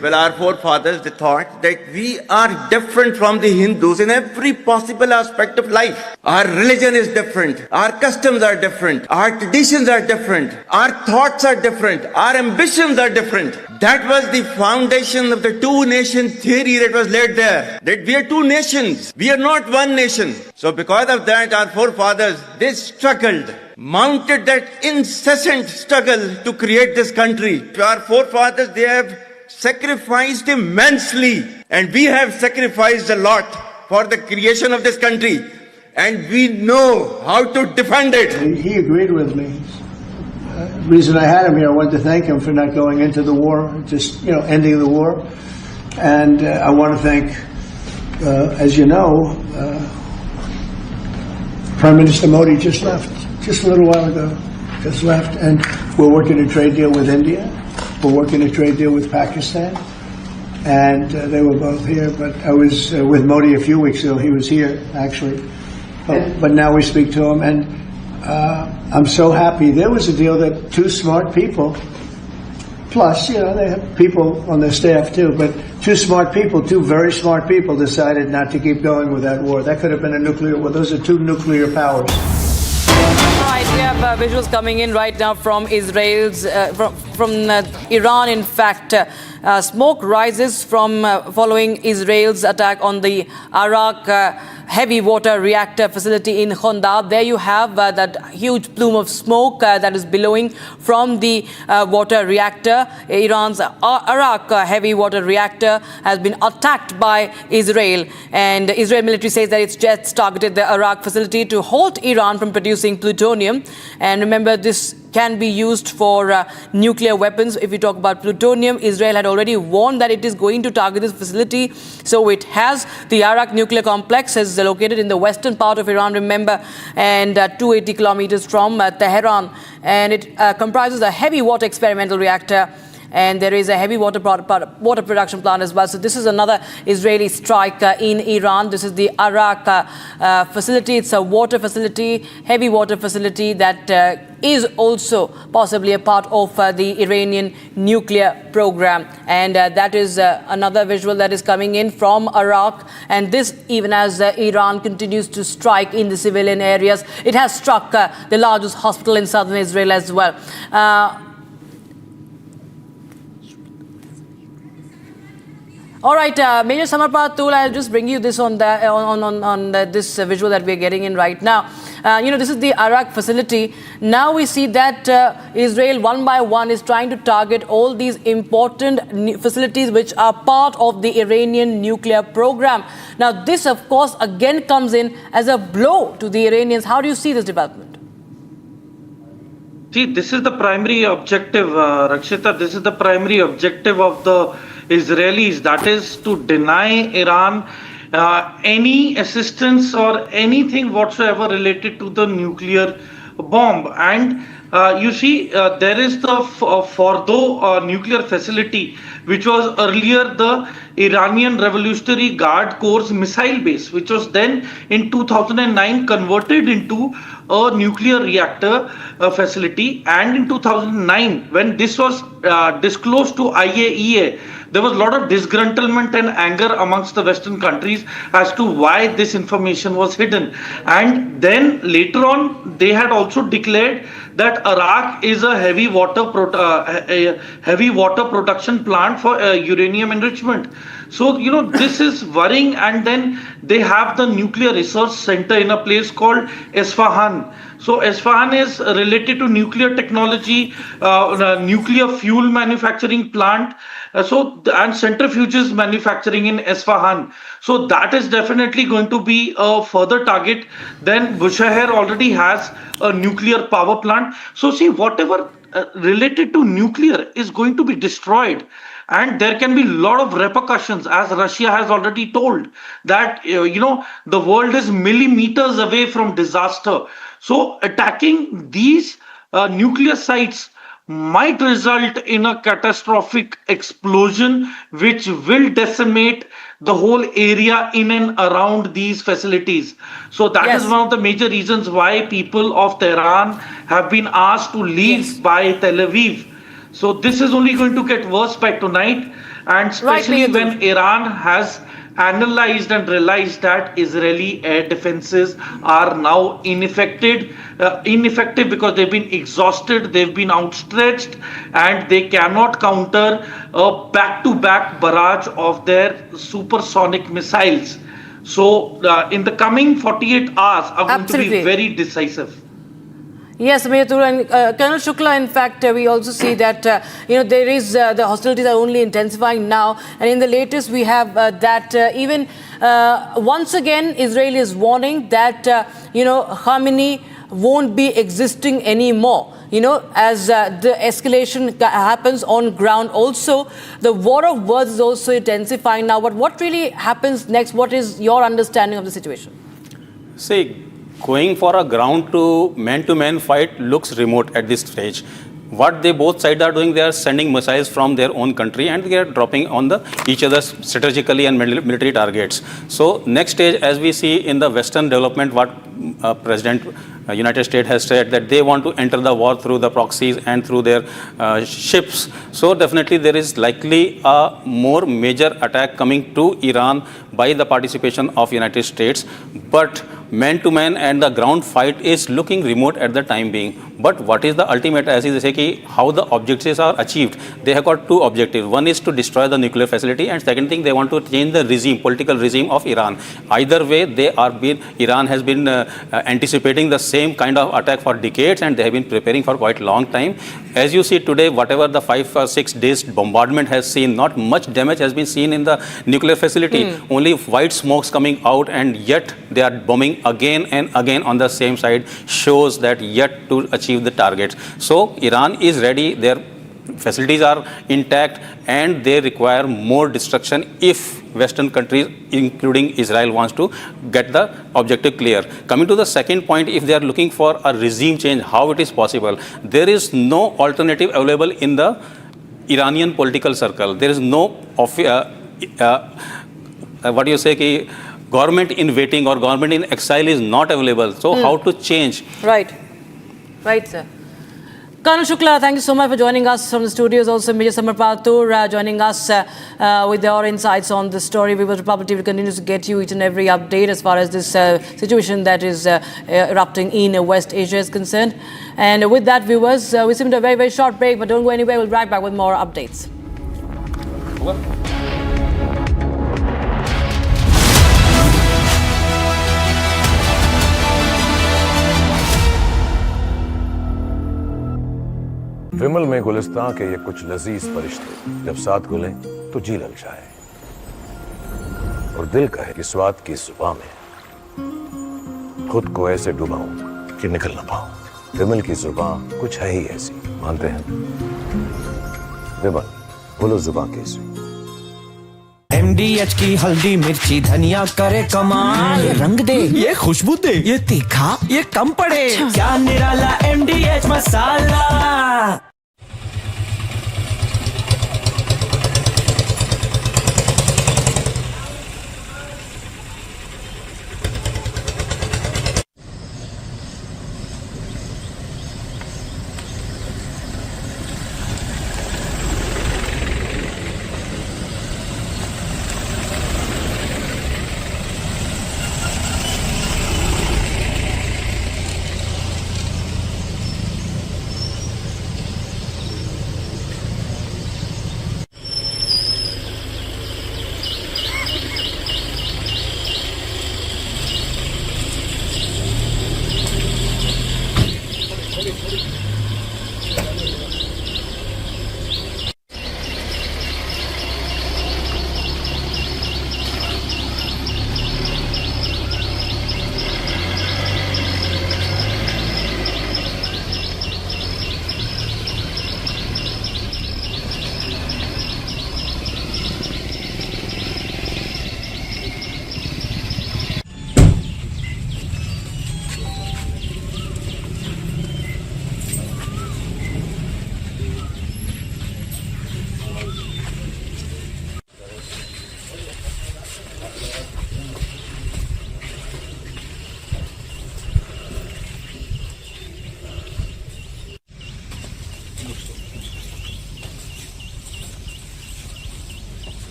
Well, our forefathers, they thought that we are different from the Hindus in every possible aspect of life. Our religion is different. Our customs are different. Our traditions are different. Our thoughts are different. Our ambitions are different. That was the foundation of the two-nation theory that was laid there. That we are two nations. We are not one nation. So because of that, our forefathers, they struggled, mounted that incessant struggle to create this country. Our forefathers, they have sacrificed immensely, and we have sacrificed a lot for the creation of this country, and we know how to defend it. He agreed with me. The reason I had him here, I wanted to thank him for not going into the war, just ending the war. And I want to thank, as you know, Prime Minister Modi just left, just a little while ago, just left, and we're working a trade deal with India. We're working a trade deal with Pakistan, and they were both here. But I was with Modi a few weeks ago. He was here, actually. But now we speak to him, and I'm so happy. There was a deal that two smart people, plus, they have people on their staff too, but two very smart people decided not to keep going with that war. That could have been a nuclear war. Those are two nuclear powers. Right, we have visuals coming in right now from from Iran. In fact, smoke rises from following Israel's attack on the Iraq heavy water reactor facility in Honda. There you have that huge plume of smoke that is billowing from the water reactor. Iran's Arak heavy water reactor has been attacked by Israel, and Israel military says that its jets targeted the Arak facility to halt Iran from producing plutonium. And remember, this can be used for nuclear weapons. If we talk about plutonium, Israel had already warned that it is going to target this facility. So it has. The Arak nuclear complex is located in the western part of Iran, remember, and 280 kilometers from Tehran. And it comprises a heavy water experimental reactor, and there is a heavy water production plant as well. So this is another Israeli strike in Iran. This is the Arak facility. It's a water facility, heavy water facility that is also possibly a part of the Iranian nuclear program. And that is another visual that is coming in from Arak. And this, even as Iran continues to strike in the civilian areas, it has struck the largest hospital in southern Israel as well. All right, Major Samarpatul, I'll just bring you this on this visual that we're getting in right now. This is the Arak facility. Now we see that Israel, one by one, is trying to target all these important facilities which are part of the Iranian nuclear program. Now, this, of course, again comes in as a blow to the Iranians. How do you see this development? See, this is the primary objective, Rakshita. This is the primary objective of the Israelis, that is to deny Iran any assistance or anything whatsoever related to the nuclear bomb. And you see, there is the Fordo nuclear facility, which was earlier the Iranian Revolutionary Guard Corps missile base, which was then in 2009 converted into a nuclear reactor facility. And in 2009, when this was disclosed to IAEA, there was a lot of disgruntlement and anger amongst the Western countries as to why this information was hidden. And then later on, they had also declared that Arak is a heavy water production plant for uranium enrichment. So, this is worrying. And then they have the nuclear research center in a place called Esfahan. So Esfahan is related to nuclear technology, nuclear fuel manufacturing plant, and centrifuges manufacturing in Esfahan. So that is definitely going to be a further target. Then Bushehr already has a nuclear power plant. So see, whatever related to nuclear is going to be destroyed. And there can be a lot of repercussions, as Russia has already told, that, the world is millimeters away from disaster. So attacking these nuclear sites might result in a catastrophic explosion, which will decimate the whole area in and around these facilities. So that is one of the major reasons why people of Tehran have been asked to leave by Tel Aviv. So this is only going to get worse by tonight, and especially when Iran has analyzed and realized that Israeli air defenses are now ineffective because they've been exhausted, they've been outstretched, and they cannot counter a back-to-back barrage of their supersonic missiles. So in the coming 48 hours are going to be very decisive. Yes, Mayatur, and Colonel Shukla, in fact, we also see that, there is, the hostilities are only intensifying now. And in the latest, we have that even once again, Israel is warning that, Khamenei won't be existing anymore. As the escalation happens on ground, also, the war of words is also intensifying now. But what really happens next? What is your understanding of the situation? See, going for a ground to man fight looks remote at this stage. What both sides are doing, they are sending missiles from their own country and they are dropping on each other's strategically and military targets. So next stage, as we see in the Western development, what President United States has said, that they want to enter the war through the proxies and through their ships. So definitely there is likely a more major attack coming to Iran by the participation of United States. But man-to-man and the ground fight is looking remote at the time being. But what is the ultimate, as they say, how the objectives are achieved? They have got two objectives. One is to destroy the nuclear facility, and second thing, they want to change the regime, political regime of Iran. Either way, Iran has been anticipating the same kind of attack for decades, and they have been preparing for quite a long time. As you see today, whatever the 5 or 6 days bombardment has seen, not much damage has been seen in the nuclear facility. Only white smokes coming out, and yet they are bombing again and again on the same side, shows that yet to achieve the targets. So Iran is ready, their facilities are intact, and they require more destruction if Western countries, including Israel, wants to get the objective clear. Coming to the second point, if they are looking for a regime change, how it is possible? There is no alternative available in the Iranian political circle. There is no what do you say, government in waiting or government in exile is not available. So how to change? Right, sir. Colonel Shukla, thank you so much for joining us from the studios. Also, Major Samar Patur joining us with your insights on the story. Viewers Republic TV continues to get you each and every update as far as this situation that is erupting in West Asia is concerned. And with that, viewers, we seem to a very, very short break, but don't go anywhere. We'll be right back with more updates. विमल में गुलिस्तां के ये कुछ लजीज फरिश्ते जब साथ गुलें तो जी लग जाए और दिल कहे कि स्वाद की जुबान में खुद को ऐसे डुबाऊं कि निकल ना पाऊं। विमल की जुबान कुछ है ही ऐसी, मानते हैं? विमल, बोलो जुबान कैसी? MDH की हल्दी मिर्ची धनिया करे कमाल, ये रंग दे, ये खुशबू दे, ये तीखा, ये कम पड़े, क्या निराला MDH masala.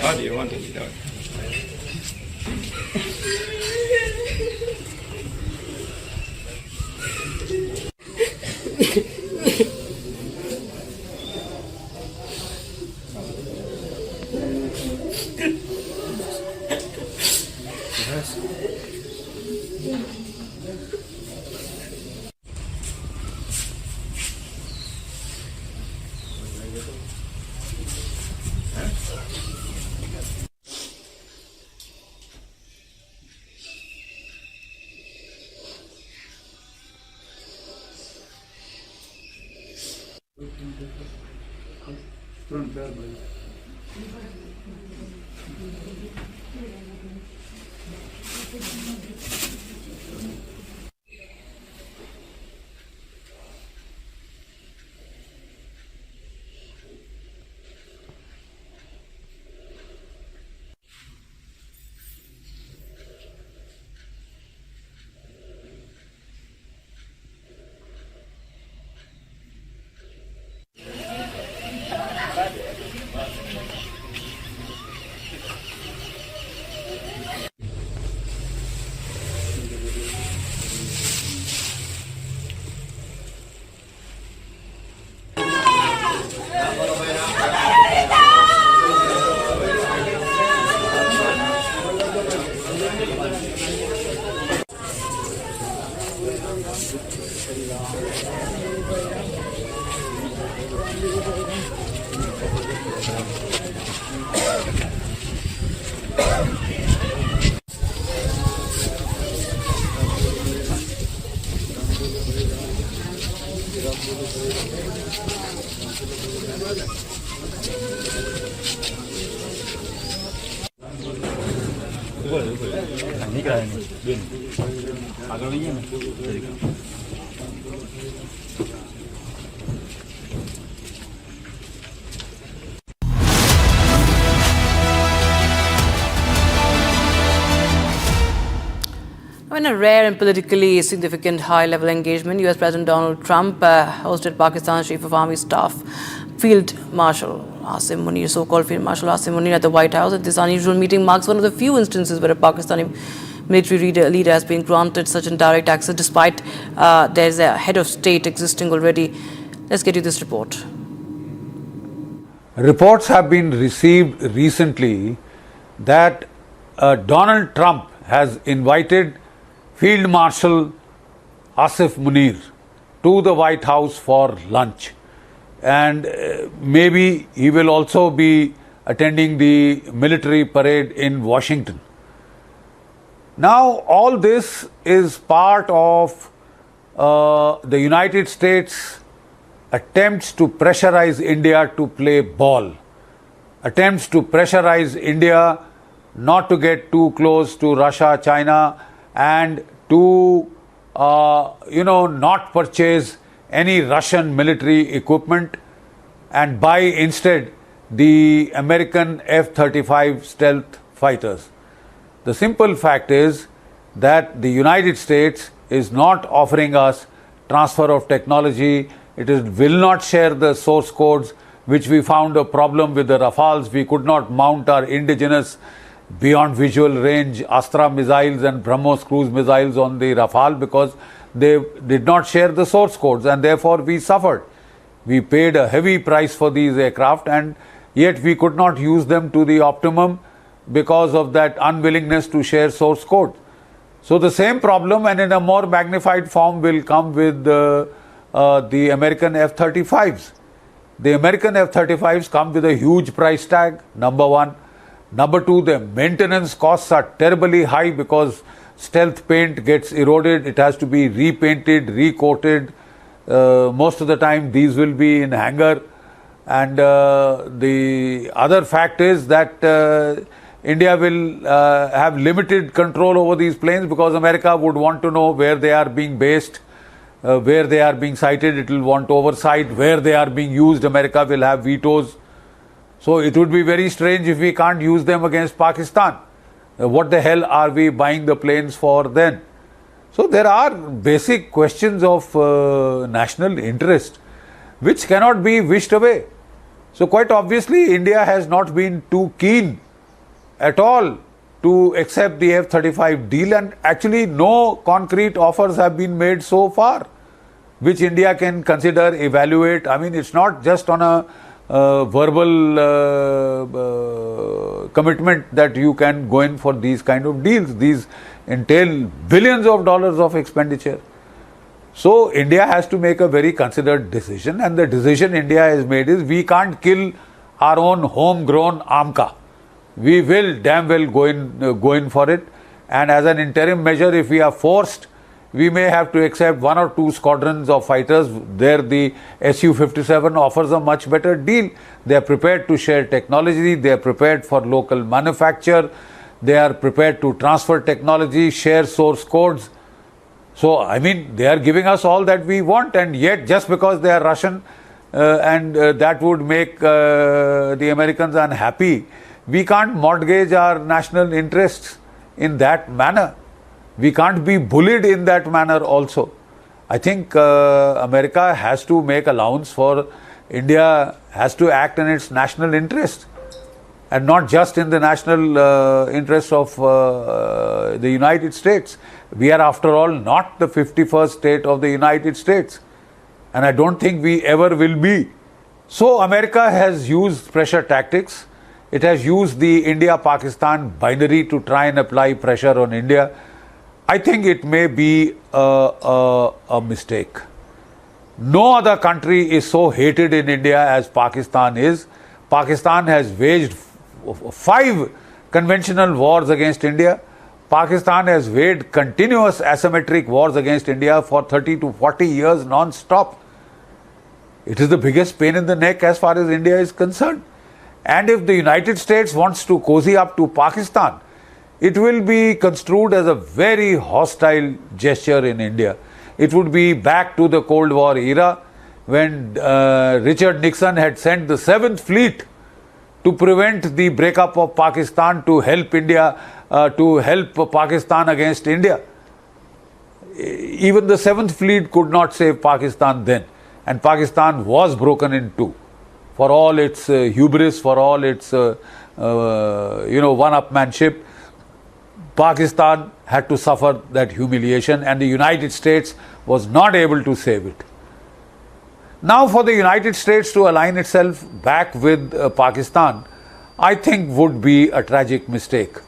How do you want to be done? In a rare and politically significant high-level engagement, US President Donald Trump hosted Pakistan's Chief of Army Staff, Field Marshal Asim Munir, so-called Field Marshal Asim Munir, at the White House. And this unusual meeting marks one of the few instances where a Pakistani military leader has been granted such indirect access, despite there's a head of state existing already. Let's get you this report. Reports have been received recently that Donald Trump has invited Field Marshal Asif Munir to the White House for lunch, and maybe he will also be attending the military parade in Washington. Now, all this is part of the United States' attempts to pressurize India to play ball, attempts to pressurize India not to get too close to Russia, China, and to not purchase any Russian military equipment and buy instead the American F-35 stealth fighters. The simple fact is that the United States is not offering us transfer of technology. It will not share the source codes, which we found a problem with the Rafales. We could not mount our indigenous beyond visual range Astra missiles and BrahMos cruise missiles on the Rafale because they did not share the source codes, and therefore we suffered. We paid a heavy price for these aircraft, and yet we could not use them to the optimum because of that unwillingness to share source code. So the same problem, and in a more magnified form, will come with the American F-35s. The American F-35s come with a huge price tag, number one. Number two, the maintenance costs are terribly high because stealth paint gets eroded. It has to be repainted, recoated. Most of the time these will be in hangar. And the other fact is that India will have limited control over these planes because America would want to know where they are being based, where they are being sighted. It will want oversight. Where they are being used, America will have vetoes. So it would be very strange if we can't use them against Pakistan. What the hell are we buying the planes for then? So there are basic questions of national interest which cannot be wished away. So quite obviously India has not been too keen at all to accept the F-35 deal, and actually no concrete offers have been made so far which India can consider, evaluate. I mean, it's not just on a verbal commitment that you can go in for these kind of deals. These entail billions of dollars of expenditure. So India has to make a very considered decision, and the decision India has made is we can't kill our own homegrown AMCA. We will damn well go in for it, and as an interim measure, if we are forced, we may have to accept 1 or 2 squadrons of fighters. There the Su-57 offers a much better deal. They are prepared to share technology, they are prepared for local manufacture, they are prepared to transfer technology, share source codes. So, I mean, they are giving us all that we want, and yet just because they are Russian and that would make the Americans unhappy, we can't mortgage our national interests in that manner. We can't be bullied in that manner also. I think America has to make allowance for India, has to act in its national interest and not just in the national interest of the United States. We are, after all, not the 51st state of the United States, and I don't think we ever will be. So America has used pressure tactics. It has used the India-Pakistan binary to try and apply pressure on India. I think it may be a mistake. No other country is so hated in India as Pakistan is. Pakistan has waged 5 conventional wars against India. Pakistan has waged continuous asymmetric wars against India for 30 to 40 years non-stop. It is the biggest pain in the neck as far as India is concerned. And if the United States wants to cozy up to Pakistan, it will be construed as a very hostile gesture in India. It would be back to the Cold War era when Richard Nixon had sent the 7th Fleet to prevent the breakup of Pakistan, to help India, to help Pakistan against India. Even the 7th Fleet could not save Pakistan then, and Pakistan was broken in two. For all its hubris, for all its one-upmanship, Pakistan had to suffer that humiliation, and the United States was not able to save it. Now for the United States to align itself back with Pakistan, I think would be a tragic mistake.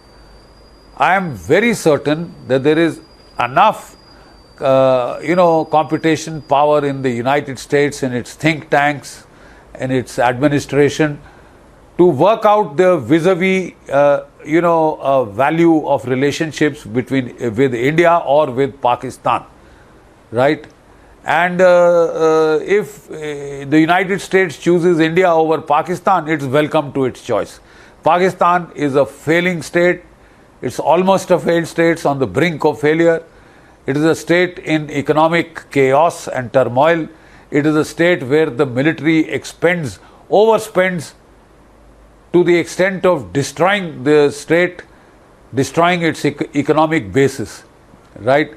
I am very certain that there is enough computation power in the United States, in its think tanks, in its administration, to work out the vis-a-vis value of relationships with India or with Pakistan, right? And if the United States chooses India over Pakistan, it's welcome to its choice. Pakistan is a failing state. It's almost a failed state. It's on the brink of failure. It is a state in economic chaos and turmoil. It is a state where the military overspends to the extent of destroying the state, destroying its economic basis, right?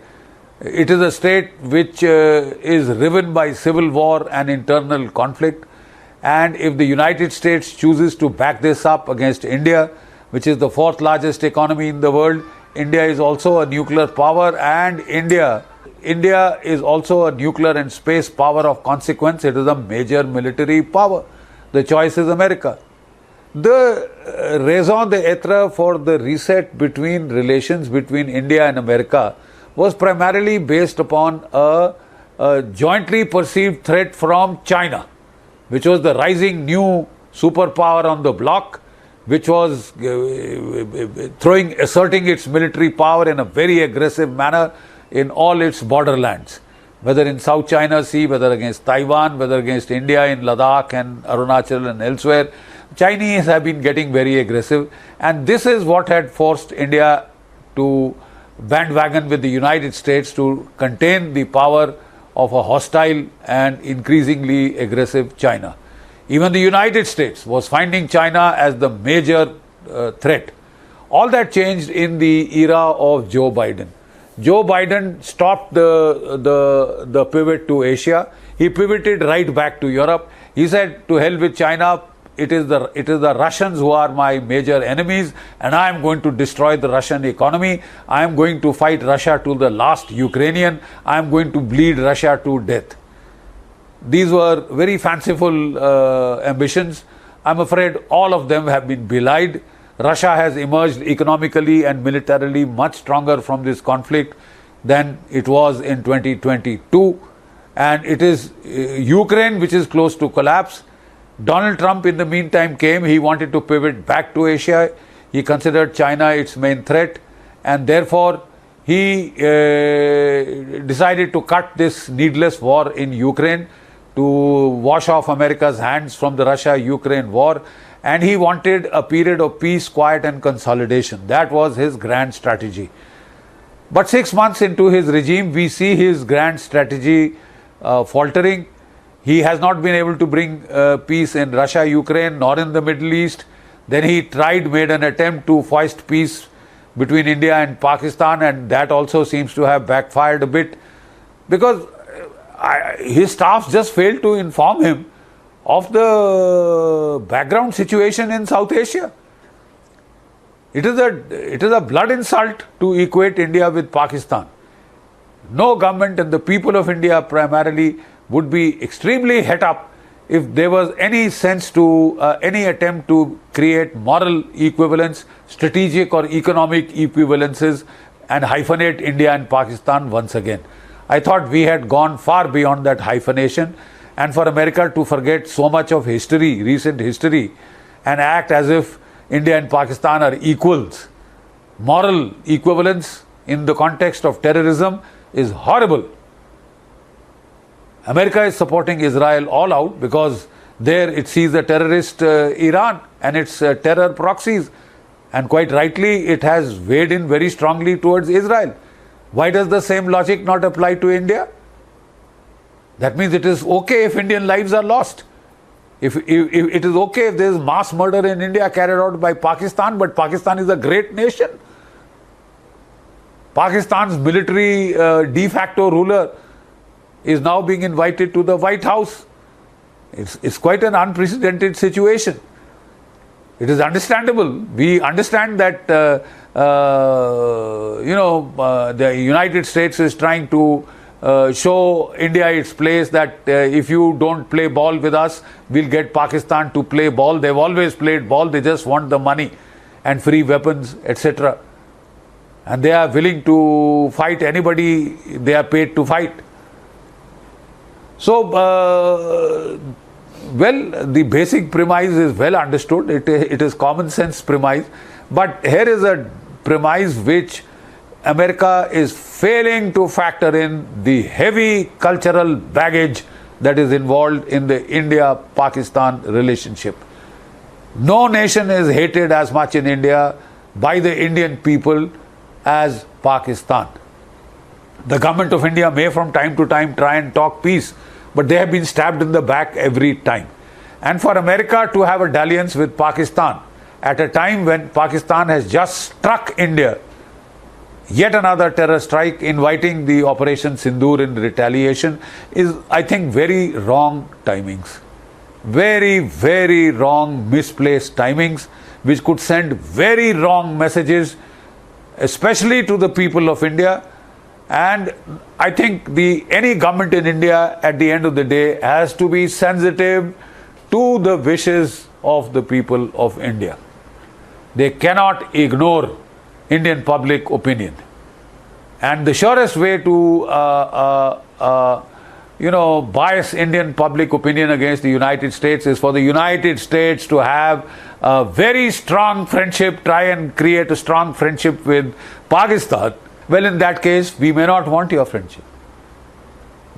It is a state which is riven by civil war and internal conflict. And if the United States chooses to back this up against India, which is the 4th largest economy in the world, India is also a nuclear power, and India is also a nuclear and space power of consequence. It is a major military power. The choice is America. The raison d'etre for the reset between relations between India and America was primarily based upon a jointly perceived threat from China, which was the rising new superpower on the bloc, which was asserting its military power in a very aggressive manner in all its borderlands, whether in South China Sea, whether against Taiwan, whether against India in Ladakh and Arunachal and elsewhere. Chinese have been getting very aggressive, and this is what had forced India to bandwagon with the United States to contain the power of a hostile and increasingly aggressive China. Even the United States was finding China as the major threat. All that changed in the era of Joe Biden. Joe Biden stopped the pivot to Asia. He pivoted right back to Europe. He said, to hell with China, it is the Russians who are my major enemies, and I am going to destroy the Russian economy. I am going to fight Russia to the last Ukrainian. I am going to bleed Russia to death. These were very fanciful ambitions. I'm afraid all of them have been belied. Russia has emerged economically and militarily much stronger from this conflict than it was in 2022. And it is Ukraine which is close to collapse. Donald Trump in the meantime came. He wanted to pivot back to Asia. He considered China its main threat, and therefore he decided to cut this needless war in Ukraine, to wash off America's hands from the Russia-Ukraine war, and he wanted a period of peace, quiet and consolidation. That was his grand strategy. But 6 months into his regime, we see his grand strategy faltering. He has not been able to bring peace in Russia, Ukraine, nor in the Middle East. Then he made an attempt to foist peace between India and Pakistan, and that also seems to have backfired a bit, because his staff just failed to inform him of the background situation in South Asia. It is a blood insult to equate India with Pakistan. No government, and the people of India primarily, would be extremely het up if there was any sense to any attempt to create moral equivalence, strategic or economic equivalences and hyphenate India and Pakistan once again. I thought we had gone far beyond that hyphenation, and for America to forget so much of history, recent history, and act as if India and Pakistan are equals, moral equivalence in the context of terrorism is horrible. America is supporting Israel all out because there it sees the terrorist Iran and its terror proxies, and quite rightly it has weighed in very strongly towards Israel. Why does the same logic not apply to India? That means it is okay if Indian lives are lost. If it is okay if there is mass murder in India carried out by Pakistan, but Pakistan is a great nation. Pakistan's military de facto ruler is now being invited to the White House. It's quite an unprecedented situation. It is understandable. We understand that the United States is trying to show India its place, that if you don't play ball with us, we'll get Pakistan to play ball. They've always played ball. They just want the money and free weapons, etc. And they are willing to fight anybody they are paid to fight. So, the basic premise is well understood. It is common sense premise. But here is a premise which America is failing to factor in the heavy cultural baggage that is involved in the India-Pakistan relationship. No nation is hated as much in India by the Indian people as Pakistan. The government of India may from time to time try and talk peace, but they have been stabbed in the back every time. And for America to have a dalliance with Pakistan at a time when Pakistan has just struck India, yet another terror strike, inviting the Operation Sindoor in retaliation, is, I think, very wrong timings. Very, very wrong, misplaced timings, which could send very wrong messages, especially to the people of India. And I think any government in India at the end of the day has to be sensitive to the wishes of the people of India. They cannot ignore Indian public opinion. And the surest way to bias Indian public opinion against the United States is for the United States to have a very strong friendship, try and create a strong friendship with Pakistan. Well, in that case, we may not want your friendship,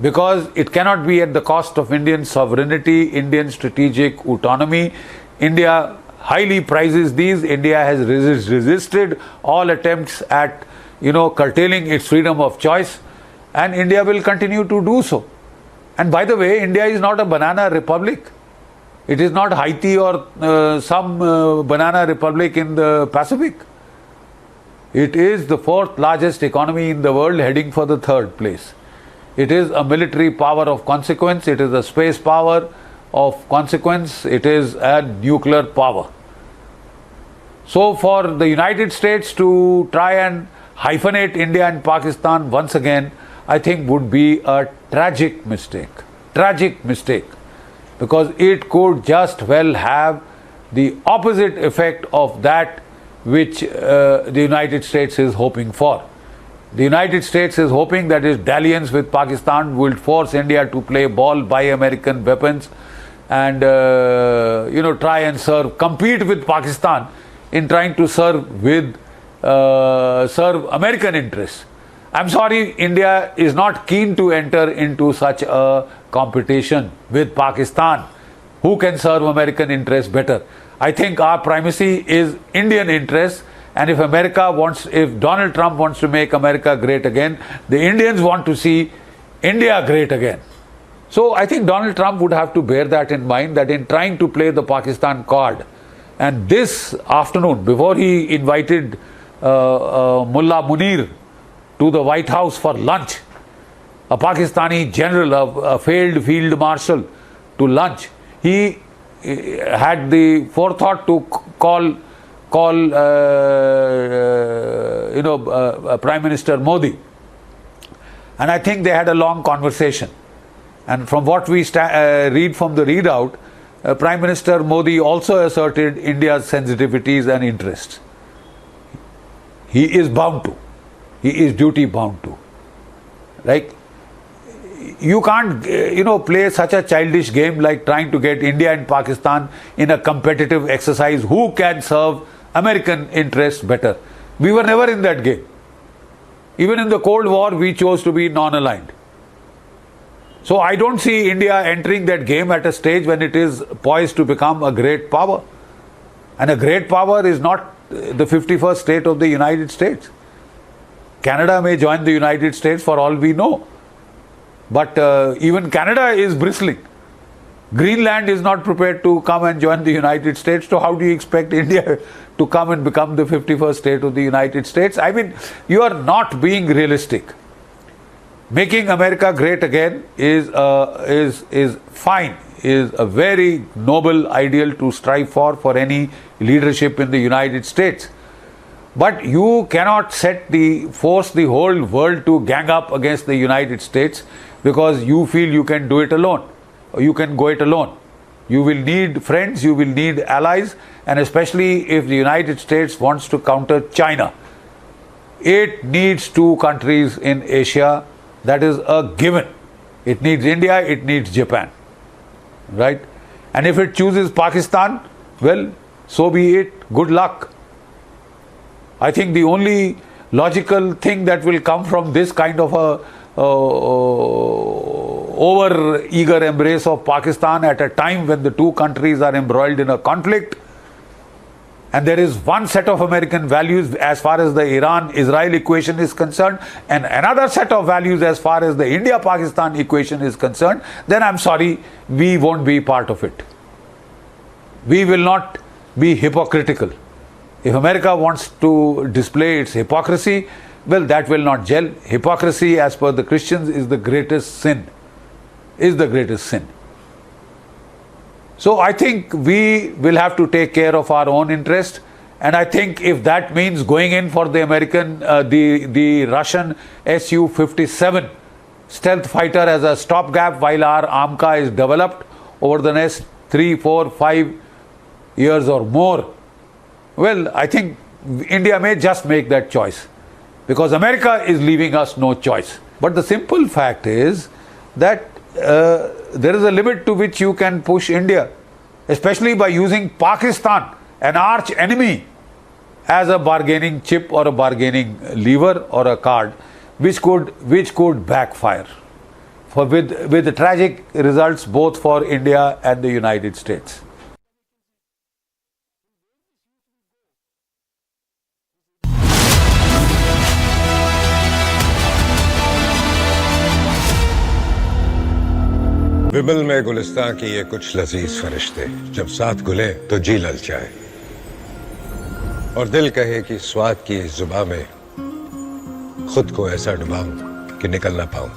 because it cannot be at the cost of Indian sovereignty, Indian strategic autonomy. India highly prizes these. India has resisted all attempts at, curtailing its freedom of choice, and India will continue to do so. And by the way, India is not a banana republic. It is not Haiti or some banana republic in the Pacific. It is the fourth largest economy in the world, heading for the third place. It is a military power of consequence. It is a space power of consequence. It is a nuclear power. So for the United States to try and hyphenate India and Pakistan once again, I think would be a tragic mistake. Tragic mistake. Because it could just well have the opposite effect of that which the United States is hoping for. The United States is hoping that its dalliance with Pakistan will force India to play ball, buy American weapons, and try and compete with Pakistan in trying to serve American interests. I'm sorry, India is not keen to enter into such a competition with Pakistan. Who can serve American interests better? I think our primacy is Indian interests, and if Donald Trump wants to make America great again, the Indians want to see India great again. So I think Donald Trump would have to bear that in mind, that in trying to play the Pakistan card, and this afternoon, before he invited Mullah Munir to the White House for lunch, a Pakistani general, a failed field marshal, to lunch, he had the forethought to call Prime Minister Modi, and I think they had a long conversation. And from what we read from the readout, Prime Minister Modi also asserted India's sensitivities and interests. He is bound to. he is duty bound to. Like, you can't, play such a childish game like trying to get India and Pakistan in a competitive exercise. Who can serve American interests better? We were never in that game. Even in the Cold War, we chose to be non-aligned. So I don't see India entering that game at a stage when it is poised to become a great power. And a great power is not the 51st state of the United States. Canada may join the United States for all we know. But even Canada is bristling. Greenland is not prepared to come and join the United States. So how do you expect India to come and become the 51st state of the United States? I mean, you are not being realistic. Making America great again is fine, is a very noble ideal to strive for any leadership in the United States. But you cannot force the whole world to gang up against the United States because you feel you can do it alone. Or you can go it alone. You will need friends, you will need allies, and especially if the United States wants to counter China. It needs two countries in Asia. That is a given. It needs India, it needs Japan. Right? And if it chooses Pakistan, well, so be it. Good luck. I think the only logical thing that will come from this kind of a over-eager embrace of Pakistan at a time when the two countries are embroiled in a conflict, and there is one set of American values as far as the Iran-Israel equation is concerned, and another set of values as far as the India-Pakistan equation is concerned, then I'm sorry, we won't be part of it. We will not be hypocritical. If America wants to display its hypocrisy, well, that will not gel. Hypocrisy, as per the Christians, is the greatest sin. So I think we will have to take care of our own interest, and I think if that means going in for the the Russian Su-57 stealth fighter as a stopgap while our AMCA is developed over the next 3, 4, 5 years or more, well, I think India may just make that choice because America is leaving us no choice. But the simple fact is that there is a limit to which you can push India, especially by using Pakistan, an arch enemy, as a bargaining chip or a bargaining lever or a card, which could backfire with the tragic results both for India and the United States. विमल में गुलिस्तां की ये कुछ लजीज फरिश्ते जब साथ घुले तो जी ललचाए और दिल कहे कि स्वाद की इस जुबान में खुद को ऐसा डुबाऊं कि निकल ना पाऊं।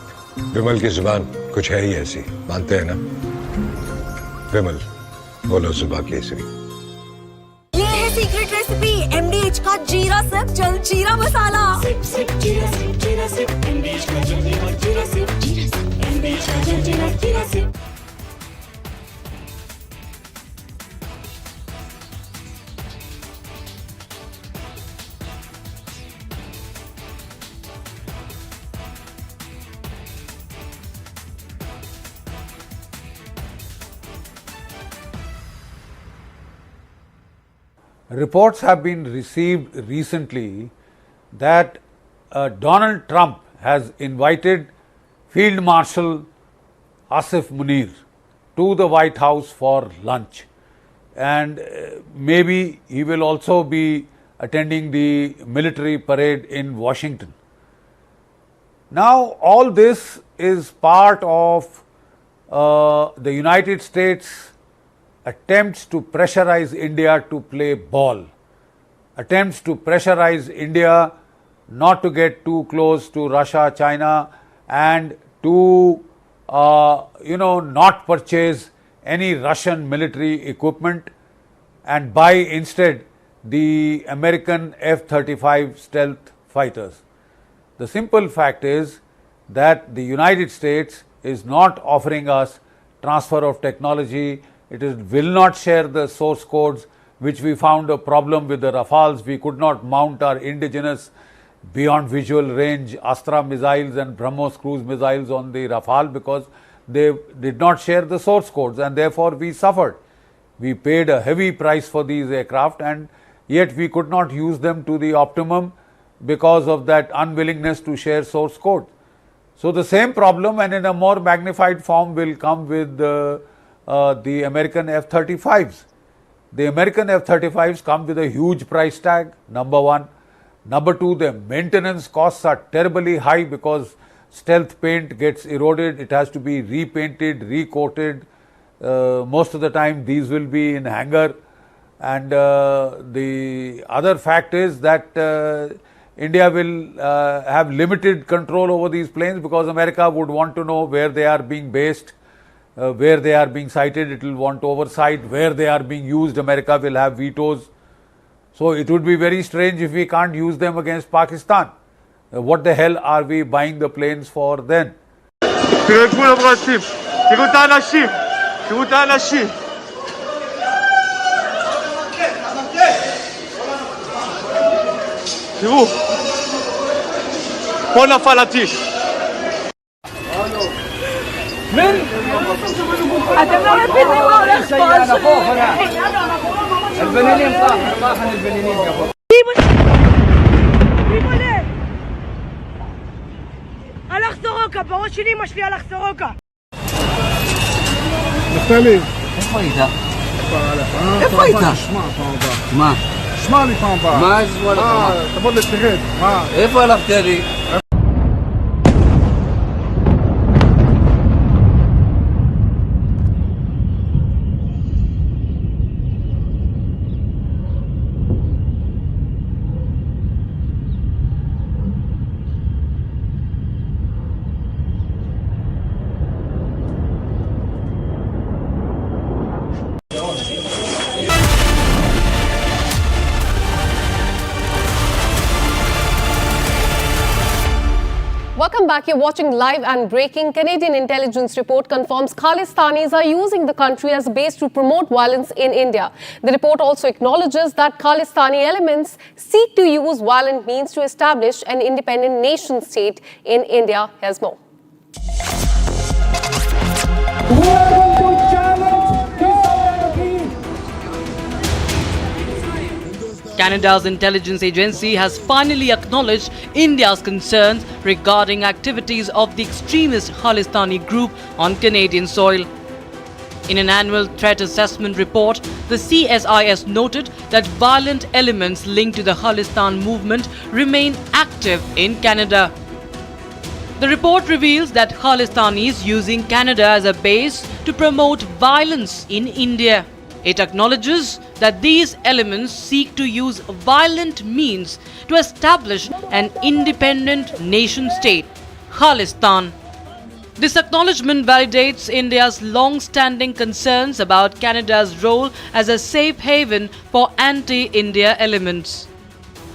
विमल की जुबान कुछ है ही ऐसी, मानते हैं ना? विमल, बोलो जुबान केसरी। ये है सीक्रेट रेसिपी एमडीएच का जीरा सिप जल जीरा मसाला। सिप सिप जीरा सिप एमडीएच का जल जीरा सिप एमडीएच का जल जीरा SIP. Reports have been received recently that Donald Trump has invited Field Marshal Asif Munir to the White House for lunch, and maybe he will also be attending the military parade in Washington. Now, all this is part of the United States attempts to pressurize India to play ball, attempts to pressurize India not to get too close to Russia, China, and to not purchase any Russian military equipment and buy instead the American F-35 stealth fighters. The simple fact is that the United States is not offering us transfer of technology. It will not share the source codes, which we found a problem with the Rafales. We could not mount our indigenous beyond visual range Astra missiles and BrahMos cruise missiles on the Rafale because they did not share the source codes, and therefore we suffered. We paid a heavy price for these aircraft, and yet we could not use them to the optimum because of that unwillingness to share source code. So the same problem, and in a more magnified form, will come with the American F-35s. The American F-35s come with a huge price tag, number one. Number two, the maintenance costs are terribly high because stealth paint gets eroded, it has to be repainted, recoated. Most of the time these will be in hangar, and the other fact is that India will have limited control over these planes because America would want to know where they are being based, where they are being sighted. It will want oversight. Where they are being used, America will have vetoes. So it would be very strange if we can't use them against Pakistan. What the hell are we buying the planes for then? هنا فلاتي من البنانين طاحن البنانين يا اخو הלך סורוקה, בראש שלי אמא שלי הלך סורוקה. נפתלי, איפה היית? איפה היית? מה? שמע לי פעם הבאה. מה זה לך? תבוא לתרד. איפה הלכת לי? Welcome back. You're watching Live and Breaking. Canadian intelligence report confirms Khalistanis are using the country as a base to promote violence in India. The report also acknowledges that Khalistani elements seek to use violent means to establish an independent nation state in India. Here's more. Canada's intelligence agency has finally acknowledged India's concerns regarding activities of the extremist Khalistani group on Canadian soil. In an annual threat assessment report, the CSIS noted that violent elements linked to the Khalistan movement remain active in Canada. The report reveals that Khalistanis using Canada as a base to promote violence in India. It acknowledges that these elements seek to use violent means to establish an independent nation state, Khalistan. This acknowledgement validates India's long-standing concerns about Canada's role as a safe haven for anti-India elements.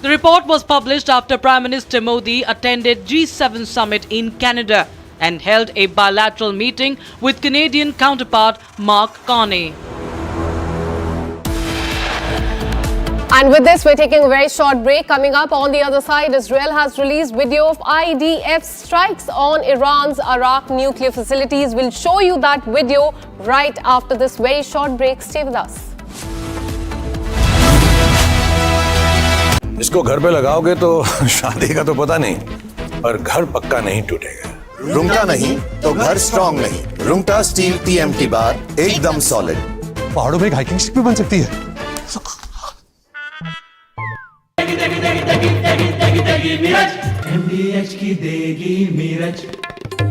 The report was published after Prime Minister Modi attended G7 summit in Canada and held a bilateral meeting with Canadian counterpart Mark Carney. And with this, we're taking a very short break. Coming up on the other side, Israel has released video of IDF strikes on Iran's Arak nuclear facilities. We'll show you that video right after this very short break. Stay with us. इसको घर पे लगाओगे तो शादी का तो पता नहीं, पर घर पक्का नहीं टूटेगा। रुंगटा नहीं तो घर स्ट्रॉन्ग नहीं। रुंगटा स्टील TMT बार एकदम सॉलिड। पहाड़ों में एक हाइकिंग स्टिक भी बन सकती है। MDH की देगी मिर्च,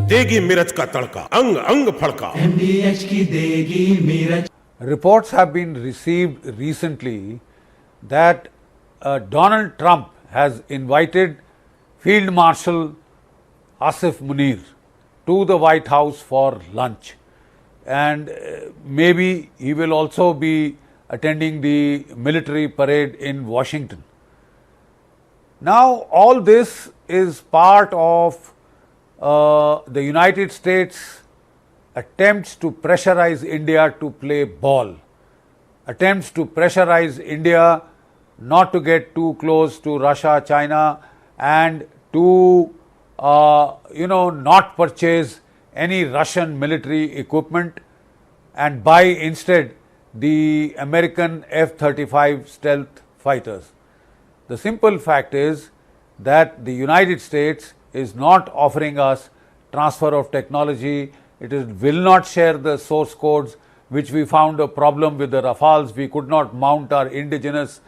देगी मिर्च का तड़का, अंग अंग फड़का। MDH की देगी मिर्च. Reports have been received recently that Donald Trump has invited Field Marshal Asif Munir to the White House for lunch, and maybe he will also be attending the military parade in Washington. Now, all this is part of the United States' attempts to pressurize India to play ball, attempts to pressurize India not to get too close to Russia, China, and to not purchase any Russian military equipment and buy instead the American F-35 stealth fighters. The simple fact is that the United States is not offering us transfer of technology. It will not share the source codes, which we found a problem with the Rafales. We could not mount our indigenous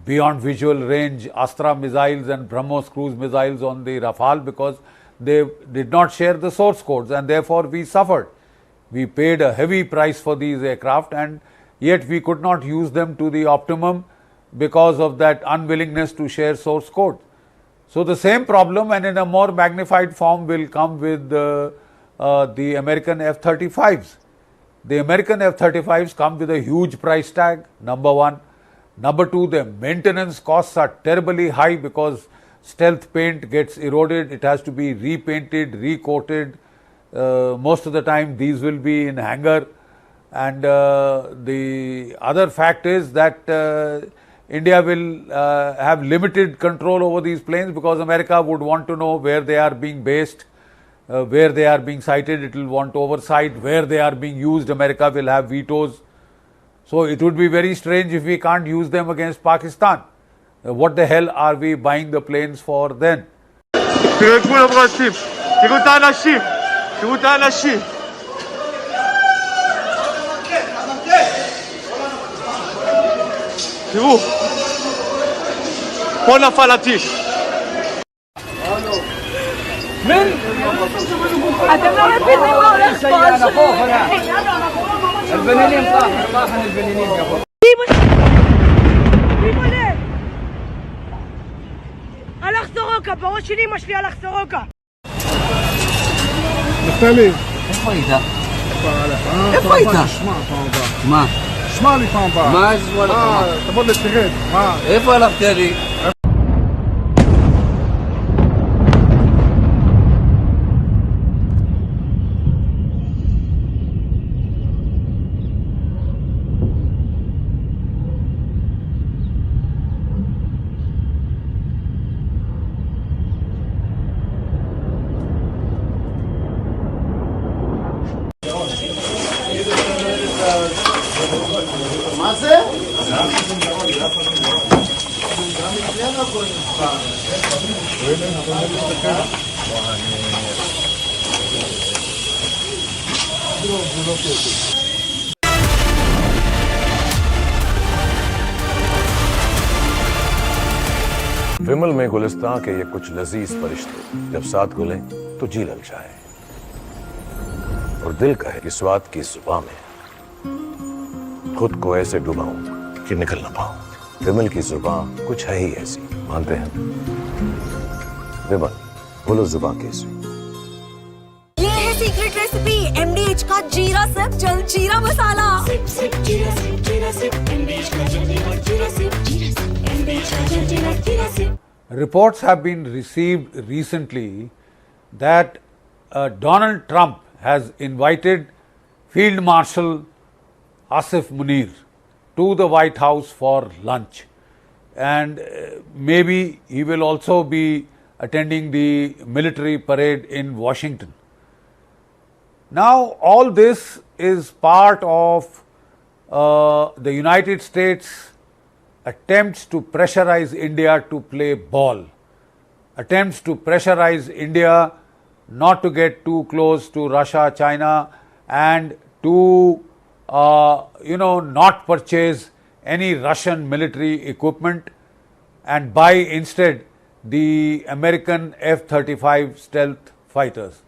beyond visual range Astra missiles and BrahMos cruise missiles on the Rafale because they did not share the source codes, and therefore we suffered. We paid a heavy price for these aircraft, and yet we could not use them to the optimum because of that unwillingness to share source code. So the same problem, and in a more magnified form, will come with the American F-35s. The American F-35s come with a huge price tag, number one. Number two, the maintenance costs are terribly high because stealth paint gets eroded. It has to be repainted, recoated. Most of the time these will be in hangar. And the other fact is that India will have limited control over these planes because America would want to know where they are being based, where they are being sighted. It will want oversight. Where they are being used, America will have vetoes. So it would be very strange if we can't use them against Pakistan. What the hell are we buying the planes for then? אתם לא מבינים מה הולך פה. البنانين طاحن البنانين قبل. מי בונה? הלך סורוקה, בראש של אמא שלי הלך סורוקה. נפתלי. איפה היית? איפה היית? מה? שמע לי פעם הבאה. מה שמע לך? תבוא לתרד. איפה הלכת לי? מה זה? विमल में गुलिस्तां के ये कुछ लजीज फरिश्ते जब साथ गुलें तो जी लग जाए और दिल कहे कि स्वाद की जुबान में खुद को ऐसे डुबाऊं कि निकल ना पाऊं। विमल की जुबान कुछ है ही ऐसी, मानते हैं? विमल, बोलो जुबान कैसी? ये है सीक्रेट रेसिपी MDH का जीरा सिप जल जीरा मसाला। सिप सिप जीरा सिप MDH का जल जीरा सिप MDH का जल जीरा SIP. Reports have been received recently that Donald Trump has invited Field Marshal Asif Munir to the White House for lunch, and maybe he will also be attending the military parade in Washington. Now all this is part of the United States attempts to pressurize India to play ball, attempts to pressurize India not to get too close to Russia, China, and to not purchase any Russian military equipment and buy instead the American F-35 stealth fighters.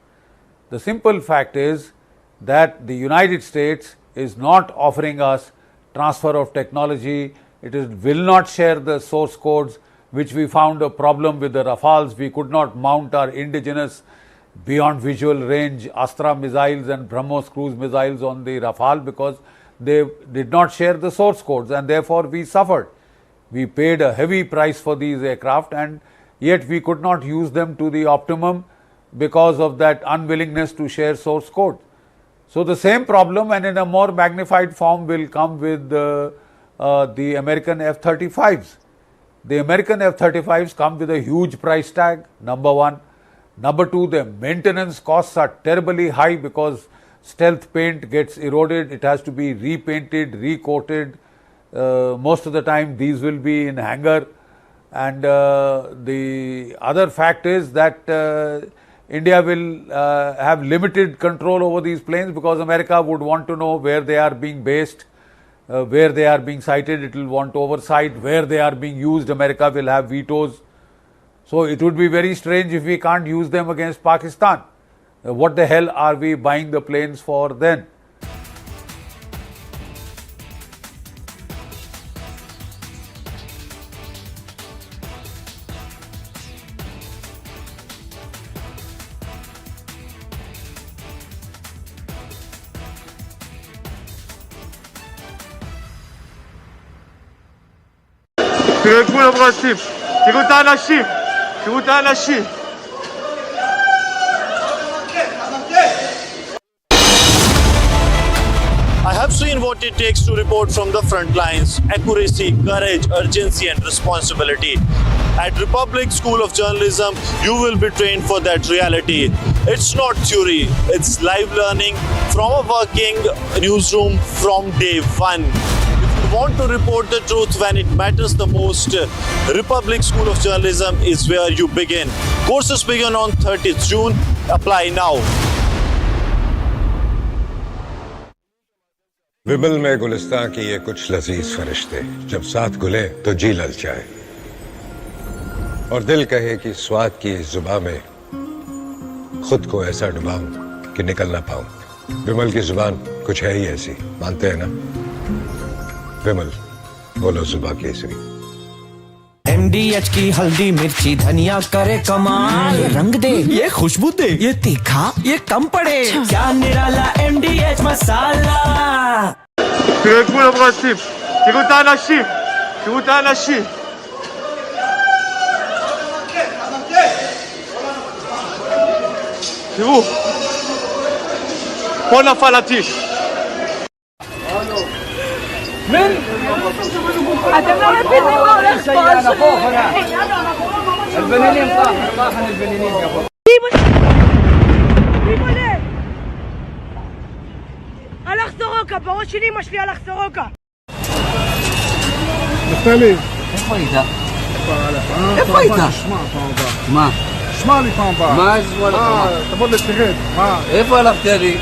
The simple fact is that the United States is not offering us transfer of technology. It will not share the source codes, which we found a problem with the Rafales. We could not mount our indigenous beyond visual range Astra missiles and BrahMos cruise missiles on the Rafale because they did not share the source codes, and therefore we suffered. We paid a heavy price for these aircraft, and yet we could not use them to the optimum because of that unwillingness to share source code. So the same problem, and in a more magnified form, will come with the American F-35s. The American F-35s come with a huge price tag, number one. Number two, the maintenance costs are terribly high because stealth paint gets eroded. It has to be repainted, recoated. Most of the time these will be in hangar. And the other fact is that India will have limited control over these planes because America would want to know where they are being based, where they are being sighted. It will want oversight. Where they are being used, America will have vetoes. So it would be very strange if we can't use them against Pakistan. What the hell are we buying the planes for then? תרגעו לברסים, תראו את האנשים, תראו את האנשים. I have seen what it takes to report from the front lines. Accuracy, courage, urgency and responsibility. At Republic School of Journalism, you will be trained for that reality. It's not theory, it's live learning from a working newsroom from day one. If you want to report the truth when it matters the most, Republic School of Journalism is where you begin. Courses begin on 30th June. Apply now. विमल में गुलिस्तां की ये कुछ लजीज फरिश्ते जब साथ घुले तो जी ललचाए और दिल कहे कि स्वाद की इस जुबां में खुद को ऐसा डुबाऊं कि निकल ना पाऊं। विमल की जुबान कुछ है ही ऐसी, मानते हैं ना? विमल, बोलो जुबां केसरी। MDH की हल्दी मिर्ची धनिया करे कमाल, ये रंग दे, ये खुशबू दे, ये तीखा, ये कम पड़े, क्या निराला MDH masala. תרגעו לברסים, תראו את האנשים, תראו את האנשים. תראו, פה נפל הטיל. אתם לא מבינים מה הולך פה. البنانين طاحن البنانين قبل. הלך סורוקה, בראש של אמא שלי הלך סורוקה. נפתלי. איפה היית? איפה היית? שמע פעם הבאה. מה? שמע לי פעם הבאה. מה זה וואלה פעם? תבוא לתרד. מה? איפה הלכת לי?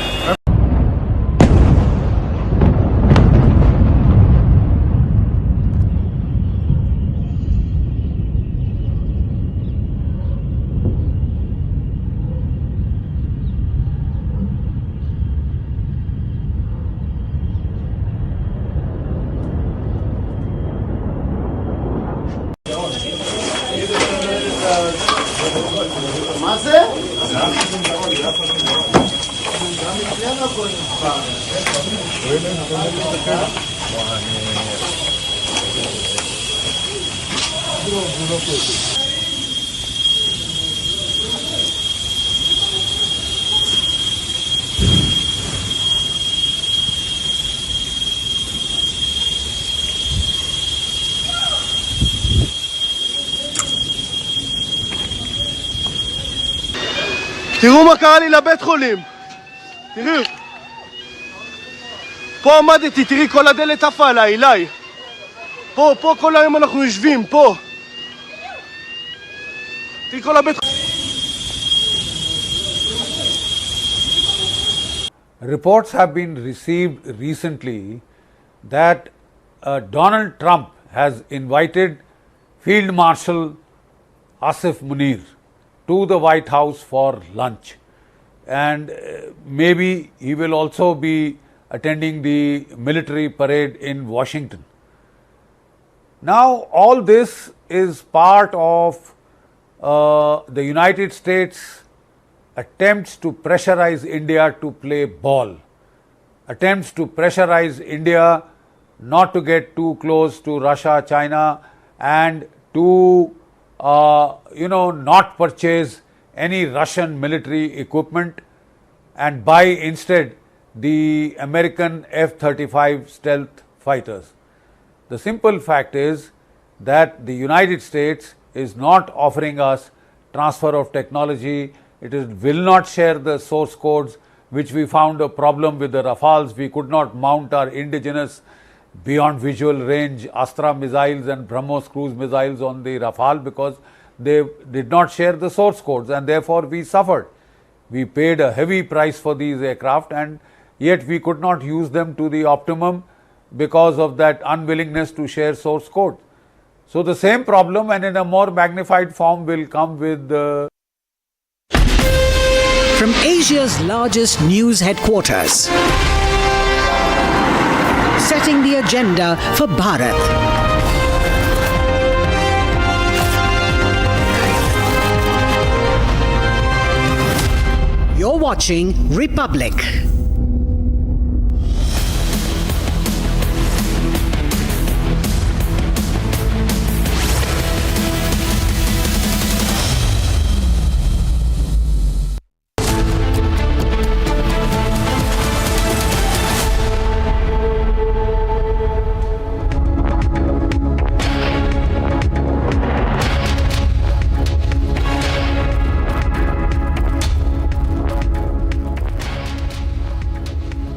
מה זה? תראו מה קרה לי לבית חולים. תראי. פה עמדתי, תראי כל הדלת עפה עליי, אליי. פה כל היום אנחנו יושבים, פה. תראי כל הבית חולים. Reports have been received recently that Donald Trump has invited Field Marshal Asif Munir to the White House for lunch, and maybe he will also be attending the military parade in Washington. Now all this is part of the United States attempts to pressurize India to play ball, attempts to pressurize India not to get too close to Russia, China, and to not purchase any Russian military equipment and buy instead the American F-35 stealth fighters. The simple fact is that the United States is not offering us transfer of technology, will not share the source codes, which we found a problem with the Rafales. We could not mount our indigenous beyond visual range Astra missiles and BrahMos cruise missiles on the Rafale because they did not share the source codes, and therefore we suffered. We paid a heavy price for these aircraft, and yet we could not use them to the optimum because of that unwillingness to share source code. So the same problem, and in a more magnified form, will come with the From Asia's largest news headquarters, setting the agenda for Bharat. You're watching Republic.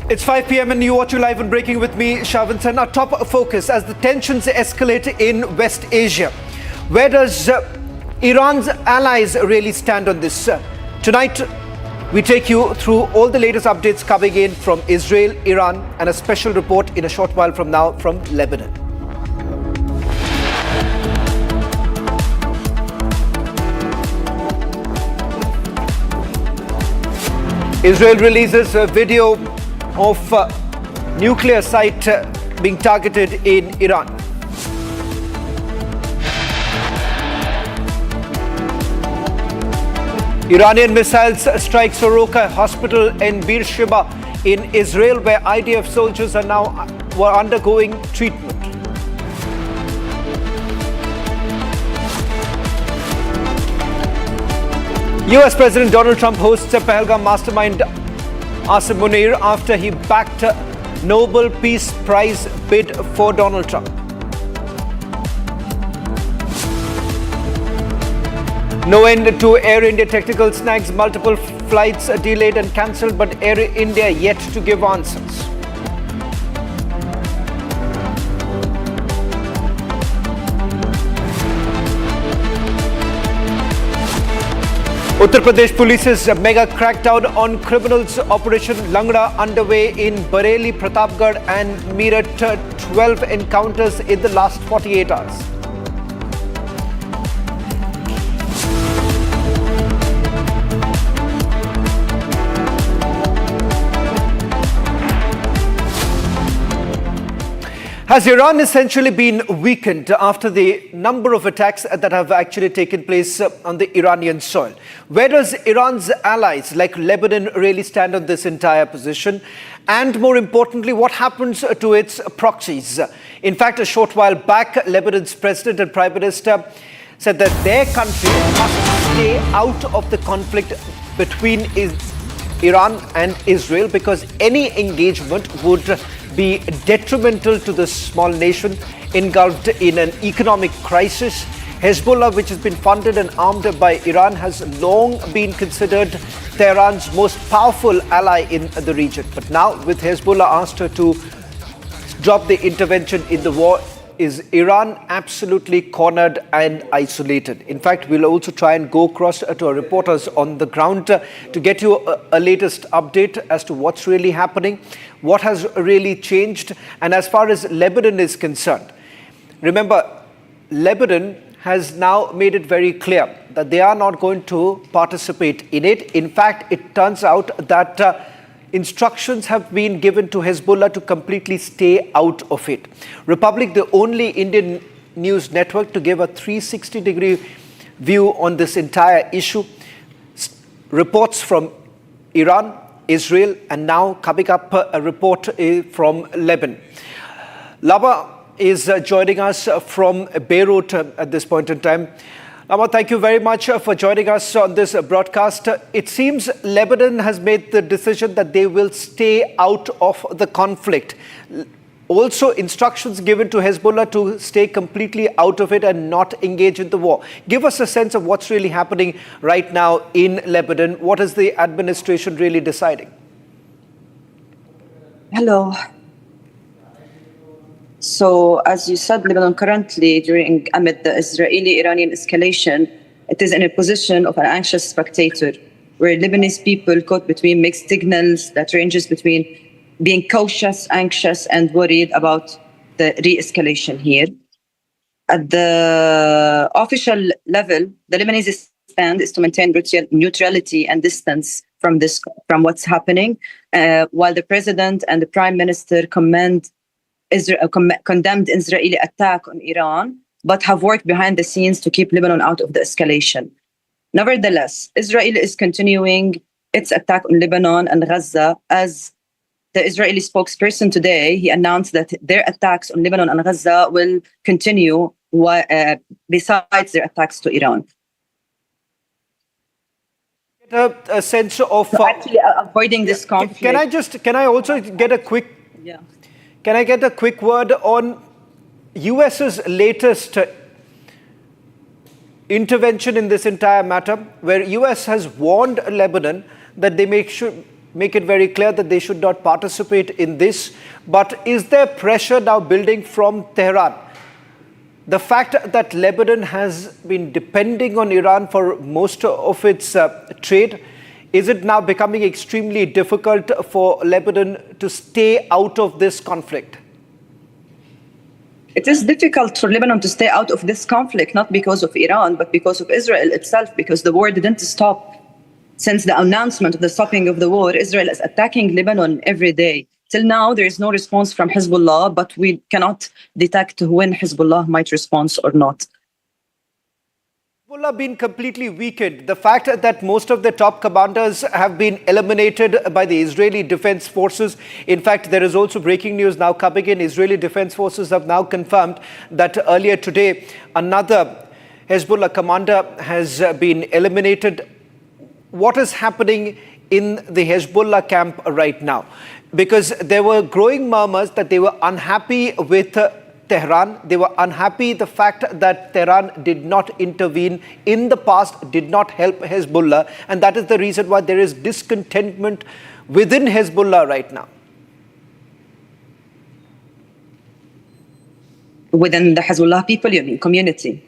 It's 5 p.m. and you're watching Live and Breaking with me, Shavan. Our top focus as the tensions escalate in West Asia. Where does Iran's allies really stand on this? Tonight, we take you through all the latest updates coming in from Israel, Iran, and a special report in a short while from now from Lebanon. Israel releases a video of nuclear site being targeted in Iran. Iranian missiles strike Soroka hospital in Beersheba in Israel, where IDF soldiers were undergoing treatment. US President Donald Trump hosts a Pahalgam mastermind Asim Munir after he backed a Nobel Peace Prize bid for Donald Trump. No end to Air India technical snags, multiple flights delayed and cancelled, but Air India yet to give answers. Uttar Pradesh Police's mega crackdown on criminals, Operation Langda underway in Bareilly, Pratapgarh and Meerut. 12 encounters in the last 48 hours. Has Iran essentially been weakened after the number of attacks that have actually taken place on the Iranian soil? Where does Iran's allies like Lebanon really stand on this entire position? And more importantly, what happens to its proxies? In fact, a short while back, Lebanon's president and prime minister said that their country must stay out of the conflict between Iran and Israel because any engagement would be detrimental to the small nation engulfed in an economic crisis. Hezbollah, which has been funded and armed by Iran, has long been considered Tehran's most powerful ally in the region. But now, with Hezbollah asked to drop the intervention in the war, is Iran absolutely cornered and isolated? In fact, we'll also try and go across to our reporters on the ground to get you a latest update as to what's really happening, what has really changed. And as far as Lebanon is concerned, remember, Lebanon has now made it very clear that they are not going to participate in it. In fact, it turns out that instructions have been given to Hezbollah to completely stay out of it. Republic, the only Indian news network to give a 360-degree view on this entire issue. Reports from Iran, Israel, and now coming up a report from Lebanon. Laba is joining us from Beirut at this point in time. Lama, thank you very much for joining us on this broadcast. It seems Lebanon has made the decision that they will stay out of the conflict. also instructions given to Hezbollah to stay completely out of it and not engage in the war. Give us a sense of what's really happening right now in Lebanon. What is the administration really deciding? Hello. So, as you said, Lebanon currently, amid the Israeli-Iranian escalation, it is in a position of an anxious spectator, where Lebanese people caught between mixed signals that ranges between being cautious, anxious, and worried about the re-escalation here. At the official level, the Lebanese stand is to maintain neutrality and distance from what's happening, while the president and the prime minister condemned Israeli attack on Iran, but have worked behind the scenes to keep Lebanon out of the escalation. Nevertheless, Israel is continuing its attack on Lebanon and Gaza. As the Israeli spokesperson today, he announced that their attacks on Lebanon and Gaza will continue besides their attacks to Iran. A sense of actually avoiding this conflict. Can I also get a quick? Yeah. Can I get a quick word on US's latest intervention in this entire matter, where US has warned Lebanon that they make it very clear that they should not participate in this. But is there pressure now building from Tehran? The fact that Lebanon has been depending on Iran for most of its trade, is it now becoming extremely difficult for Lebanon to stay out of this conflict? It is difficult for Lebanon to stay out of this conflict, not because of Iran, but because of Israel itself, because the war didn't stop. Since the announcement of the stopping of the war, Israel is attacking Lebanon every day. Till now, there is no response from Hezbollah, but we cannot detect when Hezbollah might respond or not. Hezbollah been completely weakened. The fact that most of the top commanders have been eliminated by the Israeli Defense Forces. In fact, there is also breaking news now coming in. Israeli Defense Forces have now confirmed that earlier today, another Hezbollah commander has been eliminated. What is happening in the Hezbollah camp right now? Because there were growing murmurs that they were unhappy with Tehran. They were unhappy the fact that Tehran did not intervene in the past, did not help Hezbollah, and that is the reason why there is discontentment within Hezbollah right now. Within the Hezbollah people, you mean community?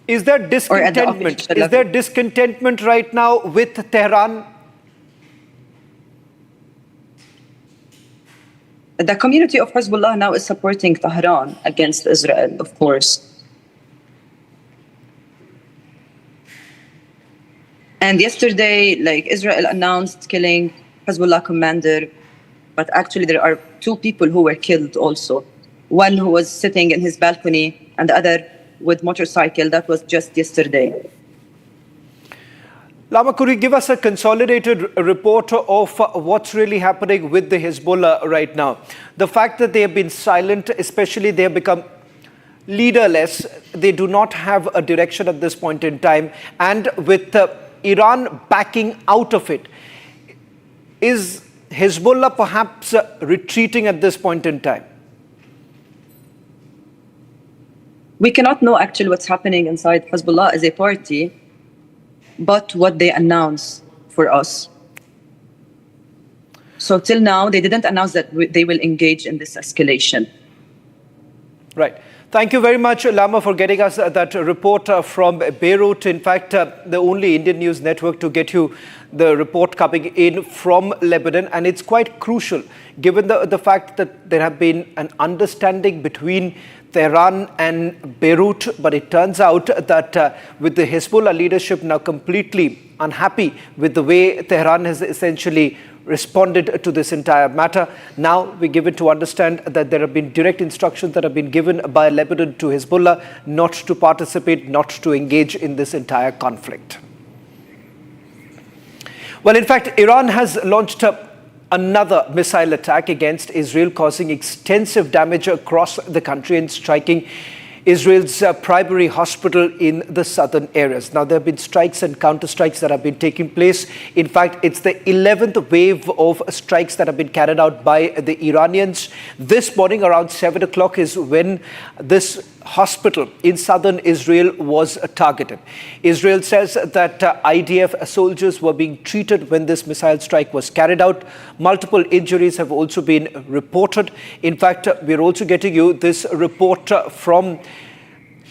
Is there discontentment? Is there discontentment right now with Tehran? The community of Hezbollah now is supporting Tehran against Israel, of course. And yesterday, Israel announced killing Hezbollah commander, but actually there are two people who were killed also. One who was sitting in his balcony and the other with motorcycle. That was just yesterday. Lama, could you give us a consolidated report of what's really happening with the Hezbollah right now? The fact that they have been silent, especially they have become leaderless, they do not have a direction at this point in time, and with Iran backing out of it, is Hezbollah perhaps retreating at this point in time? We cannot know actually what's happening inside Hezbollah as a party, but what they announce for us. So till now, they didn't announce that they will engage in this escalation. Right. Thank you very much, Lama, for getting us that report from Beirut. In fact, the only Indian news network to get you the report coming in from Lebanon. And it's quite crucial, given the fact that there have been an understanding between Tehran and Beirut, but it turns out that with the Hezbollah leadership now completely unhappy with the way Tehran has essentially responded to this entire matter, now we give it to understand that there have been direct instructions that have been given by Lebanon to Hezbollah not to participate, not to engage in this entire conflict. Well, in fact, Iran has launched another missile attack against Israel, causing extensive damage across the country and striking Israel's primary hospital in the southern areas. Now, there have been strikes and counter-strikes that have been taking place. In fact, it's the 11th wave of strikes that have been carried out by the Iranians. This morning around 7 o'clock is when this hospital in southern Israel was targeted. Israel says that IDF soldiers were being treated when this missile strike was carried out. Multiple injuries have also been reported. In fact, we're also getting you this report from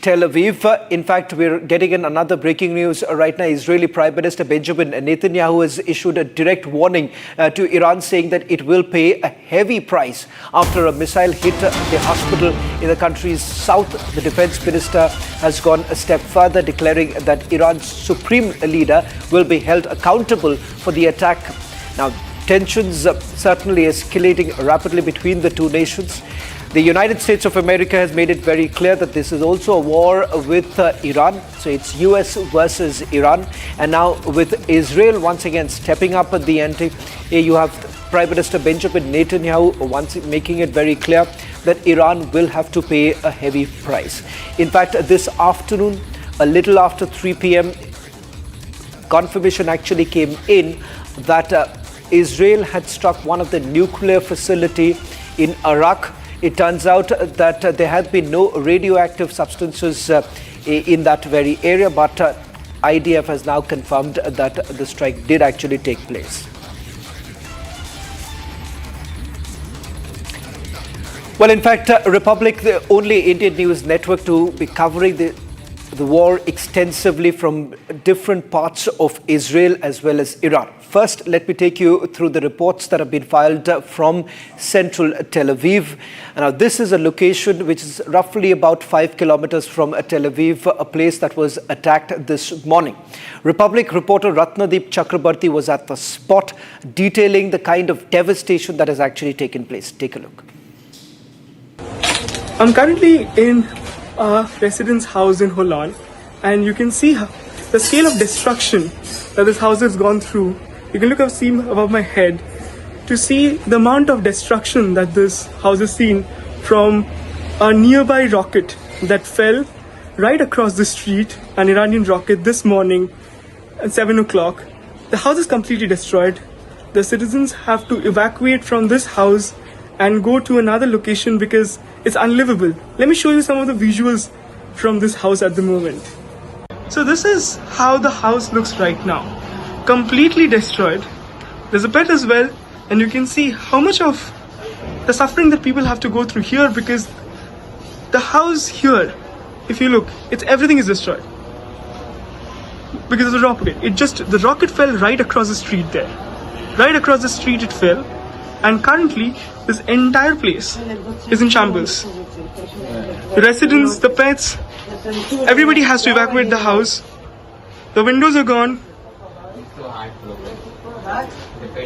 Tel Aviv. In fact, we're getting in another breaking news right now. Israeli Prime Minister Benjamin Netanyahu has issued a direct warning to Iran, saying that it will pay a heavy price after a missile hit the hospital in the country's south. The defense minister has gone a step further, declaring that Iran's supreme leader will be held accountable for the attack. Now, tensions certainly escalating rapidly between the two nations. The United States of America has made it very clear that this is also a war with Iran. So it's US versus Iran. And now with Israel once again stepping up at the ante, you have Prime Minister Benjamin Netanyahu once making it very clear that Iran will have to pay a heavy price. In fact, this afternoon, a little after 3 p.m., confirmation actually came in that Israel had struck one of the nuclear facility in Iraq. It turns out that there had been no radioactive substances in that very area, but IDF has now confirmed that the strike did actually take place. Well, in fact, Republic, the only Indian news network to be covering the war extensively from different parts of Israel as well as Iran. First, let me take you through the reports that have been filed from central Tel Aviv. Now, this is a location which is roughly about 5 kilometers from Tel Aviv, a place that was attacked this morning. Republic reporter Ratnadeep Chakrabarti was at the spot, detailing the kind of devastation that has actually taken place. Take a look. I'm currently in a residence house in Holon, and you can see the scale of destruction that this house has gone through. You can look up, see above my head to see the amount of destruction that this house has seen from a nearby rocket that fell right across the street, an Iranian rocket this morning at 7 o'clock. The house is completely destroyed. The citizens have to evacuate from this house and go to another location because it's unlivable. Let me show you some of the visuals from this house at the moment. So this is how the house looks right now. Completely destroyed. There's a bed as well, and you can see how much of the suffering that people have to go through here, because the house here, if you look, everything is destroyed because of the rocket. The rocket fell right across the street there. Right across the street it fell, and currently this entire place is in shambles. The residents, the pets, everybody has to evacuate the house. The windows are gone,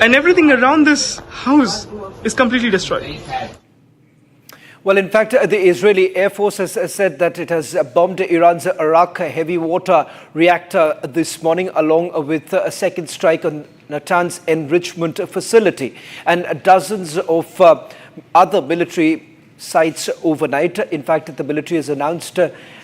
and everything around this house is completely destroyed. Well, in fact, the Israeli Air Force has said that it has bombed Iran's Arak heavy water reactor this morning, along with a second strike on Natanz enrichment facility and dozens of other military sites overnight. In fact, the military has announced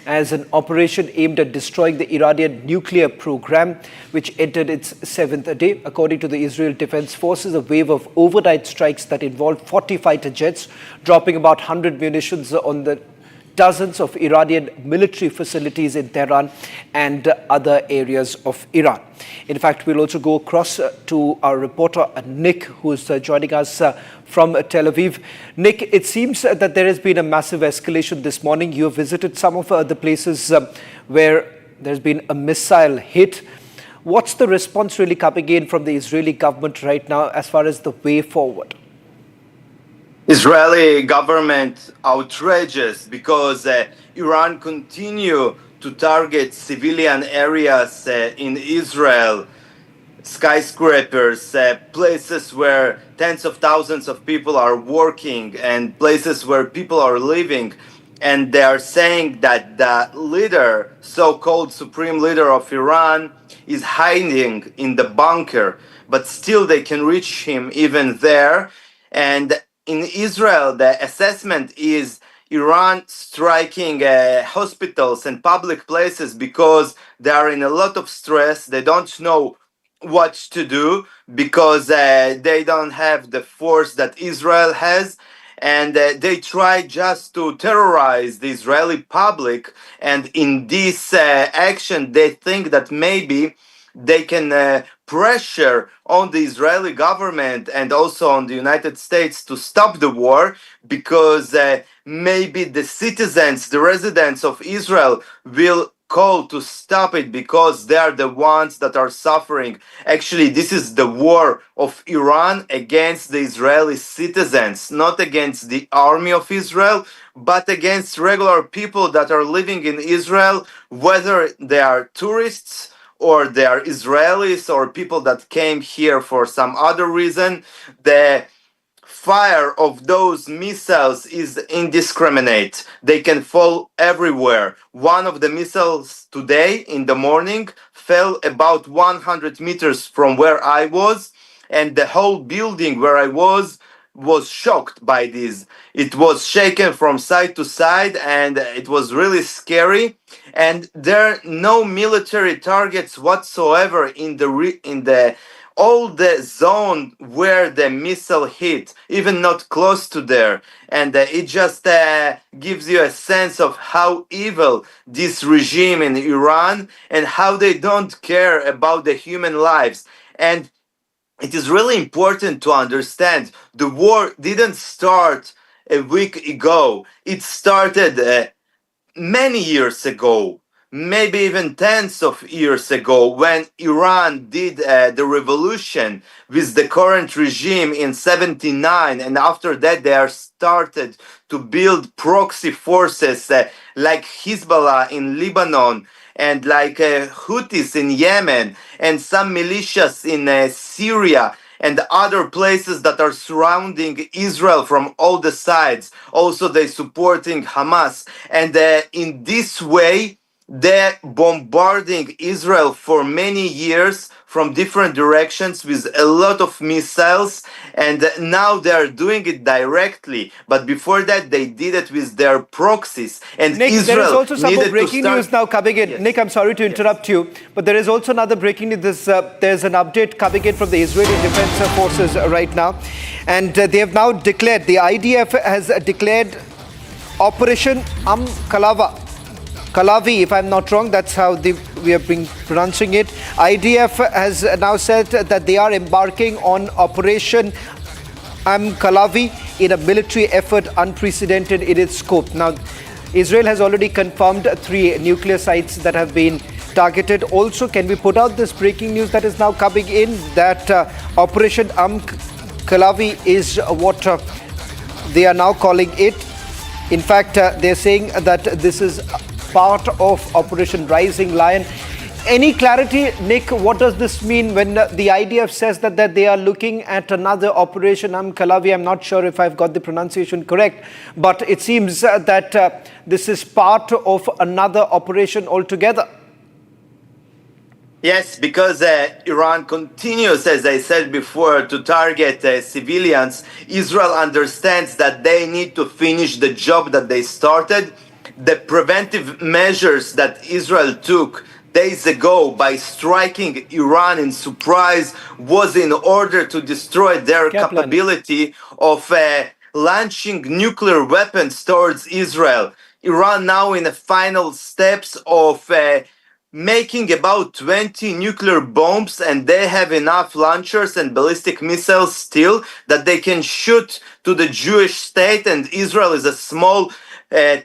as an operation aimed at destroying the Iranian nuclear program, which entered its 7th day. According to the Israel Defense Forces, a wave of overnight strikes that involved 40 fighter jets, dropping about 100 munitions on the dozens of Iranian military facilities in Tehran and other areas of Iran. In fact, we'll also go across to our reporter Nick, who's joining us from Tel Aviv. Nick, it seems that there has been a massive escalation this morning. You have visited some of the places where there's been a missile hit. What's the response really coming in from the Israeli government right now as far as the way forward? Israeli government outrageous because Iran continue to target civilian areas in Israel, skyscrapers, places where tens of thousands of people are working and places where people are living. And they are saying that the leader, so-called supreme leader of Iran, is hiding in the bunker, but still they can reach him even there. And in Israel, the assessment is Iran striking hospitals and public places because they are in a lot of stress. They don't know what to do because they don't have the force that Israel has. And they try just to terrorize the Israeli public. And in this action, they think that maybe they can pressure on the Israeli government and also on the United States to stop the war because maybe the citizens, the residents of Israel will call to stop it because they are the ones that are suffering. Actually, this is the war of Iran against the Israeli citizens, not against the army of Israel, but against regular people that are living in Israel, whether they are tourists or they are Israelis or people that came here for some other reason. The fire of those missiles is indiscriminate. They can fall everywhere. One of the missiles today in the morning fell about 100 meters from where I was, and the whole building where I was shocked by this. It was shaken from side to side and it was really scary. And there are no military targets whatsoever in the all the zone where the missile hit, even not close to there. And it just gives you a sense of how evil this regime in Iran and how they don't care about the human lives. And it is really important to understand the war didn't start a week ago. It started many years ago, maybe even tens of years ago, when Iran did the revolution with the current regime in 79, and after that they are started to build proxy forces like Hezbollah in Lebanon and like Houthis in Yemen and some militias in Syria and other places that are surrounding Israel from all the sides. Also, they're supporting Hamas. And in this way, they're bombarding Israel for many years from different directions with a lot of missiles. And now they're doing it directly. But before that, they did it with their proxies. And Nick, Israel there is also some more needed breaking to start... news now coming in. Yes. Nick, I'm sorry to interrupt you, but there is also another breaking news. There's an update coming in from the Israeli Defense Forces right now. And they have now declared, the IDF has declared Operation Kalavi, if I'm not wrong, that's how we have been pronouncing it. IDF has now said that they are embarking on Operation Kalavi in a military effort unprecedented in its scope. Now, Israel has already confirmed 3 nuclear sites that have been targeted. Also, can we put out this breaking news that is now coming in that Operation Kalavi is what they are now calling it. In fact, they're saying that this is part of Operation Rising Lion. Any clarity, Nick, what does this mean when the IDF says that they are looking at another Operation Kalavi? I'm not sure if I've got the pronunciation correct, but it seems that this is part of another operation altogether. Yes, because Iran continues, as I said before, to target civilians. Israel understands that they need to finish the job that they started. The preventive measures that Israel took days ago by striking Iran in surprise was in order to destroy their capability of launching nuclear weapons towards Israel. Iran now in the final steps of making about 20 nuclear bombs, and they have enough launchers and ballistic missiles still that they can shoot to the Jewish state, and Israel is a small,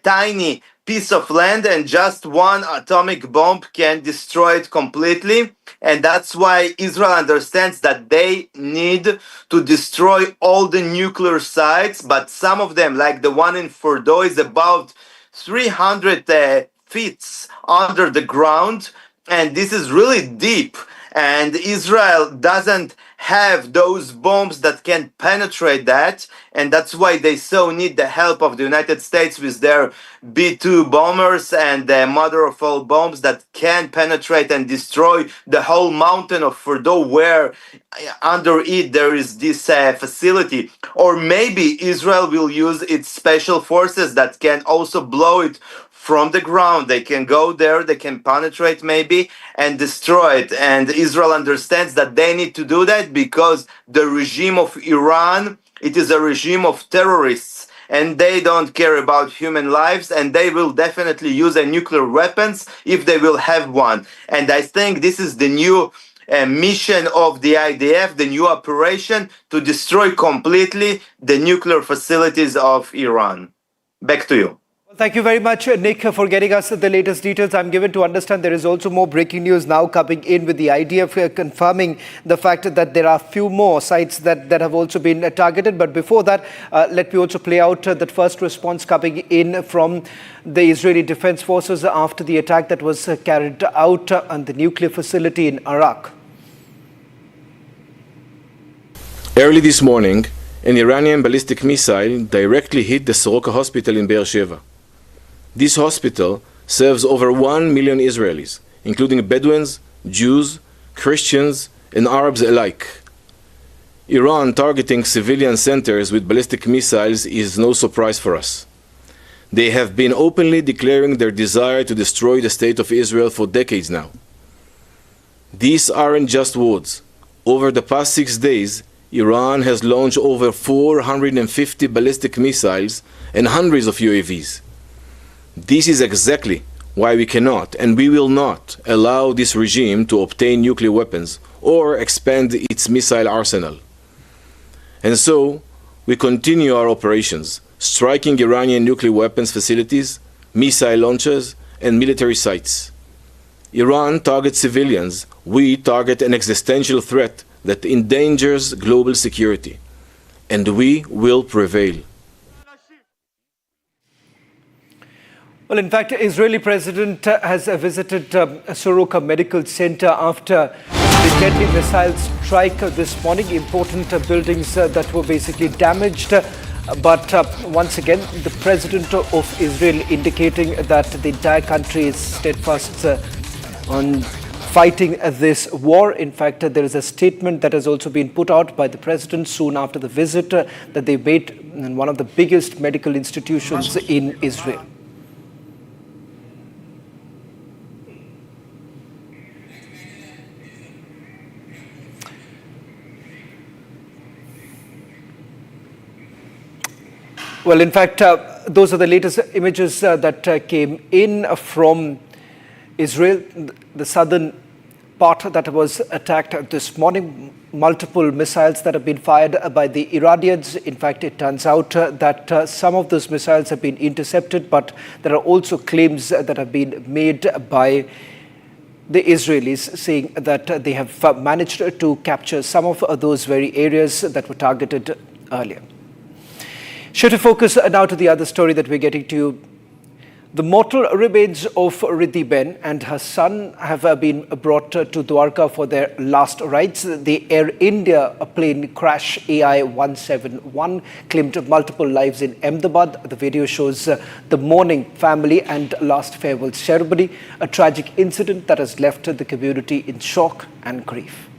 tiny piece of land, and just one atomic bomb can destroy it completely. And that's why Israel understands that they need to destroy all the nuclear sites, but some of them, like the one in Fordo, is about 300 feet under the ground, and this is really deep, and Israel doesn't have those bombs that can penetrate that, and that's why they so need the help of the United States with their B-2 bombers and the mother of all bombs that can penetrate and destroy the whole mountain of Fordo where under it there is this facility. Or maybe Israel will use its special forces that can also blow it from the ground. They can go there, they can penetrate maybe and destroy it. And Israel understands that they need to do that because the regime of Iran, it is a regime of terrorists, and they don't care about human lives, and they will definitely use a nuclear weapons if they will have one. And I think this is the new mission of the IDF, the new operation to destroy completely the nuclear facilities of Iran. Back to you. Thank you very much, Nick, for getting us the latest details. I'm given to understand there is also more breaking news now coming in with the idea of confirming the fact that there are few more sites that have also been targeted. But before that, let me also play out that first response coming in from the Israeli Defense Forces after the attack that was carried out on the nuclear facility in Iraq. Early this morning, an Iranian ballistic missile directly hit the Soroka hospital in Be'er Sheva. This hospital serves over 1 million Israelis, including Bedouins, Jews, Christians, and Arabs alike. Iran targeting civilian centers with ballistic missiles is no surprise for us. They have been openly declaring their desire to destroy the state of Israel for decades now. These aren't just words. Over the past 6 days, Iran has launched over 450 ballistic missiles and hundreds of UAVs. This is exactly why we cannot and we will not allow this regime to obtain nuclear weapons or expand its missile arsenal. And so, we continue our operations, striking Iranian nuclear weapons facilities, missile launchers, and military sites. Iran targets civilians. We target an existential threat that endangers global security. And we will prevail. Well, in fact, Israeli president has visited Soroka Medical Center after the deadly missile strike this morning. Important buildings that were basically damaged. But once again, the president of Israel indicating that the entire country is steadfast on fighting this war. In fact, there is a statement that has also been put out by the president soon after the visit that they made in one of the biggest medical institutions in Israel. Well, in fact, those are the latest images that came in from Israel, the southern part that was attacked this morning. Multiple missiles that have been fired by the Iranians. In fact, it turns out that some of those missiles have been intercepted, but there are also claims that have been made by the Israelis saying that they have managed to capture some of those very areas that were targeted earlier. Shift focus now to the other story that we're getting to. The mortal remains of Riddhi Ben and her son have been brought to Dwarka for their last rites. The Air India plane crash AI-171 claimed multiple lives in Ahmedabad. The video shows the mourning family and last farewell ceremony, a tragic incident that has left the community in shock and grief.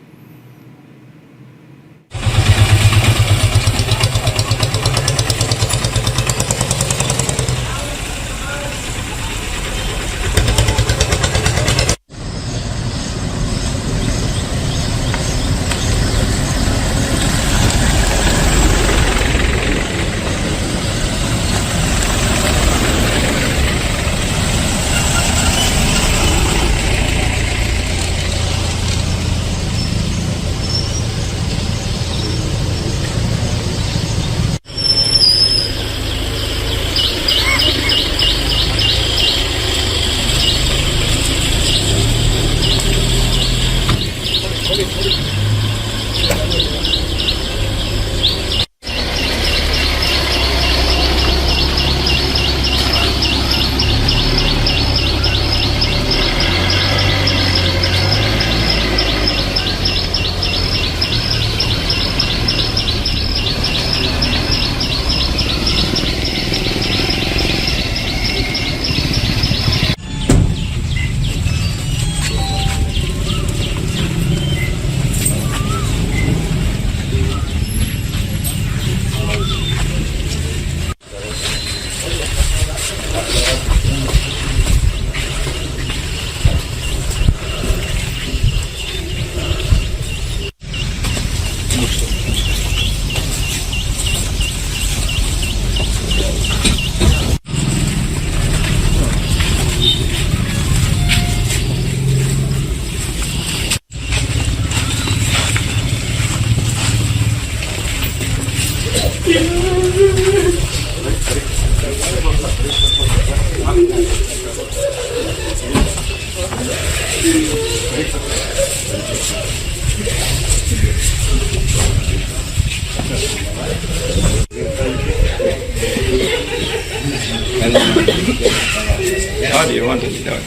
How do you want to be done?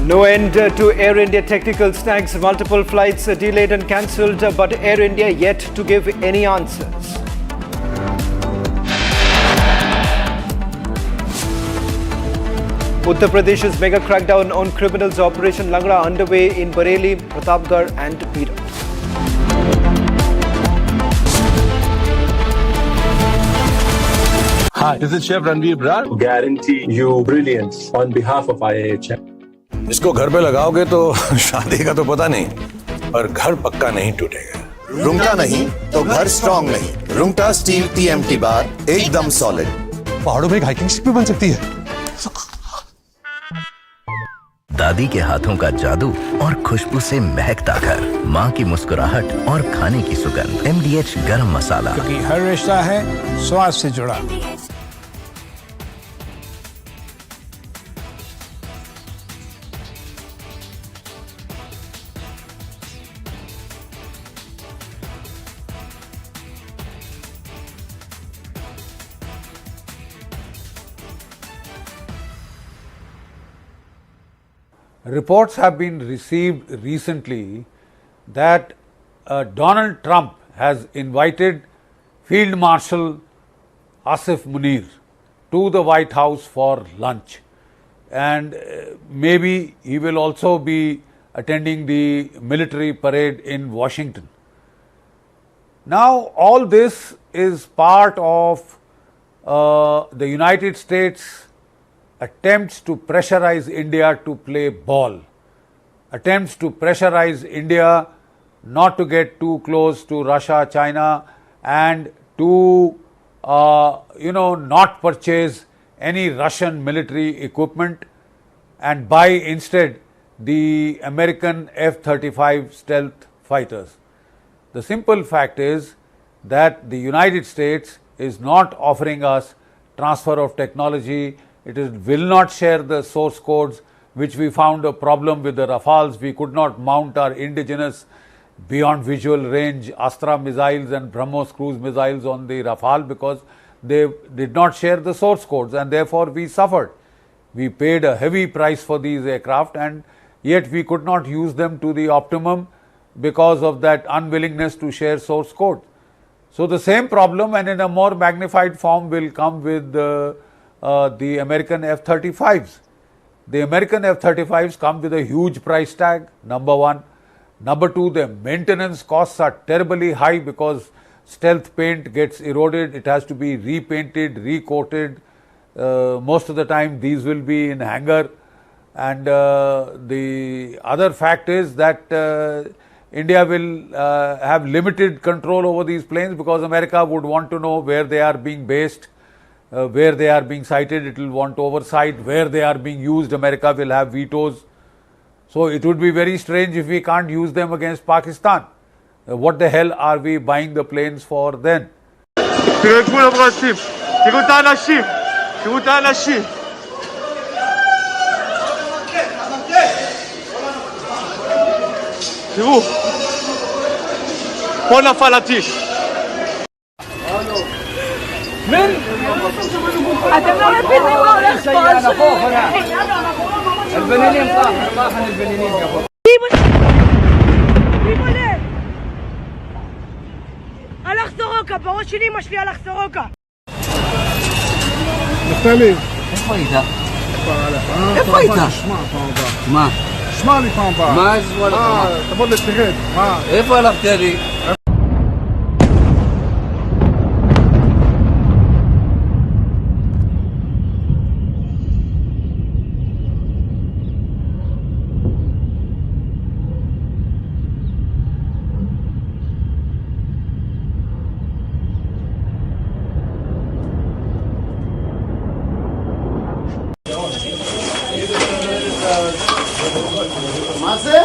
No end to Air India technical snags. Multiple flights delayed and cancelled, but Air India yet to give any answers. Uttar Pradesh's mega crackdown on criminals Operation Langra underway in Bareilly, Pratapgarh and Bihar. Hi, this is Chef Ranveer Brar. Guarantee you brilliance on behalf of IAHM. इसको घर पे लगाओगे तो शादी का तो पता नहीं, पर घर पक्का नहीं टूटेगा। रुंगटा नहीं तो घर स्ट्रॉन्ग नहीं। रुंगटा स्टील TMT बार एकदम सॉलिड। पहाड़ों में एक हाइकिंग शिप भी बन सकती है। दादी के हाथों का जादू और खुशबू से महकता घर, माँ की मुस्कुराहट और खाने की सुगंध। MDH गरम मसाला, क्योंकि हर रिश्ता है स्वाद से जुड़ा। Reports have been received recently that Donald Trump has invited Field Marshal Asif Munir to the White House for lunch, and maybe he will also be attending the military parade in Washington. Now, all this is part of the United States attempts to pressurize India to play ball, attempts to pressurize India not to get too close to Russia, China, and to not purchase any Russian military equipment and buy instead the American F-35 stealth fighters. The simple fact is that the United States is not offering us transfer of technology. It will not share the source codes, which we found a problem with the Rafales. We could not mount our indigenous beyond visual range Astra missiles and BrahMos cruise missiles on the Rafale because they did not share the source codes, and therefore we suffered. We paid a heavy price for these aircraft, and yet we could not use them to the optimum because of that unwillingness to share source code. So the same problem, and in a more magnified form, will come with the American F-35s. The American F-35s come with a huge price tag, number one. Number two, the maintenance costs are terribly high because stealth paint gets eroded. It has to be repainted, recoated. Most of the time these will be in hangar. And the other fact is that India will have limited control over these planes because America would want to know where they are being based, where they are being sighted. It will want oversight. Where they are being used, America will have vetoes. So it would be very strange if we can't use them against Pakistan. What the hell are we buying the planes for then? תראו, פה נפל הטיל. אתם לא מבינים מה הולך פה. البنانين طاحن البنانين قبل. שימו לב. הלך סורוקה, בראש של אמא שלי הלך סורוקה. נפתלי. איפה היית? איפה היית? מה? שמע לי פעם הבאה. מה זה וואלה? תבוא לתרד. איפה הלכת לי? מה זה?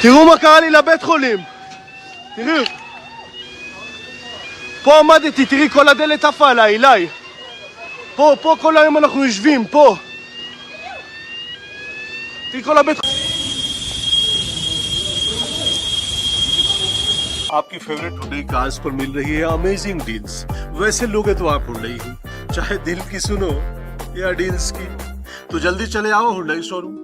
תראו מה קרה לי לבית חולים. תראו. פה עמדתי, תראי כל הדלת עפה עליי, אליי. פה כל היום אנחנו יושבים, פה. תראי כל הבית חולים. आपकी favourite Hyundai cars पर मिल रही है amazing deals. वैसे लोगे तो आप Hyundai ही, चाहे दिल की सुनो या डील्स की, तो जल्दी चले आओ हुंडई शोरूम।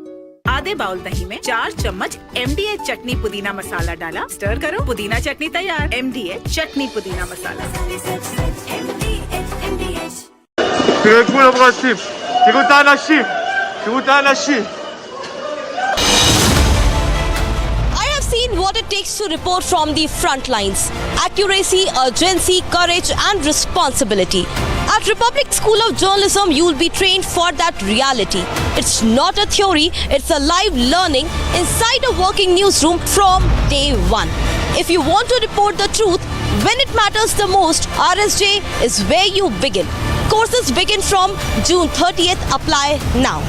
आधे बाउल दही में 4 चम्मच MDH चटनी पुदीना मसाला डाला, स्टर करो, पुदीना चटनी तैयार। MDH चटनी पुदीना मसाला। תראו את כולם רצים, תראו את האנשים, תראו את האנשים. Seen what it takes to report from the front lines. Accuracy, urgency, courage and responsibility. At Republic School of Journalism, you will be trained for that reality. It's not a theory, it's a live learning inside a working newsroom from day one. If you want to report the truth when it matters the most, RSJ is where you begin. Courses begin from June 30th. Apply now.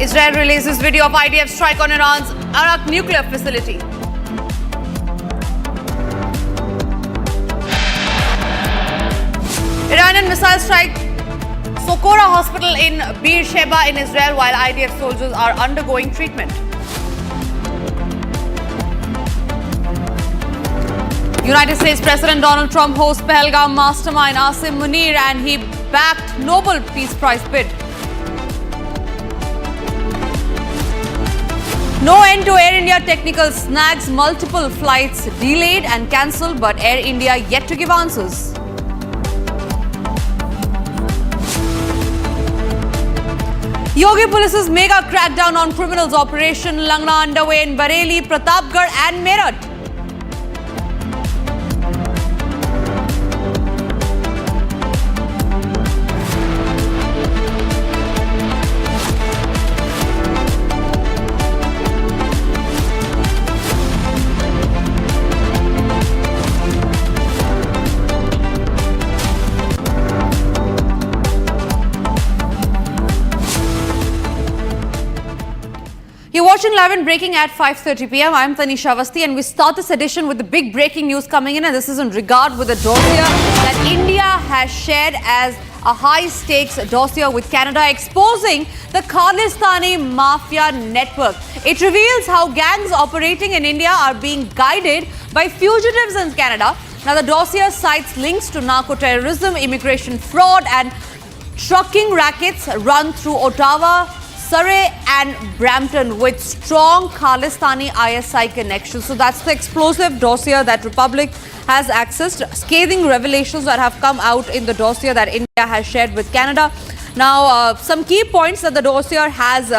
Israel releases video of IDF strike on Iran's Arak nuclear facility. Iranian missile strike Socorro hospital in Beersheba in Israel while IDF soldiers are undergoing treatment. United States President Donald Trump hosts Pahalgam mastermind Asim Munir and he backed Nobel Peace Prize bid. No end to Air India technical snags, multiple flights delayed and cancelled, but Air India yet to give answers. Yogi Police's mega crackdown on criminals operation Langna underway in Bareilly, Pratapgarh and Meerut. You're watching Live and Breaking at 5:30 p.m. I'm Tanisha Avasthi, and we start this edition with the big breaking news coming in, and this is in regard with the dossier that India has shared as a high-stakes dossier with Canada, exposing the Khalistani mafia network. It reveals how gangs operating in India are being guided by fugitives in Canada. Now, the dossier cites links to narco-terrorism, immigration fraud, and trucking rackets run through Ottawa, Surrey and Brampton with strong Khalistani ISI connections. So that's the explosive dossier that Republic has accessed. Scathing revelations that have come out in the dossier that India has shared with Canada. Now, some key points that the dossier has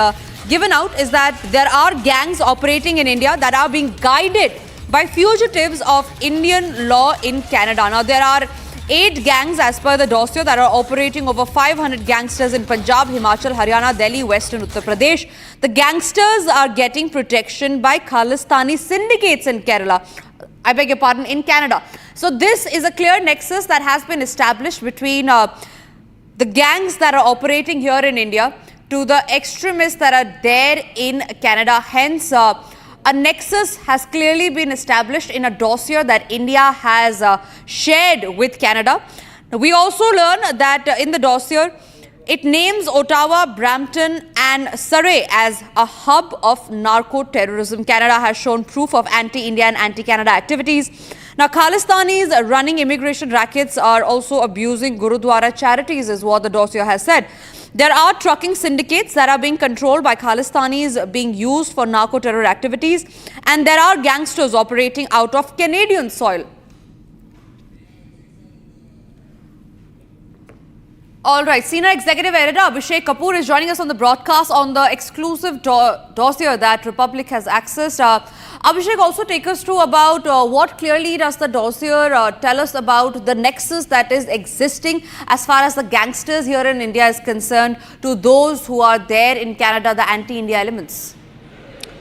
given out is that there are gangs operating in India that are being guided by fugitives of Indian law in Canada. Now, there are 8 gangs as per the dossier that are operating over 500 gangsters in Punjab, Himachal, Haryana, Delhi, West and Uttar Pradesh. The gangsters are getting protection by Khalistani syndicates in Kerala. I beg your pardon, in Canada. So this is a clear nexus that has been established between the gangs that are operating here in India to the extremists that are there in Canada. Hence, a nexus has clearly been established in a dossier that India has shared with Canada. We also learn that in the dossier, it names Ottawa, Brampton and Surrey as a hub of narco-terrorism. Canada has shown proof of anti-India and anti-Canada activities. Now, Khalistanis running immigration rackets are also abusing Gurudwara charities, is what the dossier has said. There are trucking syndicates that are being controlled by Khalistanis being used for narco-terror activities, and there are gangsters operating out of Canadian soil. All right, Senior Executive Editor Abhishek Kapoor is joining us on the broadcast on the exclusive dossier that Republic has accessed. Abhishek, also take us through about what clearly does the dossier tell us about the nexus that is existing as far as the gangsters here in India is concerned to those who are there in Canada, the anti-India elements?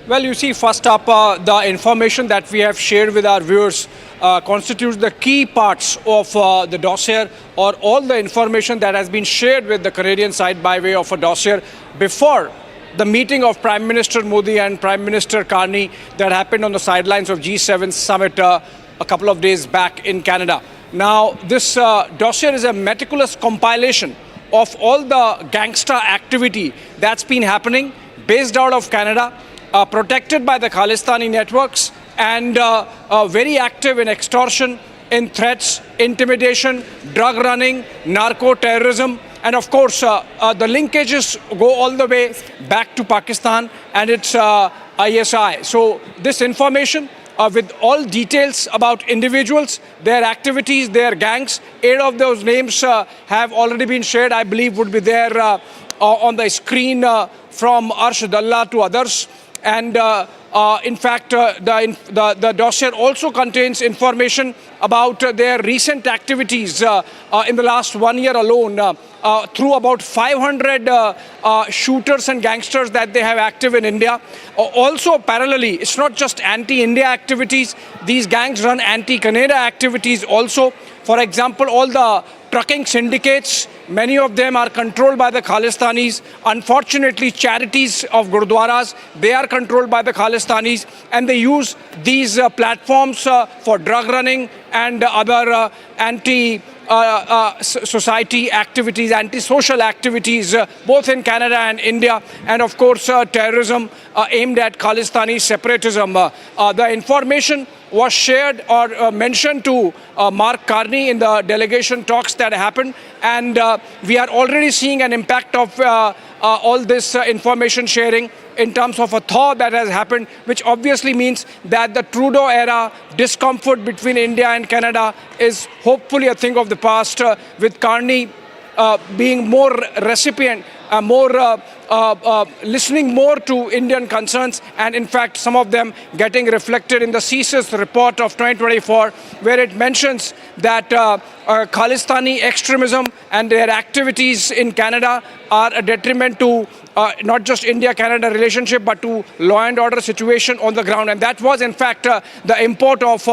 Well, you see, first up, the information that we have shared with our viewers constitutes the key parts of the dossier, or all the information that has been shared with the Canadian side by way of a dossier before the meeting of Prime Minister Modi and Prime Minister Carney that happened on the sidelines of G7 summit a couple of days back in Canada. Now, this dossier is a meticulous compilation of all the gangster activity that's been happening based out of Canada, protected by the Khalistani networks, and very active in extortion, in threats, intimidation, drug running, narco-terrorism, and of course the linkages go all the way back to Pakistan and its ISI. So this information with all details about individuals, their activities, their gangs, 8 of those names have already been shared. I believe would be there on the screen from Arshad Allah to others. And in fact, the dossier also contains information about their recent activities in the last 1 year alone, through about 500 shooters and gangsters that they have active in India. Also, parallelly, it's not just anti-India activities. These gangs run anti-Canada activities also. For example, all the trucking syndicates, many of them are controlled by the Khalistanis. Unfortunately, charities of Gurudwaras, they are controlled by the Khalistanis, and they use these platforms for drug running and other anti-society activities, anti-social activities, both in Canada and India, and of course terrorism aimed at Khalistani separatism. The information was shared or mentioned to Mark Carney in the delegation talks that happened. And we are already seeing an impact of all this information sharing in terms of a thaw that has happened, which obviously means that the Trudeau era discomfort between India and Canada is hopefully a thing of the past, with Carney being more recipient, listening more to Indian concerns, and in fact some of them getting reflected in the CSIS report of 2024, where it mentions that Khalistani extremism and their activities in Canada are a detriment to not just India-Canada relationship, but to law and order situation on the ground. And that was in fact the import of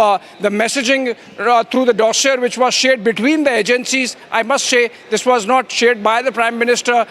the messaging through the dossier which was shared between the agencies. I must say this was not shared by the Prime Minister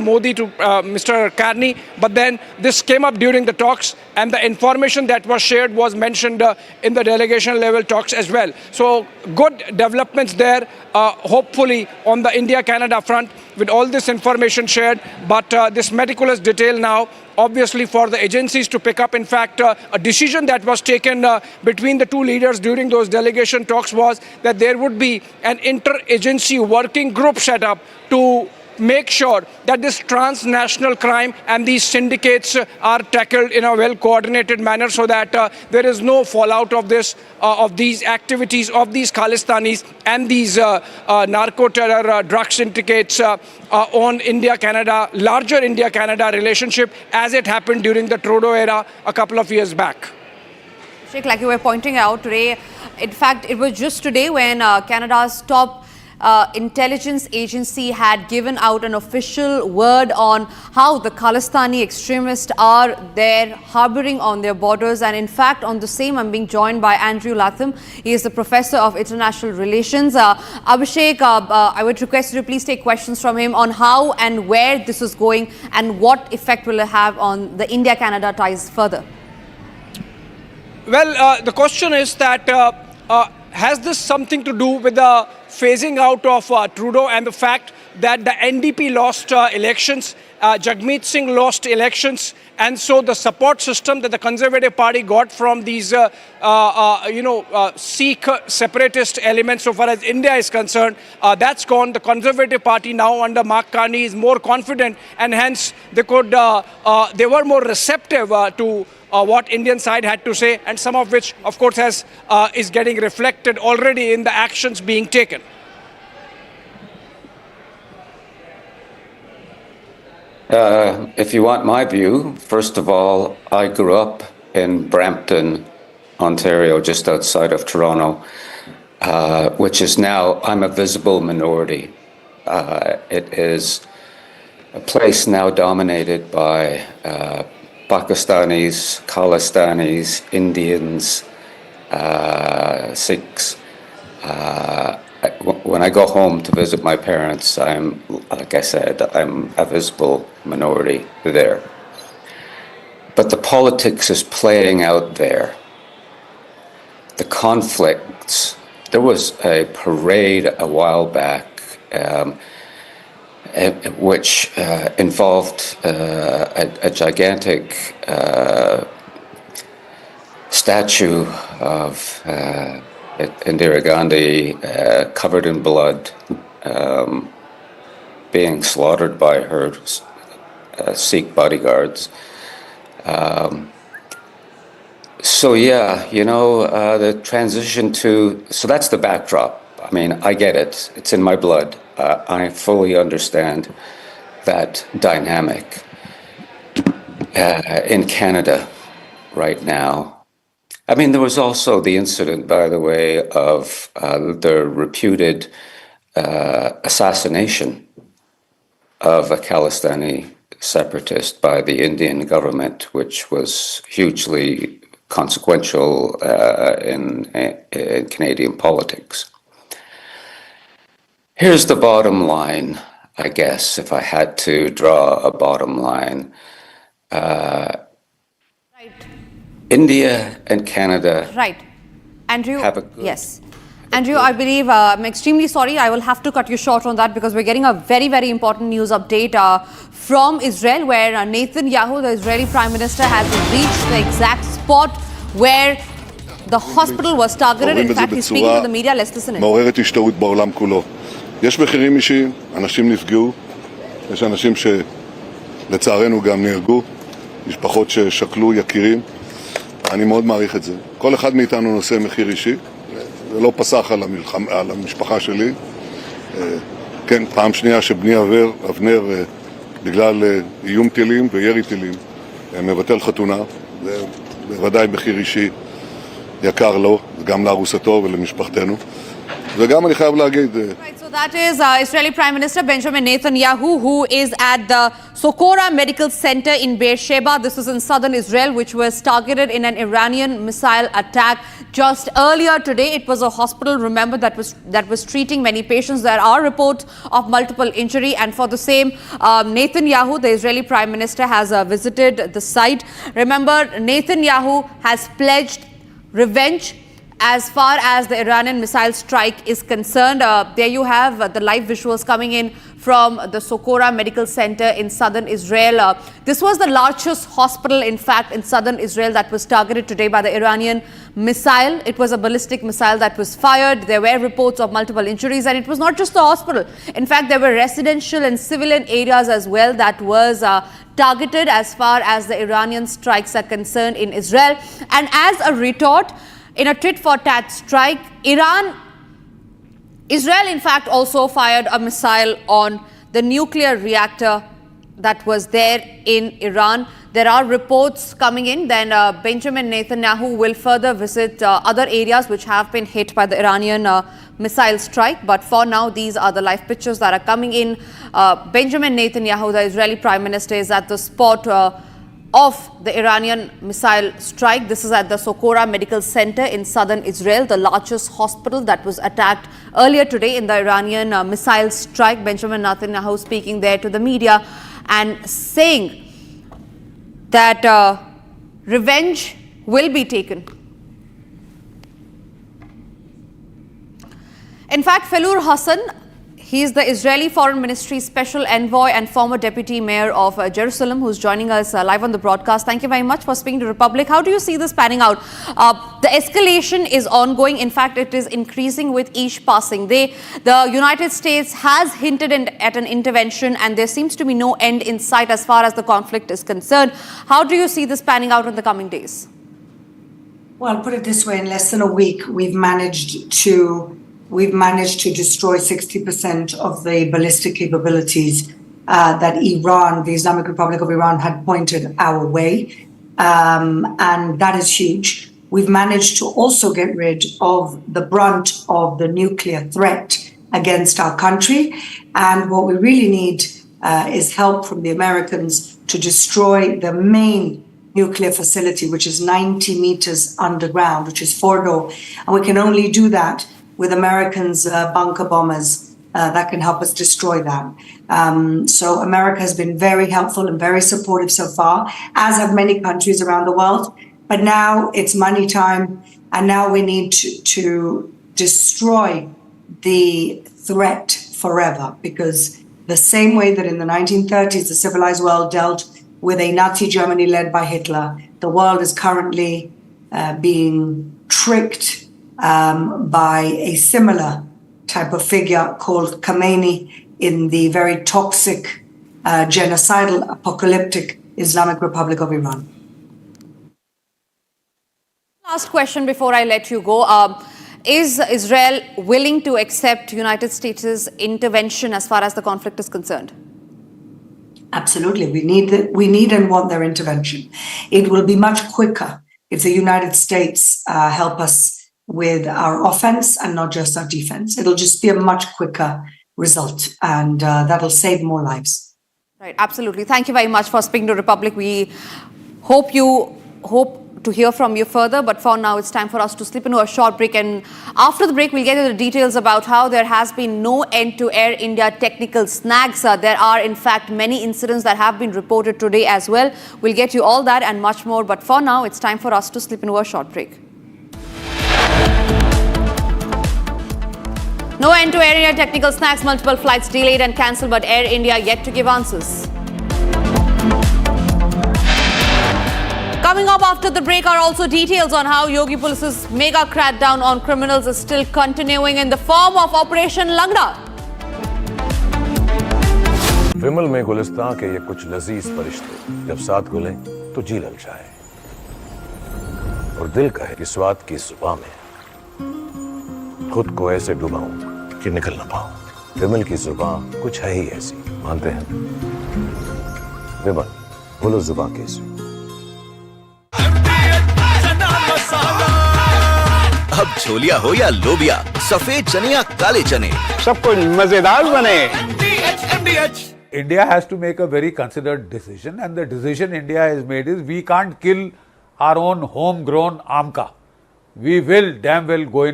Modi to Mr. Carney, but then this came up during the talks, and the information that was shared was mentioned in the delegation level talks as well. So good developments there, hopefully on the India-Canada front with all this information shared, but this meticulous detail now obviously for the agencies to pick up. In fact, a decision that was taken between the two leaders during those delegation talks was that there would be an inter-agency working group set up to make sure that this transnational crime and these syndicates are tackled in a well-coordinated manner, so that there is no fallout of this, of these activities of these Khalistanis and these narco-terror drug syndicates on India-Canada, larger India-Canada relationship as it happened during the Trudeau era a couple of years back. Sheikh, like you were pointing out today, in fact, it was just today when Canada's top intelligence agency had given out an official word on how the Khalistani extremists are there harboring on their borders. And in fact, on the same, I'm being joined by Andrew Latham. He is the Professor of International Relations. Abhishek, I would request you to please take questions from him on how and where this is going and what effect will it have on the India-Canada ties further. Well, the question is that has this something to do with the phasing out of Trudeau and the fact that the NDP lost elections, Jagmeet Singh lost elections, and so the support system that the Conservative Party got from these, Sikh separatist elements, so far as India is concerned, that's gone. The Conservative Party now under Mark Carney is more confident, and hence they were more receptive to what Indian side had to say, and some of which, of course, is getting reflected already in the actions being taken. If you want my view, first of all, I grew up in Brampton, Ontario, just outside of Toronto, which is now, I'm a visible minority. It is a place now dominated by Pakistanis, Khalistanis, Indians, Sikhs. When I go home to visit my parents, like I said, I'm a visible minority there. But the politics is playing out there. The conflicts, there was a parade a while back which involved a gigantic statue of Indira Gandhi covered in blood, being slaughtered by her Sikh bodyguards. So yeah, the transition to, so that's the backdrop. I mean, I get it. It's in my blood. I fully understand that dynamic in Canada right now. I mean, there was also the incident, by the way, of the reputed assassination of a Khalistani separatist by the Indian government, which was hugely consequential in Canadian politics. Here's the bottom line, I guess, if I had to draw a bottom line. India and Canada Andrew, have a good... Yes. Andrew, I believe, I'm extremely sorry, I will have to cut you short on that because we're getting a very, very important news update from Israel, where Netanyahu, the Israeli Prime Minister, has reached the exact spot where the hospital was targeted. In fact, he's speaking to the media. Let's listen in. מעוררת השתאות בעולם כולו. יש מחירים אישיים, אנשים נפגעו, יש אנשים שלצערנו גם נהרגו, משפחות ששכלו יקירים. אני מאוד מעריך את זה. כל אחד מאיתנו נושא מחיר אישי, זה לא פסח על המשפחה שלי. כן, פעם שנייה שבני אבנר, בגלל איום טילים וירי טילים, מבטל חתונה, זה בוודאי מחיר אישי יקר לו, גם לארוסתו ולמשפחתנו. וגם אני חייב להגיד... So that is Israeli Prime Minister Benjamin Netanyahu, who is at the Sokora Medical Center in Beersheba. This is in southern Israel, which was targeted in an Iranian missile attack just earlier today. It was a hospital, remember, that was treating many patients. There are reports of multiple injury, and for the same, Netanyahu, the Israeli Prime Minister, has visited the site. Remember, Netanyahu has pledged revenge as far as the Iranian missile strike is concerned. There you have the live visuals coming in from the Sokora Medical Center in southern Israel. This was the largest hospital, in fact, in southern Israel that was targeted today by the Iranian missile. It was a ballistic missile that was fired. There were reports of multiple injuries, and it was not just the hospital. In fact, there were residential and civilian areas as well that was targeted as far as the Iranian strikes are concerned in Israel. And as a retort, in a tit-for-tat strike, Israel in fact also fired a missile on the nuclear reactor that was there in Iran. There are reports coming in. Then Benjamin Netanyahu will further visit other areas which have been hit by the Iranian missile strike. But for now, these are the live pictures that are coming in. Benjamin Netanyahu, the Israeli Prime Minister, is at the spot of the Iranian missile strike. This is at the Sokora Medical Center in southern Israel, the largest hospital that was attacked earlier today in the Iranian missile strike. Benjamin Netanyahu speaking there to the media and saying that revenge will be taken. In fact, Felur Hassan, he is the Israeli Foreign Ministry Special Envoy and former Deputy Mayor of Jerusalem, who's joining us live on the broadcast. Thank you very much for speaking to Republic. How do you see this panning out? The escalation is ongoing. In fact, it is increasing with each passing day. The United States has hinted at an intervention, and there seems to be no end in sight as far as the conflict is concerned. How do you see this panning out in the coming days? Well, put it this way, in less than a week, we've managed to destroy 60% of the ballistic capabilities that Iran, the Islamic Republic of Iran, had pointed our way. And that is huge. We've managed to also get rid of the brunt of the nuclear threat against our country. And what we really need is help from the Americans to destroy the main nuclear facility, which is 90 meters underground, which is Fordo. And we can only do that with Americans' bunker bombers that can help us destroy that. So America has been very helpful and very supportive so far, as have many countries around the world. But now it's money time, and now we need to destroy the threat forever, because the same way that in the 1930s the civilized world dealt with a Nazi Germany led by Hitler, the world is currently being tricked by a similar type of figure called Khomeini in the very toxic, genocidal, apocalyptic Islamic Republic of Iran. Last question before I let you go. Is Israel willing to accept United States' intervention as far as the conflict is concerned? Absolutely. We need and want their intervention. It will be much quicker if the United States help us with our offense and not just our defense. It'll just be a much quicker result, and that'll save more lives. Right, absolutely. Thank you very much for speaking to Republic. We hope to hear from you further, but for now it's time for us to slip into a short break, and after the break we'll get into the details about how there has been no end to Air India technical snags. There are in fact many incidents that have been reported today as well. We'll get you all that and much more, but for now it's time for us to slip into a short break. No end to Air India technical snags, multiple flights delayed and cancelled, but Air India yet to give answers. Coming up after the break are also details on how Yogi Police's mega crackdown on criminals is still continuing in the form of Operation Langda. विमल में गुलिस्तां के ये कुछ लजीज फरिश्ते जब साथ घुलें तो जी लग जाए और दिल कहे कि स्वाद की जुबान में खुद को ऐसे डुबाऊं कि निकल ना पाऊं। विमल की जुबान कुछ है ही ऐसी, मानते हैं? विमल, बोलो जुबान कैसी? अब छोलिया हो या लोबिया, सफेद चने या काले चने, सब कुछ मजेदार बने। India has to make a very considered decision, and the decision India has made is we can't kill our own homegrown AMCA. We will damn well go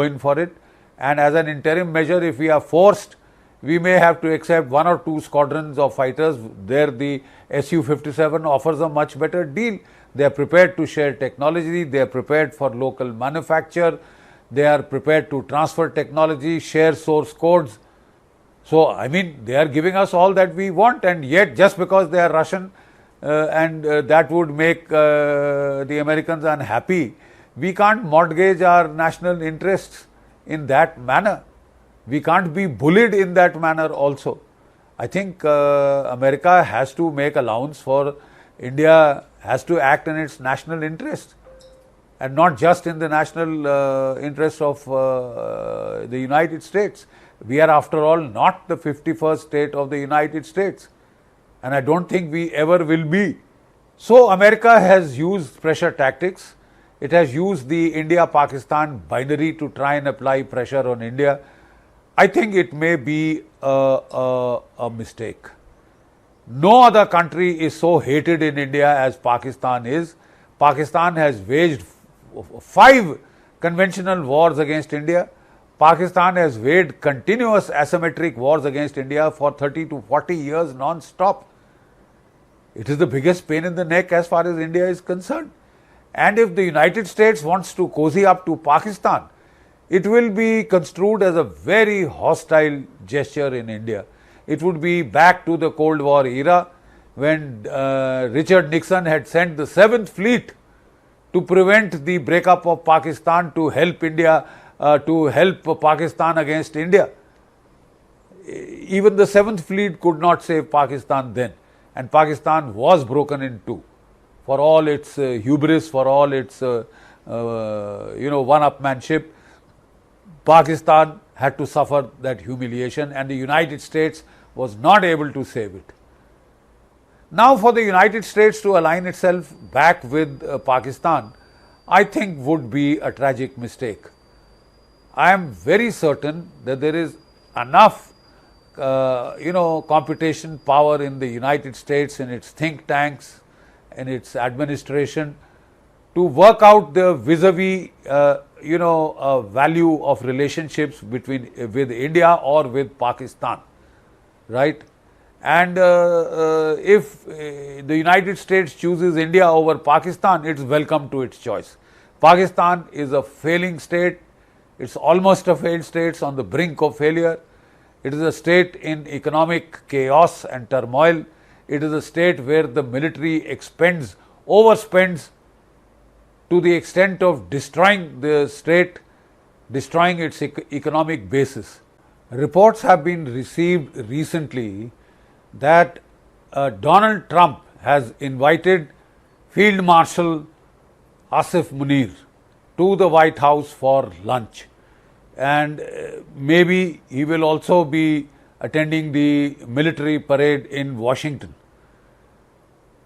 in for it, and as an interim measure, if we are forced, we may have to accept 1 or 2 squadrons of fighters. There the Su-57 offers a much better deal. They are prepared to share technology, they are prepared for local manufacture, they are prepared to transfer technology, share source codes. So, I mean, they are giving us all that we want, and yet just because they are Russian and that would make the Americans unhappy, we can't mortgage our national interests in that manner. We can't be bullied in that manner also. I think America has to make allowance for India, has to act in its national interest and not just in the national interest of the United States. We are, after all, not the 51st state of the United States, and I don't think we ever will be. So, America has used pressure tactics. It has used the India-Pakistan binary to try and apply pressure on India. I think it may be a mistake. No other country is so hated in India as Pakistan is. Pakistan has waged 5 conventional wars against India. Pakistan has waged continuous asymmetric wars against India for 30 to 40 years non-stop. It is the biggest pain in the neck as far as India is concerned. And if the United States wants to cozy up to Pakistan, it will be construed as a very hostile gesture in India. It would be back to the Cold War era when Richard Nixon had sent the 7th Fleet to prevent the breakup of Pakistan, to help India, to help Pakistan against India. Even the 7th Fleet could not save Pakistan then, and Pakistan was broken in two. For all its hubris, for all its one-upmanship, Pakistan had to suffer that humiliation, and the United States was not able to save it. Now, for the United States to align itself back with Pakistan, I think would be a tragic mistake. I am very certain that there is enough computation power in the United States, in its think tanks, in its administration, to work out the vis-a-vis value of relationships with India or with Pakistan, right? And if the United States chooses India over Pakistan, it's welcome to its choice. Pakistan is a failing state. It's almost a failed state. It's on the brink of failure. It is a state in economic chaos and turmoil. It is a state where the military overspends to the extent of destroying the state, destroying its economic basis. Reports have been received recently that Donald Trump has invited Field Marshal Asif Munir to the White House for lunch, and maybe he will also be attending the military parade in Washington.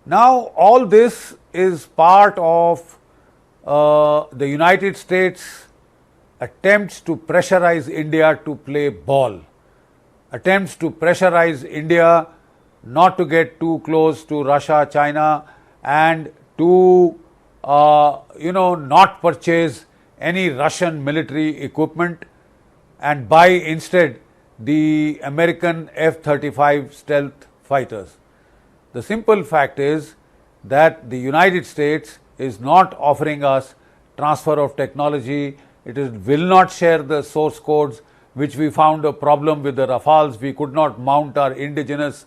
Now, all this is part of the United States attempts to pressurize India to play ball, attempts to pressurize India not to get too close to Russia, China, and to not purchase any Russian military equipment and buy instead the American F-35 stealth fighters. The simple fact is that the United States is not offering us transfer of technology. Will not share the source codes, which we found a problem with the Rafales. We could not mount our indigenous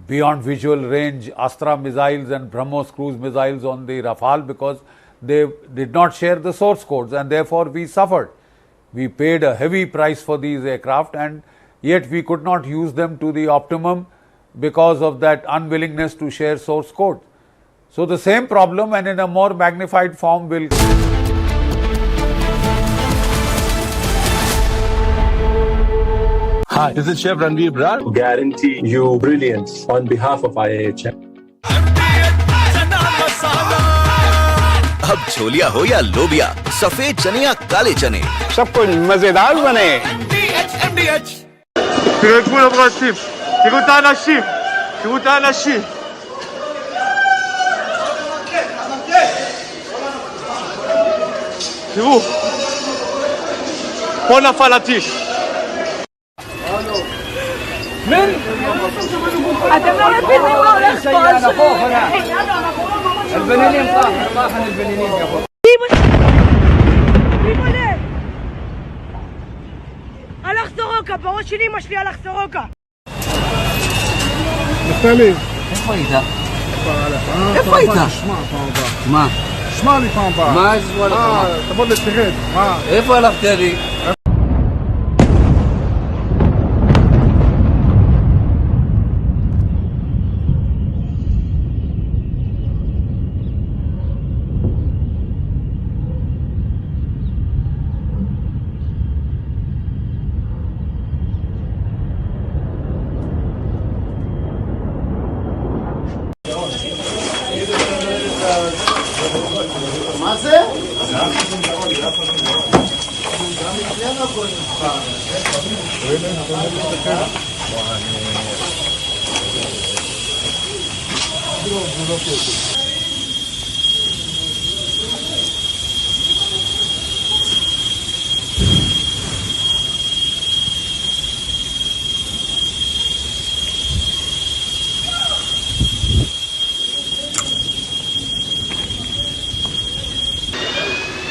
beyond visual range Astra missiles and BrahMos cruise missiles on the Rafale because they did not share the source codes, and therefore we suffered. We paid a heavy price for these aircraft, and yet we could not use them to the optimum because of that unwillingness to share source code. So the same problem, and in a more magnified form, will Hi, this is Chef Ranveer Brar. Guarantee you brilliance on behalf of IAHM. अब छोलिया हो या लोबिया, सफेद चने या काले चने, सब कुछ मजेदार बने। תראו אנשים, תראו את האנשים, תראו את האנשים. תראו, פה נפל הטיל. אתם לא מבינים מה הולך פה. البنانين طاحن البنانين يا اخو. הלך סורוקה, בראש של אמא שלי הלך סורוקה. נפתלי. איפה היית? איפה היית? מה? שמע לי פעם הבאה. מה זה וואלה? תבוא לתרד. מה? איפה הלכת לי?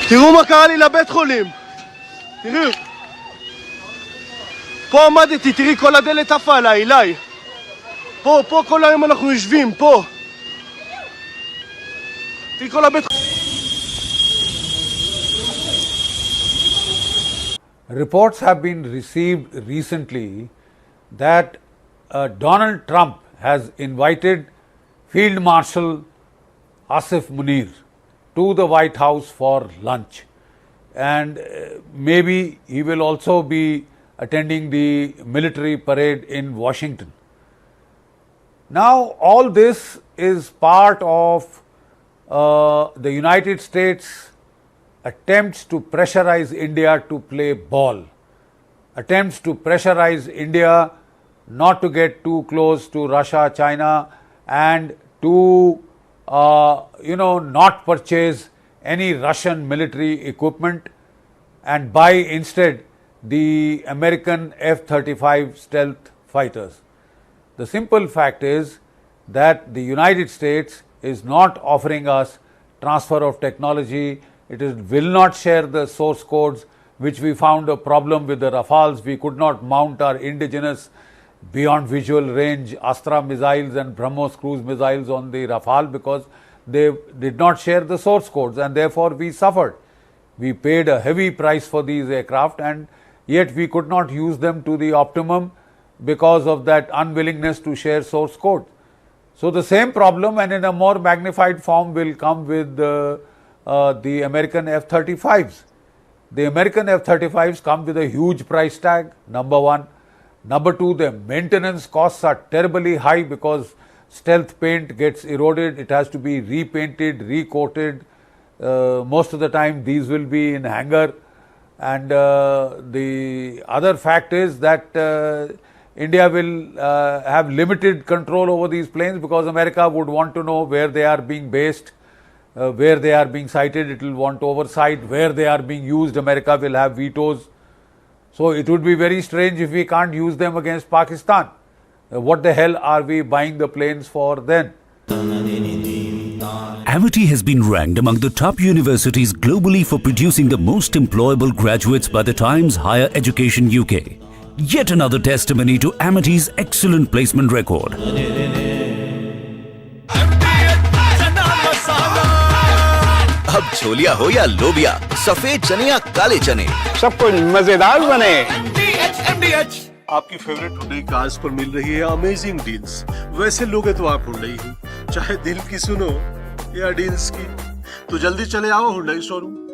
תראו מה קרה לי לבית חולים. תראו. פה עמדתי, תראי כל הדלת עפה עליי, אליי. פה כל היום אנחנו יושבים, פה. תראי כל הבית חולים. Reports have been received recently that Donald Trump has invited Field Marshal Asif Munir to the White House for lunch, and maybe he will also be attending the military parade in Washington. Now all this is part of the United States attempts to pressurize India to play ball, attempts to pressurize India not to get too close to Russia, China, and to not purchase any Russian military equipment and buy instead the American F-35 stealth fighters. The simple fact is that the United States is not offering us transfer of technology. It will not share the source codes, which we found a problem with the Rafales. We could not mount our indigenous beyond visual range Astra missiles and BrahMos cruise missiles on the Rafale because they did not share the source codes, and therefore we suffered. We paid a heavy price for these aircraft, and yet we could not use them to the optimum because of that unwillingness to share source code. So the same problem, and in a more magnified form, will come with the American F-35s. The American F-35s come with a huge price tag, number one. Number two, the maintenance costs are terribly high because stealth paint gets eroded. It has to be repainted, recoated. Most of the time these will be in hangar. And the other fact is that India will have limited control over these planes because America would want to know where they are being based, where they are being sighted. It will want oversight. Where they are being used, America will have vetoes. So it would be very strange if we can't use them against Pakistan. What the hell are we buying the planes for then? Amity has been ranked among the top universities globally for producing the most employable graduates by the Times Higher Education UK. Yet another testimony to Amity's excellent placement record. अब छोलिया हो या लोबिया, सफेद चने या काले चने, सब कुछ मजेदार बने। आपकी फेवरेट हुंडई कार्स पर मिल रही है अमेजिंग डील्स। वैसे लोगे तो आप हुंडई ही, चाहे दिल की सुनो या डील्स की, तो जल्दी चले आओ हुंडई शोरूम।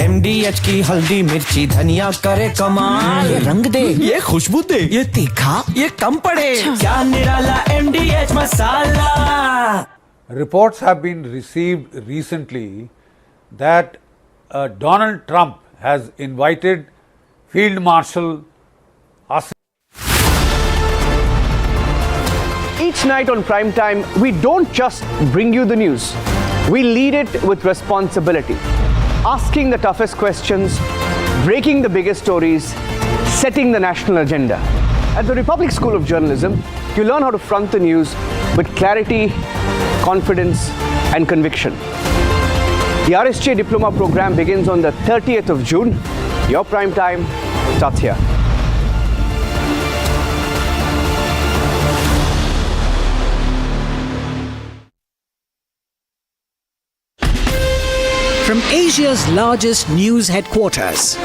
MDH की हल्दी मिर्ची धनिया करे कमाल, ये रंग दे, ये खुशबू दे, ये तीखा, ये कम पड़े, क्या निराला MDH masala. Reports have been received recently that Donald Trump has invited Field Marshal Asim. Each night on prime time, we don't just bring you the news. We lead it with responsibility. Asking the toughest questions, breaking the biggest stories, setting the national agenda. At the Republic School of Journalism, you learn how to front the news with clarity, confidence, and conviction. The RSJ Diploma program begins on the 30th of June. Your prime time starts here. From Asia's largest news headquarters,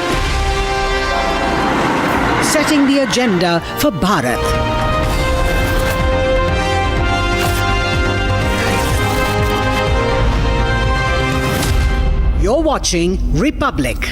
setting the agenda for Bharat. You're watching Republic.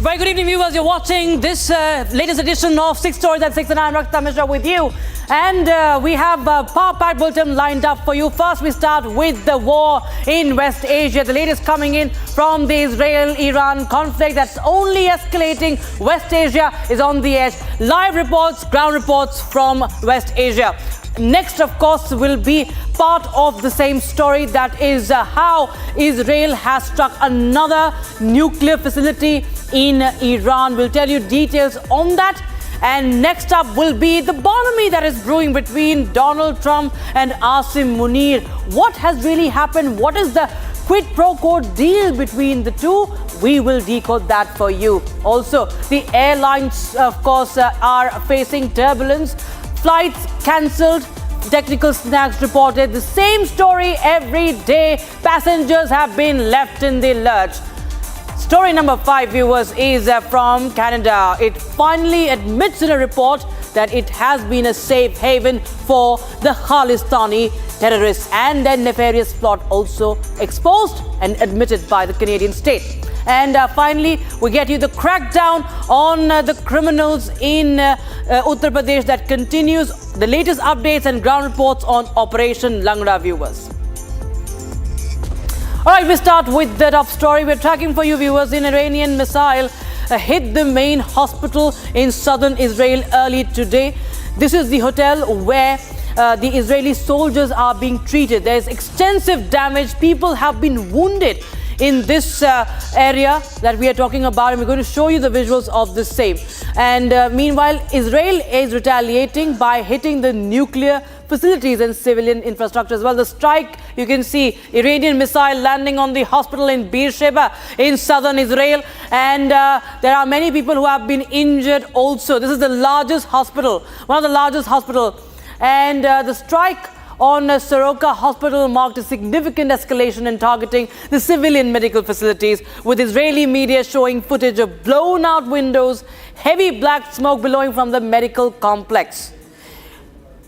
Very good evening, viewers. You're watching this latest edition of 6 Stories at 6, and I'm Rakta Mishra with you. And we have a power-packed bulletin lined up for you. First, we start with the war in West Asia. The latest coming in from the Israel-Iran conflict that's only escalating. West Asia is on the edge. Live reports, ground reports from West Asia. Next, of course, will be part of the same story, that is how Israel has struck another nuclear facility in Iran. We'll tell you details on that. And next up will be the bonhomie that is brewing between Donald Trump and Asim Munir. What has really happened? What is the quid pro quo deal between the two? We will decode that for you. Also, the airlines, of course, are facing turbulence. Flights cancelled, technical snags reported. The same story every day. Passengers have been left in the lurch. Story number 5, viewers, is from Canada. It finally admits in a report that it has been a safe haven for the Khalistani terrorists, and their nefarious plot also exposed and admitted by the Canadian state. And finally, we get you the crackdown on the criminals in Uttar Pradesh that continues. The latest updates and ground reports on Operation Langra, viewers. All right, we start with the top story. We're tracking for you, viewers. An Iranian missile hit the main hospital in southern Israel early today. This is the hotel where the Israeli soldiers are being treated. There's extensive damage. People have been wounded in this area that we are talking about, and we're going to show you the visuals of the same. And meanwhile, Israel is retaliating by hitting the nuclear facilities and civilian infrastructure as well. The strike, you can see Iranian missile landing on the hospital in Beersheba in southern Israel, and there are many people who have been injured also. This is the largest hospital, one of the largest hospitals, and the strike on Soroka Hospital marked a significant escalation in targeting the civilian medical facilities, with Israeli media showing footage of blown out windows, heavy black smoke billowing from the medical complex.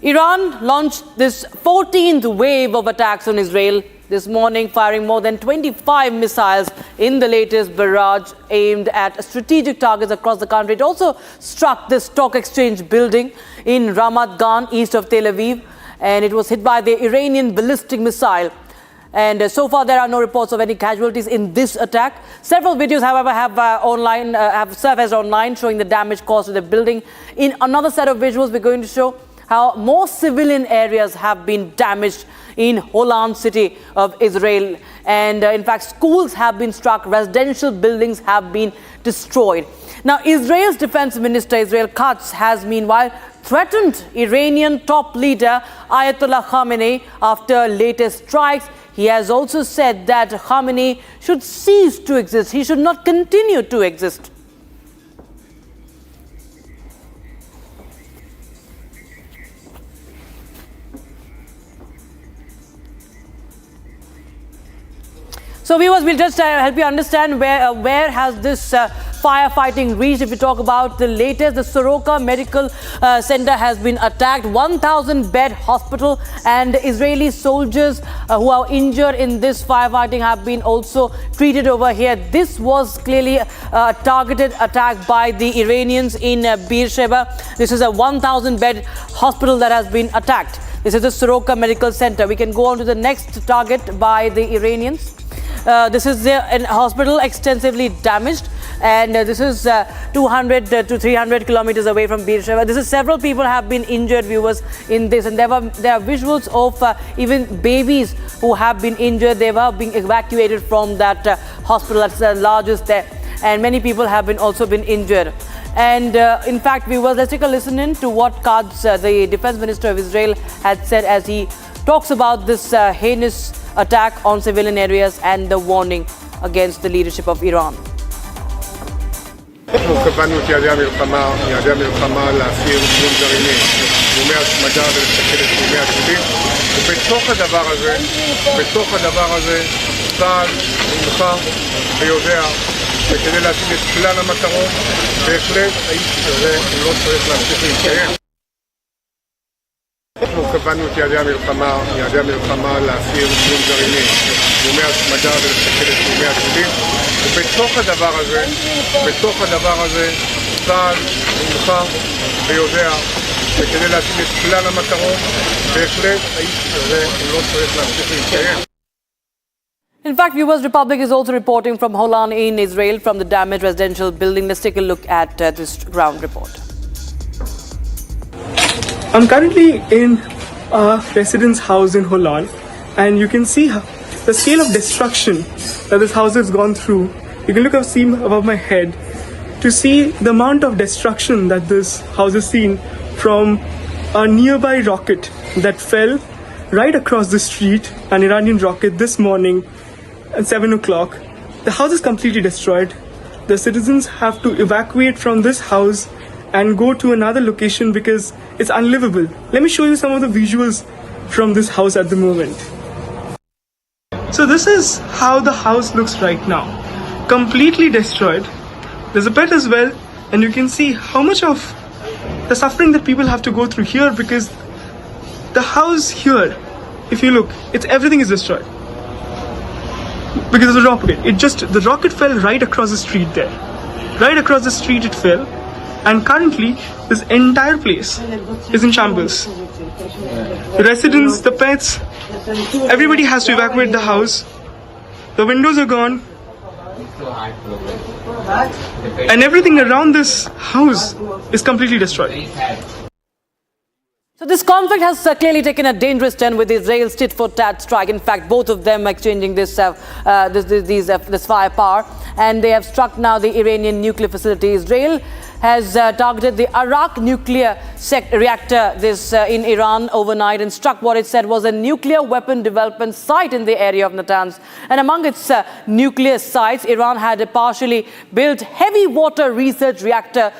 Iran launched this 14th wave of attacks on Israel this morning, firing more than 25 missiles in the latest barrage aimed at strategic targets across the country. It also struck the stock exchange building in Ramat Gan, east of Tel Aviv. and it was hit by the Iranian ballistic missile. And so far, there are no reports of any casualties in this attack. Several videos, however, have surfaced online showing the damage caused to the building. In another set of visuals, we're going to show how more civilian areas have been damaged in Holon city of Israel. And in fact, schools have been struck, residential buildings have been destroyed. Now, Israel's defense minister, Israel Katz, has meanwhile threatened Iranian top leader Ayatollah Khamenei after latest strikes. He has also said that Khamenei should cease to exist. He should not continue to exist. So viewers, we'll just help you understand where has this firefighting reached. If we talk about the latest, the Soroka Medical Center has been attacked, 1,000-bed hospital, and Israeli soldiers who are injured in this firefighting have been also treated over here. This was clearly a targeted attack by the Iranians in Beersheba. This is a 1,000-bed hospital that has been attacked. This is the Soroka Medical Center. We can go on to the next target by the Iranians. This is a hospital extensively damaged, and this is 200 to 300 kilometers away from Beersheba. This is several people have been injured, viewers, in this, and there are visuals of even babies who have been injured. They were being evacuated from that hospital. That's the largest there, and many people have also been injured. And in fact, viewers, let's take a listen in to what Katz, the defense minister of Israel, had said as he talks about this heinous attack on civilian areas and the warning against the leadership of Iran. אנחנו קבענו את יעדי המלחמה להסיר איום גרעיני, איומי השמדה ולסכל את איומי הטילים, ובתוך הדבר הזה צה"ל נלחם ויודע שכדי להשיג את כלל המטרות, בהחלט האיש הזה לא צריך להמשיך להתקיים. אנחנו קבענו את יעדי המלחמה להסיר איום גרעיני, איומי השמדה ולסכל את איומי הטילים, ובתוך הדבר הזה צה"ל נלחם ויודע שכדי להשיג את כלל המטרות, בהחלט האיש הזה לא צריך להמשיך להתקיים. In fact, viewers, Republic is also reporting from Holon in Israel from the damaged residential building. Let's take a look at this ground report. I'm currently in a residence house in Holon, and you can see the scale of destruction that this house has gone through. You can look up, see above my head to see the amount of destruction that this house has seen from a nearby rocket that fell right across the street, an Iranian rocket this morning at 7 o'clock. The house is completely destroyed. The citizens have to evacuate from this house and go to another location because it's unlivable. Let me show you some of the visuals from this house at the moment. So this is how the house looks right now. Completely destroyed. There's a pet as well, and you can see how much of the suffering that people have to go through here because the house here, if you look, everything is destroyed. Because of the rocket. The rocket fell right across the street there. Right across the street it fell. And currently, this entire place is in shambles. The residents, the pets, everybody has to evacuate the house. The windows are gone. And everything around this house is completely destroyed. So this conflict has clearly taken a dangerous turn with Israel's tit-for-tat strike. In fact, both of them exchanging this firepower, and they have struck now the Iranian nuclear facility. Israel has targeted the Arak nuclear reactor in Iran overnight and struck what it said was a nuclear weapon development site in the area of Natanz. And among its nuclear sites, Iran had a partially built heavy water research reactor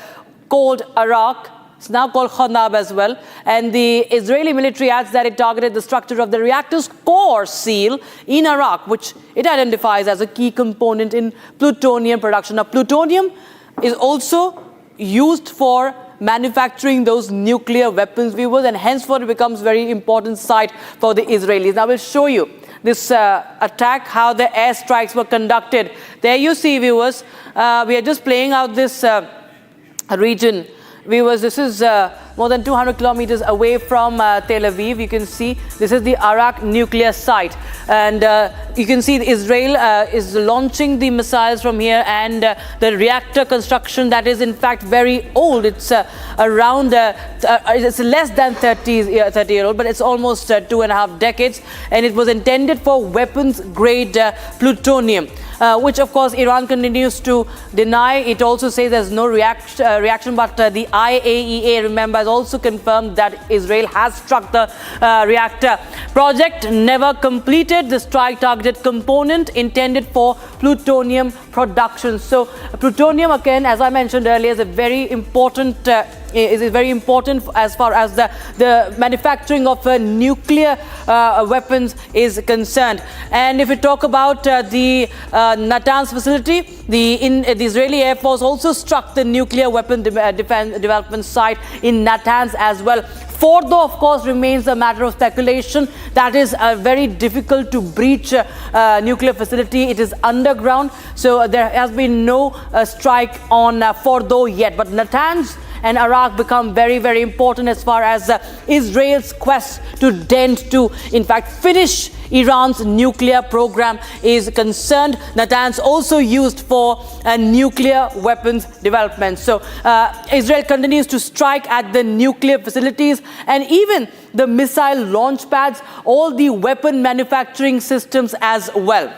called Arak. It's now called Khanab as well. And the Israeli military adds that it targeted the structure of the reactor's core seal in Iraq, which it identifies as a key component in plutonium production. Now, plutonium is also used for manufacturing those nuclear weapons, viewers, and henceforth it becomes a very important site for the Israelis. Now, we'll show you this attack, how the airstrikes were conducted. There you see, viewers, we are just playing out this region. Viewers, this is more than 200 kilometers away from Tel Aviv. You can see this is the Arak nuclear site, and you can see Israel is launching the missiles from here, and the reactor construction that is in fact very old. It's around it's less than 30-year-old, but it's almost 2.5 decades, and it was intended for weapons grade plutonium, which of course Iran continues to deny. It also says there's no reaction, but the IAEA, remember, has also confirmed that Israel has struck the reactor. Project never completed. The strike targeted component intended for plutonium production. So plutonium, again, as I mentioned earlier, is a very important as far as the manufacturing of nuclear weapons is concerned. And if we talk about the Natanz facility, the Israeli Air Force also struck the nuclear weapon development site in Natanz as well. Fordo, of course, remains a matter of speculation. That is very difficult to breach nuclear facility. It is underground, so there has been no strike on Fordo yet. But Natanz and Arak become very, very important as far as Israel's quest to in fact, finish Iran's nuclear program is concerned. Natanz also used for nuclear weapons development. So Israel continues to strike at the nuclear facilities and even the missile launch pads, all the weapon manufacturing systems as well.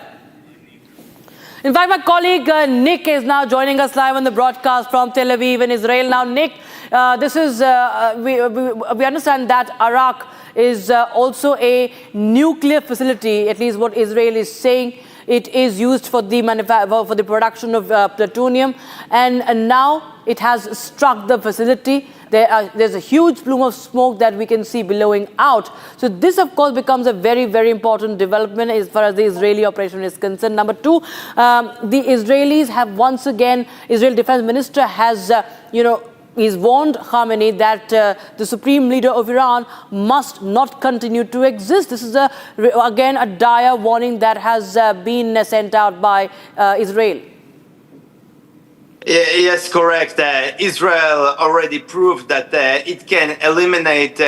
In fact, my colleague Nick is now joining us live on the broadcast from Tel Aviv in Israel. Now, Nick, this is we understand that Arak is also a nuclear facility, at least what Israel is saying. It is used for the production of plutonium, and now it has struck the facility. There's a huge plume of smoke that we can see billowing out. So this, of course, becomes a very, very important development as far as the Israeli operation is concerned. Number two, the Israelis have once again, Israel Defense Minister has, he's warned Khamenei that the supreme leader of Iran must not continue to exist. This is, again, a dire warning that has been sent out by Israel. Yes, correct. Israel already proved that it can eliminate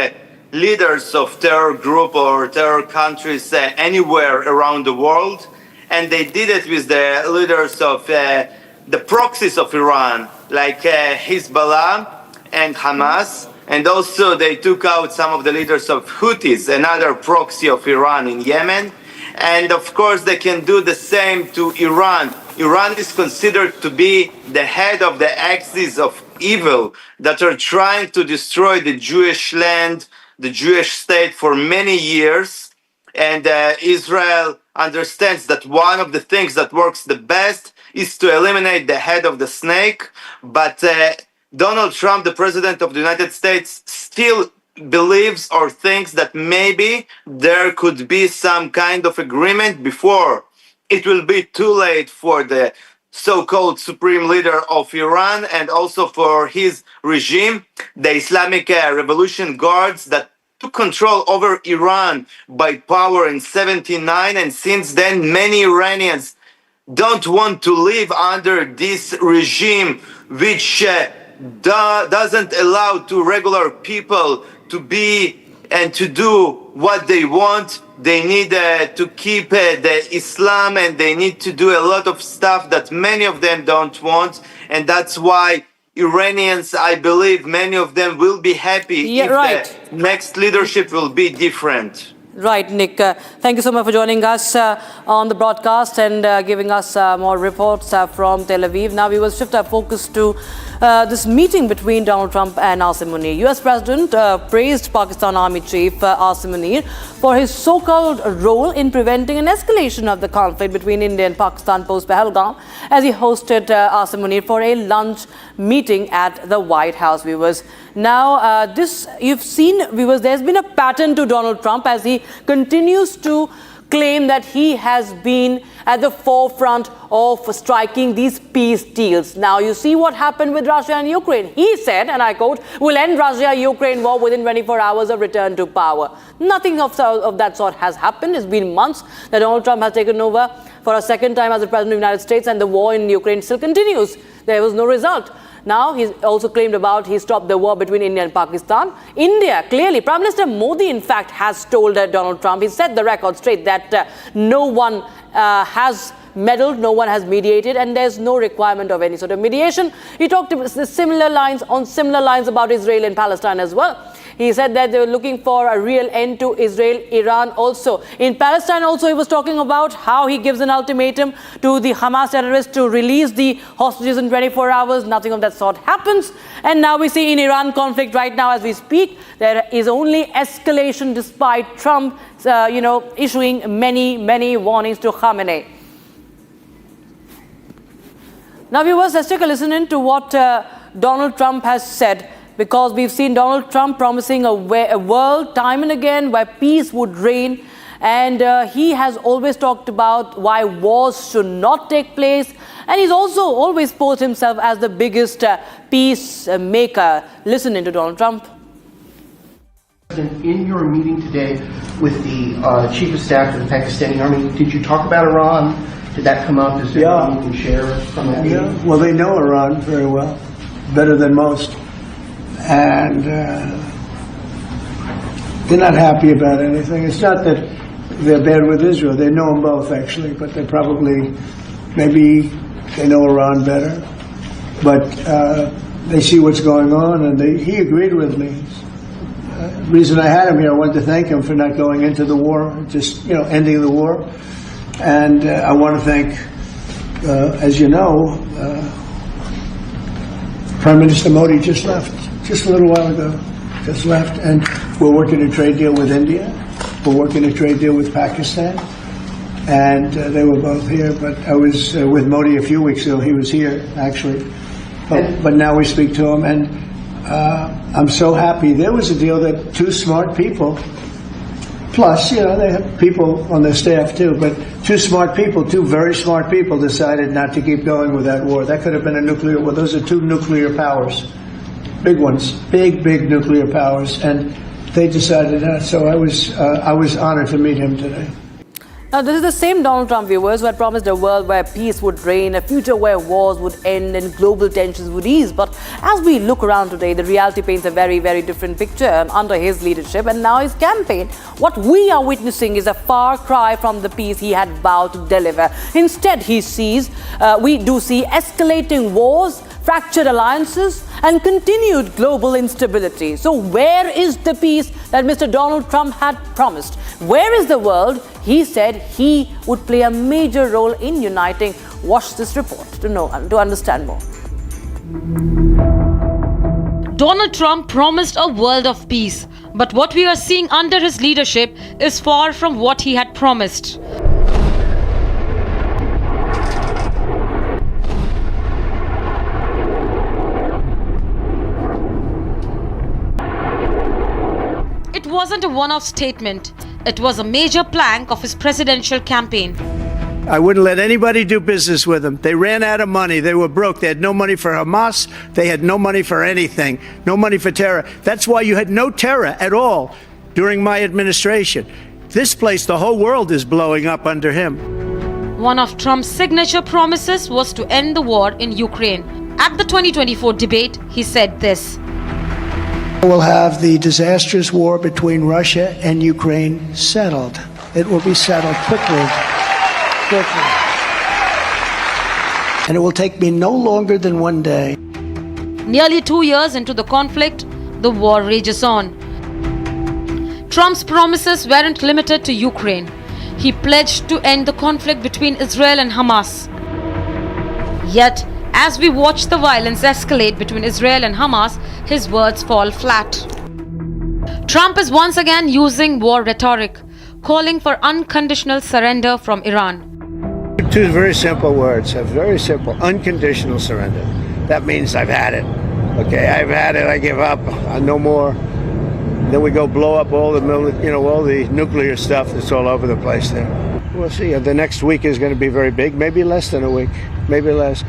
leaders of terror group or terror countries anywhere around the world. And they did it with the leaders of the proxies of Iran, like Hezbollah and Hamas. And also they took out some of the leaders of Houthis, another proxy of Iran in Yemen. And of course they can do the same to Iran. Iran is considered to be the head of the axis of evil that are trying to destroy the Jewish land, the Jewish state for many years. And Israel understands that one of the things that works the best is to eliminate the head of the snake. But Donald Trump, the president of the United States, still believes or thinks that maybe there could be some kind of agreement before it will be too late for the so-called supreme leader of Iran and also for his regime, the Islamic Revolution Guards that took control over Iran by power in '79. And since then, many Iranians don't want to live under this regime, which doesn't allow to regular people to be and to do what they want. They need to keep the Islam, and they need to do a lot of stuff that many of them don't want. And that's why Iranians, I believe, many of them will be happy if the next leadership will be different. Right, Nick. Thank you so much for joining us on the broadcast and giving us more reports from Tel Aviv. Now we will shift our focus to this meeting between Donald Trump and Asim Munir. US President praised Pakistan Army Chief Asim Munir for his so-called role in preventing an escalation of the conflict between India and Pakistan post-Pahalgam, as he hosted Asim Munir for a lunch meeting at the White House, viewers. Now, this you've seen, viewers, there's been a pattern to Donald Trump as he continues to claim that he has been at the forefront of striking these peace deals. Now, you see what happened with Russia and Ukraine. He said, and I quote, "We'll end Russia-Ukraine war within 24 hours of return to power." Nothing of that sort has happened. It's been months that Donald Trump has taken over for a second time as the President of the United States, and the war in Ukraine still continues. There was no result. Now he's also claimed about he stopped the war between India and Pakistan. India, clearly, Prime Minister Modi, in fact, has told Donald Trump, he set the record straight that no one has meddled, no one has mediated, and there's no requirement of any sort of mediation. He talked on similar lines about Israel and Palestine as well. He said that they were looking for a real end to Israel, Iran also. In Palestine also, he was talking about how he gives an ultimatum to the Hamas terrorists to release the hostages in 24 hours. Nothing of that sort happens. And now we see in Iran conflict right now as we speak, there is only escalation despite Trump, issuing many warnings to Khamenei. Now viewers, let's take a listen in to what Donald Trump has said, because we've seen Donald Trump promising a world time and again where peace would reign, and he has always talked about why wars should not take place, and he's also always posed himself as the biggest peacemaker. Listen into Donald Trump. In your meeting today with the Chief of Staff of the Pakistani Army, did you talk about Iran? Did that come up? Is there anything you can share from that meeting? Yeah, well, they know Iran very well, better than most. And they're not happy about anything. It's not that they're bad with Israel. They know them both, actually, but they probably, maybe they know Iran better. But they see what's going on, and he agreed with me. The reason I had him here, I wanted to thank him for not going into the war, just, ending the war. And I want to thank, as you know, Prime Minister Modi just left, just a little while ago, just left. And we're working a trade deal with India. We're working a trade deal with Pakistan. And they were both here. But I was with Modi a few weeks ago. He was here, actually. But now we speak to him. And I'm so happy. There was a deal that two smart people, plus, they have people on their staff too, but two very smart people decided not to keep going with that war. That could have been a nuclear war. Those are two nuclear powers, big ones, big nuclear powers, and they decided not. So I was honored to meet him today. Now, this is the same Donald Trump, viewers, who had promised a world where peace would reign, a future where wars would end and global tensions would ease. But as we look around today, the reality paints a very different picture under his leadership and now his campaign. What we are witnessing is a far cry from the peace he had vowed to deliver. Instead, we do see escalating wars, fractured alliances, and continued global instability. So where is the peace that Mr. Donald Trump had promised? Where is the world he said he would play a major role in uniting? Watch this report to understand more. Donald Trump promised a world of peace, but what we are seeing under his leadership is far from what he had promised. It wasn't a one-off statement. It was a major plank of his presidential campaign. I wouldn't let anybody do business with them. They ran out of money. They were broke. They had no money for Hamas. They had no money for anything. No money for terror. That's why you had no terror at all during my administration. This place, the whole world is blowing up under him. One of Trump's signature promises was to end the war in Ukraine. At the 2024 debate, he said this. We'll have the disastrous war between Russia and Ukraine settled. It will be settled quickly. And it will take me no longer than one day. Nearly 2 years into the conflict, the war rages on. Trump's promises weren't limited to Ukraine. He pledged to end the conflict between Israel and Hamas. Yet, as we watch the violence escalate between Israel and Hamas, his words fall flat. Trump is once again using war rhetoric, calling for unconditional surrender from Iran. Two very simple words, very simple, unconditional surrender. That means I've had it. Okay, I've had it, I give up, no more. Then we go blow up all the all the nuclear stuff that's all over the place there. We'll see. The next week is going to be very big, maybe less than a week, maybe less.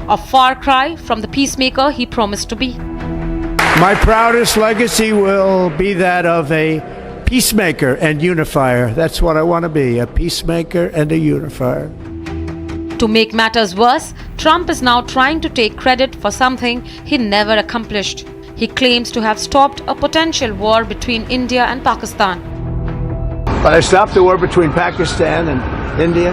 A far cry from the peacemaker he promised to be. My proudest legacy will be that of a peacemaker and unifier. That's what I want to be, a peacemaker and a unifier. To make matters worse, Trump is now trying to take credit for something he never accomplished. He claims to have stopped a potential war between India and Pakistan. But I stopped the war between Pakistan and India.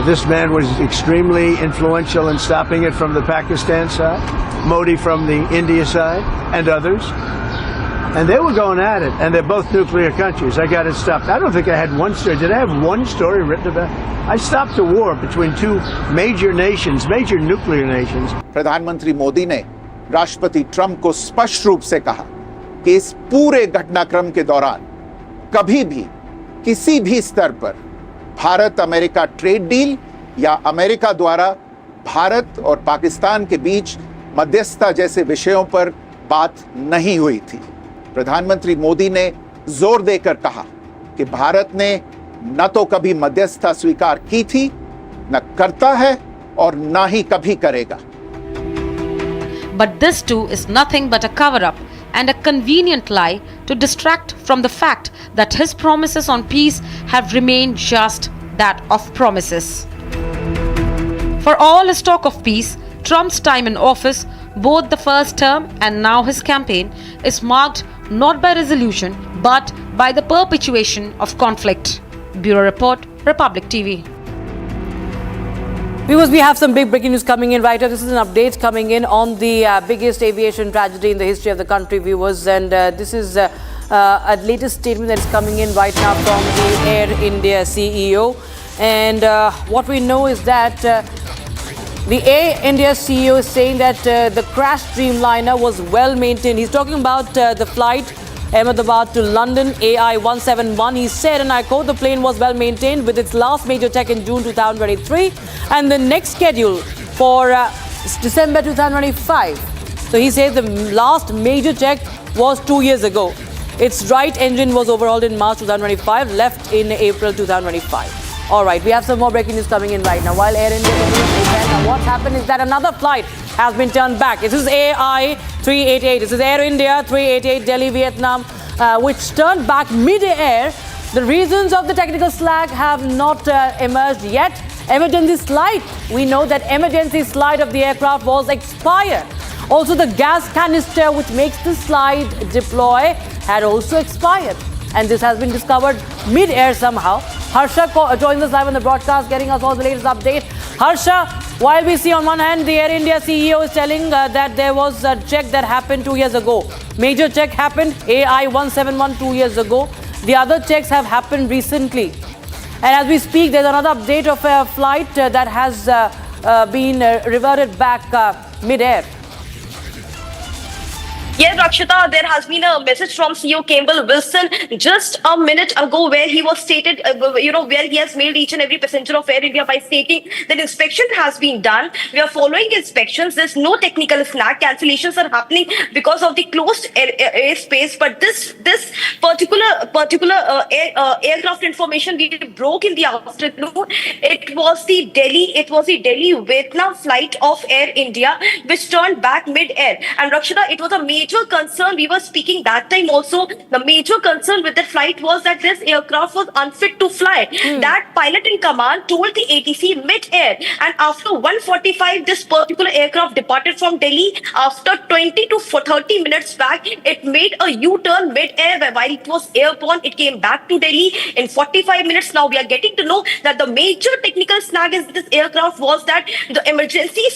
This man was extremely influential in stopping it from the Pakistan side, Modi from the India side, and others. And they were going at it, and they're both nuclear countries. I got it stopped. I don't think I had one story. Did I have one story written about it? I stopped the war between two major nations, major nuclear nations. प्रधानमंत्री मोदी ने राष्ट्रपति Trump को स्पष्ट रूप से कहा कि इस पूरे घटनाक्रम के दौरान कभी भी किसी भी स्तर पर भारत अमेरिका ट्रेड डील या अमेरिका द्वारा भारत और पाकिस्तान के बीच मध्यस्थता जैसे विषयों पर बात नहीं हुई थी। प्रधानमंत्री मोदी ने जोर देकर कहा कि भारत ने न तो कभी मध्यस्थता स्वीकार की थी, न करता है और न ही कभी करेगा। But this too is nothing but a cover-up and a convenient lie to distract from the fact that his promises on peace have remained just that of promises. For all his talk of peace, Trump's time in office, both the first term and now his campaign, is marked not by resolution but by the perpetuation of conflict. Bureau Report, Republic TV. Viewers, we have some big breaking news coming in right now. This is an update coming in on the biggest aviation tragedy in the history of the country, viewers. And this is a latest statement that is coming in right now from the Air India CEO. And what we know is that the Air India CEO is saying that the crashed Dreamliner was well maintained. He's talking about the flight Ahmedabad to London, AI 171. He said, and I quote, the plane was well maintained with its last major check in June 2023 and the next schedule for December 2025. So he says the last major check was 2 years ago. Its right engine was overhauled in March 2025, left in April 2025. All right, we have some more breaking news coming in right now. While Air India is what's happened is that another flight has been turned back. This is AI 388. This is Air India 388 Delhi, Vietnam, which turned back mid-air. The reasons of the technical slack have not emerged yet. Emergency slide. We know that emergency slide of the aircraft was expired. Also, the gas canister which makes the slide deploy had also expired. And this has been discovered mid-air somehow. Harsha joins us live on the broadcast, getting us all the latest update. Harsha, while we see on one hand the Air India CEO is telling that there was a check that happened 2 years ago. Major check happened, AI 171 2 years ago. The other checks have happened recently. And as we speak, there's another update of a flight that has been reverted back mid-air. Yes, Rakshita, there has been a message from CEO Campbell Wilson just a minute ago where he was stated, where he has mailed each and every passenger of Air India by stating that inspection has been done. We are following inspections. There's no technical snag. Cancellations are happening because of the closed airspace. But this particular aircraft information we broke in the afternoon. It was the Delhi Vietnam flight of Air India which turned back mid-air. And Rakshita, it was a major concern. We were speaking that time also. The major concern with the flight was that this aircraft was unfit to fly. That pilot in command told the ATC mid-air, and after 1:45 this particular aircraft departed from Delhi. After 20 to 30 minutes back, it made a U-turn mid-air. While it was airborne, it came back to Delhi in 45 minutes. Now we are getting to know that the major technical snag in this aircraft was that the emergency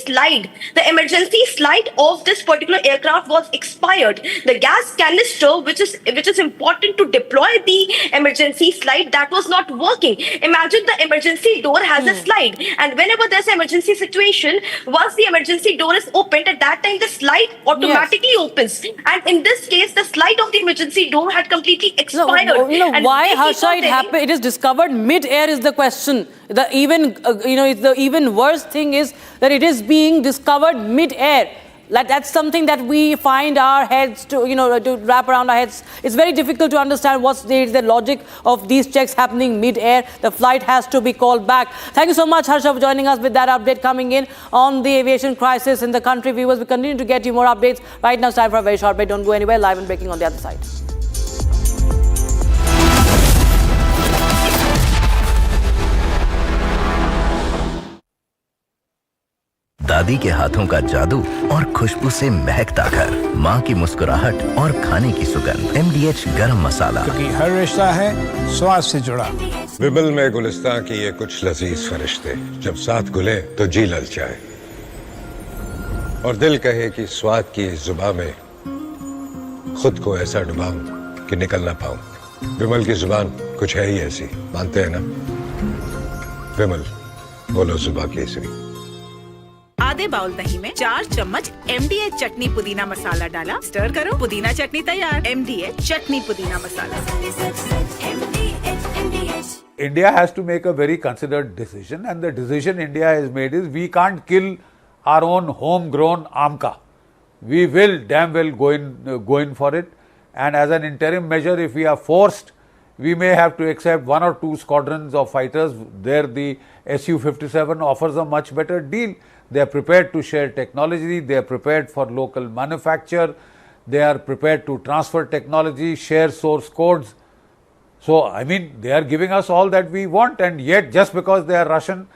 slide of this particular aircraft was expired. The gas canister, which is important to deploy the emergency slide, that was not working. Imagine the emergency door has a slide, and whenever there's an emergency situation, once the emergency door is opened, at that time the slide automatically opens. And in this case, the slide of the emergency door had completely expired. And why, Harsha, it happened? It is discovered mid-air is the question. The even worse thing is that it is being discovered mid-air. Like that's something that we find our heads to wrap around our heads. It's very difficult to understand what's the logic of these checks happening mid-air. The flight has to be called back. Thank you so much, Harsha, for joining us with that update coming in on the aviation crisis in the country. Viewers, we continue to get you more updates. Right now, it's time for a very short break. Don't go anywhere. Live and breaking on the other side. दादी के हाथों का जादू और खुशबू से महकता घर, माँ की मुस्कुराहट और खाने की सुगंध। MDH गरम मसाला, क्योंकि हर रिश्ता है स्वाद से जुड़ा। विमल में गुलिस्तान की ये कुछ लजीज फरिश्ते जब साथ घुले तो जी ललचाए और दिल कहे कि स्वाद की इस जुबान में खुद को ऐसा डुबाऊं कि निकल ना पाऊं। विमल की जुबान कुछ है ही ऐसी, मानते हैं ना? विमल, बोलो जुबा केसरी। आधे बाउल दही में 4 चम्मच MDH चटनी पुदीना मसाला डाला, स्टर करो, पुदीना चटनी तैयार। MDH चटनी पुदीना मसाला। India has to make a very considered decision, and the decision India has made is we can't kill our own homegrown AMCA. We will damn well go in for it, and as an interim measure, if we are forced, we may have to accept 1 or 2 squadrons of fighters. There the Su-57 offers a much better deal. They are prepared to share technology, they are prepared for local manufacture, they are prepared to transfer technology, share source codes. So, I mean, they are giving us all that we want, and yet just because they are Russian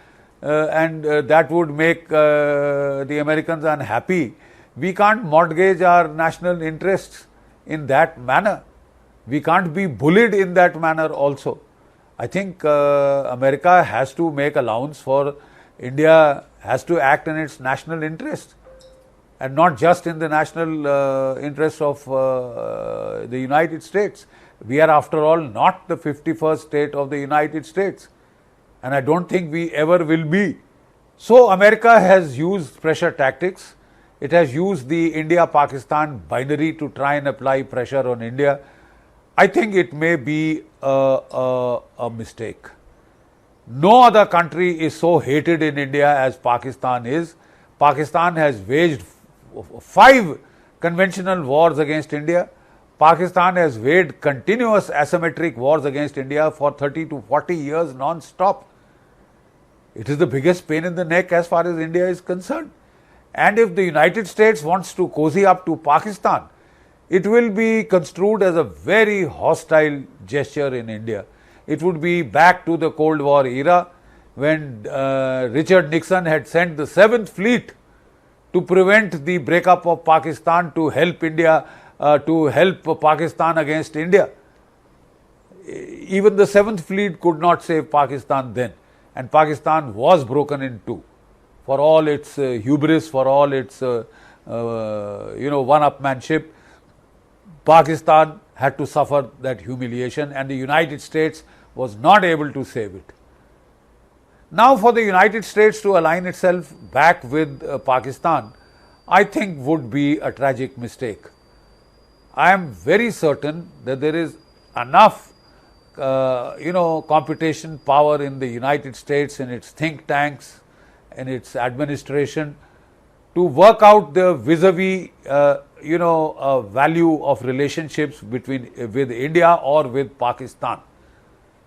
and that would make the Americans unhappy, we can't mortgage our national interests in that manner. We can't be bullied in that manner also. I think America has to make allowance for India, has to act in its national interest and not just in the national interest of the United States. We are after all not the 51st state of the United States, and I don't think we ever will be. So America has used pressure tactics. It has used the India-Pakistan binary to try and apply pressure on India. I think it may be a mistake. No other country is so hated in India as Pakistan is. Pakistan has waged 5 conventional wars against India. Pakistan has waged continuous asymmetric wars against India for 30 to 40 years non-stop. It is the biggest pain in the neck as far as India is concerned. And if the United States wants to cozy up to Pakistan, it will be construed as a very hostile gesture in India. It would be back to the Cold War era when Richard Nixon had sent the 7th Fleet to prevent the breakup of Pakistan, to help India, to help Pakistan against India. Even the 7th Fleet could not save Pakistan then, and Pakistan was broken in two. For all its hubris, for all its one-upmanship, Pakistan had to suffer that humiliation, and the United States was not able to save it. Now for the United States to align itself back with Pakistan, I think would be a tragic mistake. I am very certain that there is enough computation power in the United States, in its think tanks, in its administration, to work out the vis-a-vis value of relationships with India or with Pakistan,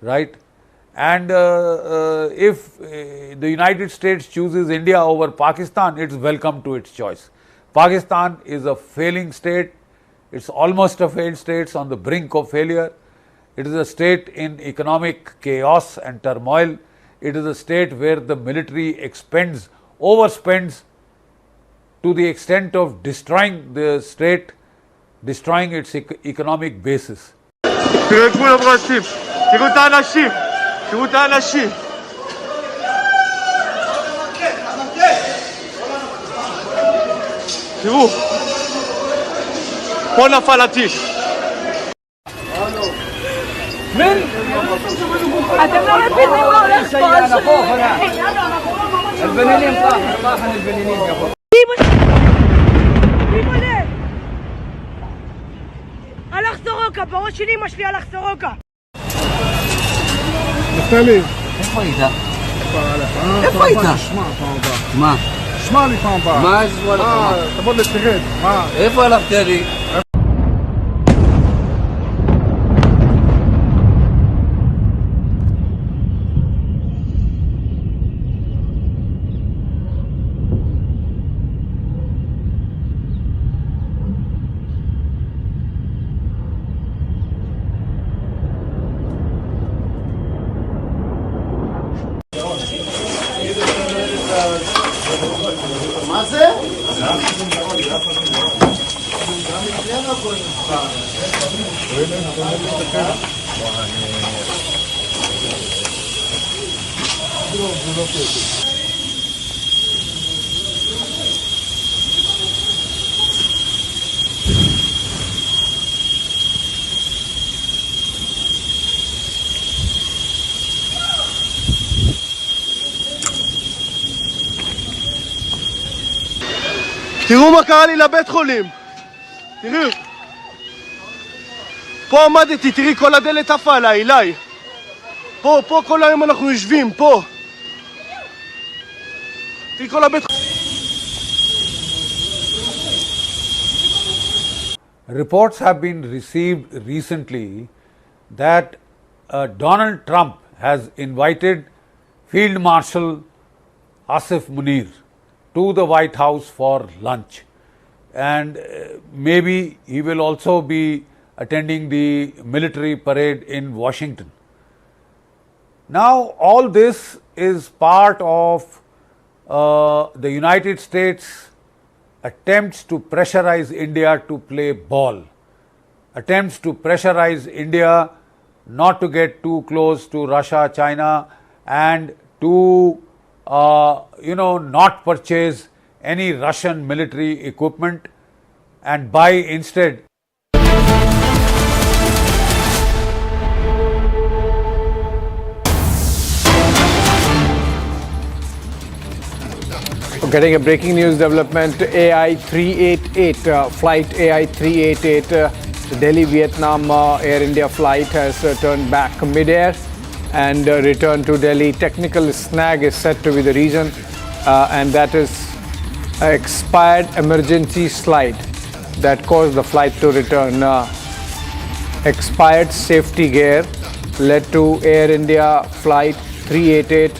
right? And if the United States chooses India over Pakistan, it's welcome to its choice. Pakistan is a failing state. It's almost a failed state. It's on the brink of failure. It is a state in economic chaos and turmoil. It is a state where the military overspends to the extent of destroying the state, destroying its economic basis. פה נפל הטיל. מן? אתם לא מבינים מה הולך פה. البنانين طاح البنانين قبل. הלך סורוקה, בראש של אמא שלי הלך סורוקה. נפתלי. איפה היית? איפה היית? מה? שמע לי פעם הבאה. מה זה וואלה פעם? תבוא לתרד. איפה הלכת לי? תראו מה קרה לי לבית חולים. תראו. פה עמדתי, תראי כל הדלת עפה עליי, אליי. פה כל היום אנחנו יושבים, פה. תראי כל הבית חולים. Reports have been received recently that Donald Trump has invited Field Marshal Asif Munir to the White House for lunch, and maybe he will also be attending the military parade in Washington. Now all this is part of the United States attempts to pressurize India to play ball, attempts to pressurize India not to get too close to Russia, China, and to not purchase any Russian military equipment and buy instead Getting a breaking news development, AI 388, flight AI 388, the Delhi Vietnam Air India flight has turned back mid-air and returned to Delhi. Technical snag is said to be the reason, and that is an expired emergency slide that caused the flight to return. Expired safety gear led to Air India flight 388,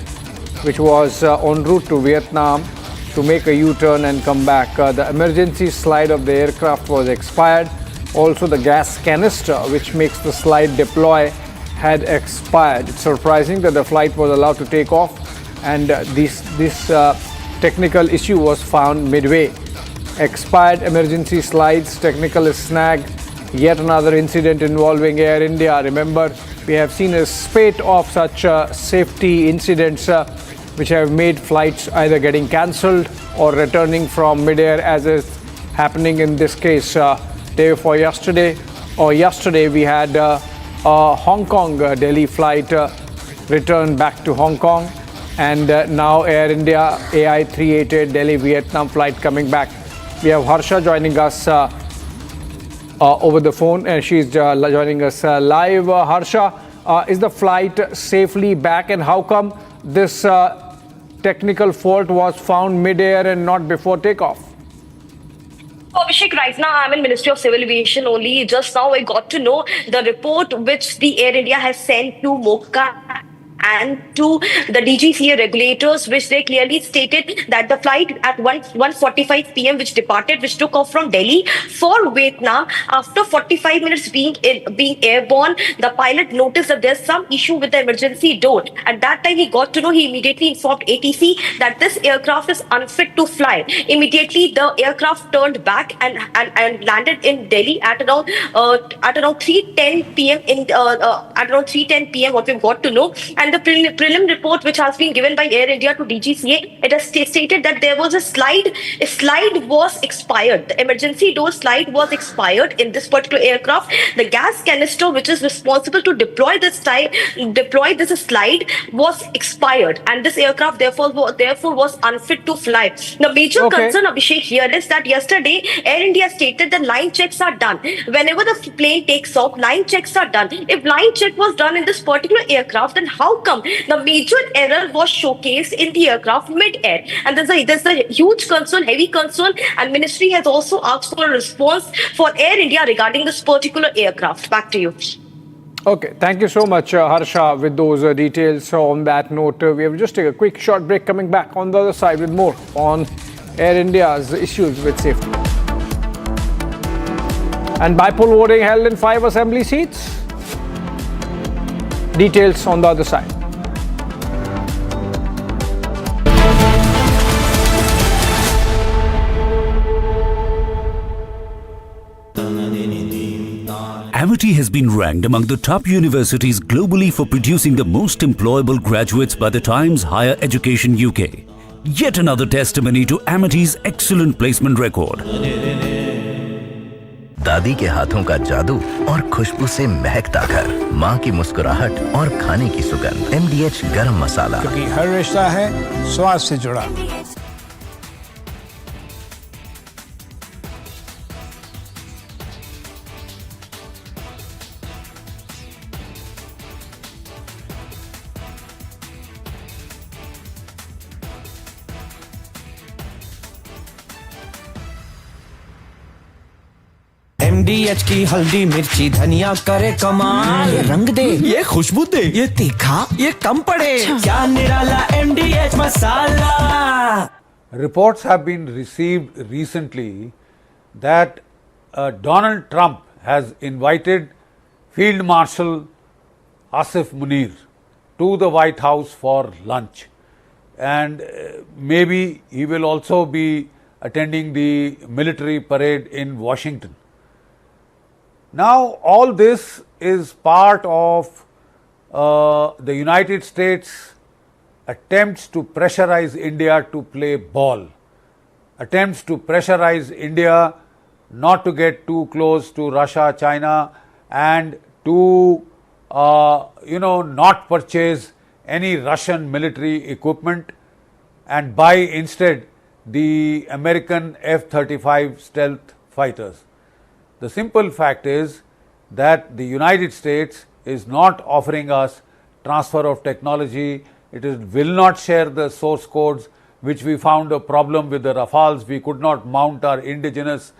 which was en route to Vietnam, to make a U-turn and come back. The emergency slide of the aircraft was expired. Also, the gas canister, which makes the slide deploy, had expired. It's surprising that the flight was allowed to take off, and this technical issue was found midway. Expired emergency slides, technical snag, yet another incident involving Air India. Remember, we have seen a spate of such safety incidents which have made flights either getting cancelled or returning from mid-air, as is happening in this case. Day before yesterday, we had a Hong Kong Delhi flight return back to Hong Kong, and now Air India AI 388 Delhi Vietnam flight coming back. We have Harsha joining us over the phone, and she's joining us live. Harsha, is the flight safely back, and how come this technical fault was found mid-air and not before takeoff? Abhishek, right now I'm in Ministry of Civil Aviation only. Just now I got to know the report which the Air India has sent to MOCA and to the DGCA regulators, which they clearly stated that the flight at 1:45 p.m. which took off from Delhi for Vietnam, after 45 minutes being airborne, the pilot noticed that there's some issue with the emergency door. At that time, he got to know, he immediately informed ATC that this aircraft is unfit to fly. Immediately, the aircraft turned back and landed in Delhi at around 3:10 p.m. At around 3:10 p.m. what we've got to know. And the prelim report which has been given by Air India to DGCA, it has stated that there was a slide was expired. The emergency door slide was expired in this particular aircraft. The gas canister which is responsible to deploy this slide was expired, and this aircraft therefore was unfit to fly. The major concern, Abhishek, here is that yesterday Air India stated that line checks are done. Whenever the plane takes off, line checks are done. If line check was done in this particular aircraft, then how come the major error was showcased in the aircraft mid-air? And there's a huge concern, heavy concern, and Ministry has also asked for a response for Air India regarding this particular aircraft. Back to you. Okay, thank you so much, Harsha, with those details. So on that note, we have just take a quick short break, coming back on the other side with more on Air India's issues with safety. And bypoll voting held in 5 assembly seats. Details on the other side. Amity has been ranked among the top universities globally for producing the most employable graduates by the Times Higher Education UK. Yet another testimony to Amity's excellent placement record. दादी के हाथों का जादू और खुशबू से महकता घर, माँ की मुस्कुराहट और खाने की सुगंध। MDH गरम मसाला, क्योंकि हर रिश्ता है स्वाद से जुड़ा। MDH की हल्दी मिर्ची धनिया करे कमाल, ये रंग दे, ये खुशबू दे, ये तीखा, ये कम पड़े, क्या निराला MDH masala. Reports have been received recently that Donald Trump has invited Field Marshal Asif Munir to the White House for lunch, and maybe he will also be attending the military parade in Washington. Now, all this is part of the United States attempts to pressurize India to play ball, attempts to pressurize India not to get too close to Russia, China, and to not purchase any Russian military equipment and buy instead the American F-35 stealth fighters. The simple fact is that the United States is not offering us transfer of technology. It will not share the source codes, which we found a problem with the Rafales. We could not mount our indigenous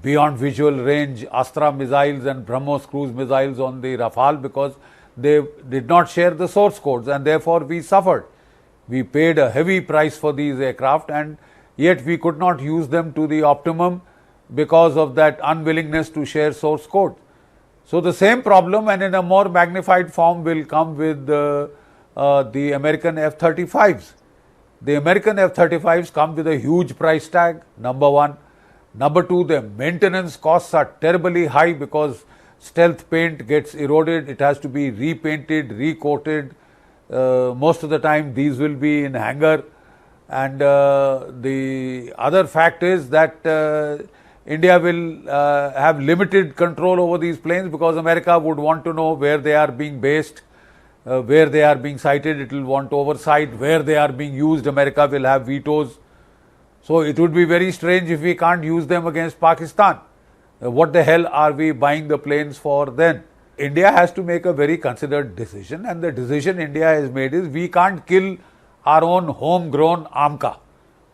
beyond visual range Astra missiles and BrahMos cruise missiles on the Rafale because they did not share the source codes, and therefore we suffered. We paid a heavy price for these aircraft, and yet we could not use them to the optimum because of that unwillingness to share source code. So the same problem, and in a more magnified form, will come with the American F-35s. The American F-35s come with a huge price tag, number one. Number two, the maintenance costs are terribly high because stealth paint gets eroded. It has to be repainted, recoated. Most of the time these will be in hangar. And the other fact is that India will have limited control over these planes because America would want to know where they are being based, where they are being sighted. It will want oversight. Where they are being used, America will have vetoes. So it would be very strange if we can't use them against Pakistan. What the hell are we buying the planes for then? India has to make a very considered decision, and the decision India has made is we can't kill our own homegrown AMCA.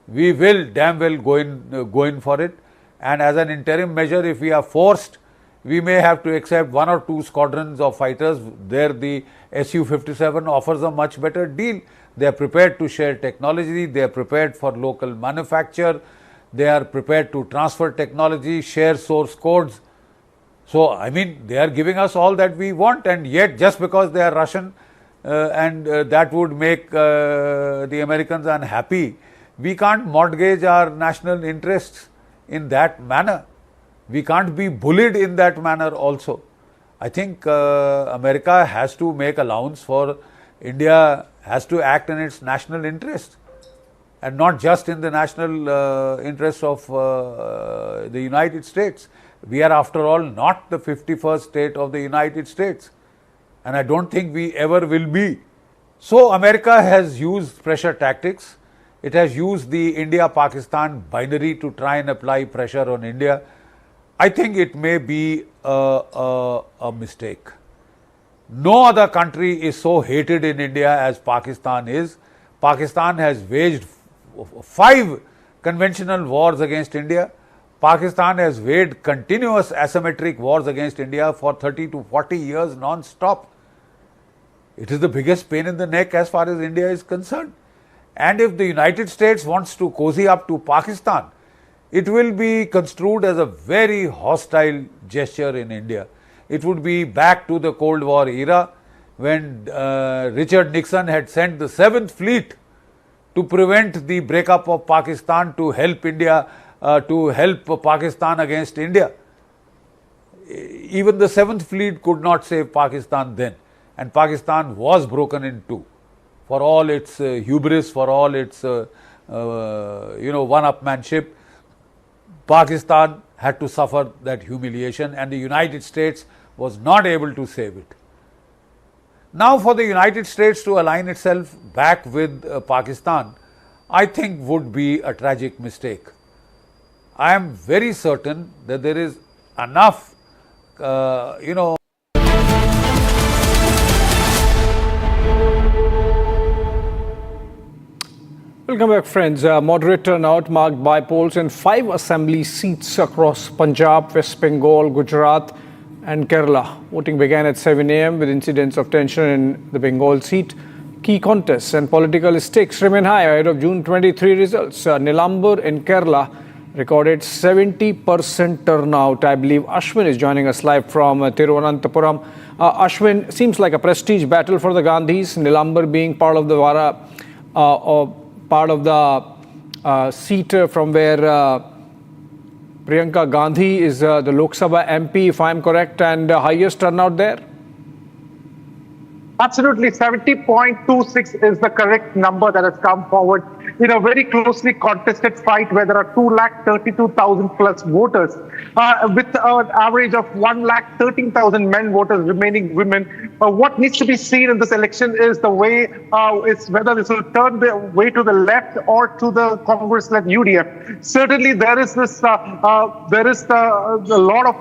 We will damn well go in for it. And as an interim measure, if we are forced, we may have to accept 1 or 2 squadrons of fighters. There the Su-57 offers a much better deal. They are prepared to share technology, they are prepared for local manufacture, they are prepared to transfer technology, share source codes. So, I mean, they are giving us all that we want, and yet just because they are Russian and that would make the Americans unhappy, we can't mortgage our national interests in that manner. We can't be bullied in that manner also. I think America has to make allowance for India, has to act in its national interest and not just in the national interest of the United States. We are, after all, not the 51st state of the United States, and I don't think we ever will be. So America has used pressure tactics. It has used the India-Pakistan binary to try and apply pressure on India. I think it may be a mistake. No other country is so hated in India as Pakistan is. Pakistan has waged 5 conventional wars against India. Pakistan has waged continuous asymmetric wars against India for 30 to 40 years non-stop. It is the biggest pain in the neck as far as India is concerned. And if the United States wants to cozy up to Pakistan, it will be construed as a very hostile gesture in India. It would be back to the Cold War era when Richard Nixon had sent the 7th Fleet to prevent the breakup of Pakistan, to help India, to help Pakistan against India. even the 7th Fleet could not save Pakistan then. And Pakistan was broken in two. For all its hubris, for all its one-upmanship, Pakistan had to suffer that humiliation, and the United States was not able to save it. Now for the United States to align itself back with Pakistan, I think would be a tragic mistake. I am very certain that there is enough, Welcome back, friends. Moderate turnout marked by polls in 5 assembly seats across Punjab, West Bengal, Gujarat and Kerala. Voting began at 7 a.m. with incidents of tension in the Bengal seat. Key contests and political stakes remain high ahead of June 23 results. Nilambur in Kerala recorded 70% turnout. I believe Ashwin is joining us live from Thiruvananthapuram. Ashwin, seems like a prestige battle for the Gandhis, Nilambur being part of the seat from where Priyanka Gandhi is the Lok Sabha MP, if I am correct, and highest turnout there? Absolutely, 70.26 is the correct number that has come forward in a very closely contested fight where there are 232,000 plus voters, with an average of 113,000 men voters, remaining women. What needs to be seen in this election is the way, whether this will turn the way to the left or to the Congress-led UDF. Certainly, there is this, there is a lot of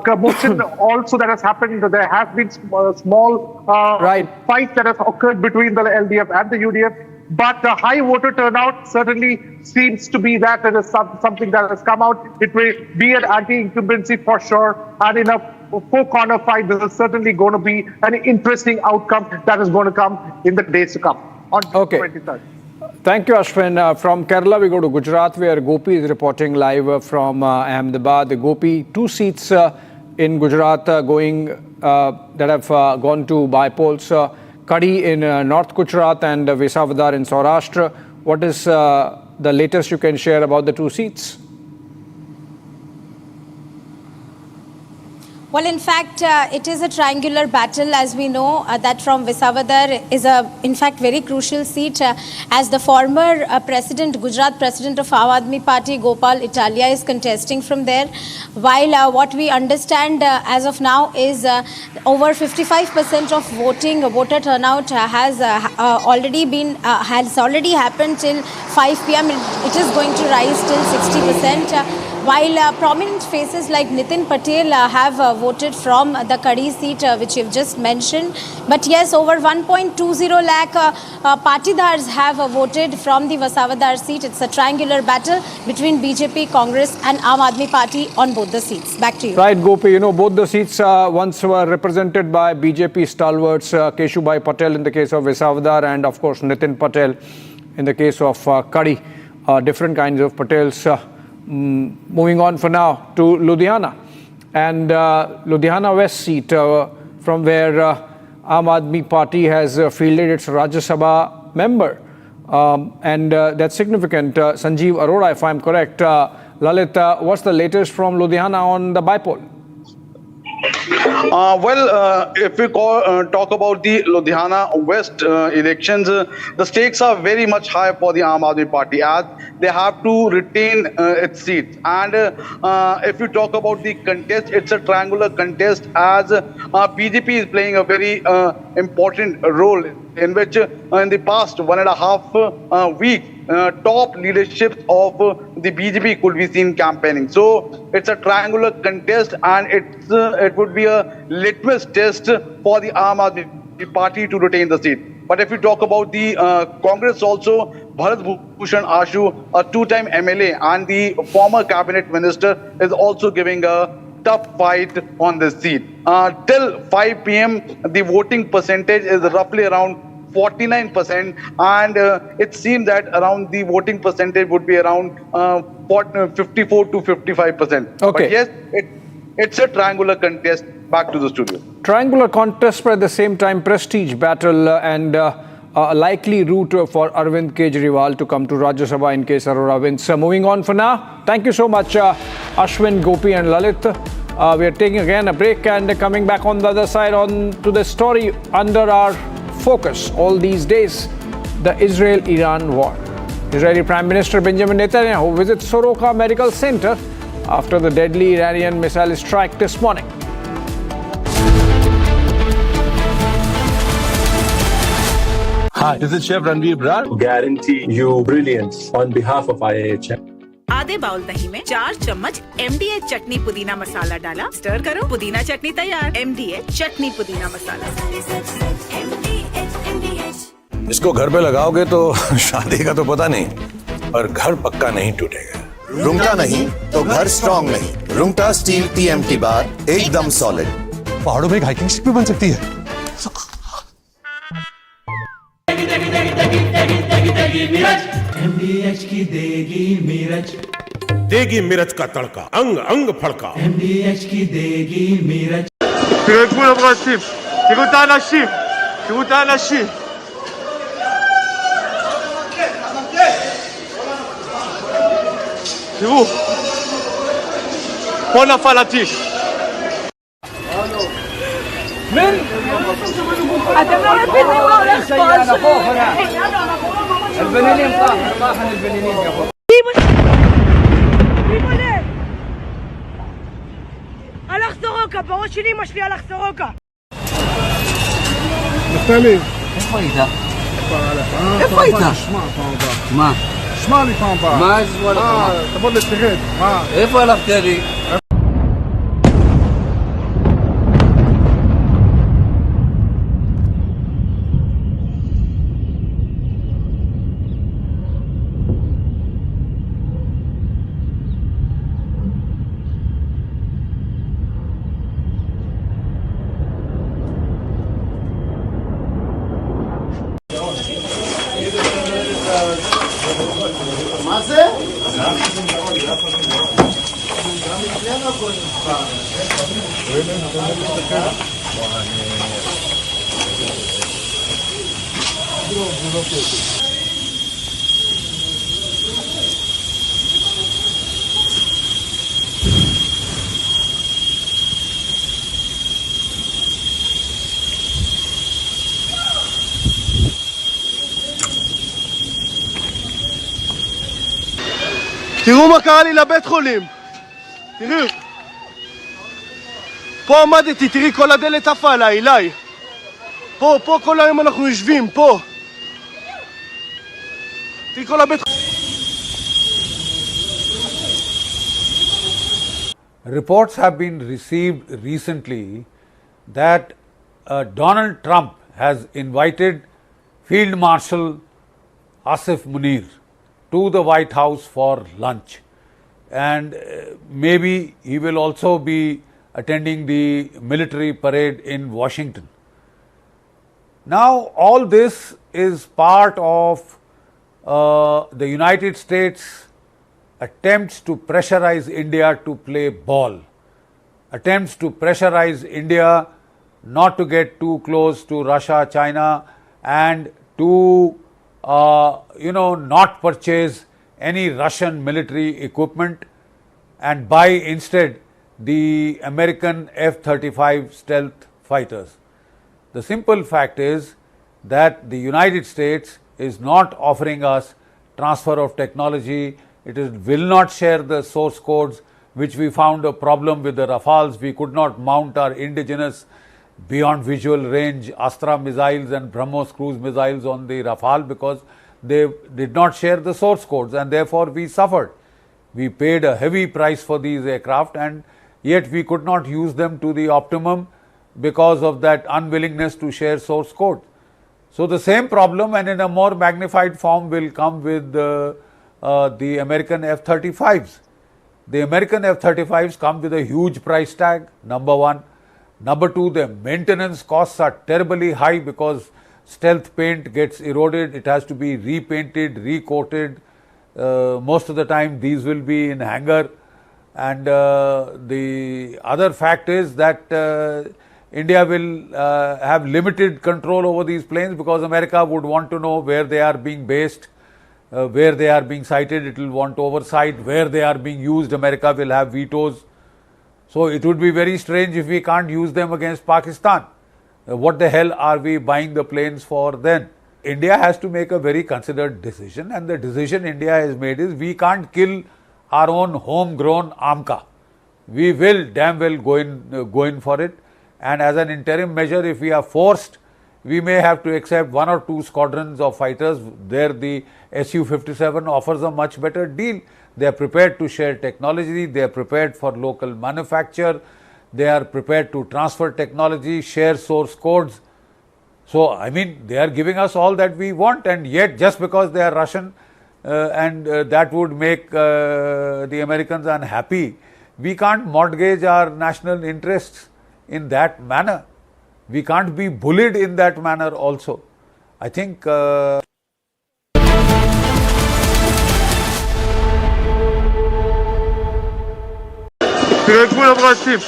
commotion also that has happened. There have been small fights that have occurred between the LDF and the UDF. But the high voter turnout certainly seems to be that there is something that has come out. It will be an anti-incumbency for sure. And in a four-corner fight, this is certainly going to be an interesting outcome that is going to come in the days to come on June 23rd. Thank you, Ashwin. From Kerala, we go to Gujarat, where Gopi is reporting live from Ahmedabad. Gopi, 2 seats in Gujarat that have gone to by polls. Kadi in North Gujarat and Vesavadar in Saurashtra. What is the latest you can share about the 2 seats? Well, in fact, it is a triangular battle, as we know, that from Vesavadar is in fact, very crucial seat, as the former Gujarat President of Aam Aadmi Party, Gopal Italia, is contesting from there. While what we understand as of now is over 55% of voter turnout has already happened till 5 p.m. It is going to rise till 60%. While prominent faces like Nitin Patel have voted from the Kadi seat, which you've just mentioned. But yes, over 1.20 lakh partidars have voted from the Vesavadar seat. It's a triangular battle between BJP, Congress and Aam Aadmi Party on both the seats. Back to you. Right, Gopi. Both the seats once were represented by BJP stalwarts, Keshubai Patel in the case of Vesavadar and of course Nitin Patel in the case of Kadi. Different kinds of Patels. Moving on for now to Ludhiana and Ludhiana West seat from where Aam Aadmi Party has fielded its Rajya Sabha member and that's significant. Sanjeev Arora, if I'm correct. Lalit, what's the latest from Ludhiana on the bypoll? If we talk about the Ludhiana West elections, the stakes are very much high for the Aam Aadmi Party as they have to retain its seats. And if you talk about the contest, it's a triangular contest as BJP is playing a very important role in which in the past 1.5 weeks, top leadership of the BJP could be seen campaigning. So it's a triangular contest and it would be a litmus test for the Aam Aadmi Party to retain the seat. But if you talk about the Congress also, Bharat Bhushan Ashu, a 2-time MLA and the former cabinet minister, is also giving a tough fight on this seat. Till 5 p.m., the voting percentage is roughly around 49%, and it seems that around the voting percentage would be around 54 to 55%. Okay. But yes, it's a triangular contest. Back to the studio. Triangular contest, but at the same time prestige battle and a likely route for Arvind Kejriwal to come to Rajya Sabha in case Arora wins. Moving on for now. Thank you so much, Ashwin, Gopi and Lalit. We are taking again a break and coming back on the other side on to the story under our focus all these days, the Israel-Iran war. Israeli Prime Minister Benjamin Netanyahu visits Soroka Medical Center after the deadly Iranian missile strike this morning. Hi, this is Chef Ranveer Brar. Guarantee you brilliance on behalf of IIHM. आधे bowl दही में 4 चम्मच MDH चटनी पुदीना मसाला डाला, stir करो, पुदीना चटनी तैयार। MDH चटनी पुदीना मसाला। इसको घर पे लगाओगे तो शादी का तो पता नहीं, पर घर पक्का नहीं टूटेगा। रुंगटा नहीं तो घर स्ट्रॉन्ग नहीं। रुंगटा स्टील TMT बार एकदम सॉलिड। पहाड़ों में एक हाइकिंग स्टिक भी बन सकती है। MDH की देगी मिर्च, देगी मिर्च का तड़का, अंग अंग फड़का। MDH की देगी मिर्च। תרגול אנשים, תראו את האנשים, תראו את האנשים. תראו, פה נפל הטיש. אתם לא מבינים מה הולך פה. البنانين راح البنانين يابا. הלך סורוקה, בראש של אמא שלי הלך סורוקה. נפתלי. איפה היית? איפה היית? שמע פעם הבאה. מה? שמע לי פעם הבאה. מה זה וואלה? תבוא לתרד. איפה הלכת לי? מה זה? תראו מה קרה לי לבית חולים. תראי. פה עמדתי, תראי כל הדלת עפה עליי, אליי. פה כל היום אנחנו יושבים, פה. תראי כל הבית חולים. Reports have been received recently that Donald Trump has invited Field Marshal Asif Munir to the White House for lunch, and maybe he will also be attending the military parade in Washington. Now, all this is part of the United States attempts to pressurize India to play ball, attempts to pressurize India not to get too close to Russia, China, and to not purchase any Russian military equipment and buy instead the American F-35 stealth fighters. The simple fact is that the United States is not offering us transfer of technology. It will not share the source codes, which we found a problem with the Rafales. We could not mount our indigenous beyond visual range Astra missiles and BrahMos cruise missiles on the Rafale because they did not share the source codes, and therefore we suffered. We paid a heavy price for these aircraft, and yet we could not use them to the optimum because of that unwillingness to share source code. So the same problem, and in a more magnified form, will come with the American F-35s. The American F-35s come with a huge price tag, number one. Number two, the maintenance costs are terribly high because stealth paint gets eroded. It has to be repainted, recoated. Most of the time these will be in hangar. And the other fact is that India will have limited control over these planes because America would want to know where they are being based, where they are being sighted. It will want oversight. Where they are being used, America will have vetoes. So it would be very strange if we can't use them against Pakistan. What the hell are we buying the planes for then? India has to make a very considered decision, and the decision India has made is we can't kill our own homegrown AMCA. We will damn well go in for it, and as an interim measure, if we are forced, we may have to accept 1 or 2 squadrons of fighters. There the Su-57 offers a much better deal. They are prepared to share technology, they are prepared for local manufacture, they are prepared to transfer technology, share source codes. So, I mean, they are giving us all that we want, and yet just because they are Russian and that would make the Americans unhappy, we can't mortgage our national interests in that manner. We can't be bullied in that manner also. I think תראו את גבול הברזים,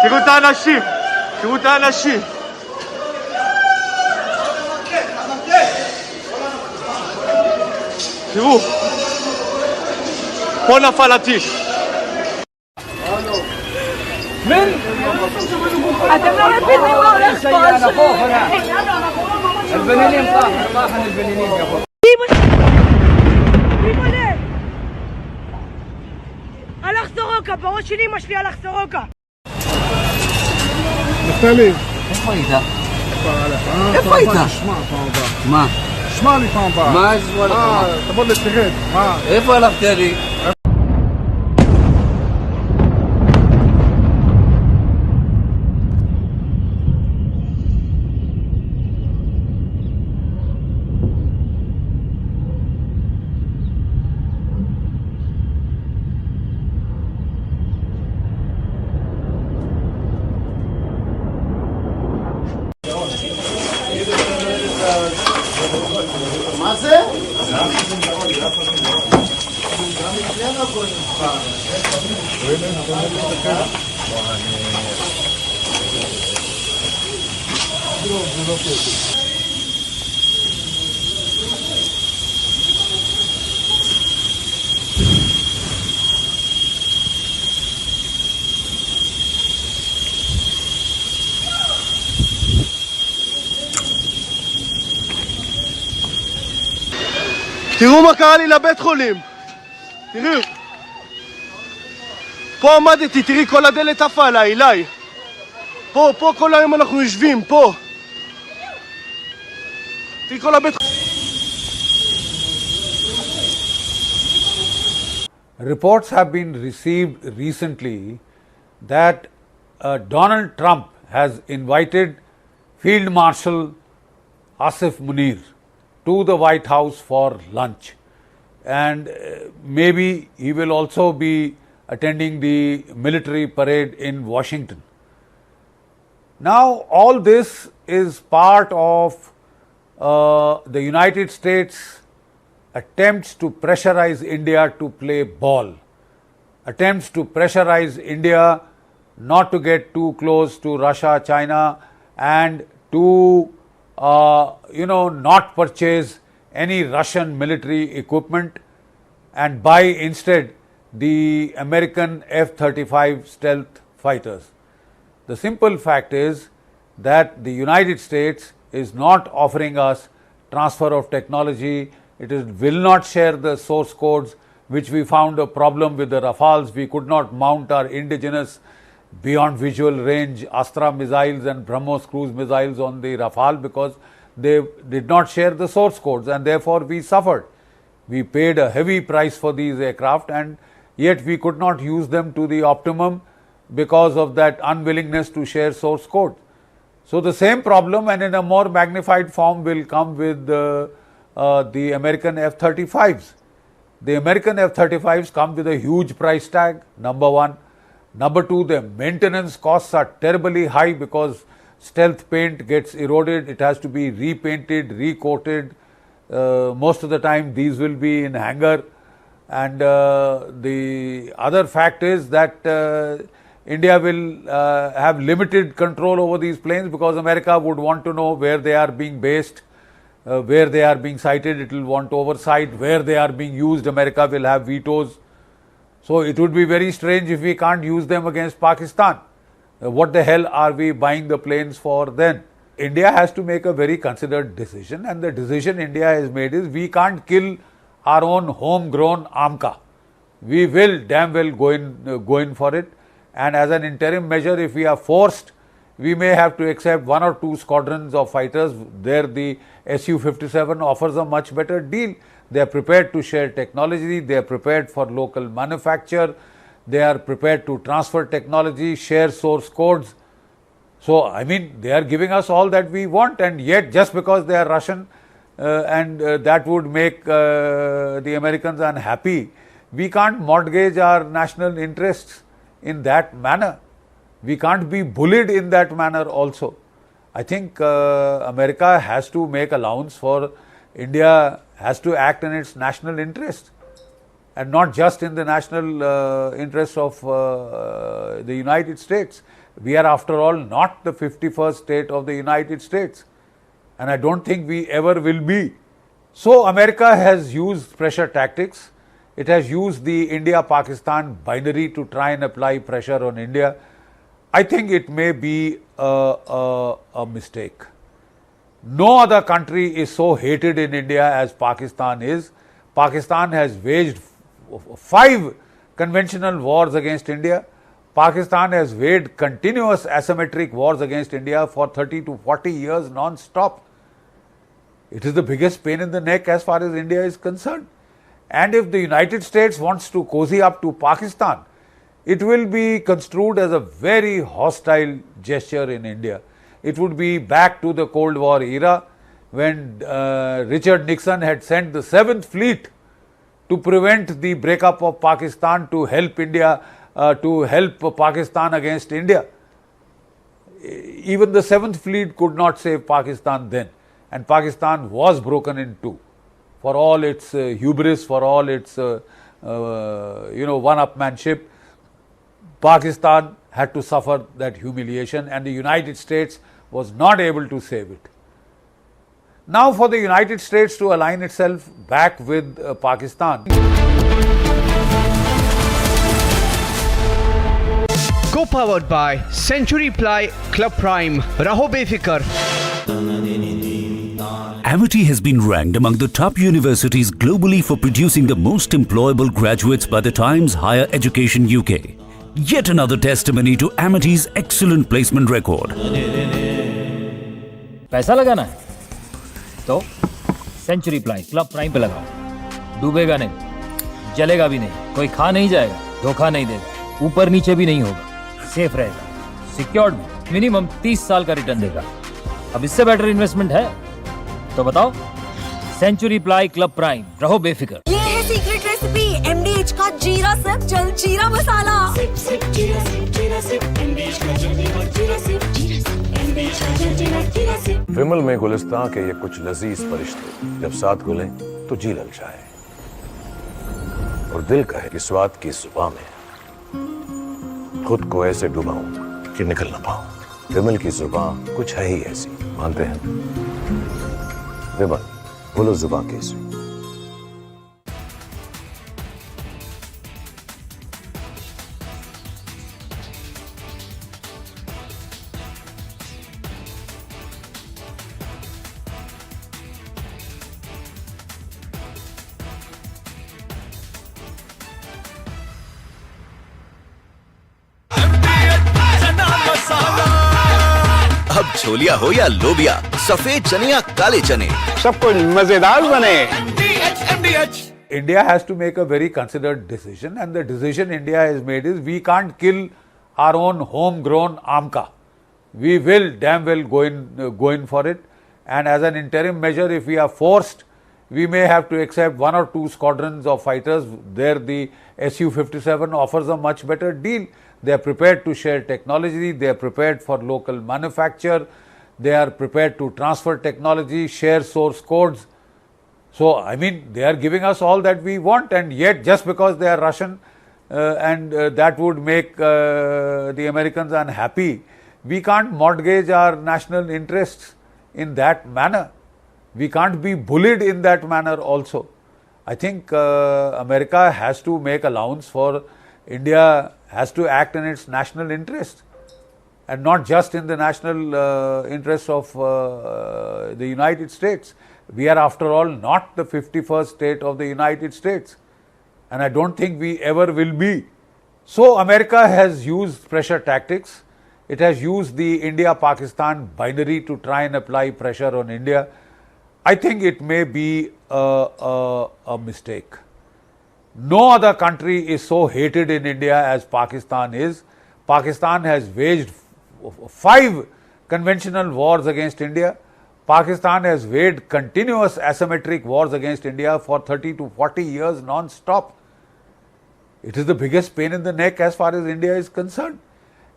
תראו את האנשים, תראו את האנשים. תראו, פה נפל הטיל. אתם לא מבינים מה הולך פה. البنانين صح راح البنانين قبل הלך סורוקה, בראש של אמא שלי הלך סורוקה. נפתלי. איפה היית? איפה היית? שמע פעם הבאה. מה? שמע לי פעם הבאה. מה זה וואלה? תבוא לתרד. איפה הלכת לי? מה זה? תראו מה קרה לי לבית חולים. תראו. פה עמדתי, תראי כל הדלת עפה עליי, אליי. פה כל היום אנחנו יושבים, פה. תראי כל הבית חולים. Reports have been received recently that Donald Trump has invited Field Marshal Asif Munir to the White House for lunch, and maybe he will also be attending the military parade in Washington. Now, all this is part of the United States attempts to pressurize India to play ball, attempts to pressurize India not to get too close to Russia, China, and to not purchase any Russian military equipment and buy instead the American F-35 stealth fighters. The simple fact is that the United States is not offering us transfer of technology. It will not share the source codes, which we found a problem with the Rafales. We could not mount our indigenous beyond visual range Astra missiles and BrahMos cruise missiles on the Rafale because they did not share the source codes, and therefore we suffered. We paid a heavy price for these aircraft, and yet we could not use them to the optimum because of that unwillingness to share source code. So the same problem, and in a more magnified form, will come with the American F-35s. The American F-35s come with a huge price tag, number one. Number two, the maintenance costs are terribly high because stealth paint gets eroded. It has to be repainted, recoated. Most of the time these will be in hangar. And the other fact is that India will have limited control over these planes because America would want to know where they are being based, where they are being sighted. It will want oversight. Where they are being used, America will have vetoes. So it would be very strange if we can't use them against Pakistan. What the hell are we buying the planes for then? India has to make a very considered decision, and the decision India has made is we can't kill our own homegrown AMCA. We will damn well go in for it, and as an interim measure, if we are forced, we may have to accept 1 or 2 squadrons of fighters. There the Su-57 offers a much better deal. They are prepared to share technology, they are prepared for local manufacture, they are prepared to transfer technology, share source codes. So, I mean, they are giving us all that we want, and yet just because they are Russian and that would make the Americans unhappy, we can't mortgage our national interests in that manner. We can't be bullied in that manner also. I think America has to make allowance for India, has to act in its national interest and not just in the national interest of the United States. We are, after all, not the 51st state of the United States, and I don't think we ever will be. So America has used pressure tactics. It has used the India-Pakistan binary to try and apply pressure on India. I think it may be a mistake. No other country is so hated in India as Pakistan is. Pakistan has waged 5 conventional wars against India. Pakistan has waged continuous asymmetric wars against India for 30 to 40 years non-stop. It is the biggest pain in the neck as far as India is concerned. And if the United States wants to cozy up to Pakistan, it will be construed as a very hostile gesture in India. It would be back to the Cold War era when Richard Nixon had sent the 7th Fleet to prevent the breakup of Pakistan, to help India, to help Pakistan against India. Even the 7th Fleet could not save Pakistan then, and Pakistan was broken in two. For all its hubris, for all its one-upmanship, Pakistan had to suffer that humiliation, and the United States was not able to save it. Now for the United States to align itself back with Pakistan. Co-powered by Century Ply Club Prime. Raho befikar. Amity has been ranked among the top universities globally for producing the most employable graduates by the Times Higher Education UK. Yet another testimony to Amity's excellent placement record. पैसा लगाना है तो century ply club prime पे लगाओ. डूबेगा नहीं, जलेगा भी नहीं, कोई खा नहीं जाएगा, धोखा नहीं देगा, ऊपर नीचे भी नहीं होगा, सेफ रहेगा, सिक्योर्ड में मिनिमम 30 साल का रिटर्न देगा. अब इससे बेटर इन्वेस्टमेंट है तो बताओ. सेंचुरी प्लाई क्लब प्राइम, रहो बेफिक्र. ये है सीक्रेट रेसिपी MDH का जीरा सिप जल जीरा मसाला. सिप सिप जीरा सिप MDH का जल जीरा सिप MDH का जल जीरा सिप. विमल में गुलिस्तां के ये कुछ लजीज फरिश्ते जब साथ घुलें तो जी ललचाए और दिल कहे कि स्वाद की जुबान में खुद को ऐसे डुबाऊं कि निकल ना पाऊं. विमल की जुबान कुछ है ही ऐसी, मानते हैं? विमल, बोलो जुबान कैसी. अब छोलिया हो या लोबिया, सफेद चने या काले चने, सब कुछ मजेदार बने. India has to make a very considered decision, and the decision India has made is we can't kill our own homegrown AMCA. We will damn well go in for it, and as an interim measure, if we are forced, we may have to accept 1 or 2 squadrons of fighters. There the Su-57 offers a much better deal. They are prepared to share technology, they are prepared for local manufacture, they are prepared to transfer technology, share source codes. So, I mean, they are giving us all that we want, and yet just because they are Russian and that would make the Americans unhappy, we can't mortgage our national interests in that manner. We can't be bullied in that manner also. I think America has to make allowance for India has to act in its national interest and not just in the national interest of the United States. We are, after all, not the 51st state of the United States, and I don't think we ever will be. So America has used pressure tactics. It has used the India-Pakistan binary to try and apply pressure on India. I think it may be a mistake. No other country is so hated in India as Pakistan is. Pakistan has waged 5 conventional wars against India. Pakistan has waged continuous asymmetric wars against India for 30 to 40 years non-stop. It is the biggest pain in the neck as far as India is concerned.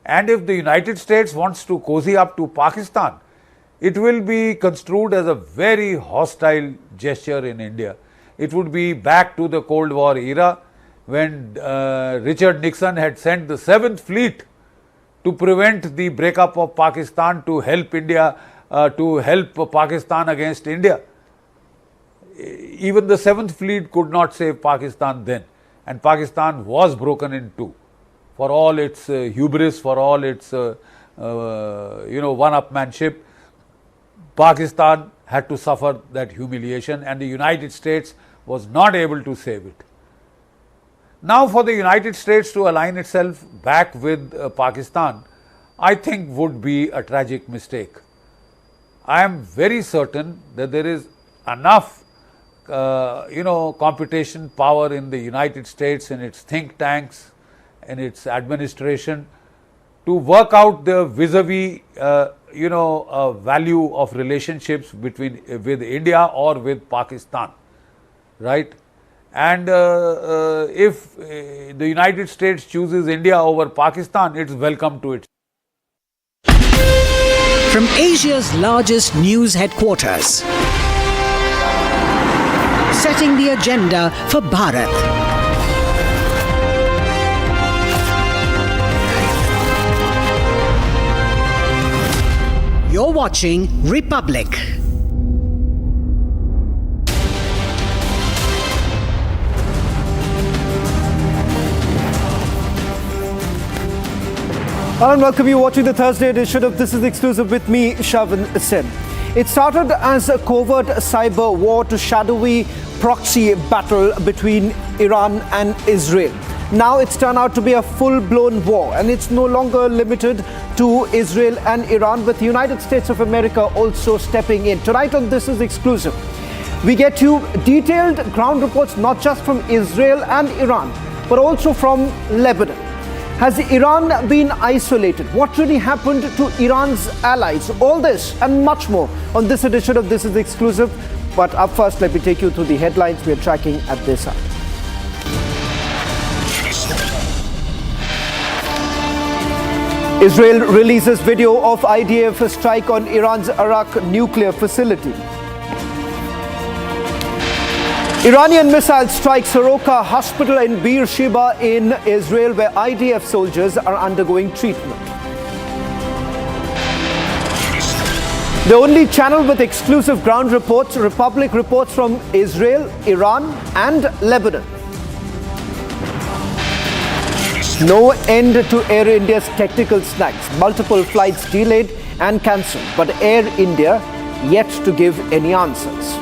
And if the United States wants to cozy up to Pakistan, it will be construed as a very hostile gesture in India. It would be back to the Cold War era when Richard Nixon had sent the 7th Fleet to prevent the breakup of Pakistan, to help India, to help Pakistan against India. Even the 7th Fleet could not save Pakistan then, and Pakistan was broken in two. For all its hubris, for all its one-upmanship, Pakistan had to suffer that humiliation, and the United States was not able to save it. Now for the United States to align itself back with Pakistan, I think would be a tragic mistake. I am very certain that there is enough computation power in the United States, in its think tanks, in its administration, to work out the vis-a-vis value of relationships with India or with Pakistan, right? And if the United States chooses India over Pakistan, it's welcome to it. From Asia's largest news headquarters, setting the agenda for Bharat. You're watching Republic. Hello and welcome you watching the Thursday edition of This Is Exclusive with me, Shavan Sen. It started as a covert cyber war to shadowy proxy battle between Iran and Israel. Now it's turned out to be a full-blown war, and it's no longer limited to Israel and Iran, with the United States of America also stepping in. Tonight on This Is Exclusive, we get you detailed ground reports not just from Israel and Iran, but also from Lebanon. Has Iran been isolated? What really happened to Iran's allies? All this and much more on this edition of This Is Exclusive. But up first, let me take you through the headlines we are tracking at this hour. Israel releases video of IDF strike on Iran's Arak nuclear facility. Iranian missile strikes Soroka hospital in Beersheba in Israel, where IDF soldiers are undergoing treatment. The only channel with exclusive ground reports, Republic reports from Israel, Iran and Lebanon. No end to Air India's technical snags. Multiple flights delayed and cancelled, but Air India yet to give any answers.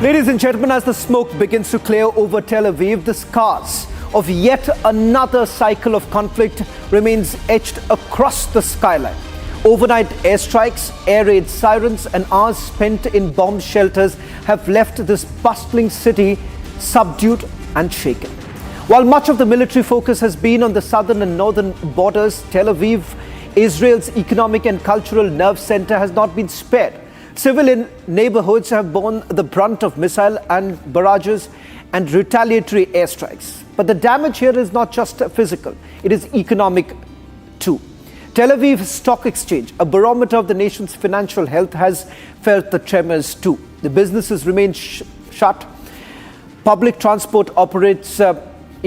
Ladies and gentlemen, as the smoke begins to clear over Tel Aviv, the scars of yet another cycle of conflict remains etched across the skyline. Overnight airstrikes, air raid sirens, and hours spent in bomb shelters have left this bustling city subdued and shaken. While much of the military focus has been on the southern and northern borders, Tel Aviv, Israel's economic and cultural nerve center, has not been spared. Civilian neighborhoods have borne the brunt of missile and barrages and retaliatory airstrikes. But the damage here is not just physical, it is economic too. Tel Aviv Stock Exchange, a barometer of the nation's financial health, has felt the tremors too. The businesses remain shut. Public transport operates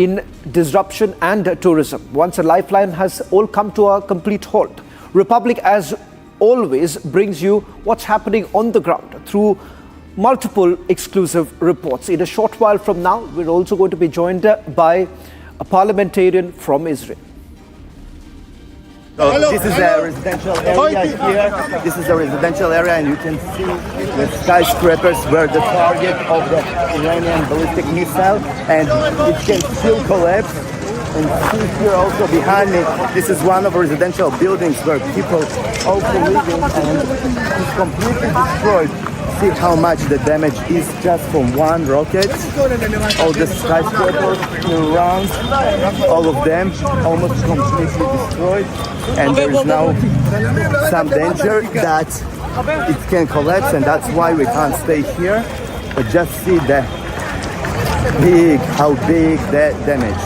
in disruption and tourism. Once a lifeline has all come to a complete halt. Republic, as always, brings you what's happening on the ground through multiple exclusive reports. In a short while from now, we're also going to be joined by a parliamentarian from Israel. So this is a residential area here. This is a residential area, and you can see the skyscrapers were the target of the Iranian ballistic missile, and it can still collapse. And see here also behind me, this is one of the residential buildings where people also living, and it's completely destroyed. See how much the damage is just from one rocket. All the skyscrapers around, all of them almost completely destroyed. And there is now some danger that it can collapse, and that's why we can't stay here. But just see how big the damage.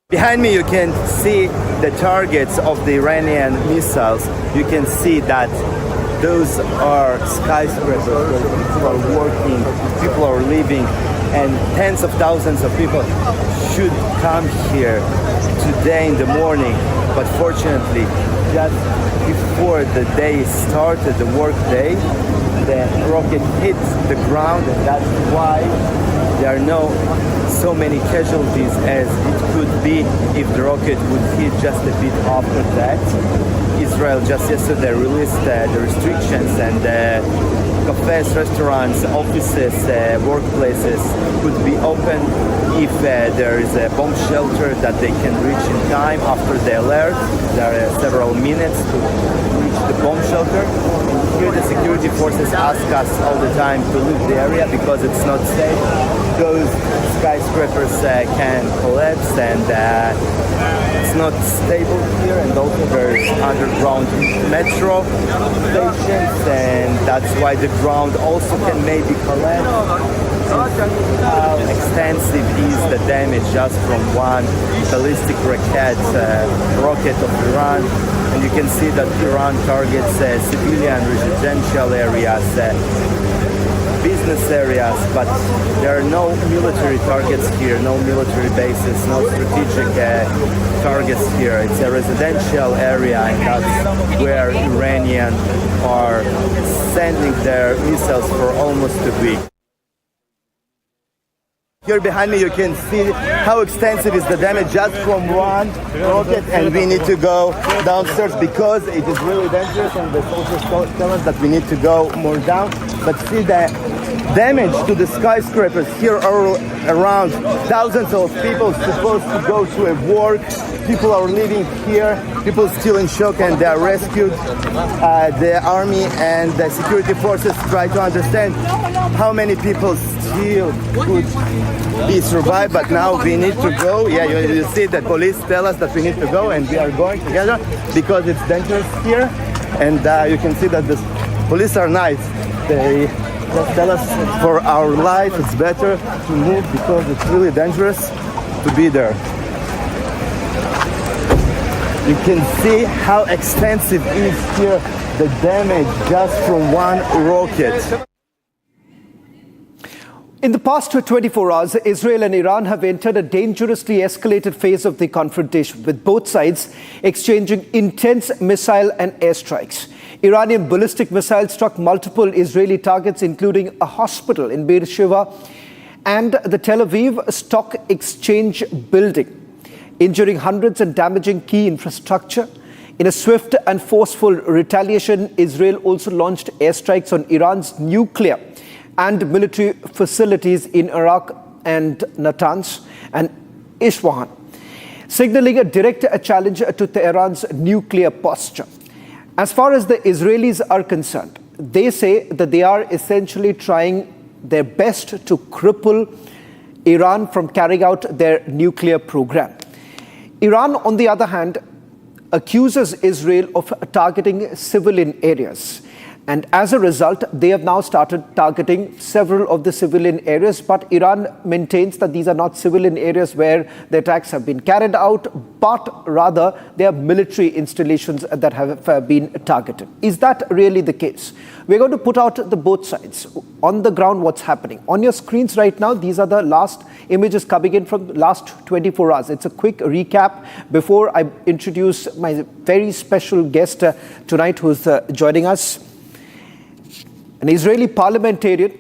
Behind me you can see the targets of the Iranian missiles. You can see that those are skyscrapers where people are working, people are living, and tens of thousands of people should come here today in the morning. But fortunately, just before the day started, the work day, the rocket hit the ground, and that's why there are so many casualties as it could be if the rocket would hit just a bit after that. Israel just yesterday released the restrictions, and cafes, restaurants, offices, workplaces could be open if there is a bomb shelter that they can reach in time after the alert. There are several minutes to reach the bomb shelter. And here the security forces ask us all the time to leave the area because it's not safe. Those skyscrapers can collapse, and it's not stable here, and also there's underground metro stations, and that's why the ground also can maybe collapse. How extensive is the damage just from one ballistic rocket of Iran? And you can see that Iran targets civilian residential areas, business areas, but there are no military targets here, no military bases, no strategic targets here. It's a residential area, and that's where Iranians are sending their missiles for almost a week. Here behind me you can see how extensive is the damage just from one rocket, and we need to go downstairs because it is really dangerous, and the soldiers tell us that we need to go more down. But see the damage to the skyscrapers here are around thousands of people supposed to go to a work. People are living here, people still in shock, and they are rescued. The army and the security forces try to understand how many people still could be survived, but now we need to go. Yeah, you see the police tell us that we need to go, and we are going together because it's dangerous here. And you can see that the police are nice. They just tell us for our life it's better to move because it's really dangerous to be there. You can see how extensive is here the damage just from one rocket. In the past 24 hours, Israel and Iran have entered a dangerously escalated phase of the confrontation, with both sides exchanging intense missile and airstrikes. Iranian ballistic missiles struck multiple Israeli targets, including a hospital in Beersheba and the Tel Aviv Stock Exchange building, injuring hundreds and damaging key infrastructure. In a swift and forceful retaliation, Israel also launched airstrikes on Iran's nuclear and military facilities in Iraq and Natanz and Isfahan, signaling a direct challenge to Tehran's nuclear posture. As far as the Israelis are concerned, they say that they are essentially trying their best to cripple Iran from carrying out their nuclear program. Iran, on the other hand, accuses Israel of targeting civilian areas. And as a result, they have now started targeting several of the civilian areas. But Iran maintains that these are not civilian areas where the attacks have been carried out, but rather they are military installations that have been targeted. Is that really the case? We're going to put out the both sides. On the ground, what's happening? On your screens right now, these are the last images coming in from the last 24 hours. It's a quick recap before I introduce my very special guest tonight who's joining us. An Israeli parliamentarian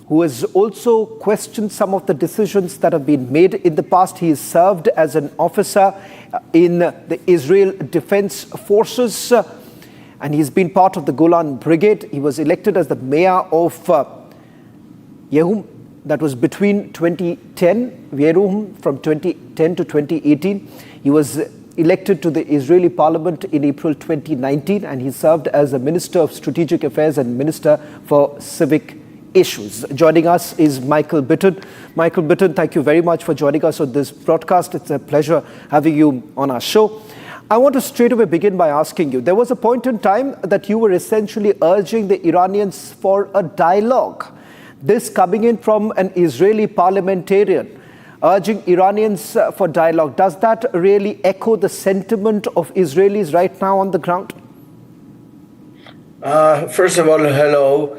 who has also questioned some of the decisions that have been made in the past. He has served as an officer in the Israel Defense Forces and he's been part of the Golan Brigade. He was elected as the mayor of Yehum. That was between 2010, Yeruham, from 2010 to 2018. He was elected to the Israeli parliament in April 2019, and he served as the Minister of Strategic Affairs and Minister for Civic Issues. Joining us is Michael Bitton. Michael Bitton, thank you very much for joining us on this broadcast. It's a pleasure having you on our show. I want to straight away begin by asking you, there was a point in time that you were essentially urging the Iranians for a dialogue. This coming in from an Israeli parliamentarian, urging Iranians for dialogue. Does that really echo the sentiment of Israelis right now on the ground? First of all, hello.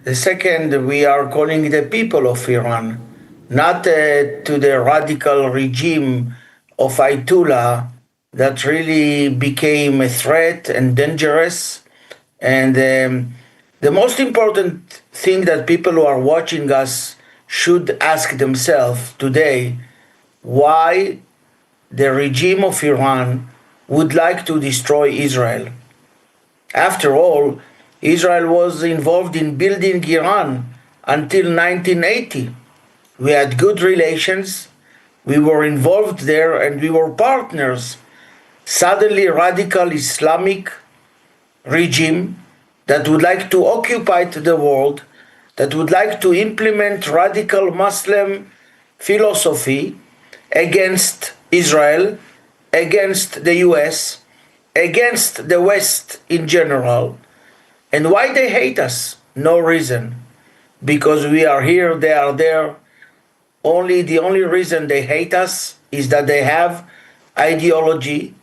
The second, we are calling the people of Iran, not to the radical regime of Ayatollah that really became a threat and dangerous. And the most important thing that people who are watching us should ask themselves today, why the regime of Iran would like to destroy Israel. After all, Israel was involved in building Iran until 1980. We had good relations, we were involved there, and we were partners. Suddenly, radical Islamic regime that would like to occupy the world, that would like to implement radical Muslim philosophy against Israel, against the US, against the West in general. And why they hate us? No reason. Because we are here, they are there. The only reason they hate us is that they have ideology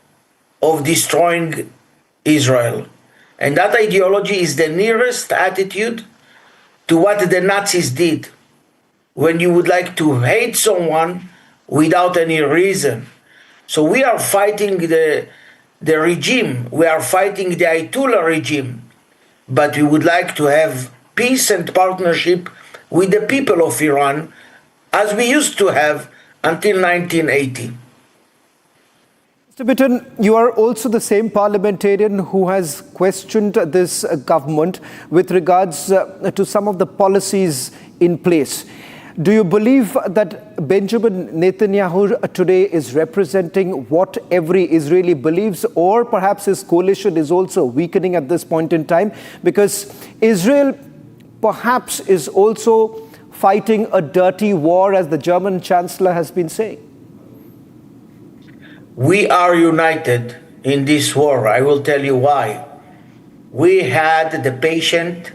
of destroying Israel. And that ideology is the nearest attitude to what the Nazis did, when you would like to hate someone without any reason. So we are fighting the regime, we are fighting the Ayatollah regime, but we would like to have peace and partnership with the people of Iran, as we used to have until 1980. Mr. Bitton, you are also the same parliamentarian who has questioned this government with regards to some of the policies in place. Do you believe that Benjamin Netanyahu today is representing what every Israeli believes, or perhaps his coalition is also weakening at this point in time? Because Israel perhaps is also fighting a dirty war, as the German Chancellor has been saying. We are united in this war. I will tell you why. We had the patience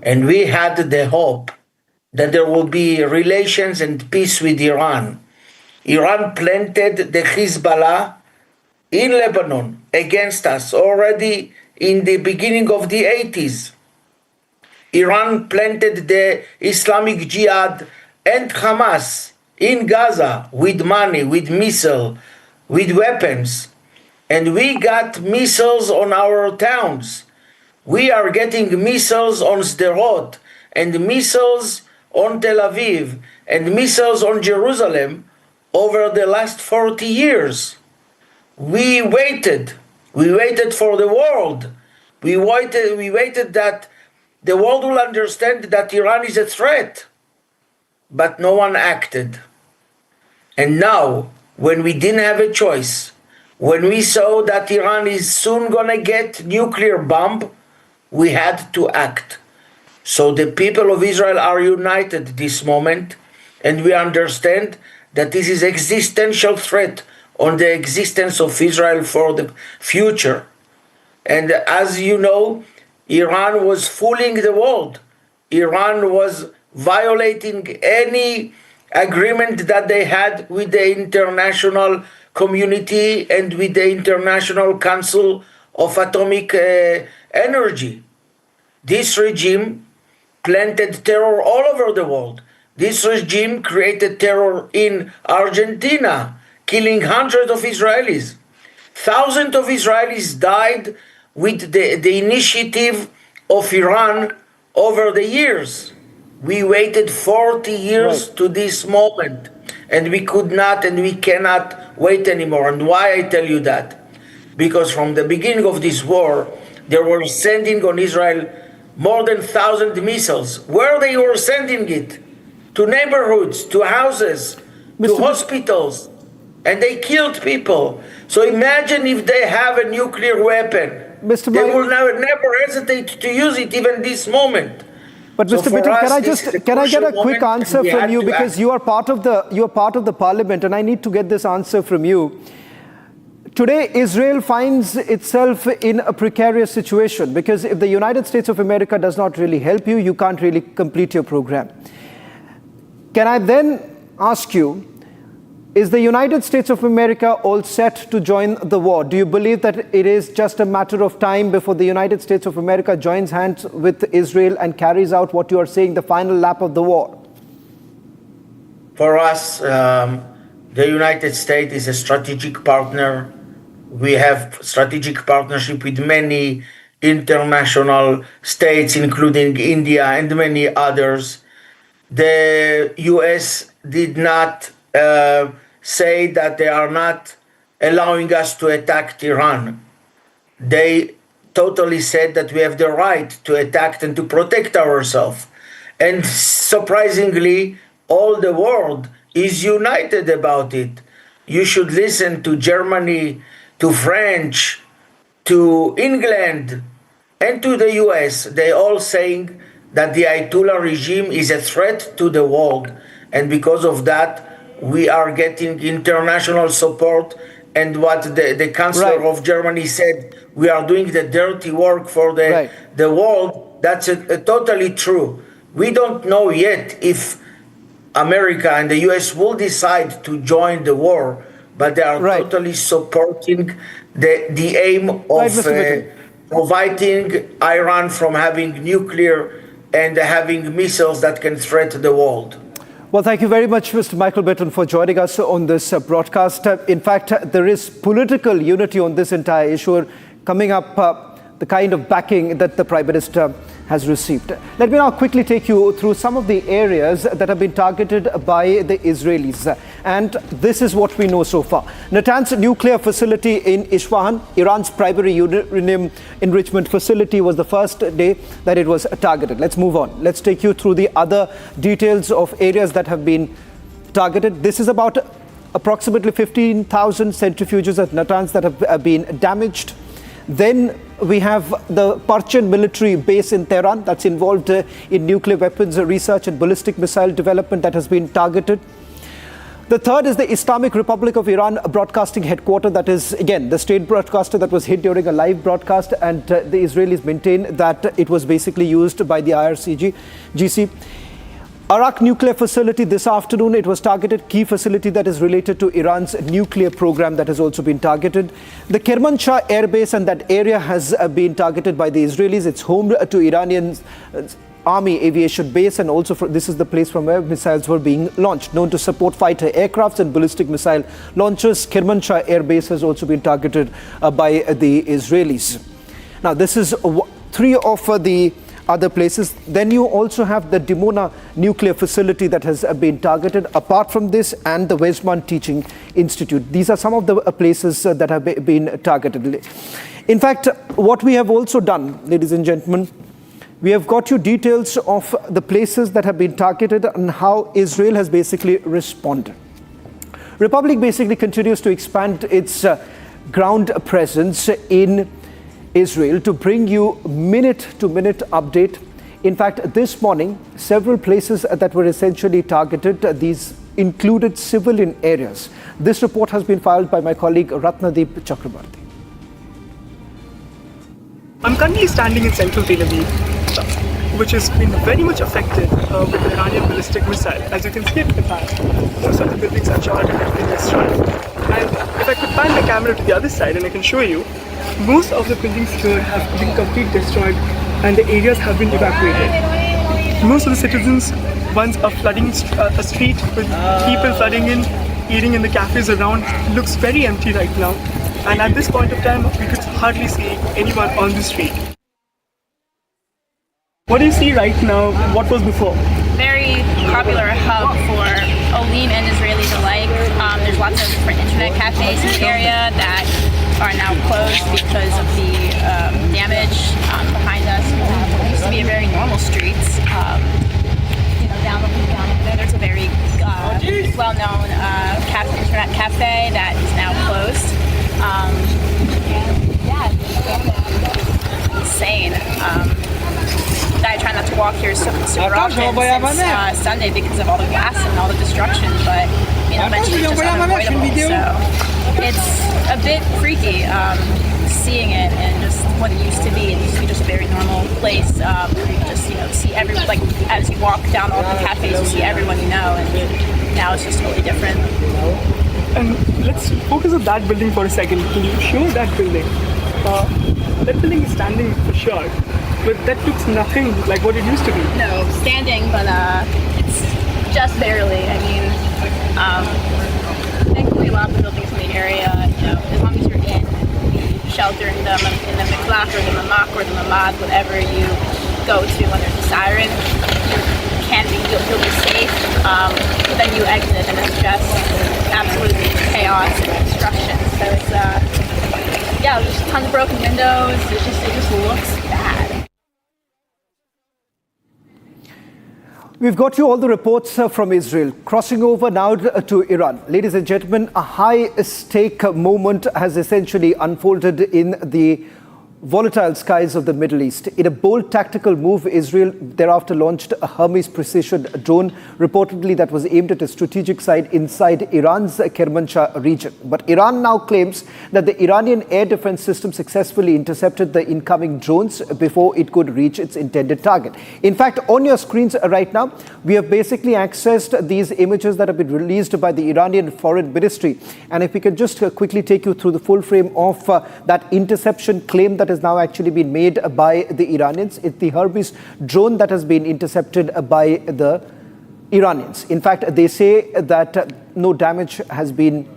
and we had the hope that there will be relations and peace with Iran. Iran planted the Hezbollah in Lebanon against us already in the beginning of the 80s. Iran planted the Islamic Jihad and Hamas in Gaza with money, with missiles, with weapons, and we got missiles on our towns. We are getting missiles on Sderot, and missiles on Tel Aviv, and missiles on Jerusalem over the last 40 years. We waited for the world. We waited that the world will understand that Iran is a threat, but no one acted. And now, when we didn't have a choice, when we saw that Iran is soon gonna get nuclear bomb, we had to act. So the people of Israel are united this moment, and we understand that this is existential threat on the existence of Israel for the future. And as you know, Iran was fooling the world. Iran was violating any agreement that they had with the international community and with the International Council of Atomic Energy. This regime planted terror all over the world. This regime created terror in Argentina, killing hundreds of Israelis. Thousands of Israelis died with the initiative of Iran over the years. We waited 40 years to this moment, and we could not and we cannot wait anymore. And why I tell you that? Because from the beginning of this war, they were sending on Israel more than 1,000 missiles. Where they were sending it? To neighborhoods, to houses, to hospitals, and they killed people. So imagine if they have a nuclear weapon. They will never hesitate to use it even this moment. But Mr. Bittul, can I get a quick answer from you, because you are part of the parliament, and I need to get this answer from you. Today, Israel finds itself in a precarious situation, because if the United States of America does not really help you, you can't really complete your program. Can I then ask you, is the United States of America all set to join the war? Do you believe that it is just a matter of time before the United States of America joins hands with Israel and carries out what you are saying, the final lap of the war? For us, the United States is a strategic partner. We have strategic partnership with many international states, including India and many others. The US did not say that they are not allowing us to attack Iran. They totally said that we have the right to attack and to protect ourselves. And surprisingly, all the world is united about it. You should listen to Germany, to French, to England, and to the US. They all saying that the Ayatollah regime is a threat to the world. And because of that, we are getting international support. And what the Chancellor of Germany said, we are doing the dirty work for the world. That's totally true. We don't know yet if America and the US will decide to join the war, but they are totally supporting the aim of preventing Iran from having nuclear and having missiles that can threaten the world. Well, thank you very much, Mr. Michael Bitton, for joining us on this broadcast. In fact, there is political unity on this entire issue, coming up the kind of backing that the Prime Minister has received. Let me now quickly take you through some of the areas that have been targeted by the Israelis. And this is what we know so far. Natanz nuclear facility in Isfahan, Iran's primary uranium enrichment facility, was the first day that it was targeted. Let's move on. Let's take you through the other details of areas that have been targeted. This is about approximately 15,000 centrifuges at Natanz that have been damaged. Then we have the Parchin military base in Tehran that's involved in nuclear weapons research and ballistic missile development that has been targeted. The third is the Islamic Republic of Iran broadcasting headquarters, that is, again, the state broadcaster that was hit during a live broadcast, and the Israelis maintain that it was basically used by the IRGC. Arak nuclear facility this afternoon, it was targeted. Key facility that is related to Iran's nuclear program that has also been targeted. The Kermanshah air base and that area has been targeted by the Israelis. It's home to Iranian army aviation base, and also this is the place from where missiles were being launched, known to support fighter aircrafts and ballistic missile launchers. Kermanshah air base has also been targeted by the Israelis. Now, this is three of the other places. Then you also have the Dimona nuclear facility that has been targeted. Apart from this, and the Weizmann Teaching Institute. These are some of the places that have been targeted. In fact, what we have also done, ladies and gentlemen, we have got you details of the places that have been targeted and how Israel has basically responded. Republic basically continues to expand its ground presence in Israel to bring you minute-to-minute update. In fact, this morning, several places that were essentially targeted, these included civilian areas. This report has been filed by my colleague Ratnadeep Chakrabarti. I'm currently standing in central Tel Aviv, which has been very much affected with the Iranian ballistic missile. As you can see at the back, most of the buildings are charred and have been destroyed. And if I could pan the camera to the other side and I can show you, most of the buildings here have been completely destroyed and the areas have been evacuated. Most of the citizens once are flooding a street with people flooding in, eating in the cafes around. It looks very empty right now. And at this point of time, we could hardly see anyone on the street. What do you see right now? What was before? Very popular hub for Olim and Israelis alike. There's lots of different internet cafes in the area that are now closed because of the damage behind us. It used to be a very normal streets. Down there, there's a very well-known internet cafe that is now closed. Insane. I try not to walk here super often since Sunday because of all the glass and all the destruction, but eventually it's just unavoidable. So it's a bit freaky seeing it and just what it used to be. It used to be just a very normal place. You just see everyone, like as you walk down all the cafes, you see everyone you know, and now it's just totally different. And let's focus on that building for a second. Can you show that building? That building is standing for sure, but that looks nothing like what it used to be. No, standing, but it's just barely. I mean, thankfully a lot of the buildings in the area, as long as you're in shelter in the miklach or the mamak or the mamad, whatever you go to when there's a siren, you'll be safe. But then you exit and it's just absolutely chaos and destruction. So it's there's just tons of broken windows. It just looks bad. We've got you all the reports from Israel. Crossing over now to Iran. Ladies and gentlemen, a high-stake moment has essentially unfolded in the volatile skies of the Middle East. In a bold tactical move, Israel thereafter launched a Hermes precision drone, reportedly that was aimed at a strategic site inside Iran's Kermanshah region. But Iran now claims that the Iranian air defense system successfully intercepted the incoming drones before it could reach its intended target. In fact, on your screens right now, we have basically accessed these images that have been released by the Iranian Foreign Ministry. And if we can just quickly take you through the full frame of that interception claim that has now actually been made by the Iranians. It's the Hermes drone that has been intercepted by the Iranians. In fact, they say that no damage has been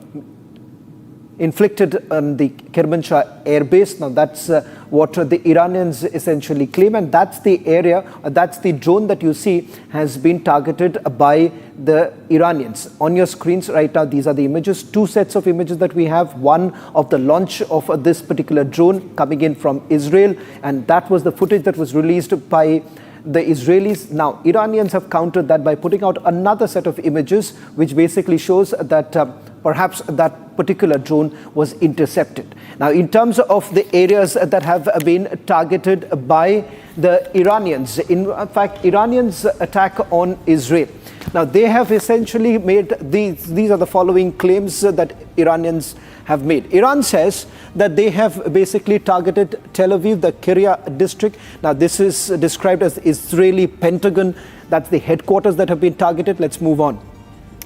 inflicted on the Kermanshah airbase. Now that's what the Iranians essentially claim, and that's the area, that's the drone that you see has been targeted by the Iranians. On your screens right now, these are the images, two sets of images that we have, one of the launch of this particular drone coming in from Israel, and that was the footage that was released by the Israelis. Now, Iranians have countered that by putting out another set of images, which basically shows that perhaps that particular drone was intercepted. Now, in terms of the areas that have been targeted by the Iranians, in fact, Iranians' attack on Israel. Now, they have essentially made these are the following claims that Iranians have made. Iran says that they have basically targeted Tel Aviv, the Kiryat district. Now, this is described as Israeli Pentagon. That's the headquarters that have been targeted. Let's move on.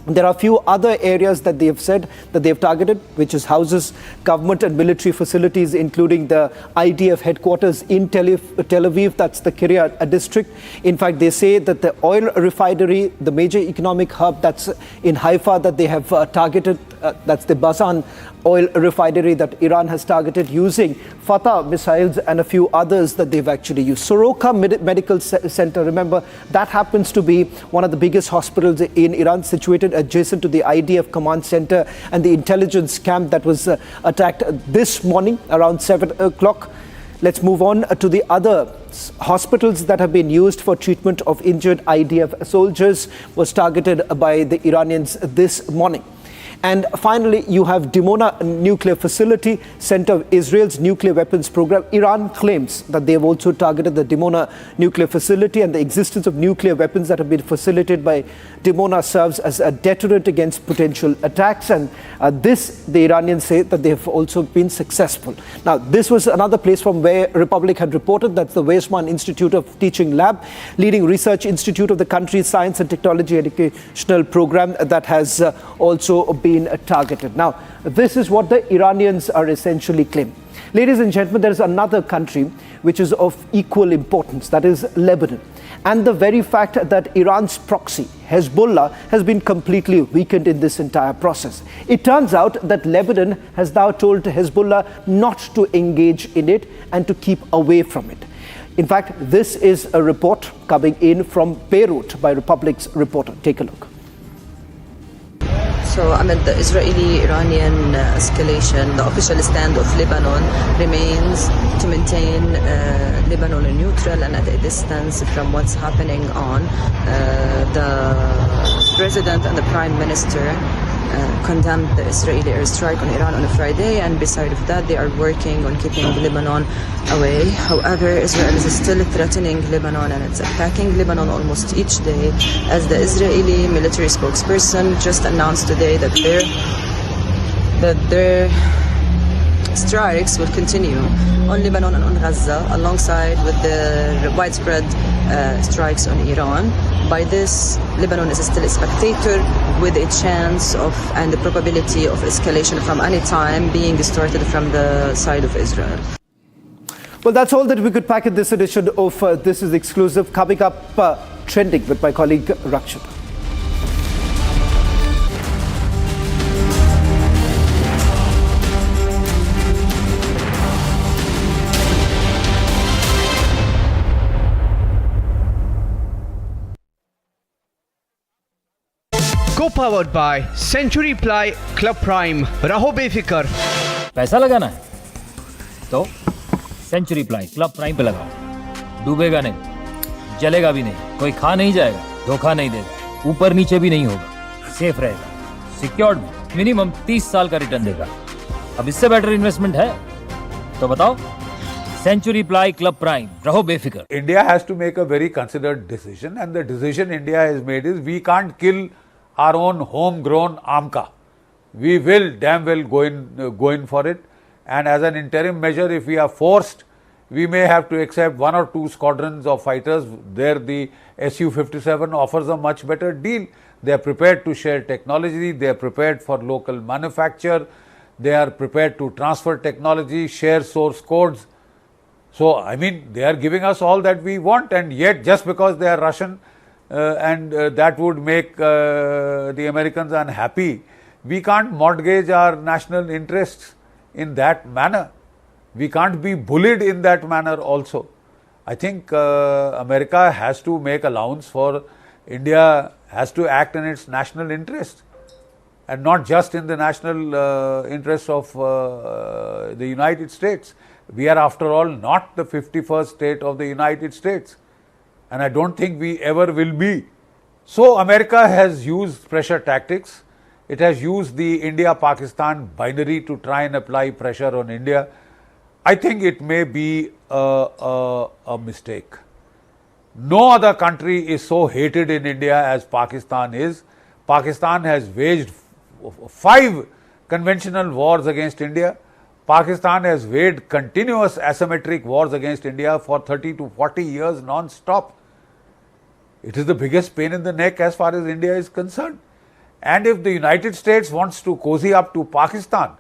There are a few other areas that they have said that they've targeted, which is houses, government and military facilities, including the IDF headquarters in Tel Aviv, that's the Kiryat district. In fact, they say that the oil refinery, the major economic hub that's in Haifa that they have targeted, that's the Bazan oil refinery that Iran has targeted using Fatah missiles and a few others that they've actually used. Soroka Medical Center, remember, that happens to be one of the biggest hospitals in Iran, situated adjacent to the IDF command center and the intelligence camp that was attacked this morning around 7 o'clock. Let's move on to the other hospitals that have been used for treatment of injured IDF soldiers was targeted by the Iranians this morning. And finally, you have Dimona nuclear facility, center of Israel's nuclear weapons program. Iran claims that they have also targeted the Dimona nuclear facility, and the existence of nuclear weapons that have been facilitated by Dimona serves as a deterrent against potential attacks. And this, the Iranians say that they have also been successful. Now, this was another place from where Republic had reported. That's the Weizmann Institute of Teaching Lab, leading research institute of the country's science and technology educational program that has also been targeted. Now, this is what the Iranians are essentially claiming. Ladies and gentlemen, there is another country which is of equal importance, that is Lebanon. And the very fact that Iran's proxy, Hezbollah, has been completely weakened in this entire process. It turns out that Lebanon has now told Hezbollah not to engage in it and to keep away from it. In fact, this is a report coming in from Beirut by Republic's reporter. Take a look. So amid the Israeli-Iranian escalation, the official stand of Lebanon remains to maintain Lebanon neutral and at a distance from what's happening on. The President and the Prime Minister condemned the Israeli airstrike on Iran on a Friday, and beside of that they are working on keeping Lebanon away. However, Israel is still threatening Lebanon and it's attacking Lebanon almost each day, as the Israeli military spokesperson just announced today that their strikes will continue on Lebanon and on Gaza, alongside with the widespread strikes on Iran. By this, Lebanon is still a spectator, with a chance of and the probability of escalation from any time being started from the side of Israel. Well, that's all that we could pack in this edition of This is Exclusive. Coming up, trending with my colleague Rakshit. Co-powered by Century Ply Club Prime. रहो बेफिक्र. पैसा लगाना है तो century ply club prime पे लगाओ. डूबेगा नहीं, जलेगा भी नहीं, कोई खा नहीं जाएगा, धोखा नहीं देगा, ऊपर नीचे भी नहीं होगा, सेफ रहेगा, सिक्योर्ड, मिनिमम 30 साल का रिटर्न देगा. अब इससे बेटर इन्वेस्टमेंट है तो बताओ. Century Ply Club Prime. Raho befikar. India has to make a very considered decision, and the decision India has made is we can't kill our own homegrown AMCA. We will damn well go in for it, and as an interim measure, if we are forced, we may have to accept 1 or 2 squadrons of fighters. There the Su-57 offers a much better deal. They are prepared to share technology, they are prepared for local manufacture, they are prepared to transfer technology, share source codes. So, I mean, they are giving us all that we want, and yet just because they are Russian and that would make the Americans unhappy, we can't mortgage our national interests in that manner. We can't be bullied in that manner also. I think America has to make allowance for India, has to act in its national interest and not just in the national interest of the United States. We are after all not the 51st state of the United States, and I don't think we ever will be. So America has used pressure tactics. It has used the India-Pakistan binary to try and apply pressure on India. I think it may be a mistake. No other country is so hated in India as Pakistan is. Pakistan has waged 5 conventional wars against India. Pakistan has waged continuous asymmetric wars against India for 30 to 40 years non-stop. It is the biggest pain in the neck as far as India is concerned. And if the United States wants to cozy up to Pakistan,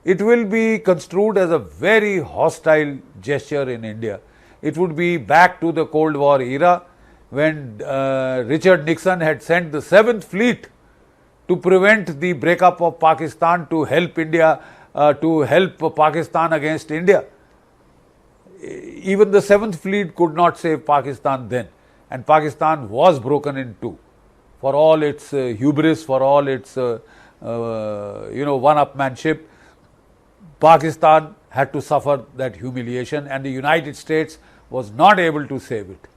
it will be construed as a very hostile gesture in India. It would be back to the Cold War era when Richard Nixon had sent the 7th Fleet to prevent the breakup of Pakistan, to help India, to help Pakistan against India. Even the 7th Fleet could not save Pakistan then, and Pakistan was broken in two. For all its hubris, for all its one-upmanship, Pakistan had to suffer that humiliation, and the United States was not able to save it.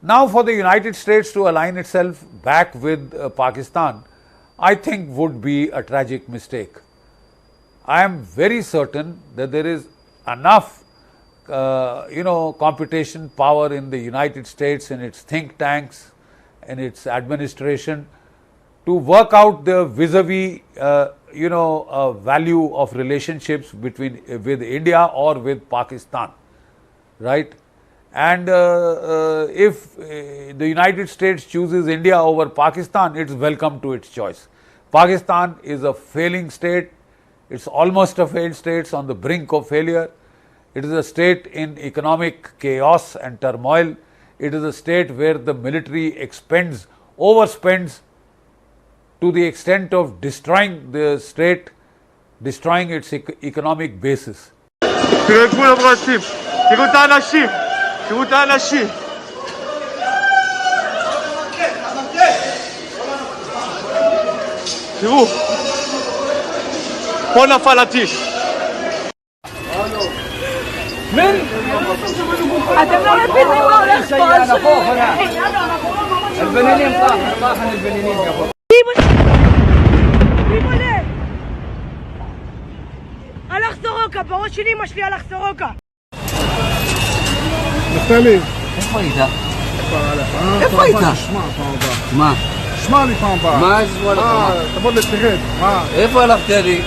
Now for the United States to align itself back with Pakistan, I think would be a tragic mistake. I am very certain that there is enough, computation power in the United States, in its think tanks, in its administration, to work out the vis-a-vis, value of relationships with India or with Pakistan, right? And if the United States chooses India over Pakistan, it's welcome to its choice. Pakistan is a failing state. It's almost a failed state. It's on the brink of failure. It is a state in economic chaos and turmoil. It is a state where the military overspends to the extent of destroying the state, destroying its economic basis. בוא נפל הטיל. אתם לא מבינים מה הולך פה. البنانين طاحن البنانين قبل. ריבונה! הלך סורוקה, בראש של אמא שלי הלך סורוקה. נפתלי. איפה היית? איפה היית? שמע פעם הבאה. מה? שמע לי פעם הבאה. מה אשמע לך? תבוא לתרד. מה? איפה הלכת לי?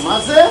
מה זה?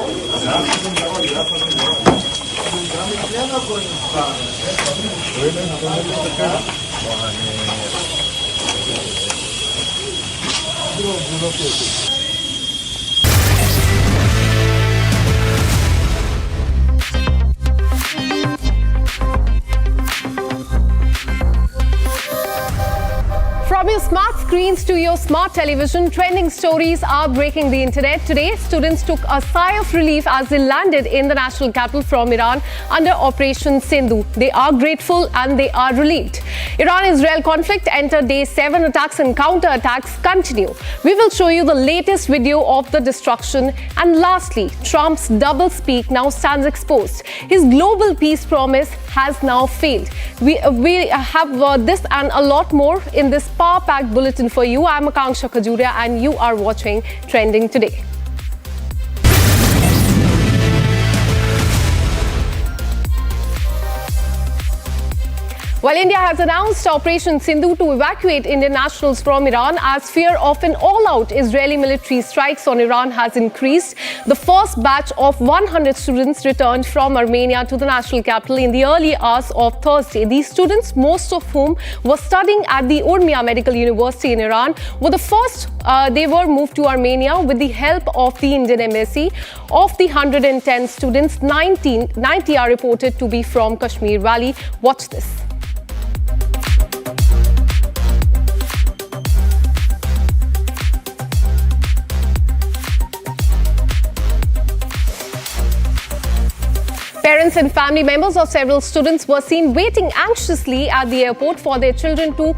From your smart screens to your smart television, trending stories are breaking the internet. Today, students took a sigh of relief as they landed in the national capital from Iran under Operation Sindhu. They are grateful and they are relieved. Iran-Israel conflict entered day 7. Attacks and counter-attacks continue. We will show you the latest video of the destruction. And lastly, Trump's doublespeak now stands exposed. His global peace promise has now failed. We have this and a lot more in this power-packed bulletin for you. I'm Akanksha Khajuria and you are watching Trending Today. While India has announced Operation Sindhu to evacuate Indian nationals from Iran as fear of an all-out Israeli military strikes on Iran has increased, the first batch of 100 students returned from Armenia to the national capital in the early hours of Thursday. These students, most of whom were studying at the Urmia Medical University in Iran, were the first. They were moved to Armenia with the help of the Indian embassy. Of the 110 students, 90 are reported to be from Kashmir Valley. Watch this. Parents and family members of several students were seen waiting anxiously at the airport for their children to,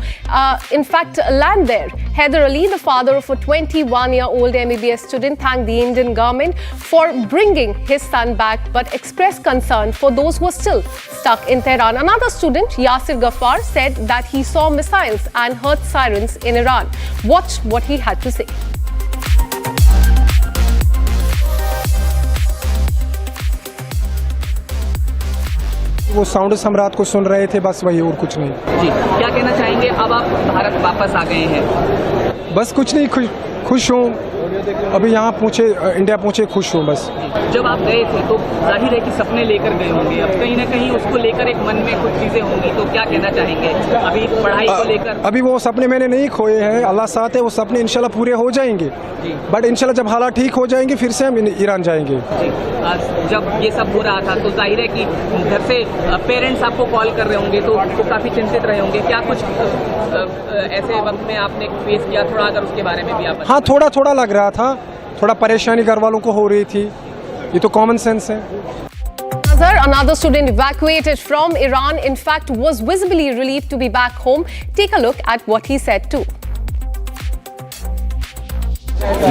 land there. Haider Ali, the father of a 21-year-old MBBS student, thanked the Indian government for bringing his son back, but expressed concern for those who are still stuck in Tehran. Another student, Yasir Ghaffar, said that he saw missiles and heard sirens in Iran. Watch what he had to say. वो sound हम रात को सुन रहे थे, बस वही और कुछ नहीं। जी, क्या कहना चाहेंगे? अब आप भारत वापस आ गए हैं। बस कुछ नहीं, खुश हूँ। अभी यहाँ इंडिया पहुँचे, खुश हूँ बस। जब आप गए थे तो जाहिर है कि सपने लेकर गए होंगे, अब कहीं ना कहीं उसको लेकर एक मन में कुछ चीजें होंगी, तो क्या कहना चाहेंगे अभी पढ़ाई को लेकर? अभी वो सपने मैंने नहीं खोए हैं, अल्लाह साथ है, वो सपने इंशाल्लाह पूरे हो जाएंगे। बट इंशाल्लाह जब हालात ठीक हो जाएंगे फिर से हम ईरान जाएंगे। जब ये सब हो रहा था तो जाहिर है कि घर से पेरेंट्स आपको कॉल कर रहे होंगे, तो वो काफी चिंतित रहे होंगे। क्या कुछ ऐसे वक्त में आपने फेस किया, थोड़ा अगर उसके बारे में भी आप? हाँ, थोड़ा लग रहा था, थोड़ा परेशानी घर वालों को हो रही थी, ये तो कॉमन सेंस है। Another student evacuated from Iran, in fact, was visibly relieved to be back home. Take a look at what he said too.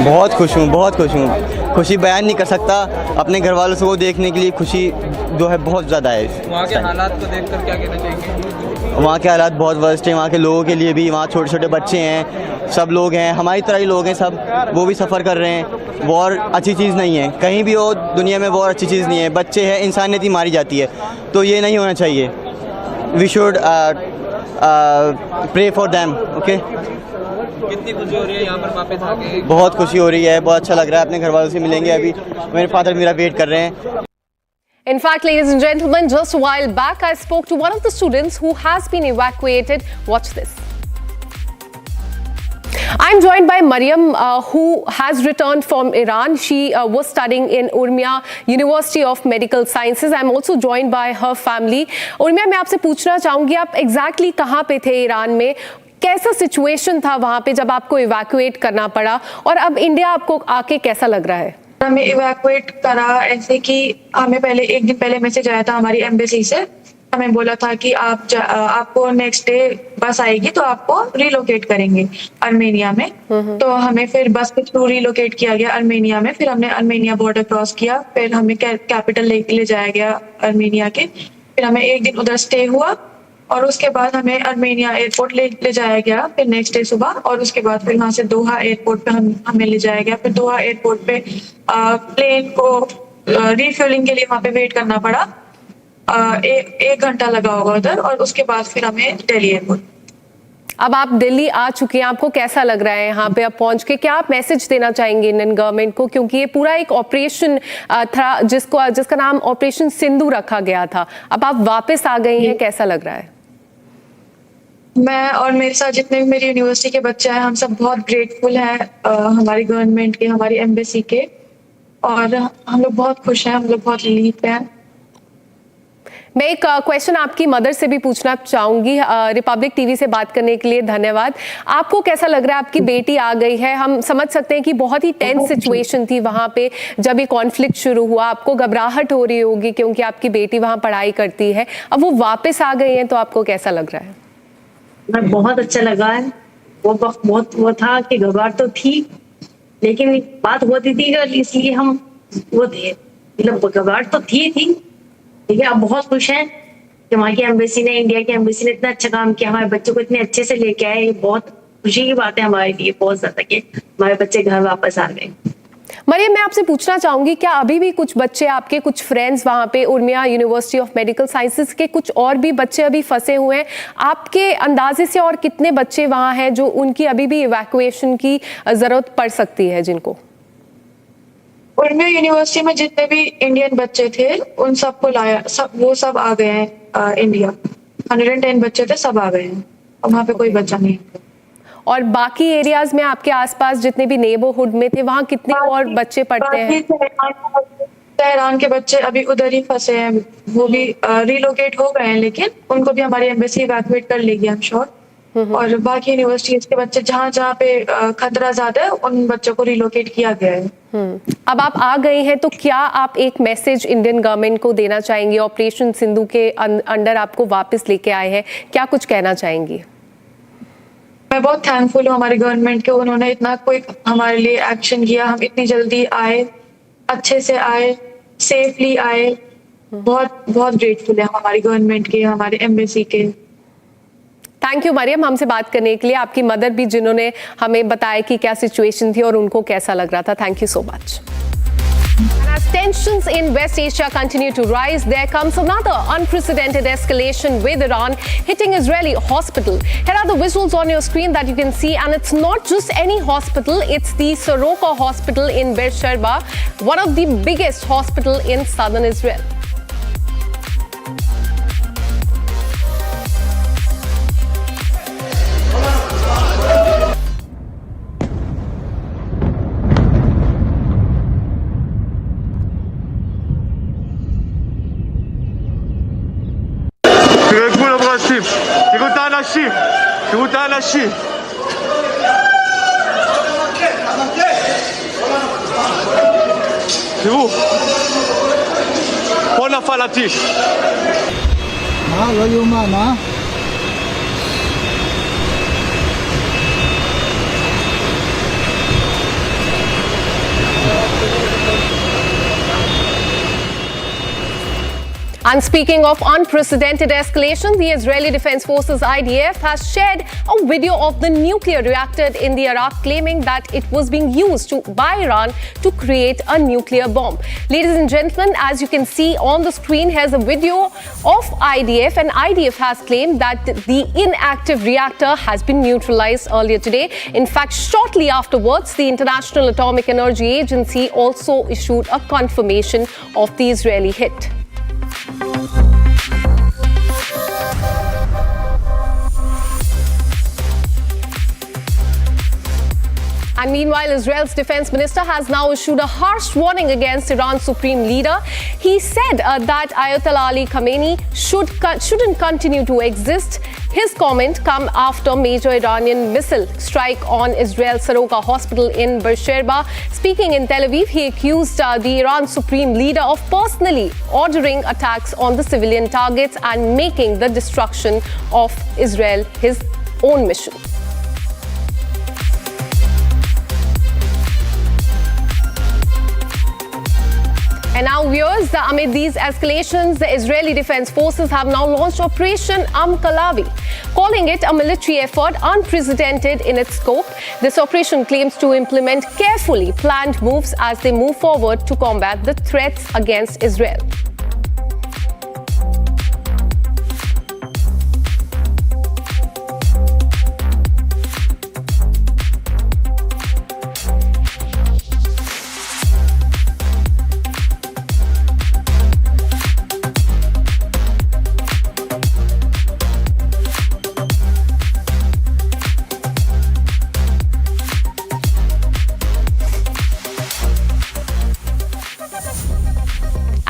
बहुत खुश हूँ, खुशी बयान नहीं कर सकता। अपने घर वालों से वो देखने के लिए खुशी जो है बहुत ज़्यादा है। वहाँ के हालात को देखकर क्या कहना चाहेंगे? वहाँ के हालात बहुत वर्स्ट हैं, वहाँ के लोगों के लिए भी। वहाँ छोटे छोटे बच्चे हैं, सब लोग हैं, हमारी तरह ही लोग हैं सब, वो भी सफ़र कर रहे हैं। वॉर अच्छी चीज़ नहीं है, कहीं भी हो दुनिया में वॉर अच्छी चीज़ नहीं है। बच्चे हैं, इंसानियत ही मारी जाती है, तो ये नहीं होना चाहिए। We should pray for them. Okay, कितनी खुशी हो रही है यहाँ पर वापस आके? बहुत खुशी हो रही है, बहुत अच्छा लग रहा है। अपने घर वालों से मिलेंगे अभी, मेरे फादर मेरा वेट कर रहे हैं। In fact, ladies and gentlemen, just a while back, I spoke to one of the students who has been evacuated. Watch this. I'm joined by Mariam, who has returned from Iran. She was studying in Urmia University of Medical Sciences. I'm also joined by her family. Urmia, मैं आपसे पूछना चाहूँगी, आप exactly कहाँ पे थे Iran में? कैसा सिचुएशन था वहाँ पे जब आपको इवैक्यूएट करना पड़ा, और अब इंडिया आपको आके कैसा लग रहा है? हमें इवैक्यूएट करा ऐसे कि हमें पहले एक दिन पहले मैसेज आया था हमारी एम्बेसी से। हमें बोला था कि आपको नेक्स्ट डे बस आएगी तो आपको रिलोकेट करेंगे अर्मेनिया में। तो हमें फिर बस के थ्रू रिलोकेट किया गया अर्मेनिया में। फिर हमने अर्मेनिया बॉर्डर क्रॉस किया, फिर हमें कैपिटल ले जाया गया अर्मेनिया के। फिर हमें एक दिन उधर स्टे हुआ और उसके बाद हमें अर्मेनिया एयरपोर्ट ले जाया गया फिर नेक्स्ट डे सुबह। और उसके बाद फिर वहाँ से दोहा एयरपोर्ट पे हमें ले जाया गया। फिर दोहा एयरपोर्ट पे प्लेन को रिफ्यूलिंग के लिए वहाँ पे वेट करना पड़ा। एक घंटा लगा होगा उधर, और उसके बाद फिर हमें दिल्ली एयरपोर्ट। अब आप दिल्ली आ चुके हैं, आपको कैसा लग रहा है यहाँ पे अब पहुंच के? क्या आप मैसेज देना चाहेंगे इंडियन गवर्नमेंट को, क्योंकि ये पूरा एक ऑपरेशन था जिसका नाम ऑपरेशन सिंधु रखा गया था। अब आप वापस आ गए हैं, कैसा लग रहा है? मैं और मेरे साथ जितने भी मेरी यूनिवर्सिटी के बच्चे हैं, हम सब बहुत ग्रेटफुल हैं हमारी गवर्नमेंट के, हमारी एम्बेसी के, और हम लोग बहुत खुश हैं, हम लोग बहुत रिलीफ हैं। मैं एक क्वेश्चन आपकी मदर से भी पूछना चाहूंगी। रिपब्लिक टीवी से बात करने के लिए धन्यवाद। आपको कैसा लग रहा है, आपकी बेटी आ गई है? हम समझ सकते हैं कि बहुत ही टेंस सिचुएशन थी वहां पे जब ये कॉन्फ्लिक्ट शुरू हुआ। आपको घबराहट हो रही होगी क्योंकि आपकी बेटी वहां पढ़ाई करती है। अब वो वापस आ गई हैं, तो आपको कैसा लग रहा है? बहुत अच्छा लगा है। वो था कि घबराहट तो थी, लेकिन बात होती थी इसलिए हम वो थे, मतलब घबराहट तो थी ठीक है। अब बहुत खुश हैं कि वहाँ की एम्बेसी ने, इंडिया की एम्बेसी ने इतना अच्छा काम किया, हमारे बच्चों को इतने अच्छे से लेके आए। ये बहुत खुशी की बात है हमारे लिए, बहुत ज्यादा, कि हमारे बच्चे घर वापस आ गए। मरियम, मैं आपसे पूछना चाहूंगी, क्या अभी भी कुछ बच्चे, आपके कुछ फ्रेंड्स वहाँ पे Urmia university of medical sciences के कुछ और भी बच्चे अभी फंसे हुए हैं? आपके अंदाजे से और कितने बच्चे वहाँ हैं जो उनकी अभी भी इवैक्यूएशन की जरूरत पड़ सकती है जिनको? उर्मिया यूनिवर्सिटी में जितने भी इंडियन बच्चे थे उन सबको लाया, वो सब आ गए हैं इंडिया। 110 बच्चे थे, सब आ गए हैं, और वहाँ पे कोई बच्चा नहीं। और बाकी एरियाज में आपके आसपास जितने भी नेबरहुड में थे, वहाँ कितने और बच्चे पढ़ते हैं? तेहरान के बच्चे अभी उधर ही फंसे हैं, वो भी रिलोकेट हो गए हैं, लेकिन उनको भी हमारी एम्बेसी इवैक्यूएट कर लेगी, आई एम श्योर। और बाकी यूनिवर्सिटीज के बच्चे जहाँ पे खतरा ज्यादा है, उन बच्चों को रिलोकेट किया गया है। अब आप आ गए हैं, तो क्या आप एक मैसेज इंडियन गवर्नमेंट को देना चाहेंगे? ऑपरेशन सिंधु के अंडर आपको वापस लेके आए हैं, क्या कुछ कहना चाहेंगी? मैं बहुत थैंकफुल हूँ हमारी गवर्नमेंट के, उन्होंने इतना कोई हमारे लिए एक्शन किया, हम इतनी जल्दी आए, अच्छे से आए, सेफली आए। बहुत बहुत ग्रेटफुल है हमारी गवर्नमेंट के, हमारे एम्बेसी के। थैंक यू मरियम, हमसे बात करने के लिए। आपकी मदर भी जिन्होंने हमें बताया कि क्या सिचुएशन थी और उनको कैसा लग रहा था। Thank you so much. As tensions in West Asia continue to rise, there comes another unprecedented escalation with Iran hitting Israeli hospital. Here are the visuals on your screen that you can see, and it's not just any hospital, it's the Soroka hospital in Beersheba, one of the biggest hospital in southern Israel. תראו את גבול הברזים, תראו את האנשים, תראו את האנשים. תראו, הפלטיש. לא יאומן, And speaking of unprecedented escalation, the Israeli Defense Forces IDF has shared a video of the nuclear reactor in the Iraq, claiming that it was being used by Iran to create a nuclear bomb. Ladies and gentlemen, as you can see on the screen, here's a video of IDF, and IDF has claimed that the inactive reactor has been neutralized earlier today. In fact, shortly afterwards, the International Atomic Energy Agency also issued a confirmation of the Israeli hit. And meanwhile, Israel's defense minister has now issued a harsh warning against Iran's supreme leader. He said that Ayatollah Ali Khamenei shouldn't continue to exist. His comment come after major Iranian missile strike on Israel's Soroka hospital in Beersheba. Speaking in Tel Aviv, he accused the Iran supreme leader of personally ordering attacks on the civilian targets and making the destruction of Israel his own mission. And now, viewers, amid these escalations, the Israeli Defense Forces have now launched Operation Kalavi, calling it a military effort unprecedented in its scope. This operation claims to implement carefully planned moves as they move forward to combat the threats against Israel.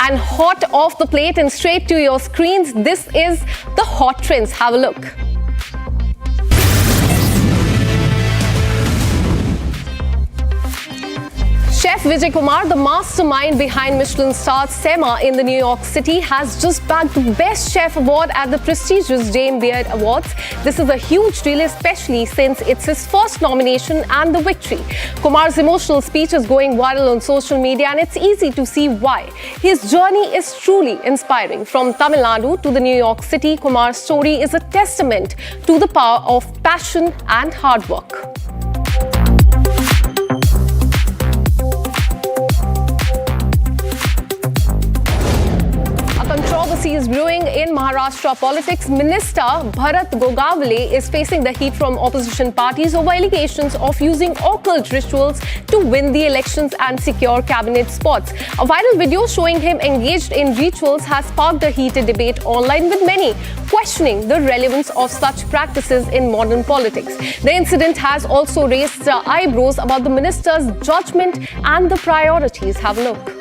And hot off the plate and straight to your screens, this is the hot trends. Have a look. Chef Vijay Kumar, the mastermind behind Michelin-starred Sema in the New York City, has just bagged the Best Chef Award at the prestigious James Beard Awards. This is a huge deal, especially since it's his first nomination and the victory. Kumar's emotional speech is going viral on social media, and it's easy to see why. His journey is truly inspiring. From Tamil Nadu to the New York City, Kumar's story is a testament to the power of passion and hard work. Controversy is brewing in Maharashtra politics. Minister Bharat Gogavale is facing the heat from opposition parties over allegations of using occult rituals to win the elections and secure cabinet spots. A viral video showing him engaged in rituals has sparked a heated debate online, with many questioning the relevance of such practices in modern politics. The incident has also raised eyebrows about the minister's judgment and the priorities. Have a look.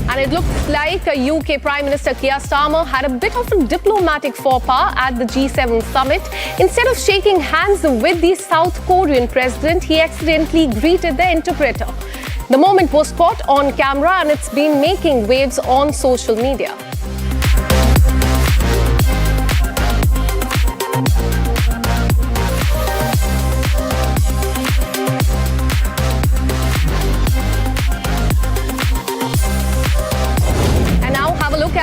And it looks like UK Prime Minister Keir Starmer had a bit of a diplomatic faux pas at the G7 summit. Instead of shaking hands with the South Korean president, he accidentally greeted the interpreter. The moment was caught on camera, and it's been making waves on social media.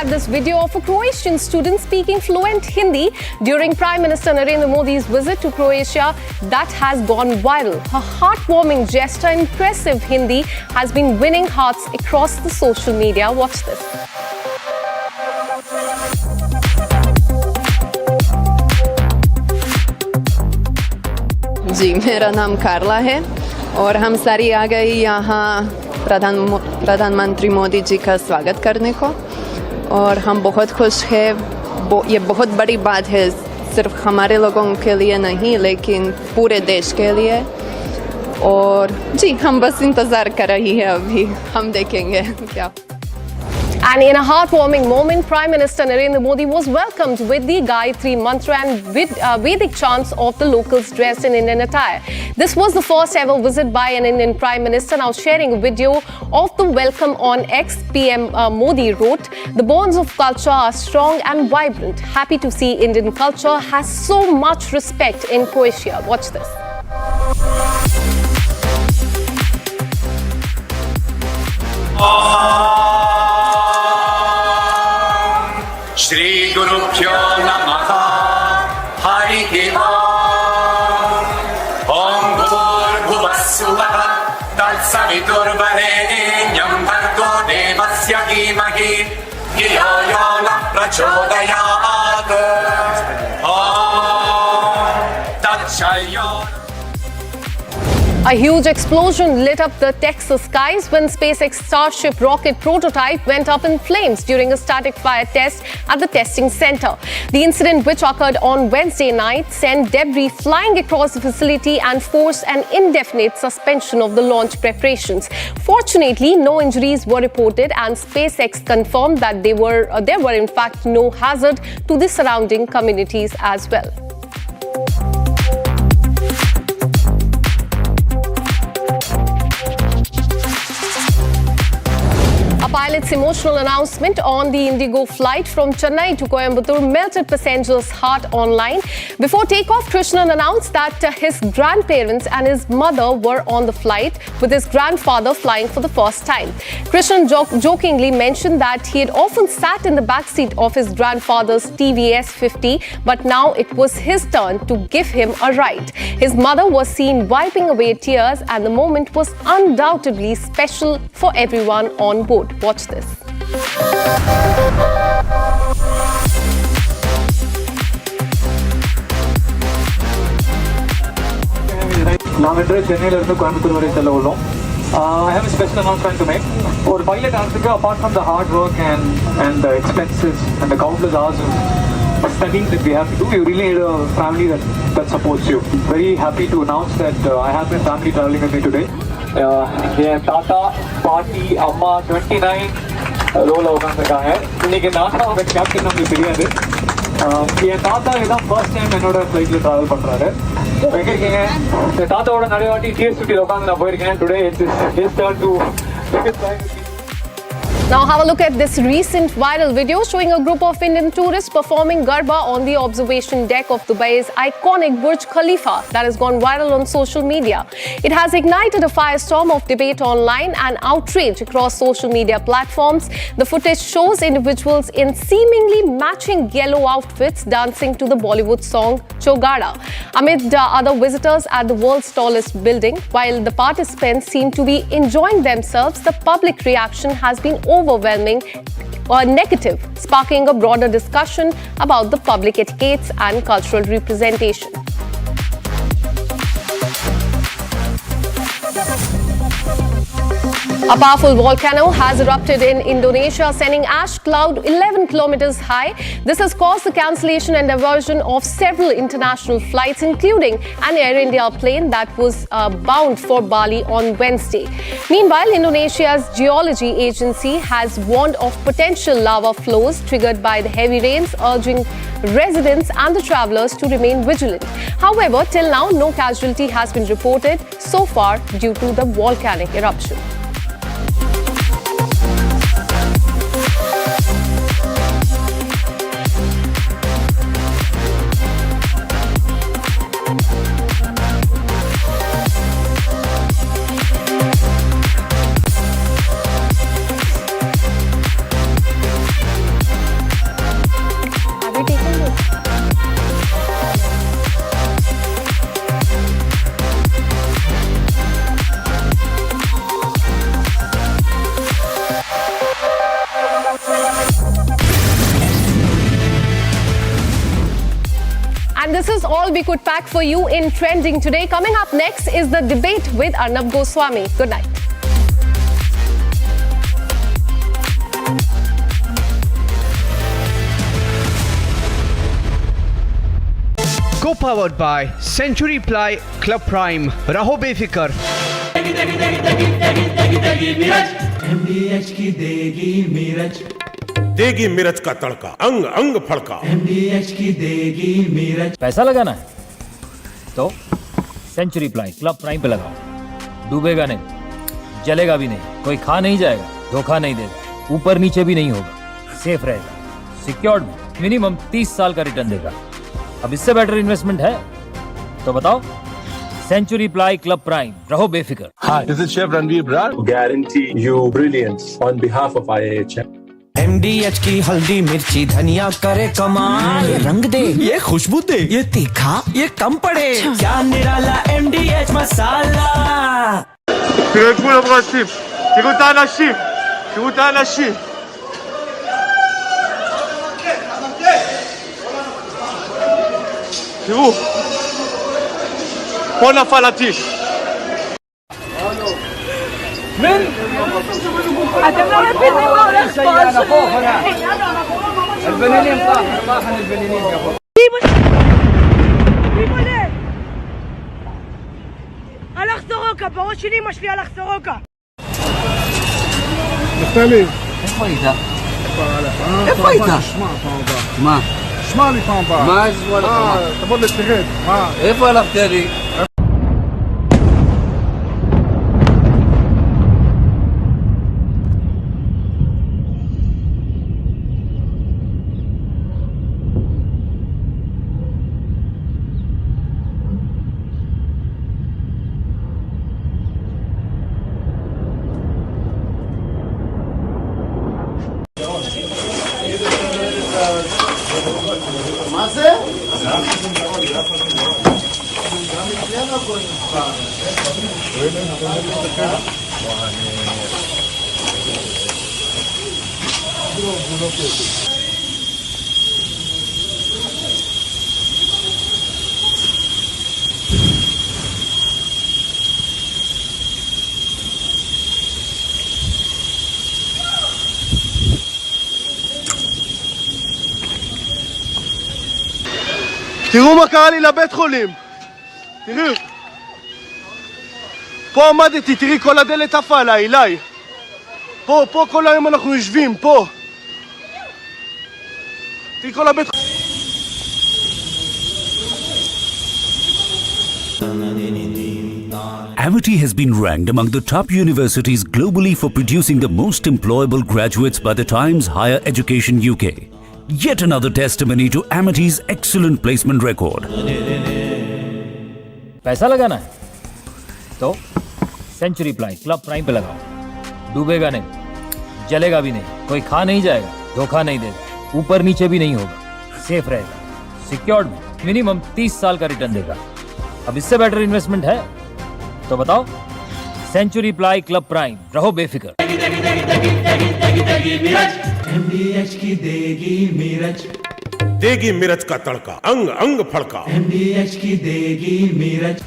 At this video of a Croatian student speaking fluent Hindi during Prime Minister Narendra Modi's visit to Croatia that has gone viral. Her heartwarming gesture, impressive Hindi, has been winning hearts across the social media. Watch this. जी, मेरा नाम कार्ला है और हम सारी आ गए यहाँ प्रधानमंत्री मोदी जी का स्वागत करने को, और हम बहुत खुश हैं। ये बहुत बड़ी बात है, सिर्फ हमारे लोगों के लिए नहीं, लेकिन पूरे देश के लिए। और जी, हम बस इंतज़ार कर रही है, अभी हम देखेंगे क्या। And in a heartwarming moment, Prime Minister Narendra Modi was welcomed with the Gayatri Mantra and Vedic chants of the locals dressed in Indian attire. This was the first ever visit by an Indian Prime Minister. Now sharing a video of the welcome on X, PM Modi wrote, "The bonds of culture are strong and vibrant. Happy to see Indian culture has so much respect in Croatia." Watch this. Shri Guru Pyo Namaha Hari Om Bhur Bhuvassuvaha Tatsavitur Varenyam Bhargo Devasya Dhimahi Dhiyo Yo Na Prachodayat Om Tat Chayo. A huge explosion lit up the Texas skies when SpaceX Starship rocket prototype went up in flames during a static fire test at the testing center. The incident, which occurred on Wednesday night, sent debris flying across the facility and forced an indefinite suspension of the launch preparations. Fortunately, no injuries were reported, and SpaceX confirmed that there were in fact no hazard to the surrounding communities as well. Pilot's emotional announcement on the Indigo flight from Chennai to Coimbatore melted passengers' heart online. Before takeoff, Krishnan announced that his grandparents and his mother were on the flight, with his grandfather flying for the first time. Krishnan jokingly mentioned that he had often sat in the backseat of his grandfather's TVS 50, but now it was his turn to give him a ride. His mother was seen wiping away tears, and the moment was undoubtedly special for everyone on board. Watch this. நாங்கள் சென்னையிலிருந்து கோயம்புத்தூர் வரை செல்ல உள்ளோம். I have a special announcement to make. ஒரு pilot ஆகிறதுக்கு apart from the hard work and the expenses and the countless hours of studying that we have to do, you really need a family that supports you. Very happy to announce that I have my family traveling with me today. என் தாத்தா பாட்டி அம்மா 29 ரோல உட்காந்துருக்காங்க. இன்னைக்கு நானும் அவங்க captain நம்மளுக்கு தெரியாது. என் தாத்தா இதுதான் ஃபர்ஸ்ட் டைம் என்னோட ஃப்ளைட்டில் ட்ராவல் பண்ணுறாரு. எங்கே இருக்கீங்க? என் தாத்தாவோட நிறைய வாட்டி டிஎஸ்டியில் உட்காந்து நான் போயிருக்கேன். Today it's turn to Now have a look at this recent viral video showing a group of Indian tourists performing Garba on the observation deck of Dubai's iconic Burj Khalifa that has gone viral on social media. It has ignited a firestorm of debate online and outrage across social media platforms. The footage shows individuals in seemingly matching yellow outfits dancing to the Bollywood song Chogada amid other visitors at the world's tallest building. While the participants seem to be enjoying themselves, the public reaction has been overwhelming or negative, sparking a broader discussion about the public etiquettes and cultural representation. A powerful volcano has erupted in Indonesia, sending ash cloud 11 kilometers high. This has caused the cancellation and diversion of several international flights, including an Air India plane that was bound for Bali on Wednesday. Meanwhile, Indonesia's geology agency has warned of potential lava flows triggered by the heavy rains, urging residents and the travelers to remain vigilant. However, till now, no casualty has been reported so far due to the volcanic eruption. And this is all we could pack for you in Trending today. Coming up next is the debate with Arnab Goswami. Good night. Co-powered by Century Ply Club Prime. Raho befikar. MDH की देगी मिर्च, देगी मिर्च का तड़का, अंग अंग फड़का। MDH की देगी मिर्च। पैसा लगाना है तो सेंचुरी प्लाई क्लब प्राइम पे लगाओ। डूबेगा नहीं, जलेगा भी नहीं, कोई खा नहीं जाएगा, धोखा नहीं देगा, ऊपर नीचे भी नहीं होगा, सेफ रहेगा, सिक्योर्ड मिनिमम 30 साल का रिटर्न देगा। अब इससे बेटर इन्वेस्टमेंट है तो बताओ। सेंचुरी प्लाई क्लब प्राइम, रहो बेफिक्र। Hi, this is Chef Ranveer Brar. Guarantee you brilliance on behalf of IAHM. MDH की हल्दी मिर्ची धनिया करे कमाल, ये रंग दे, ये खुशबू दे, ये तीखा, ये कम पड़े, क्या निराला MDH masala. תרגול אנשים, תראו את האנשים, תראו את האנשים. תראו, פה נפל הטיל. אתם לא מבינים מה הולך פה. البنانين راح البنانين يابا. מי בודק? הלך סורוקה, בראש של אמא שלי הלך סורוקה. נפתלי. איפה היית? איפה היית? מה? שמע לי פעם הבאה. מה זה וואלה? תבוא לתרד. איפה הלכת לי? מה זה? תראו מה קרה לי לבית חולים. תראו. פה עמדתי, תראי כל הדלת עפה עליי, אליי. פה כל היום אנחנו יושבים, פה. תראי כל הבית חולים. Amity has been ranked among the top universities globally for producing the most employable graduates by the Times Higher Education UK. Yet another testimony to Amity's excellent placement record. पैसा लगाना है तो century ply club prime पे लगाओ। डूबेगा नहीं, जलेगा भी नहीं, कोई खा नहीं जाएगा, धोखा नहीं देगा, ऊपर नीचे भी नहीं होगा, सेफ रहेगा, सिक्योर्ड मिनिमम 30 साल का रिटर्न देगा। अब इससे बेटर इन्वेस्टमेंट है तो बताओ। सेंचुरी प्लाई क्लब प्राइम, रहो बेफिक्र। MDH की देगी मिर्च, देगी मिर्च का तड़का, अंग अंग फड़का। MDH की देगी मिर्च।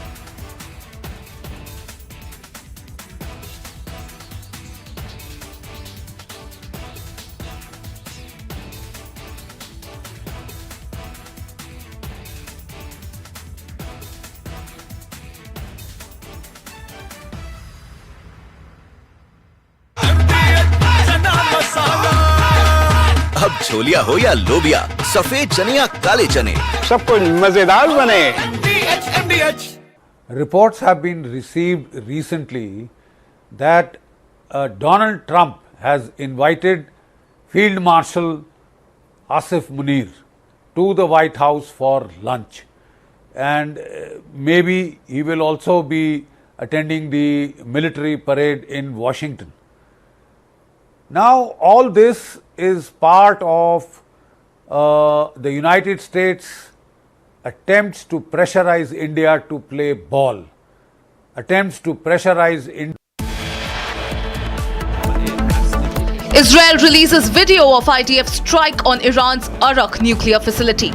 अब छोलिया हो या लोबिया, सफेद चने या काले चने, सब कुछ मजेदार बने। Reports have been received recently that Donald Trump has invited Field Marshal Asif Munir to the White House for lunch, and maybe he will also be attending the military parade in Washington. Now, all this is part of the United States attempts to pressurize India to play ball, attempts to pressurize India. Israel releases video of IDF strike on Iran's Arak nuclear facility.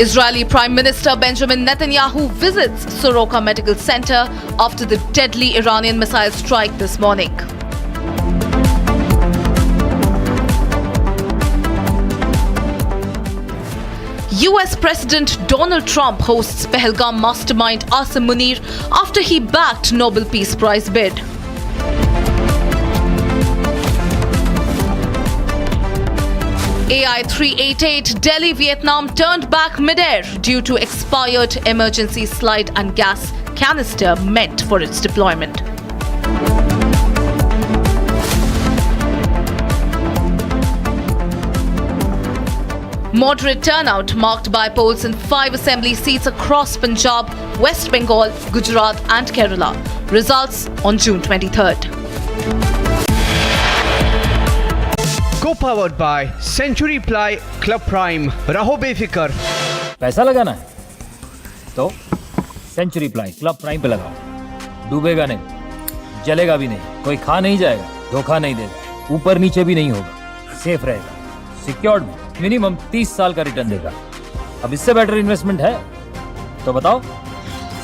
Israeli Prime Minister Benjamin Netanyahu visits Soroka Medical Center after the deadly Iranian missile strike this morning. US President Donald Trump hosts Pahalgam mastermind Asim Munir after he backed Nobel Peace Prize bid. AI-388 Delhi, Vietnam turned back mid-air due to expired emergency slide and gas canister meant for its deployment. Moderate turnout marked by polls in 5 assembly seats across Punjab, West Bengal, Gujarat and Kerala. Results on June 23rd. Co-powered by Century Ply Club Prime. Raho befikar. पैसा लगाना है तो century ply club prime पे लगाओ। डूबेगा नहीं, जलेगा भी नहीं, कोई खा नहीं जाएगा, धोखा नहीं देगा, ऊपर नीचे भी नहीं होगा, सेफ रहेगा, सिक्योर्ड मिनिमम 30 साल का रिटर्न देगा। अब इससे बेटर इन्वेस्टमेंट है तो बताओ।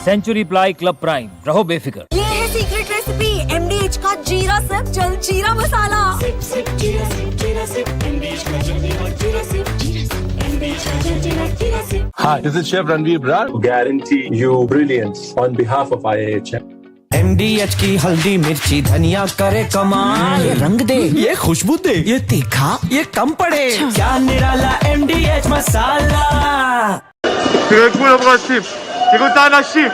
सेंचुरी प्लाई क्लब प्राइम, रहो बेफिक्र। ये है सीक्रेट रेसिपी MDH का जीरा सिप जल जीरा मसाला। सिप सिप जीरा सिप जीरा सिप MDH का जल जीरा सिप MDH का जल जीरा SIP. Hi, this is Chef Ranveer Brar. Guarantee you brilliance on behalf of Aviation. MDH की हल्दी मिर्ची धनिया करे कमाल। ये रंग दे, ये खुशबू दे, ये तीखा, ये कम पड़े। क्या निराला MDH masala. תרגמו לברסים, תראו את האנשים,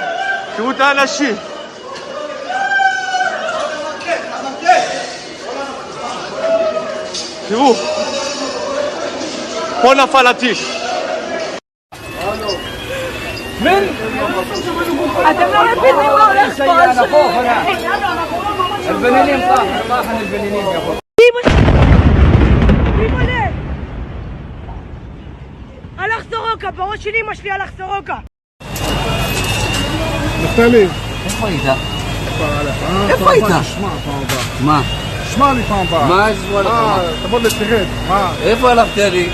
תראו את האנשים. תראו, פה נפל הטיל. אתם לא מבינים מה הולך פה. البنانين راح البنانين قبل. מי בונה? הלך סורוקה, בראש של אמא שלי הלך סורוקה. נפתלי. איפה היית? איפה היית? מה? שמע לי פעם הבאה. מה ישמע לך? תבוא לתרד. איפה הלכת לי?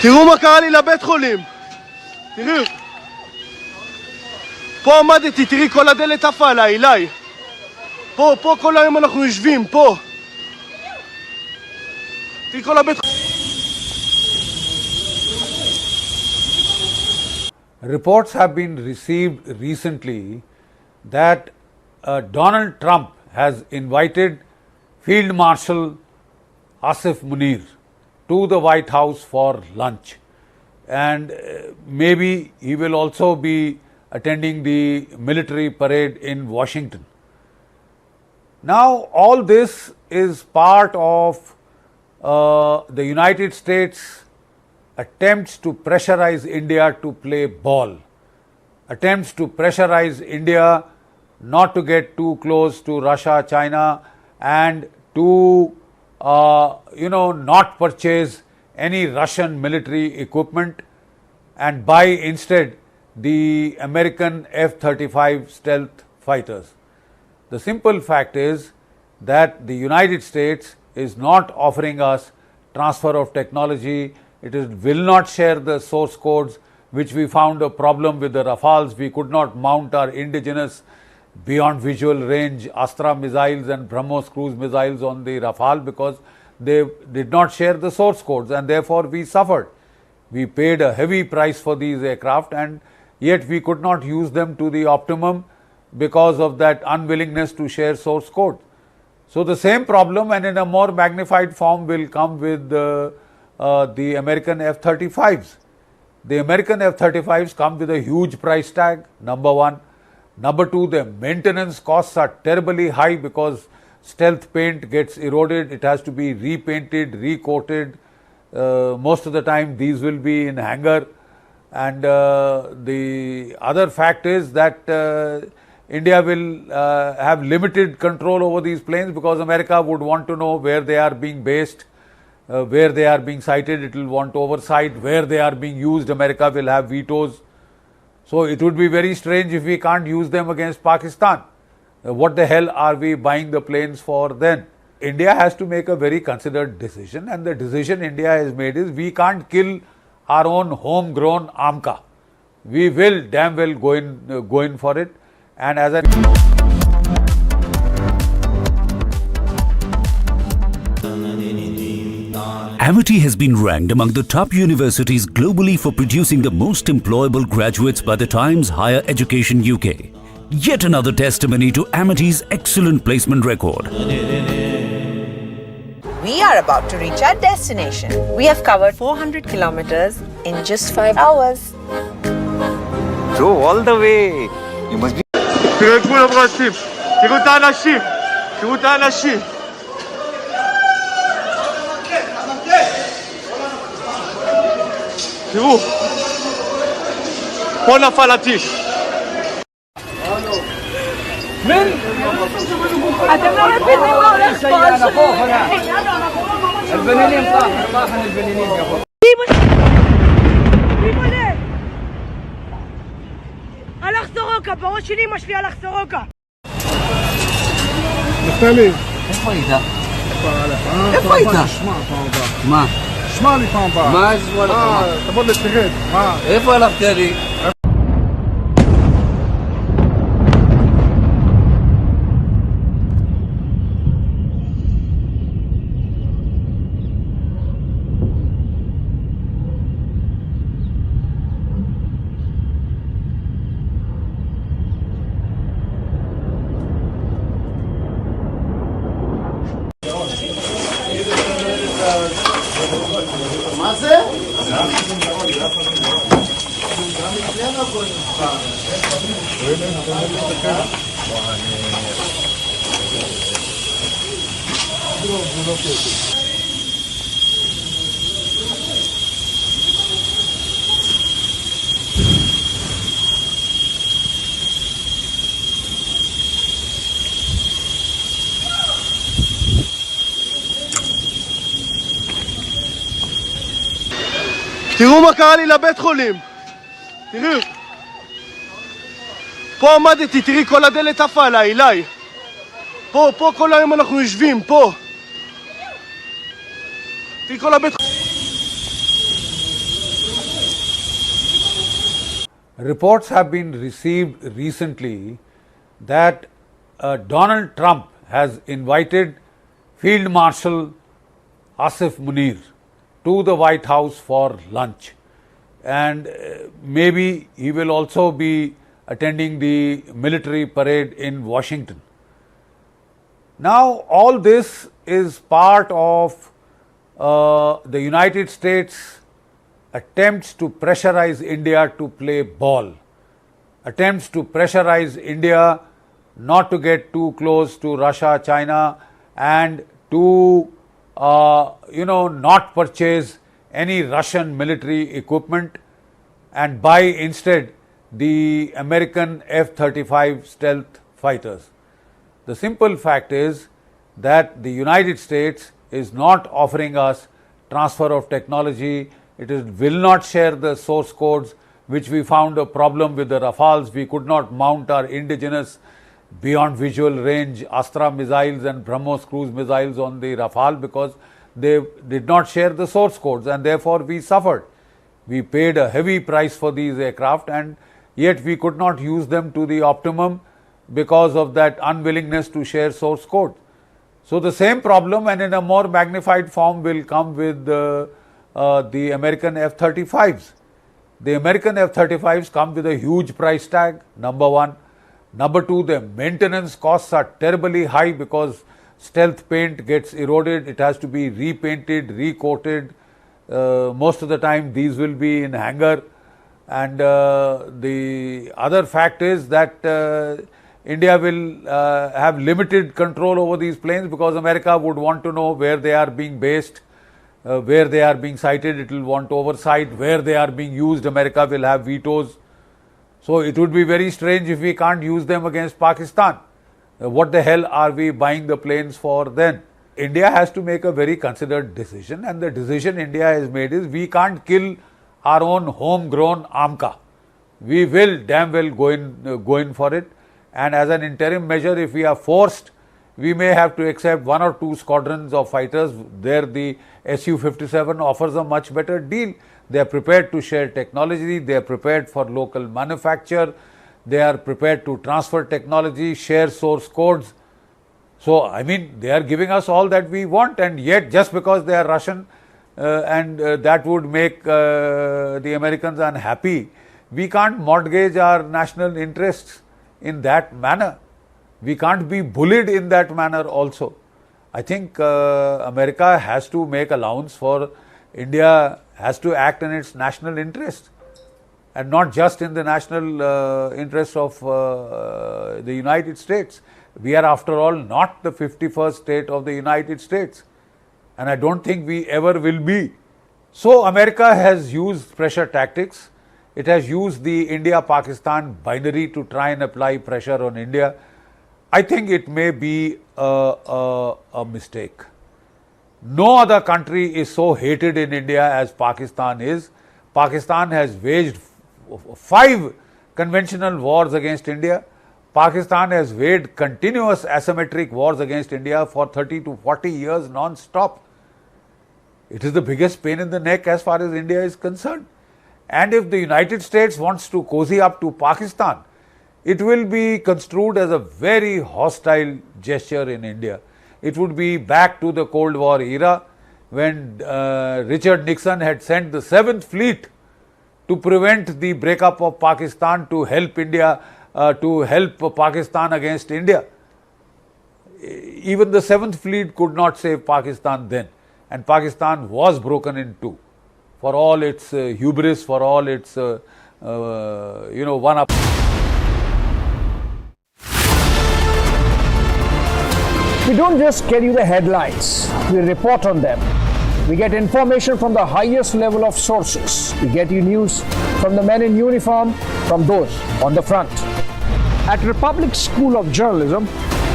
תראו מה קרה לי לבית חולים. תראו. פה עמדתי, תראי כל הדלת עפה עליי, אליי. פה כל היום אנחנו יושבים, פה. תראי כל הבית חולים. Reports have been received recently that Donald Trump has invited Field Marshal Asif Munir to the White House for lunch, and maybe he will also be attending the military parade in Washington. Now all this is part of the United States attempts to pressurize India to play ball, attempts to pressurize India not to get too close to Russia, China, and to not purchase any Russian military equipment and buy instead the American F-35 stealth fighters. The simple fact is that the United States is not offering us transfer of technology. It will not share the source codes, which we found a problem with the Rafales. We could not mount our indigenous beyond visual range Astra missiles and BrahMos cruise missiles on the Rafale because they did not share the source codes, and therefore we suffered. We paid a heavy price for these aircraft, and yet we could not use them to the optimum because of that unwillingness to share source code. So the same problem, and in a more magnified form, will come with the American F-35s. The American F-35s come with a huge price tag, number one. Number two, the maintenance costs are terribly high because stealth paint gets eroded. It has to be repainted, recoated. Most of the time these will be in hangar. And the other fact is that India will have limited control over these planes because America would want to know where they are being based, where they are being sighted. It will want oversight. Where they are being used, America will have vetoes. So it would be very strange if we can't use them against Pakistan. What the hell are we buying the planes for then? India has to make a very considered decision, and the decision India has made is we can't kill our own homegrown AMCA. We will damn well go in for it. And as Amity has been ranked among the top universities globally for producing the most employable graduates by the Times Higher Education UK. Yet another testimony to Amity's excellent placement record. We are about to reach our destination. We have covered 400 kilometers in just 5 hours. Go all the way. You must be. תראו, פה נפל הטיל. אתם לא מבינים מה הולך פה. البنانين طاحن البنانين يا اخو. הלך סורוקה, בראש שלי אמא שלי הלך סורוקה. נפתלי. איפה היית? איפה היית? מה? שמע לי פעם הבאה. מה אשמע לך? תבוא לתרד. איפה הלכת לי? מה זה? תראו מה קרה לי לבית חולים. תראו. פה עמדתי, תראי כל הדלת עפה עליי, אליי. פה כל היום אנחנו יושבים, פה. תראי כל הבית חולים. Reports have been received recently that Donald Trump has invited Field Marshal Asif Munir to the White House for lunch, and maybe he will also be attending the military parade in Washington. Now all this is part of the United States attempts to pressurize India to play ball, attempts to pressurize India not to get too close to Russia, China, and to not purchase any Russian military equipment and buy instead the American F-35 stealth fighters. The simple fact is that the United States is not offering us transfer of technology. It will not share the source codes, which we found a problem with the Rafales. We could not mount our indigenous beyond visual range Astra missiles and BrahMos cruise missiles on the Rafale because they did not share the source codes, and therefore we suffered. We paid a heavy price for these aircraft, and yet we could not use them to the optimum because of that unwillingness to share source code. So the same problem, and in a more magnified form, will come with the American F-35s. The American F-35s come with a huge price tag, number one. Number two, the maintenance costs are terribly high because stealth paint gets eroded. It has to be repainted, recoated. Most of the time these will be in hangar. And the other fact is that India will have limited control over these planes, because America would want to know where they are being based, where they are being sighted. It will want oversight. Where they are being used, America will have vetoes. So it would be very strange if we can't use them against Pakistan. What the hell are we buying the planes for then? India has to make a very considered decision, and the decision India has made is we can't kill our own homegrown AMCA. We will damn well go in for it. And as an interim measure, if we are forced, we may have to accept 1 or 2 squadrons of fighters. There the Su-57 offers a much better deal. They are prepared to share technology, they are prepared for local manufacture, they are prepared to transfer technology, share source codes. So, I mean, they are giving us all that we want, and yet just because they are Russian and that would make the Americans unhappy, we can't mortgage our national interests in that manner. We can't be bullied in that manner also. I think America has to make allowance for India, has to act in its national interest and not just in the national interest of the United States. We are, after all, not the 51st state of the United States, and I don't think we ever will be. So America has used pressure tactics. It has used the India-Pakistan binary to try and apply pressure on India. I think it may be a mistake. No other country is so hated in India as Pakistan is. Pakistan has waged 5 conventional wars against India. Pakistan has waged continuous asymmetric wars against India for 30 to 40 years non-stop. It is the biggest pain in the neck as far as India is concerned. And if the United States wants to cozy up to Pakistan, it will be construed as a very hostile gesture in India. It would be back to the Cold War era when Richard Nixon had sent the 7th Fleet to prevent the breakup of Pakistan, to help India, to help Pakistan against India. Even the 7th Fleet could not save Pakistan then, and Pakistan was broken in two. For all its hubris, for all its, one-up. We don't just get you the headlines, we report on them. We get information from the highest level of sources. We get you news from the men in uniform, from those on the front. At Republic School of Journalism,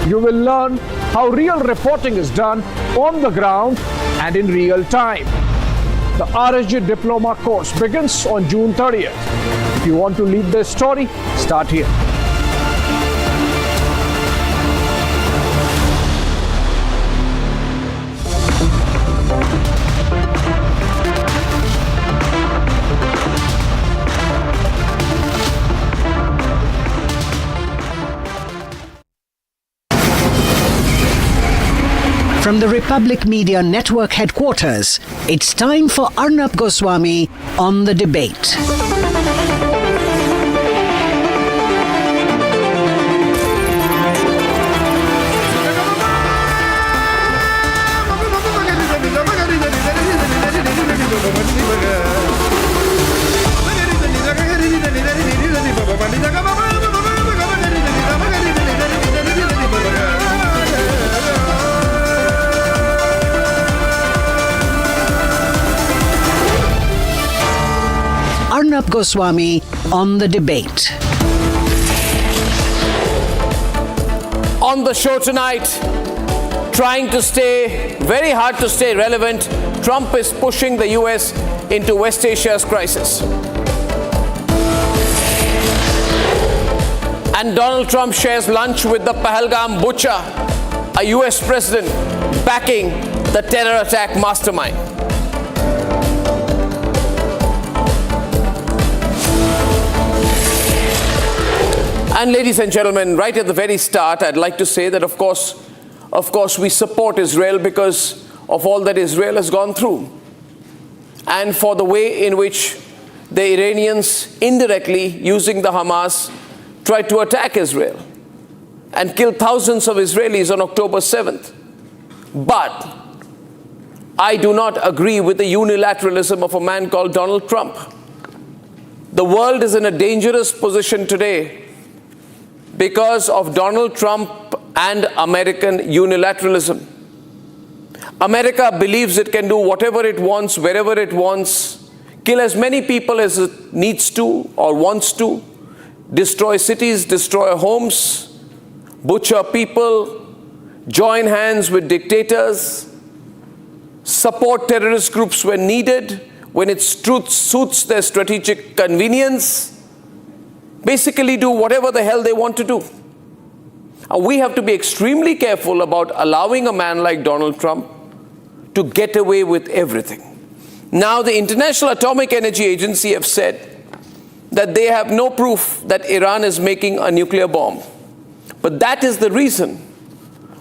you will learn how real reporting is done on the ground and in real time. The RSG Diploma course begins on June 30th. If you want to lead this story, start here. From the Republic Media Network headquarters, it's time for Arnab Goswami on The Debate. Arnab Goswami on The Debate. On the show tonight, trying to stay, very hard to stay relevant, Trump is pushing the US into West Asia's crisis. And Donald Trump shares lunch with the Pahalgam butcher, a US president backing the terror attack mastermind. And ladies and gentlemen, right at the very start, I'd like to say that of course we support Israel because of all that Israel has gone through, and for the way in which the Iranians, indirectly using the Hamas, tried to attack Israel and kill thousands of Israelis on October 7th. But I do not agree with the unilateralism of a man called Donald Trump. The world is in a dangerous position today because of Donald Trump and American unilateralism. America believes it can do whatever it wants, wherever it wants, kill as many people as it needs to or wants to, destroy cities, destroy homes, butcher people, join hands with dictators, support terrorist groups when needed, when it suits their strategic convenience, basically do whatever the hell they want to do. And we have to be extremely careful about allowing a man like Donald Trump to get away with everything. Now, the International Atomic Energy Agency have said that they have no proof that Iran is making a nuclear bomb. But that is the reason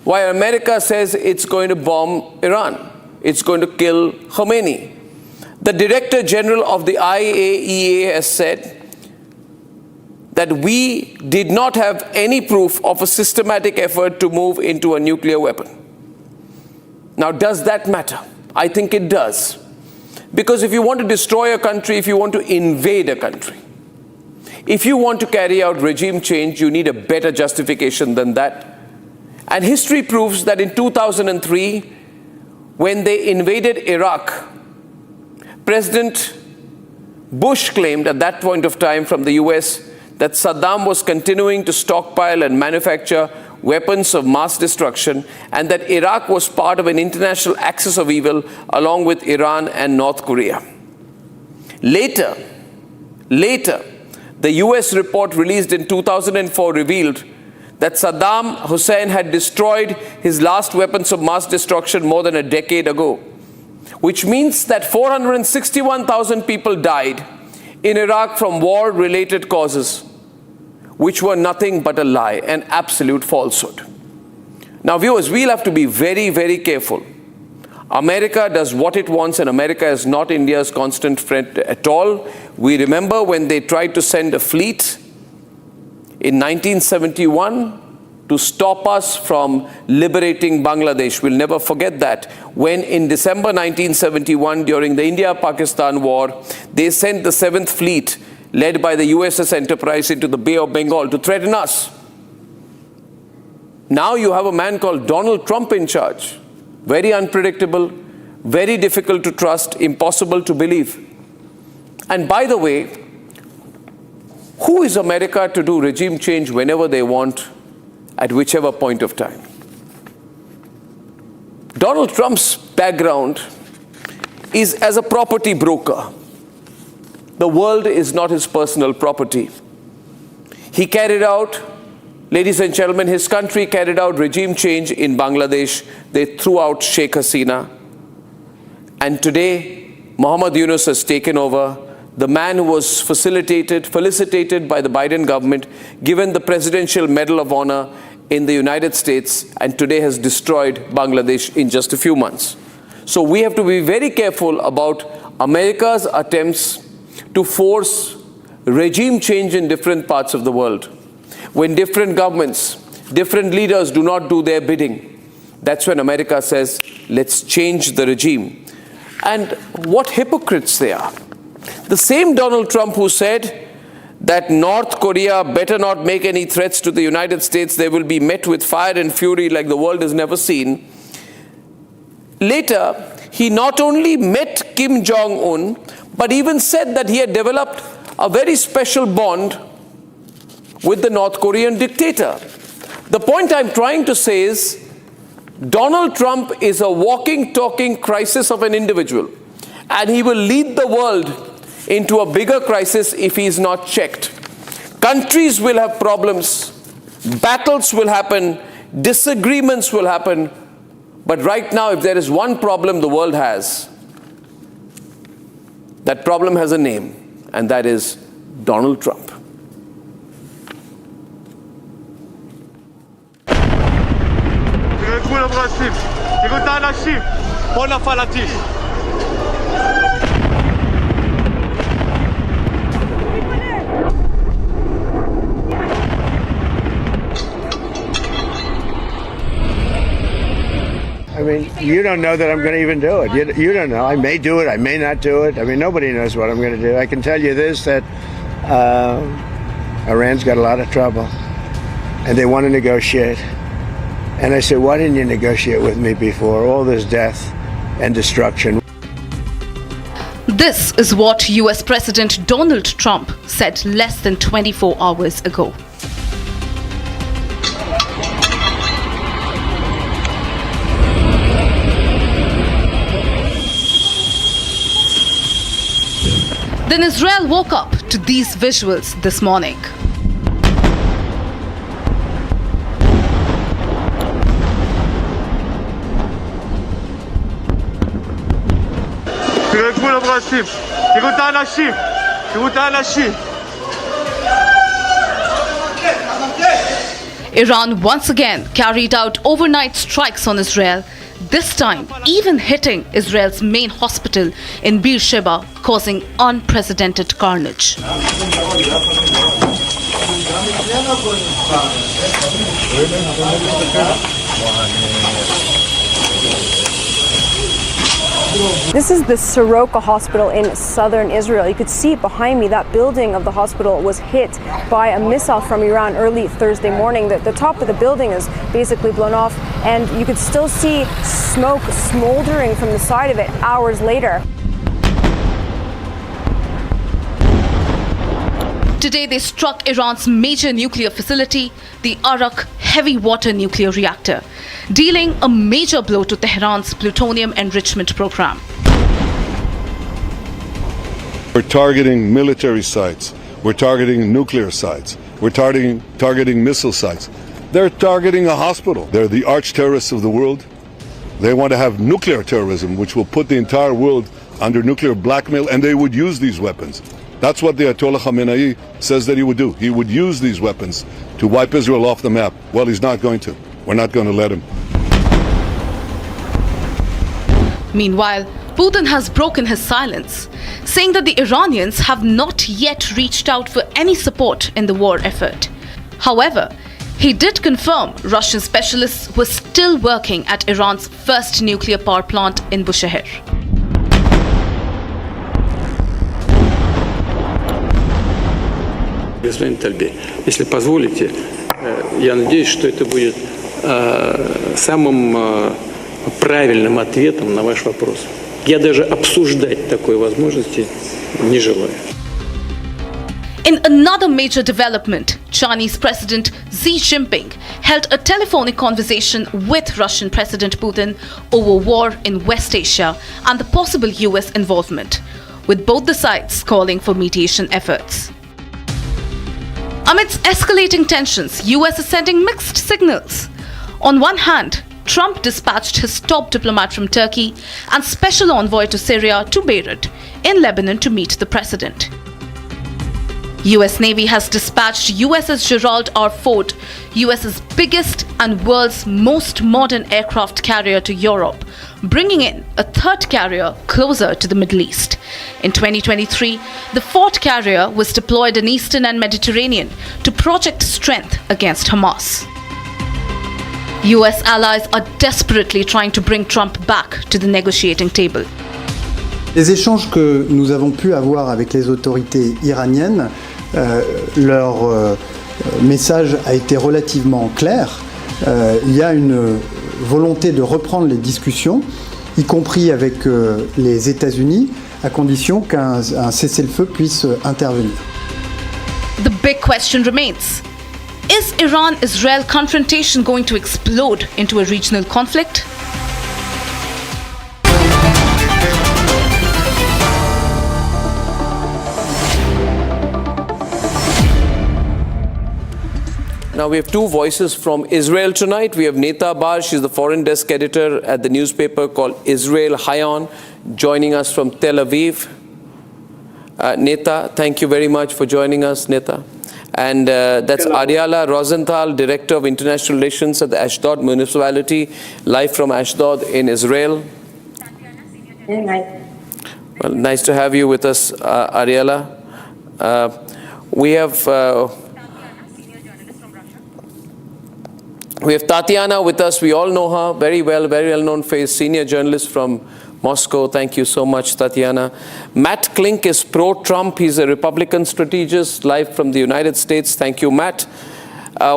why America says it's going to bomb Iran. It's going to kill Khomeini. The Director General of the IAEA has said that we did not have any proof of a systematic effort to move into a nuclear weapon. Now, does that matter? I think it does. Because if you want to destroy a country, if you want to invade a country, if you want to carry out regime change, you need a better justification than that. And history proves that in 2003, when they invaded Iraq, President Bush claimed at that point of time from the US that Saddam was continuing to stockpile and manufacture weapons of mass destruction, and that Iraq was part of an international axis of evil along with Iran and North Korea. Later, the US report released in 2004 revealed that Saddam Hussein had destroyed his last weapons of mass destruction more than a decade ago, which means that 461,000 people died in Iraq from war-related causes, which were nothing but a lie, an absolute falsehood. Now, viewers, we'll have to be very, very careful. America does what it wants, and America is not India's constant friend at all. We remember when they tried to send a fleet in 1971 to stop us from liberating Bangladesh. We'll never forget that. When in December 1971, during the India-Pakistan war, they sent the 7th Fleet, led by the USS Enterprise, into the Bay of Bengal to threaten us. Now you have a man called Donald Trump in charge. Very unpredictable, very difficult to trust, impossible to believe. And by the way, who is America to do regime change whenever they want, at whichever point of time? Donald Trump's background is as a property broker. The world is not his personal property. He carried out, ladies and gentlemen, his country carried out regime change in Bangladesh. They threw out Sheikh Hasina. And today, Muhammad Yunus has taken over. The man who was felicitated by the Biden government, given the Presidential Medal of Honor in the United States, and today has destroyed Bangladesh in just a few months. So we have to be very careful about America's attempts to force regime change in different parts of the world. When different governments, different leaders do not do their bidding, that's when America says, let's change the regime. And what hypocrites they are. The same Donald Trump who said that North Korea better not make any threats to the United States, they will be met with fire and fury like the world has never seen. Later, he not only met Kim Jong-un, but even said that he had developed a very special bond with the North Korean dictator. The point I'm trying to say is, Donald Trump is a walking, talking crisis of an individual, and he will lead the world into a bigger crisis if he is not checked. Countries will have problems, battles will happen, disagreements will happen, but right now, if there is one problem the world has, that problem has a name, and that is Donald Trump. I mean, you don't know that I'm going to even do it. You don't know. I may do it. I may not do it. I mean, nobody knows what I'm going to do. I can tell you this, that Iran's got a lot of trouble, and they want to negotiate. And I said, why didn't you negotiate with me before? All this death and destruction. This is what US President Donald Trump said less than 24 hours ago. Then Israel woke up to these visuals this morning. Iran once again carried out overnight strikes on Israel, this time even hitting Israel's main hospital in Beersheba, causing unprecedented carnage. This is the Soroka Hospital in southern Israel. You could see behind me that building of the hospital was hit by a missile from Iran early Thursday morning. The top of the building is basically blown off, and you could still see smoke smoldering from the side of it hours later. Today they struck Iran's major nuclear facility, the Arak heavy water nuclear reactor, dealing a major blow to Tehran's plutonium enrichment program. We're targeting military sites, we're targeting nuclear sites, we're targeting missile sites. They're targeting a hospital. They're the arch terrorists of the world. They want to have nuclear terrorism, which will put the entire world under nuclear blackmail, and they would use these weapons. That's what the Ayatollah Khamenei says that he would do. He would use these weapons to wipe Israel off the map. Well, he's not going to. We're not going to let him. Meanwhile, Putin has broken his silence, saying that the Iranians have not yet reached out for any support in the war effort. However, he did confirm Russian specialists were still working at Iran's first nuclear power plant in Bushehr. Господин Тальбе, если позволите, я надеюсь, что это будет самым правильным ответом на ваш вопрос. Я даже обсуждать такой возможности не желаю. In another major development, Chinese President Xi Jinping held a telephonic conversation with Russian President Putin over war in West Asia and the possible US involvement, with both the sides calling for mediation efforts. Amidst escalating tensions, US is sending mixed signals. On one hand, Trump dispatched his top diplomat from Turkey and special envoy to Syria to Beirut in Lebanon to meet the president. US Navy has dispatched USS Gerald R. Ford, US's biggest and world's most modern aircraft carrier, to Europe, bringing in a third carrier closer to the Middle East. In 2023, the Ford carrier was deployed in Eastern and Mediterranean to project strength against Hamas. US allies are desperately trying to bring Trump back to the negotiating table. Les échanges que nous avons pu avoir avec les autorités iraniennes, leur message a été relativement clair. Il y a une volonté de reprendre les discussions, y compris avec les États-Unis, à condition qu'un cessez-le-feu puisse intervenir. The big question remains: is Iran-Israel confrontation going to explode into a regional conflict? Now we have two voices from Israel tonight. We have Neta Abbas, she's the foreign desk editor at the newspaper called Israel Hayon, joining us from Tel Aviv. Neta, thank you very much for joining us, Neta. And that's Ariala Rosenthal, Director of International Relations at the Ashdod Municipality, live from Ashdod in Israel. Well, nice to have you with us, Ariala. We have Tatiana with us. We all know her very well known face, senior journalist from Moscow. Thank you so much, Tatiana. Matt Klink is pro-Trump. He's a Republican strategist, live from the United States. Thank you, Matt.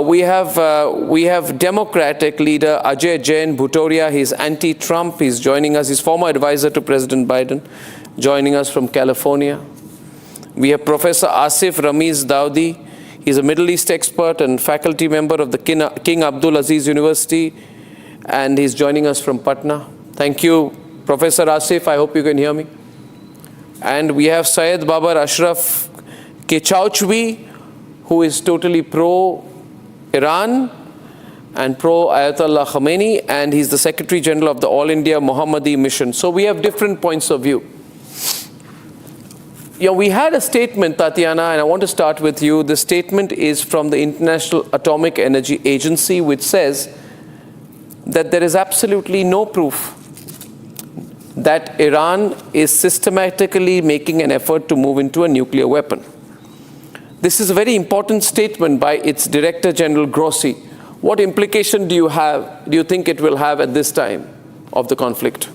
We have Democratic leader Ajay Jain Bhutoria. He's anti-Trump. He's joining us. He's former advisor to President Biden, joining us from California. We have Professor Asif Ramiz Daudi. He's a Middle East expert and faculty member of the King Abdul Aziz University, and he's joining us from Patna. Thank you, Professor Asif. I hope you can hear me. And we have Syed Babar Ashraf Kechauchvi, who is totally pro-Iran and pro-Ayatollah Khamenei, and he's the Secretary General of the All India Mohammadi Mission. So we have different points of view. We had a statement, Tatiana, and I want to start with you. The statement is from the International Atomic Energy Agency, which says that there is absolutely no proof that Iran is systematically making an effort to move into a nuclear weapon. This is a very important statement by its Director General Grossi. What implication do you think it will have at this time of the conflict?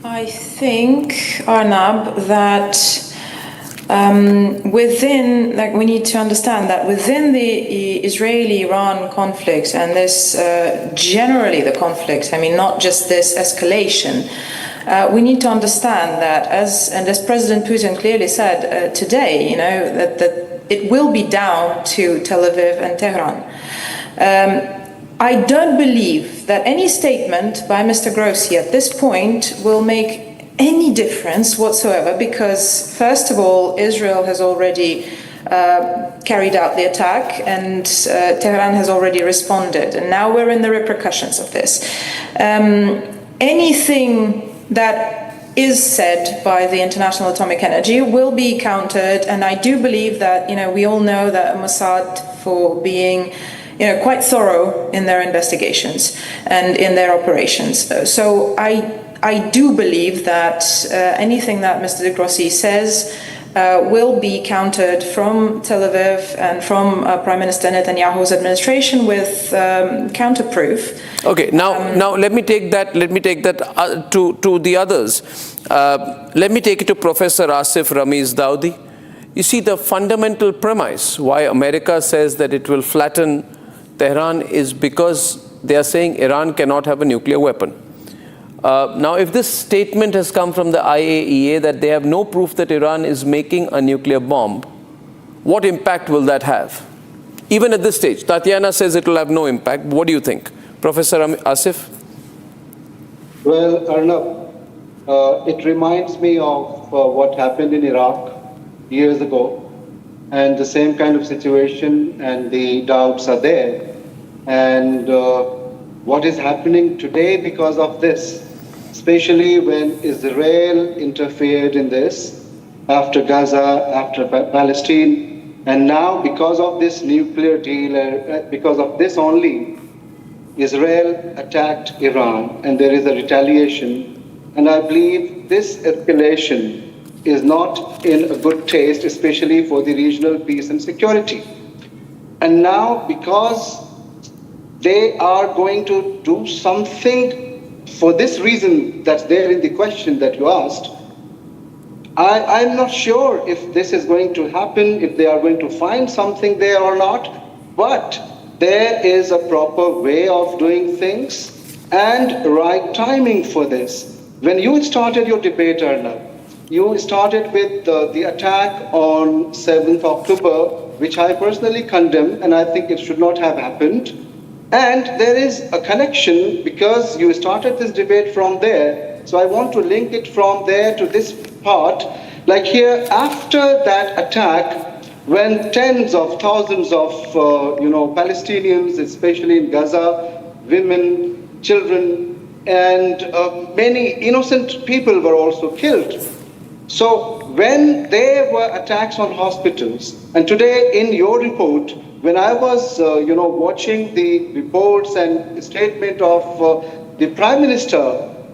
I think, Arnab, that we need to understand that within the Israeli-Iran conflict, and this generally the conflict, not just this escalation, we need to understand that, as President Putin clearly said today, that it will be down to Tel Aviv and Tehran. I don't believe that any statement by Mr. Grossi at this point will make any difference whatsoever, because, first of all, Israel has already carried out the attack, and Tehran has already responded, and now we're in the repercussions of this. Anything that is said by the International Atomic Energy will be countered, and I do believe that, we all know that Mossad, for being quite thorough in their investigations and in their operations. So I do believe that anything that Mr. Grossi says will be countered from Tel Aviv and from Prime Minister Netanyahu's administration with counterproof. Okay, now let me take that to the others. Let me take it to Professor Asif Ramiz Daudi. You see, the fundamental premise why America says that it will flatten Tehran is because they are saying Iran cannot have a nuclear weapon. Now, if this statement has come from the IAEA that they have no proof that Iran is making a nuclear bomb, what impact will that have? Even at this stage, Tatiana says it will have no impact. What do you think? Professor Asif? Well, Arnab, it reminds me of what happened in Iraq years ago. And the same kind of situation and the doubts are there. And what is happening today because of this, especially when Israel interfered in this, after Gaza, after Palestine, and now because of this nuclear deal, because of this only, Israel attacked Iran, and there is a retaliation. And I believe this escalation is not in a good taste, especially for the regional peace and security. And now, because they are going to do something for this reason that's there in the question that you asked, I'm not sure if this is going to happen, if they are going to find something there or not, but there is a proper way of doing things and right timing for this. When you started your debate, Arnab, you started with the attack on 7th October, which I personally condemn, and I think it should not have happened. And there is a connection because you started this debate from there. So I want to link it from there to this part. Like here, after that attack, when tens of thousands of Palestinians, especially in Gaza, women, children, and many innocent people were also killed. So when there were attacks on hospitals, and today in your report, when I was watching the reports and statement of the Prime Minister,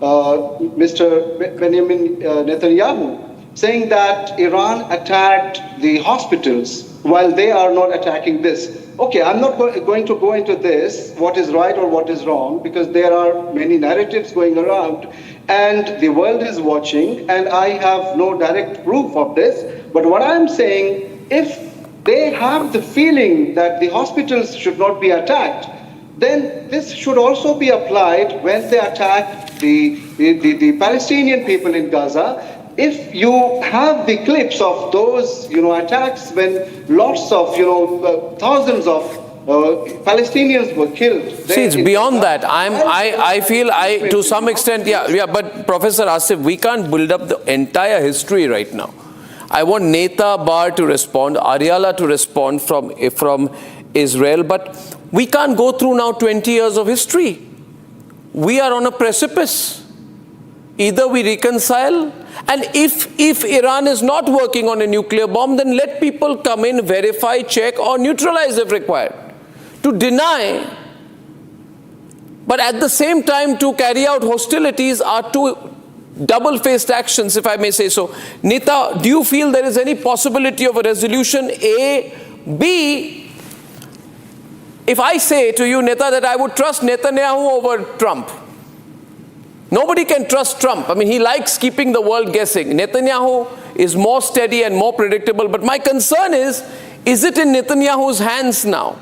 Mr. Benjamin Netanyahu, saying that Iran attacked the hospitals while they are not attacking this. okay, I'm not going to go into this, what is right or what is wrong, because there are many narratives going around and the world is watching, and I have no direct proof of this. But what I'm saying, if they have the feeling that the hospitals should not be attacked, then this should also be applied when they attack the Palestinian people in Gaza. If you have the clips of those, attacks when lots of, thousands of Palestinians were killed. See, it's beyond that. I feel to some extent, yeah. But Professor Asif, we can't build up the entire history right now. I want Neta Bar to respond, Ariala to respond from Israel, but we can't go through now 20 years of history. We are on a precipice. Either we reconcile, and if Iran is not working on a nuclear bomb, then let people come in, verify, check, or neutralize if required. To deny, but at the same time to carry out hostilities are two double-faced actions, if I may say so. Nita, do you feel there is any possibility of a resolution? A. B. If I say to you, Neta, that I would trust Netanyahu over Trump. Nobody can trust Trump. I mean, he likes keeping the world guessing. Netanyahu is more steady and more predictable. But my concern is it in Netanyahu's hands now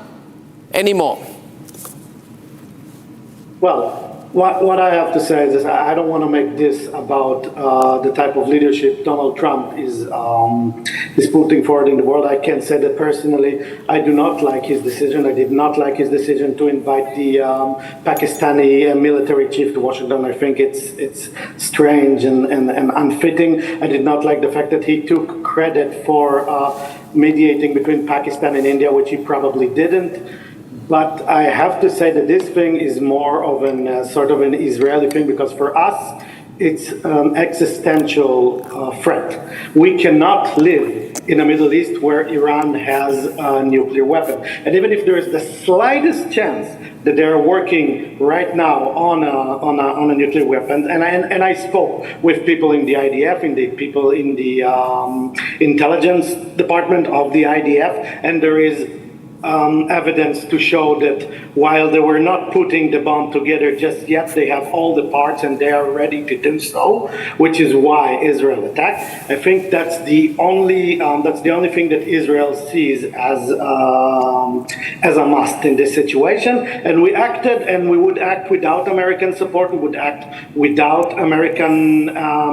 anymore? Well, what I have to say is this. I don't want to make this about the type of leadership Donald Trump is putting forward in the world. I can say that personally, I do not like his decision. I did not like his decision to invite the Pakistani military chief to Washington. I think it's strange and unfitting. I did not like the fact that he took credit for mediating between Pakistan and India, which he probably didn't. But I have to say that this thing is more of an sort of an Israeli thing, because for us, it's an existential threat. We cannot live in the Middle East where Iran has a nuclear weapon. And even if there is the slightest chance that they are working right now on a nuclear weapon, and I spoke with people in the IDF, people in the intelligence department of the IDF, and there is evidence to show that while they were not putting the bomb together just yet, they have all the parts and they are ready to do so, which is why Israel attacked. I think that's the only thing that Israel sees as a must in this situation. And we acted, and we would act without American support. We would act without American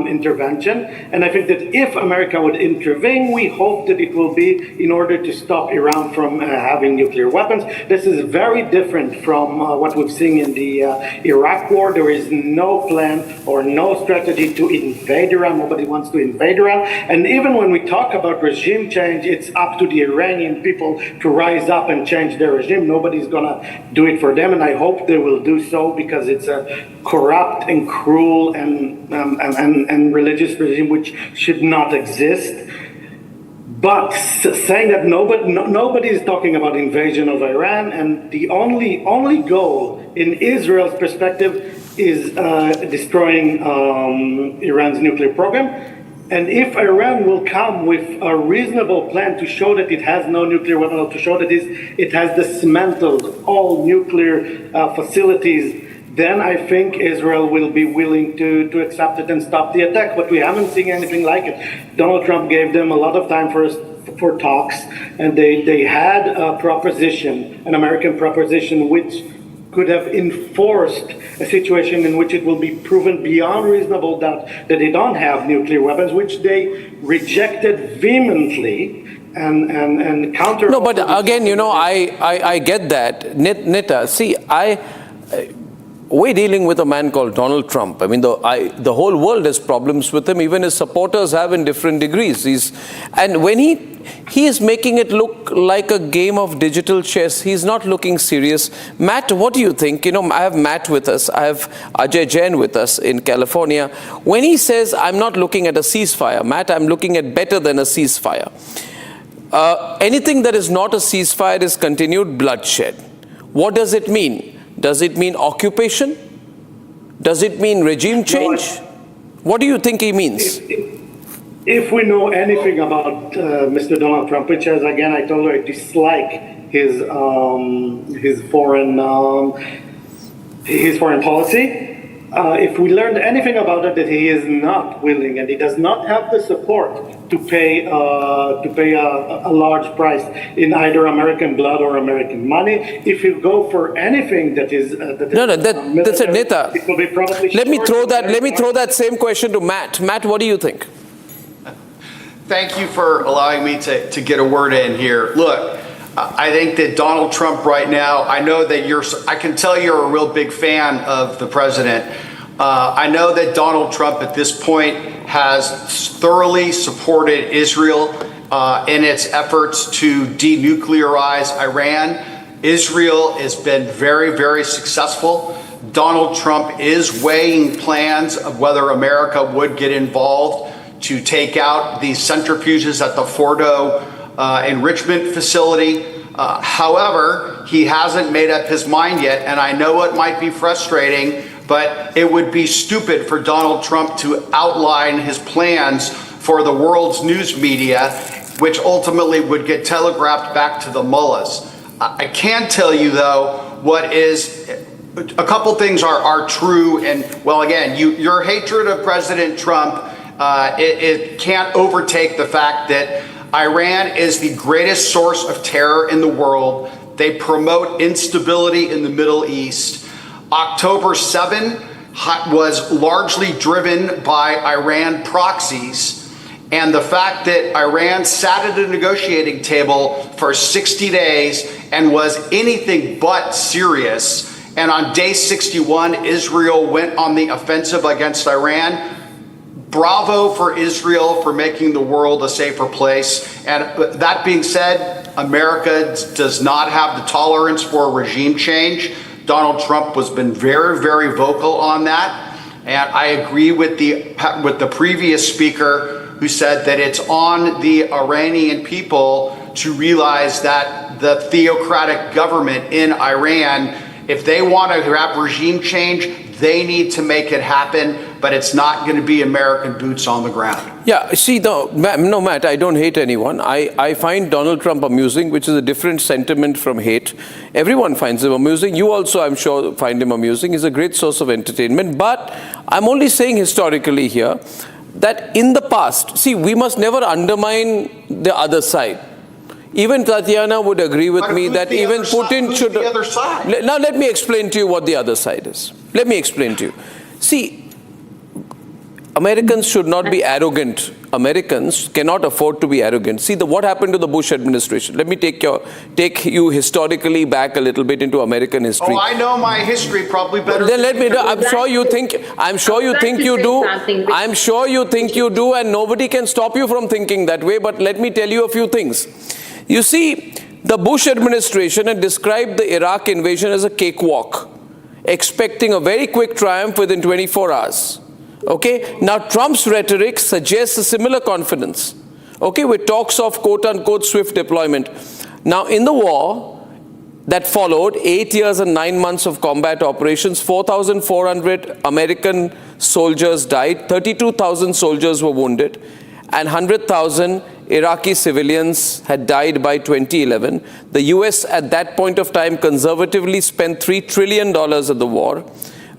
intervention. And I think that if America would intervene, we hope that it will be in order to stop Iran from having nuclear weapons. This is very different from what we've seen in the Iraq war. There is no plan or no strategy to invade Iran. Nobody wants to invade Iran. And even when we talk about regime change, it's up to the Iranian people to rise up and change their regime. Nobody's going to do it for them, and I hope they will do so, because it's a corrupt and cruel and religious regime which should not exist. But saying that nobody is talking about invasion of Iran, and the only goal in Israel's perspective is destroying Iran's nuclear program. And if Iran will come with a reasonable plan to show that it has no nuclear weapon, or to show that it has dismantled all nuclear facilities, then I think Israel will be willing to accept it and stop the attack. But we haven't seen anything like it. Donald Trump gave them a lot of time for talks, and they had a proposition, an American proposition, which could have enforced a situation in which it will be proven beyond reasonable doubt that they don't have nuclear weapons, which they rejected vehemently and counter. No, but again, I get that. Nita, see, we're dealing with a man called Donald Trump. I mean, the whole world has problems with him. Even his supporters have in different degrees. And when he is making it look like a game of digital chess, he's not looking serious. Matt, what do you think? I have Matt with us. I have Ajay Jain with us in California. When he says, I'm not looking at a ceasefire, Matt, I'm looking at better than a ceasefire. Anything that is not a ceasefire is continued bloodshed. What does it mean? Does it mean occupation? Does it mean regime change? What do you think he means? If we know anything about Mr. Donald Trump, which is, again, I told you, I dislike his foreign policy. If we learned anything about it, that he is not willing and he does not have the support to pay a large price in either American blood or American money. If you go for anything that's a Neta. It will be probably Let me throw that same question to Matt. Matt, what do you think? Thank you for allowing me to get a word in here. Look, I think that Donald Trump right now, I know that I can tell you're a real big fan of the president. I know that Donald Trump at this point has thoroughly supported Israel in its efforts to denuclearize Iran. Israel has been very, very successful. Donald Trump is weighing plans of whether America would get involved to take out the centrifuges at the Fordo enrichment facility. However, he hasn't made up his mind yet, and I know it might be frustrating, but it would be stupid for Donald Trump to outline his plans for the world's news media, which ultimately would get telegraphed back to the mullahs. I can tell you, though, what is a couple things are true, and well, again, your hatred of President Trump, it can't overtake the fact that Iran is the greatest source of terror in the world. They promote instability in the Middle East. October 7 was largely driven by Iran proxies, and the fact that Iran sat at a negotiating table for 60 days and was anything but serious, and on day 61, Israel went on the offensive against Iran. Bravo for Israel for making the world a safer place. And that being said, America does not have the tolerance for regime change. Donald Trump has been very, very vocal on that. And I agree with the previous speaker who said that it's on the Iranian people to realize that the theocratic government in Iran, if they want to have regime change, they need to make it happen, but it's not going to be American boots on the ground. Yeah, see, no, Matt, I don't hate anyone. I find Donald Trump amusing, which is a different sentiment from hate. Everyone finds him amusing. You also, I'm sure, find him amusing. He's a great source of entertainment. But I'm only saying historically here that in the past, see, we must never undermine the other side. Even Tatiana would agree with me that even Putin should... the other side? Now let me explain to you what the other side is. Let me explain to you. See, Americans should not be arrogant. Americans cannot afford to be arrogant. See, what happened to the Bush administration? Let me take you historically back a little bit into American history. Oh, I know my history probably better. Then let me. I'm sure you think you do. I'm sure you think you do, and nobody can stop you from thinking that way. But let me tell you a few things. You see, the Bush administration had described the Iraq invasion as a cakewalk, expecting a very quick triumph within 24 hours. Okay? Now, Trump's rhetoric suggests a similar confidence. Okay? With talks of quote-unquote swift deployment. Now, in the war that followed, 8 years and 9 months of combat operations, 4,400 American soldiers died, 32,000 soldiers were wounded, and 100,000 Iraqi civilians had died by 2011. The US at that point of time conservatively spent $3 trillion at the war,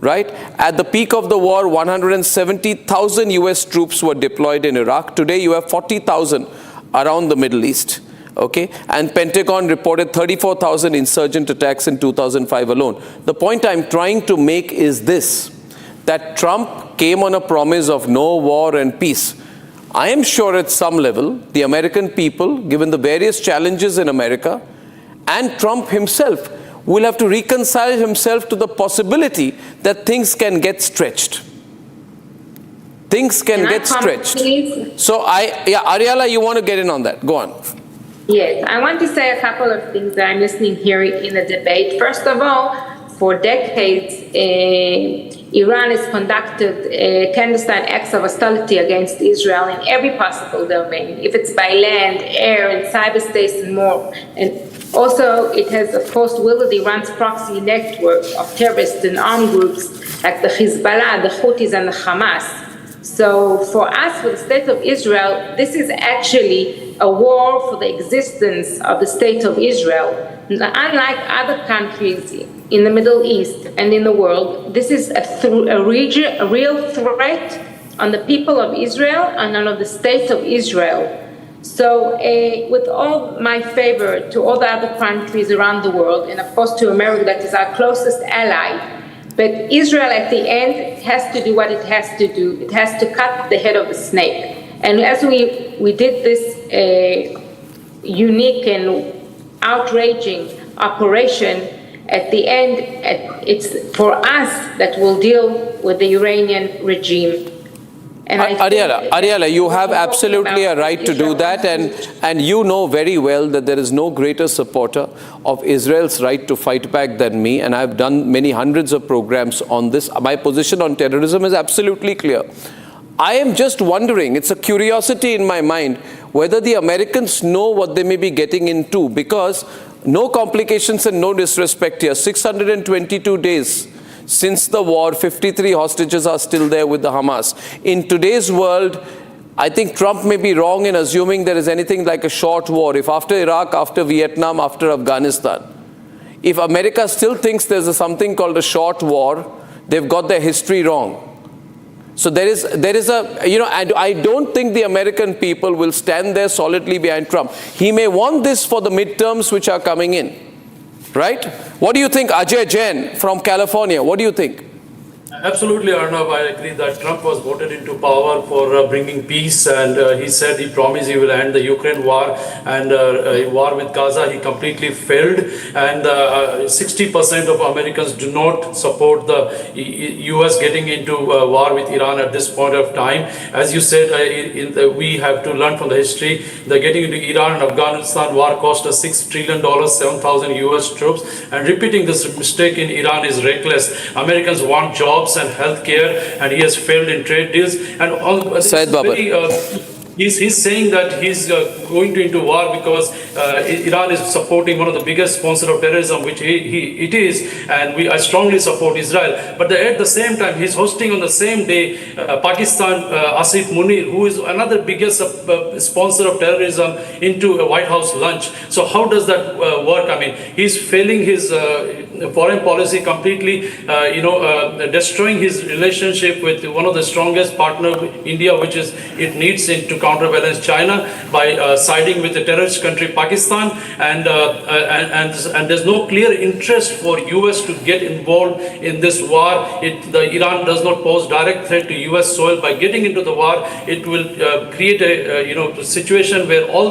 right? At the peak of the war, 170,000 US troops were deployed in Iraq. Today you have 40,000 around the Middle East, okay? And Pentagon reported 34,000 insurgent attacks in 2005 alone. The point I'm trying to make is this, that Trump came on a promise of no war and peace. I am sure at some level, the American people, given the various challenges in America, and Trump himself, will have to reconcile himself to the possibility that things can get stretched. Things can get stretched. Please? So Ariella, you want to get in on that? Go on. Yes, I want to say a couple of things that I'm listening here in the debate. First of all, for decades, Iran has conducted clandestine acts of hostility against Israel in every possible domain, if it's by land, air, and cyberspace, and more. And also, it has, of course, wielded Iran's proxy network of terrorists and armed groups like the Hezbollah, the Houthis, and the Hamas. So for us, for the state of Israel, this is actually a war for the existence of the state of Israel. Unlike other countries in the Middle East and in the world, this is a real threat on the people of Israel and on the state of Israel. So with all my favor to all the other countries around the world, and of course to America, that is our closest ally, but Israel at the end has to do what it has to do. It has to cut the head of the snake. And as we did this unique and outraging operation, at the end, it's for us that will deal with the Iranian regime. And Ariella, you have absolutely a right to do that, and you know very well that there is no greater supporter of Israel's right to fight back than me, and I've done many hundreds of programs on this. My position on terrorism is absolutely clear. I am just wondering, it's a curiosity in my mind, whether the Americans know what they may be getting into, because no complications and no disrespect here, 622 days since the war, 53 hostages are still there with the Hamas. In today's world, I think Trump may be wrong in assuming there is anything like a short war. If after Iraq, after Vietnam, after Afghanistan, if America still thinks there's something called a short war, they've got their history wrong. So there is a, and I don't think the American people will stand there solidly behind Trump. He may want this for the midterms which are coming in. Right? What do you think, Ajay Jain from California? What do you think? Absolutely, Arnab. I agree that Trump was voted into power for bringing peace, and he promised he will end the Ukraine war, and war with Gaza, he completely failed. And 60% of Americans do not support the U.S. getting into war with Iran at this point of time. As you said, we have to learn from the history. The getting into Iran and Afghanistan war cost us $6 trillion, 7,000 U.S. troops, and repeating this mistake in Iran is reckless. Americans want jobs and healthcare, and he has failed in trade deals. And he's saying that he's going into war because Iran is supporting one of the biggest sponsors of terrorism, which it is, and I strongly support Israel. But at the same time, he's hosting on the same day Pakistan Asif Munir, who is another biggest sponsor of terrorism, into a White House lunch. So how does that work? I mean, he's failing his foreign policy completely, destroying his relationship with one of the strongest partner, India, which is it needs to counterbalance China by siding with the terrorist country Pakistan, and there's no clear interest for US to get involved in this war. Iran does not pose direct threat to US soil. By getting into the war, it will create a situation where all the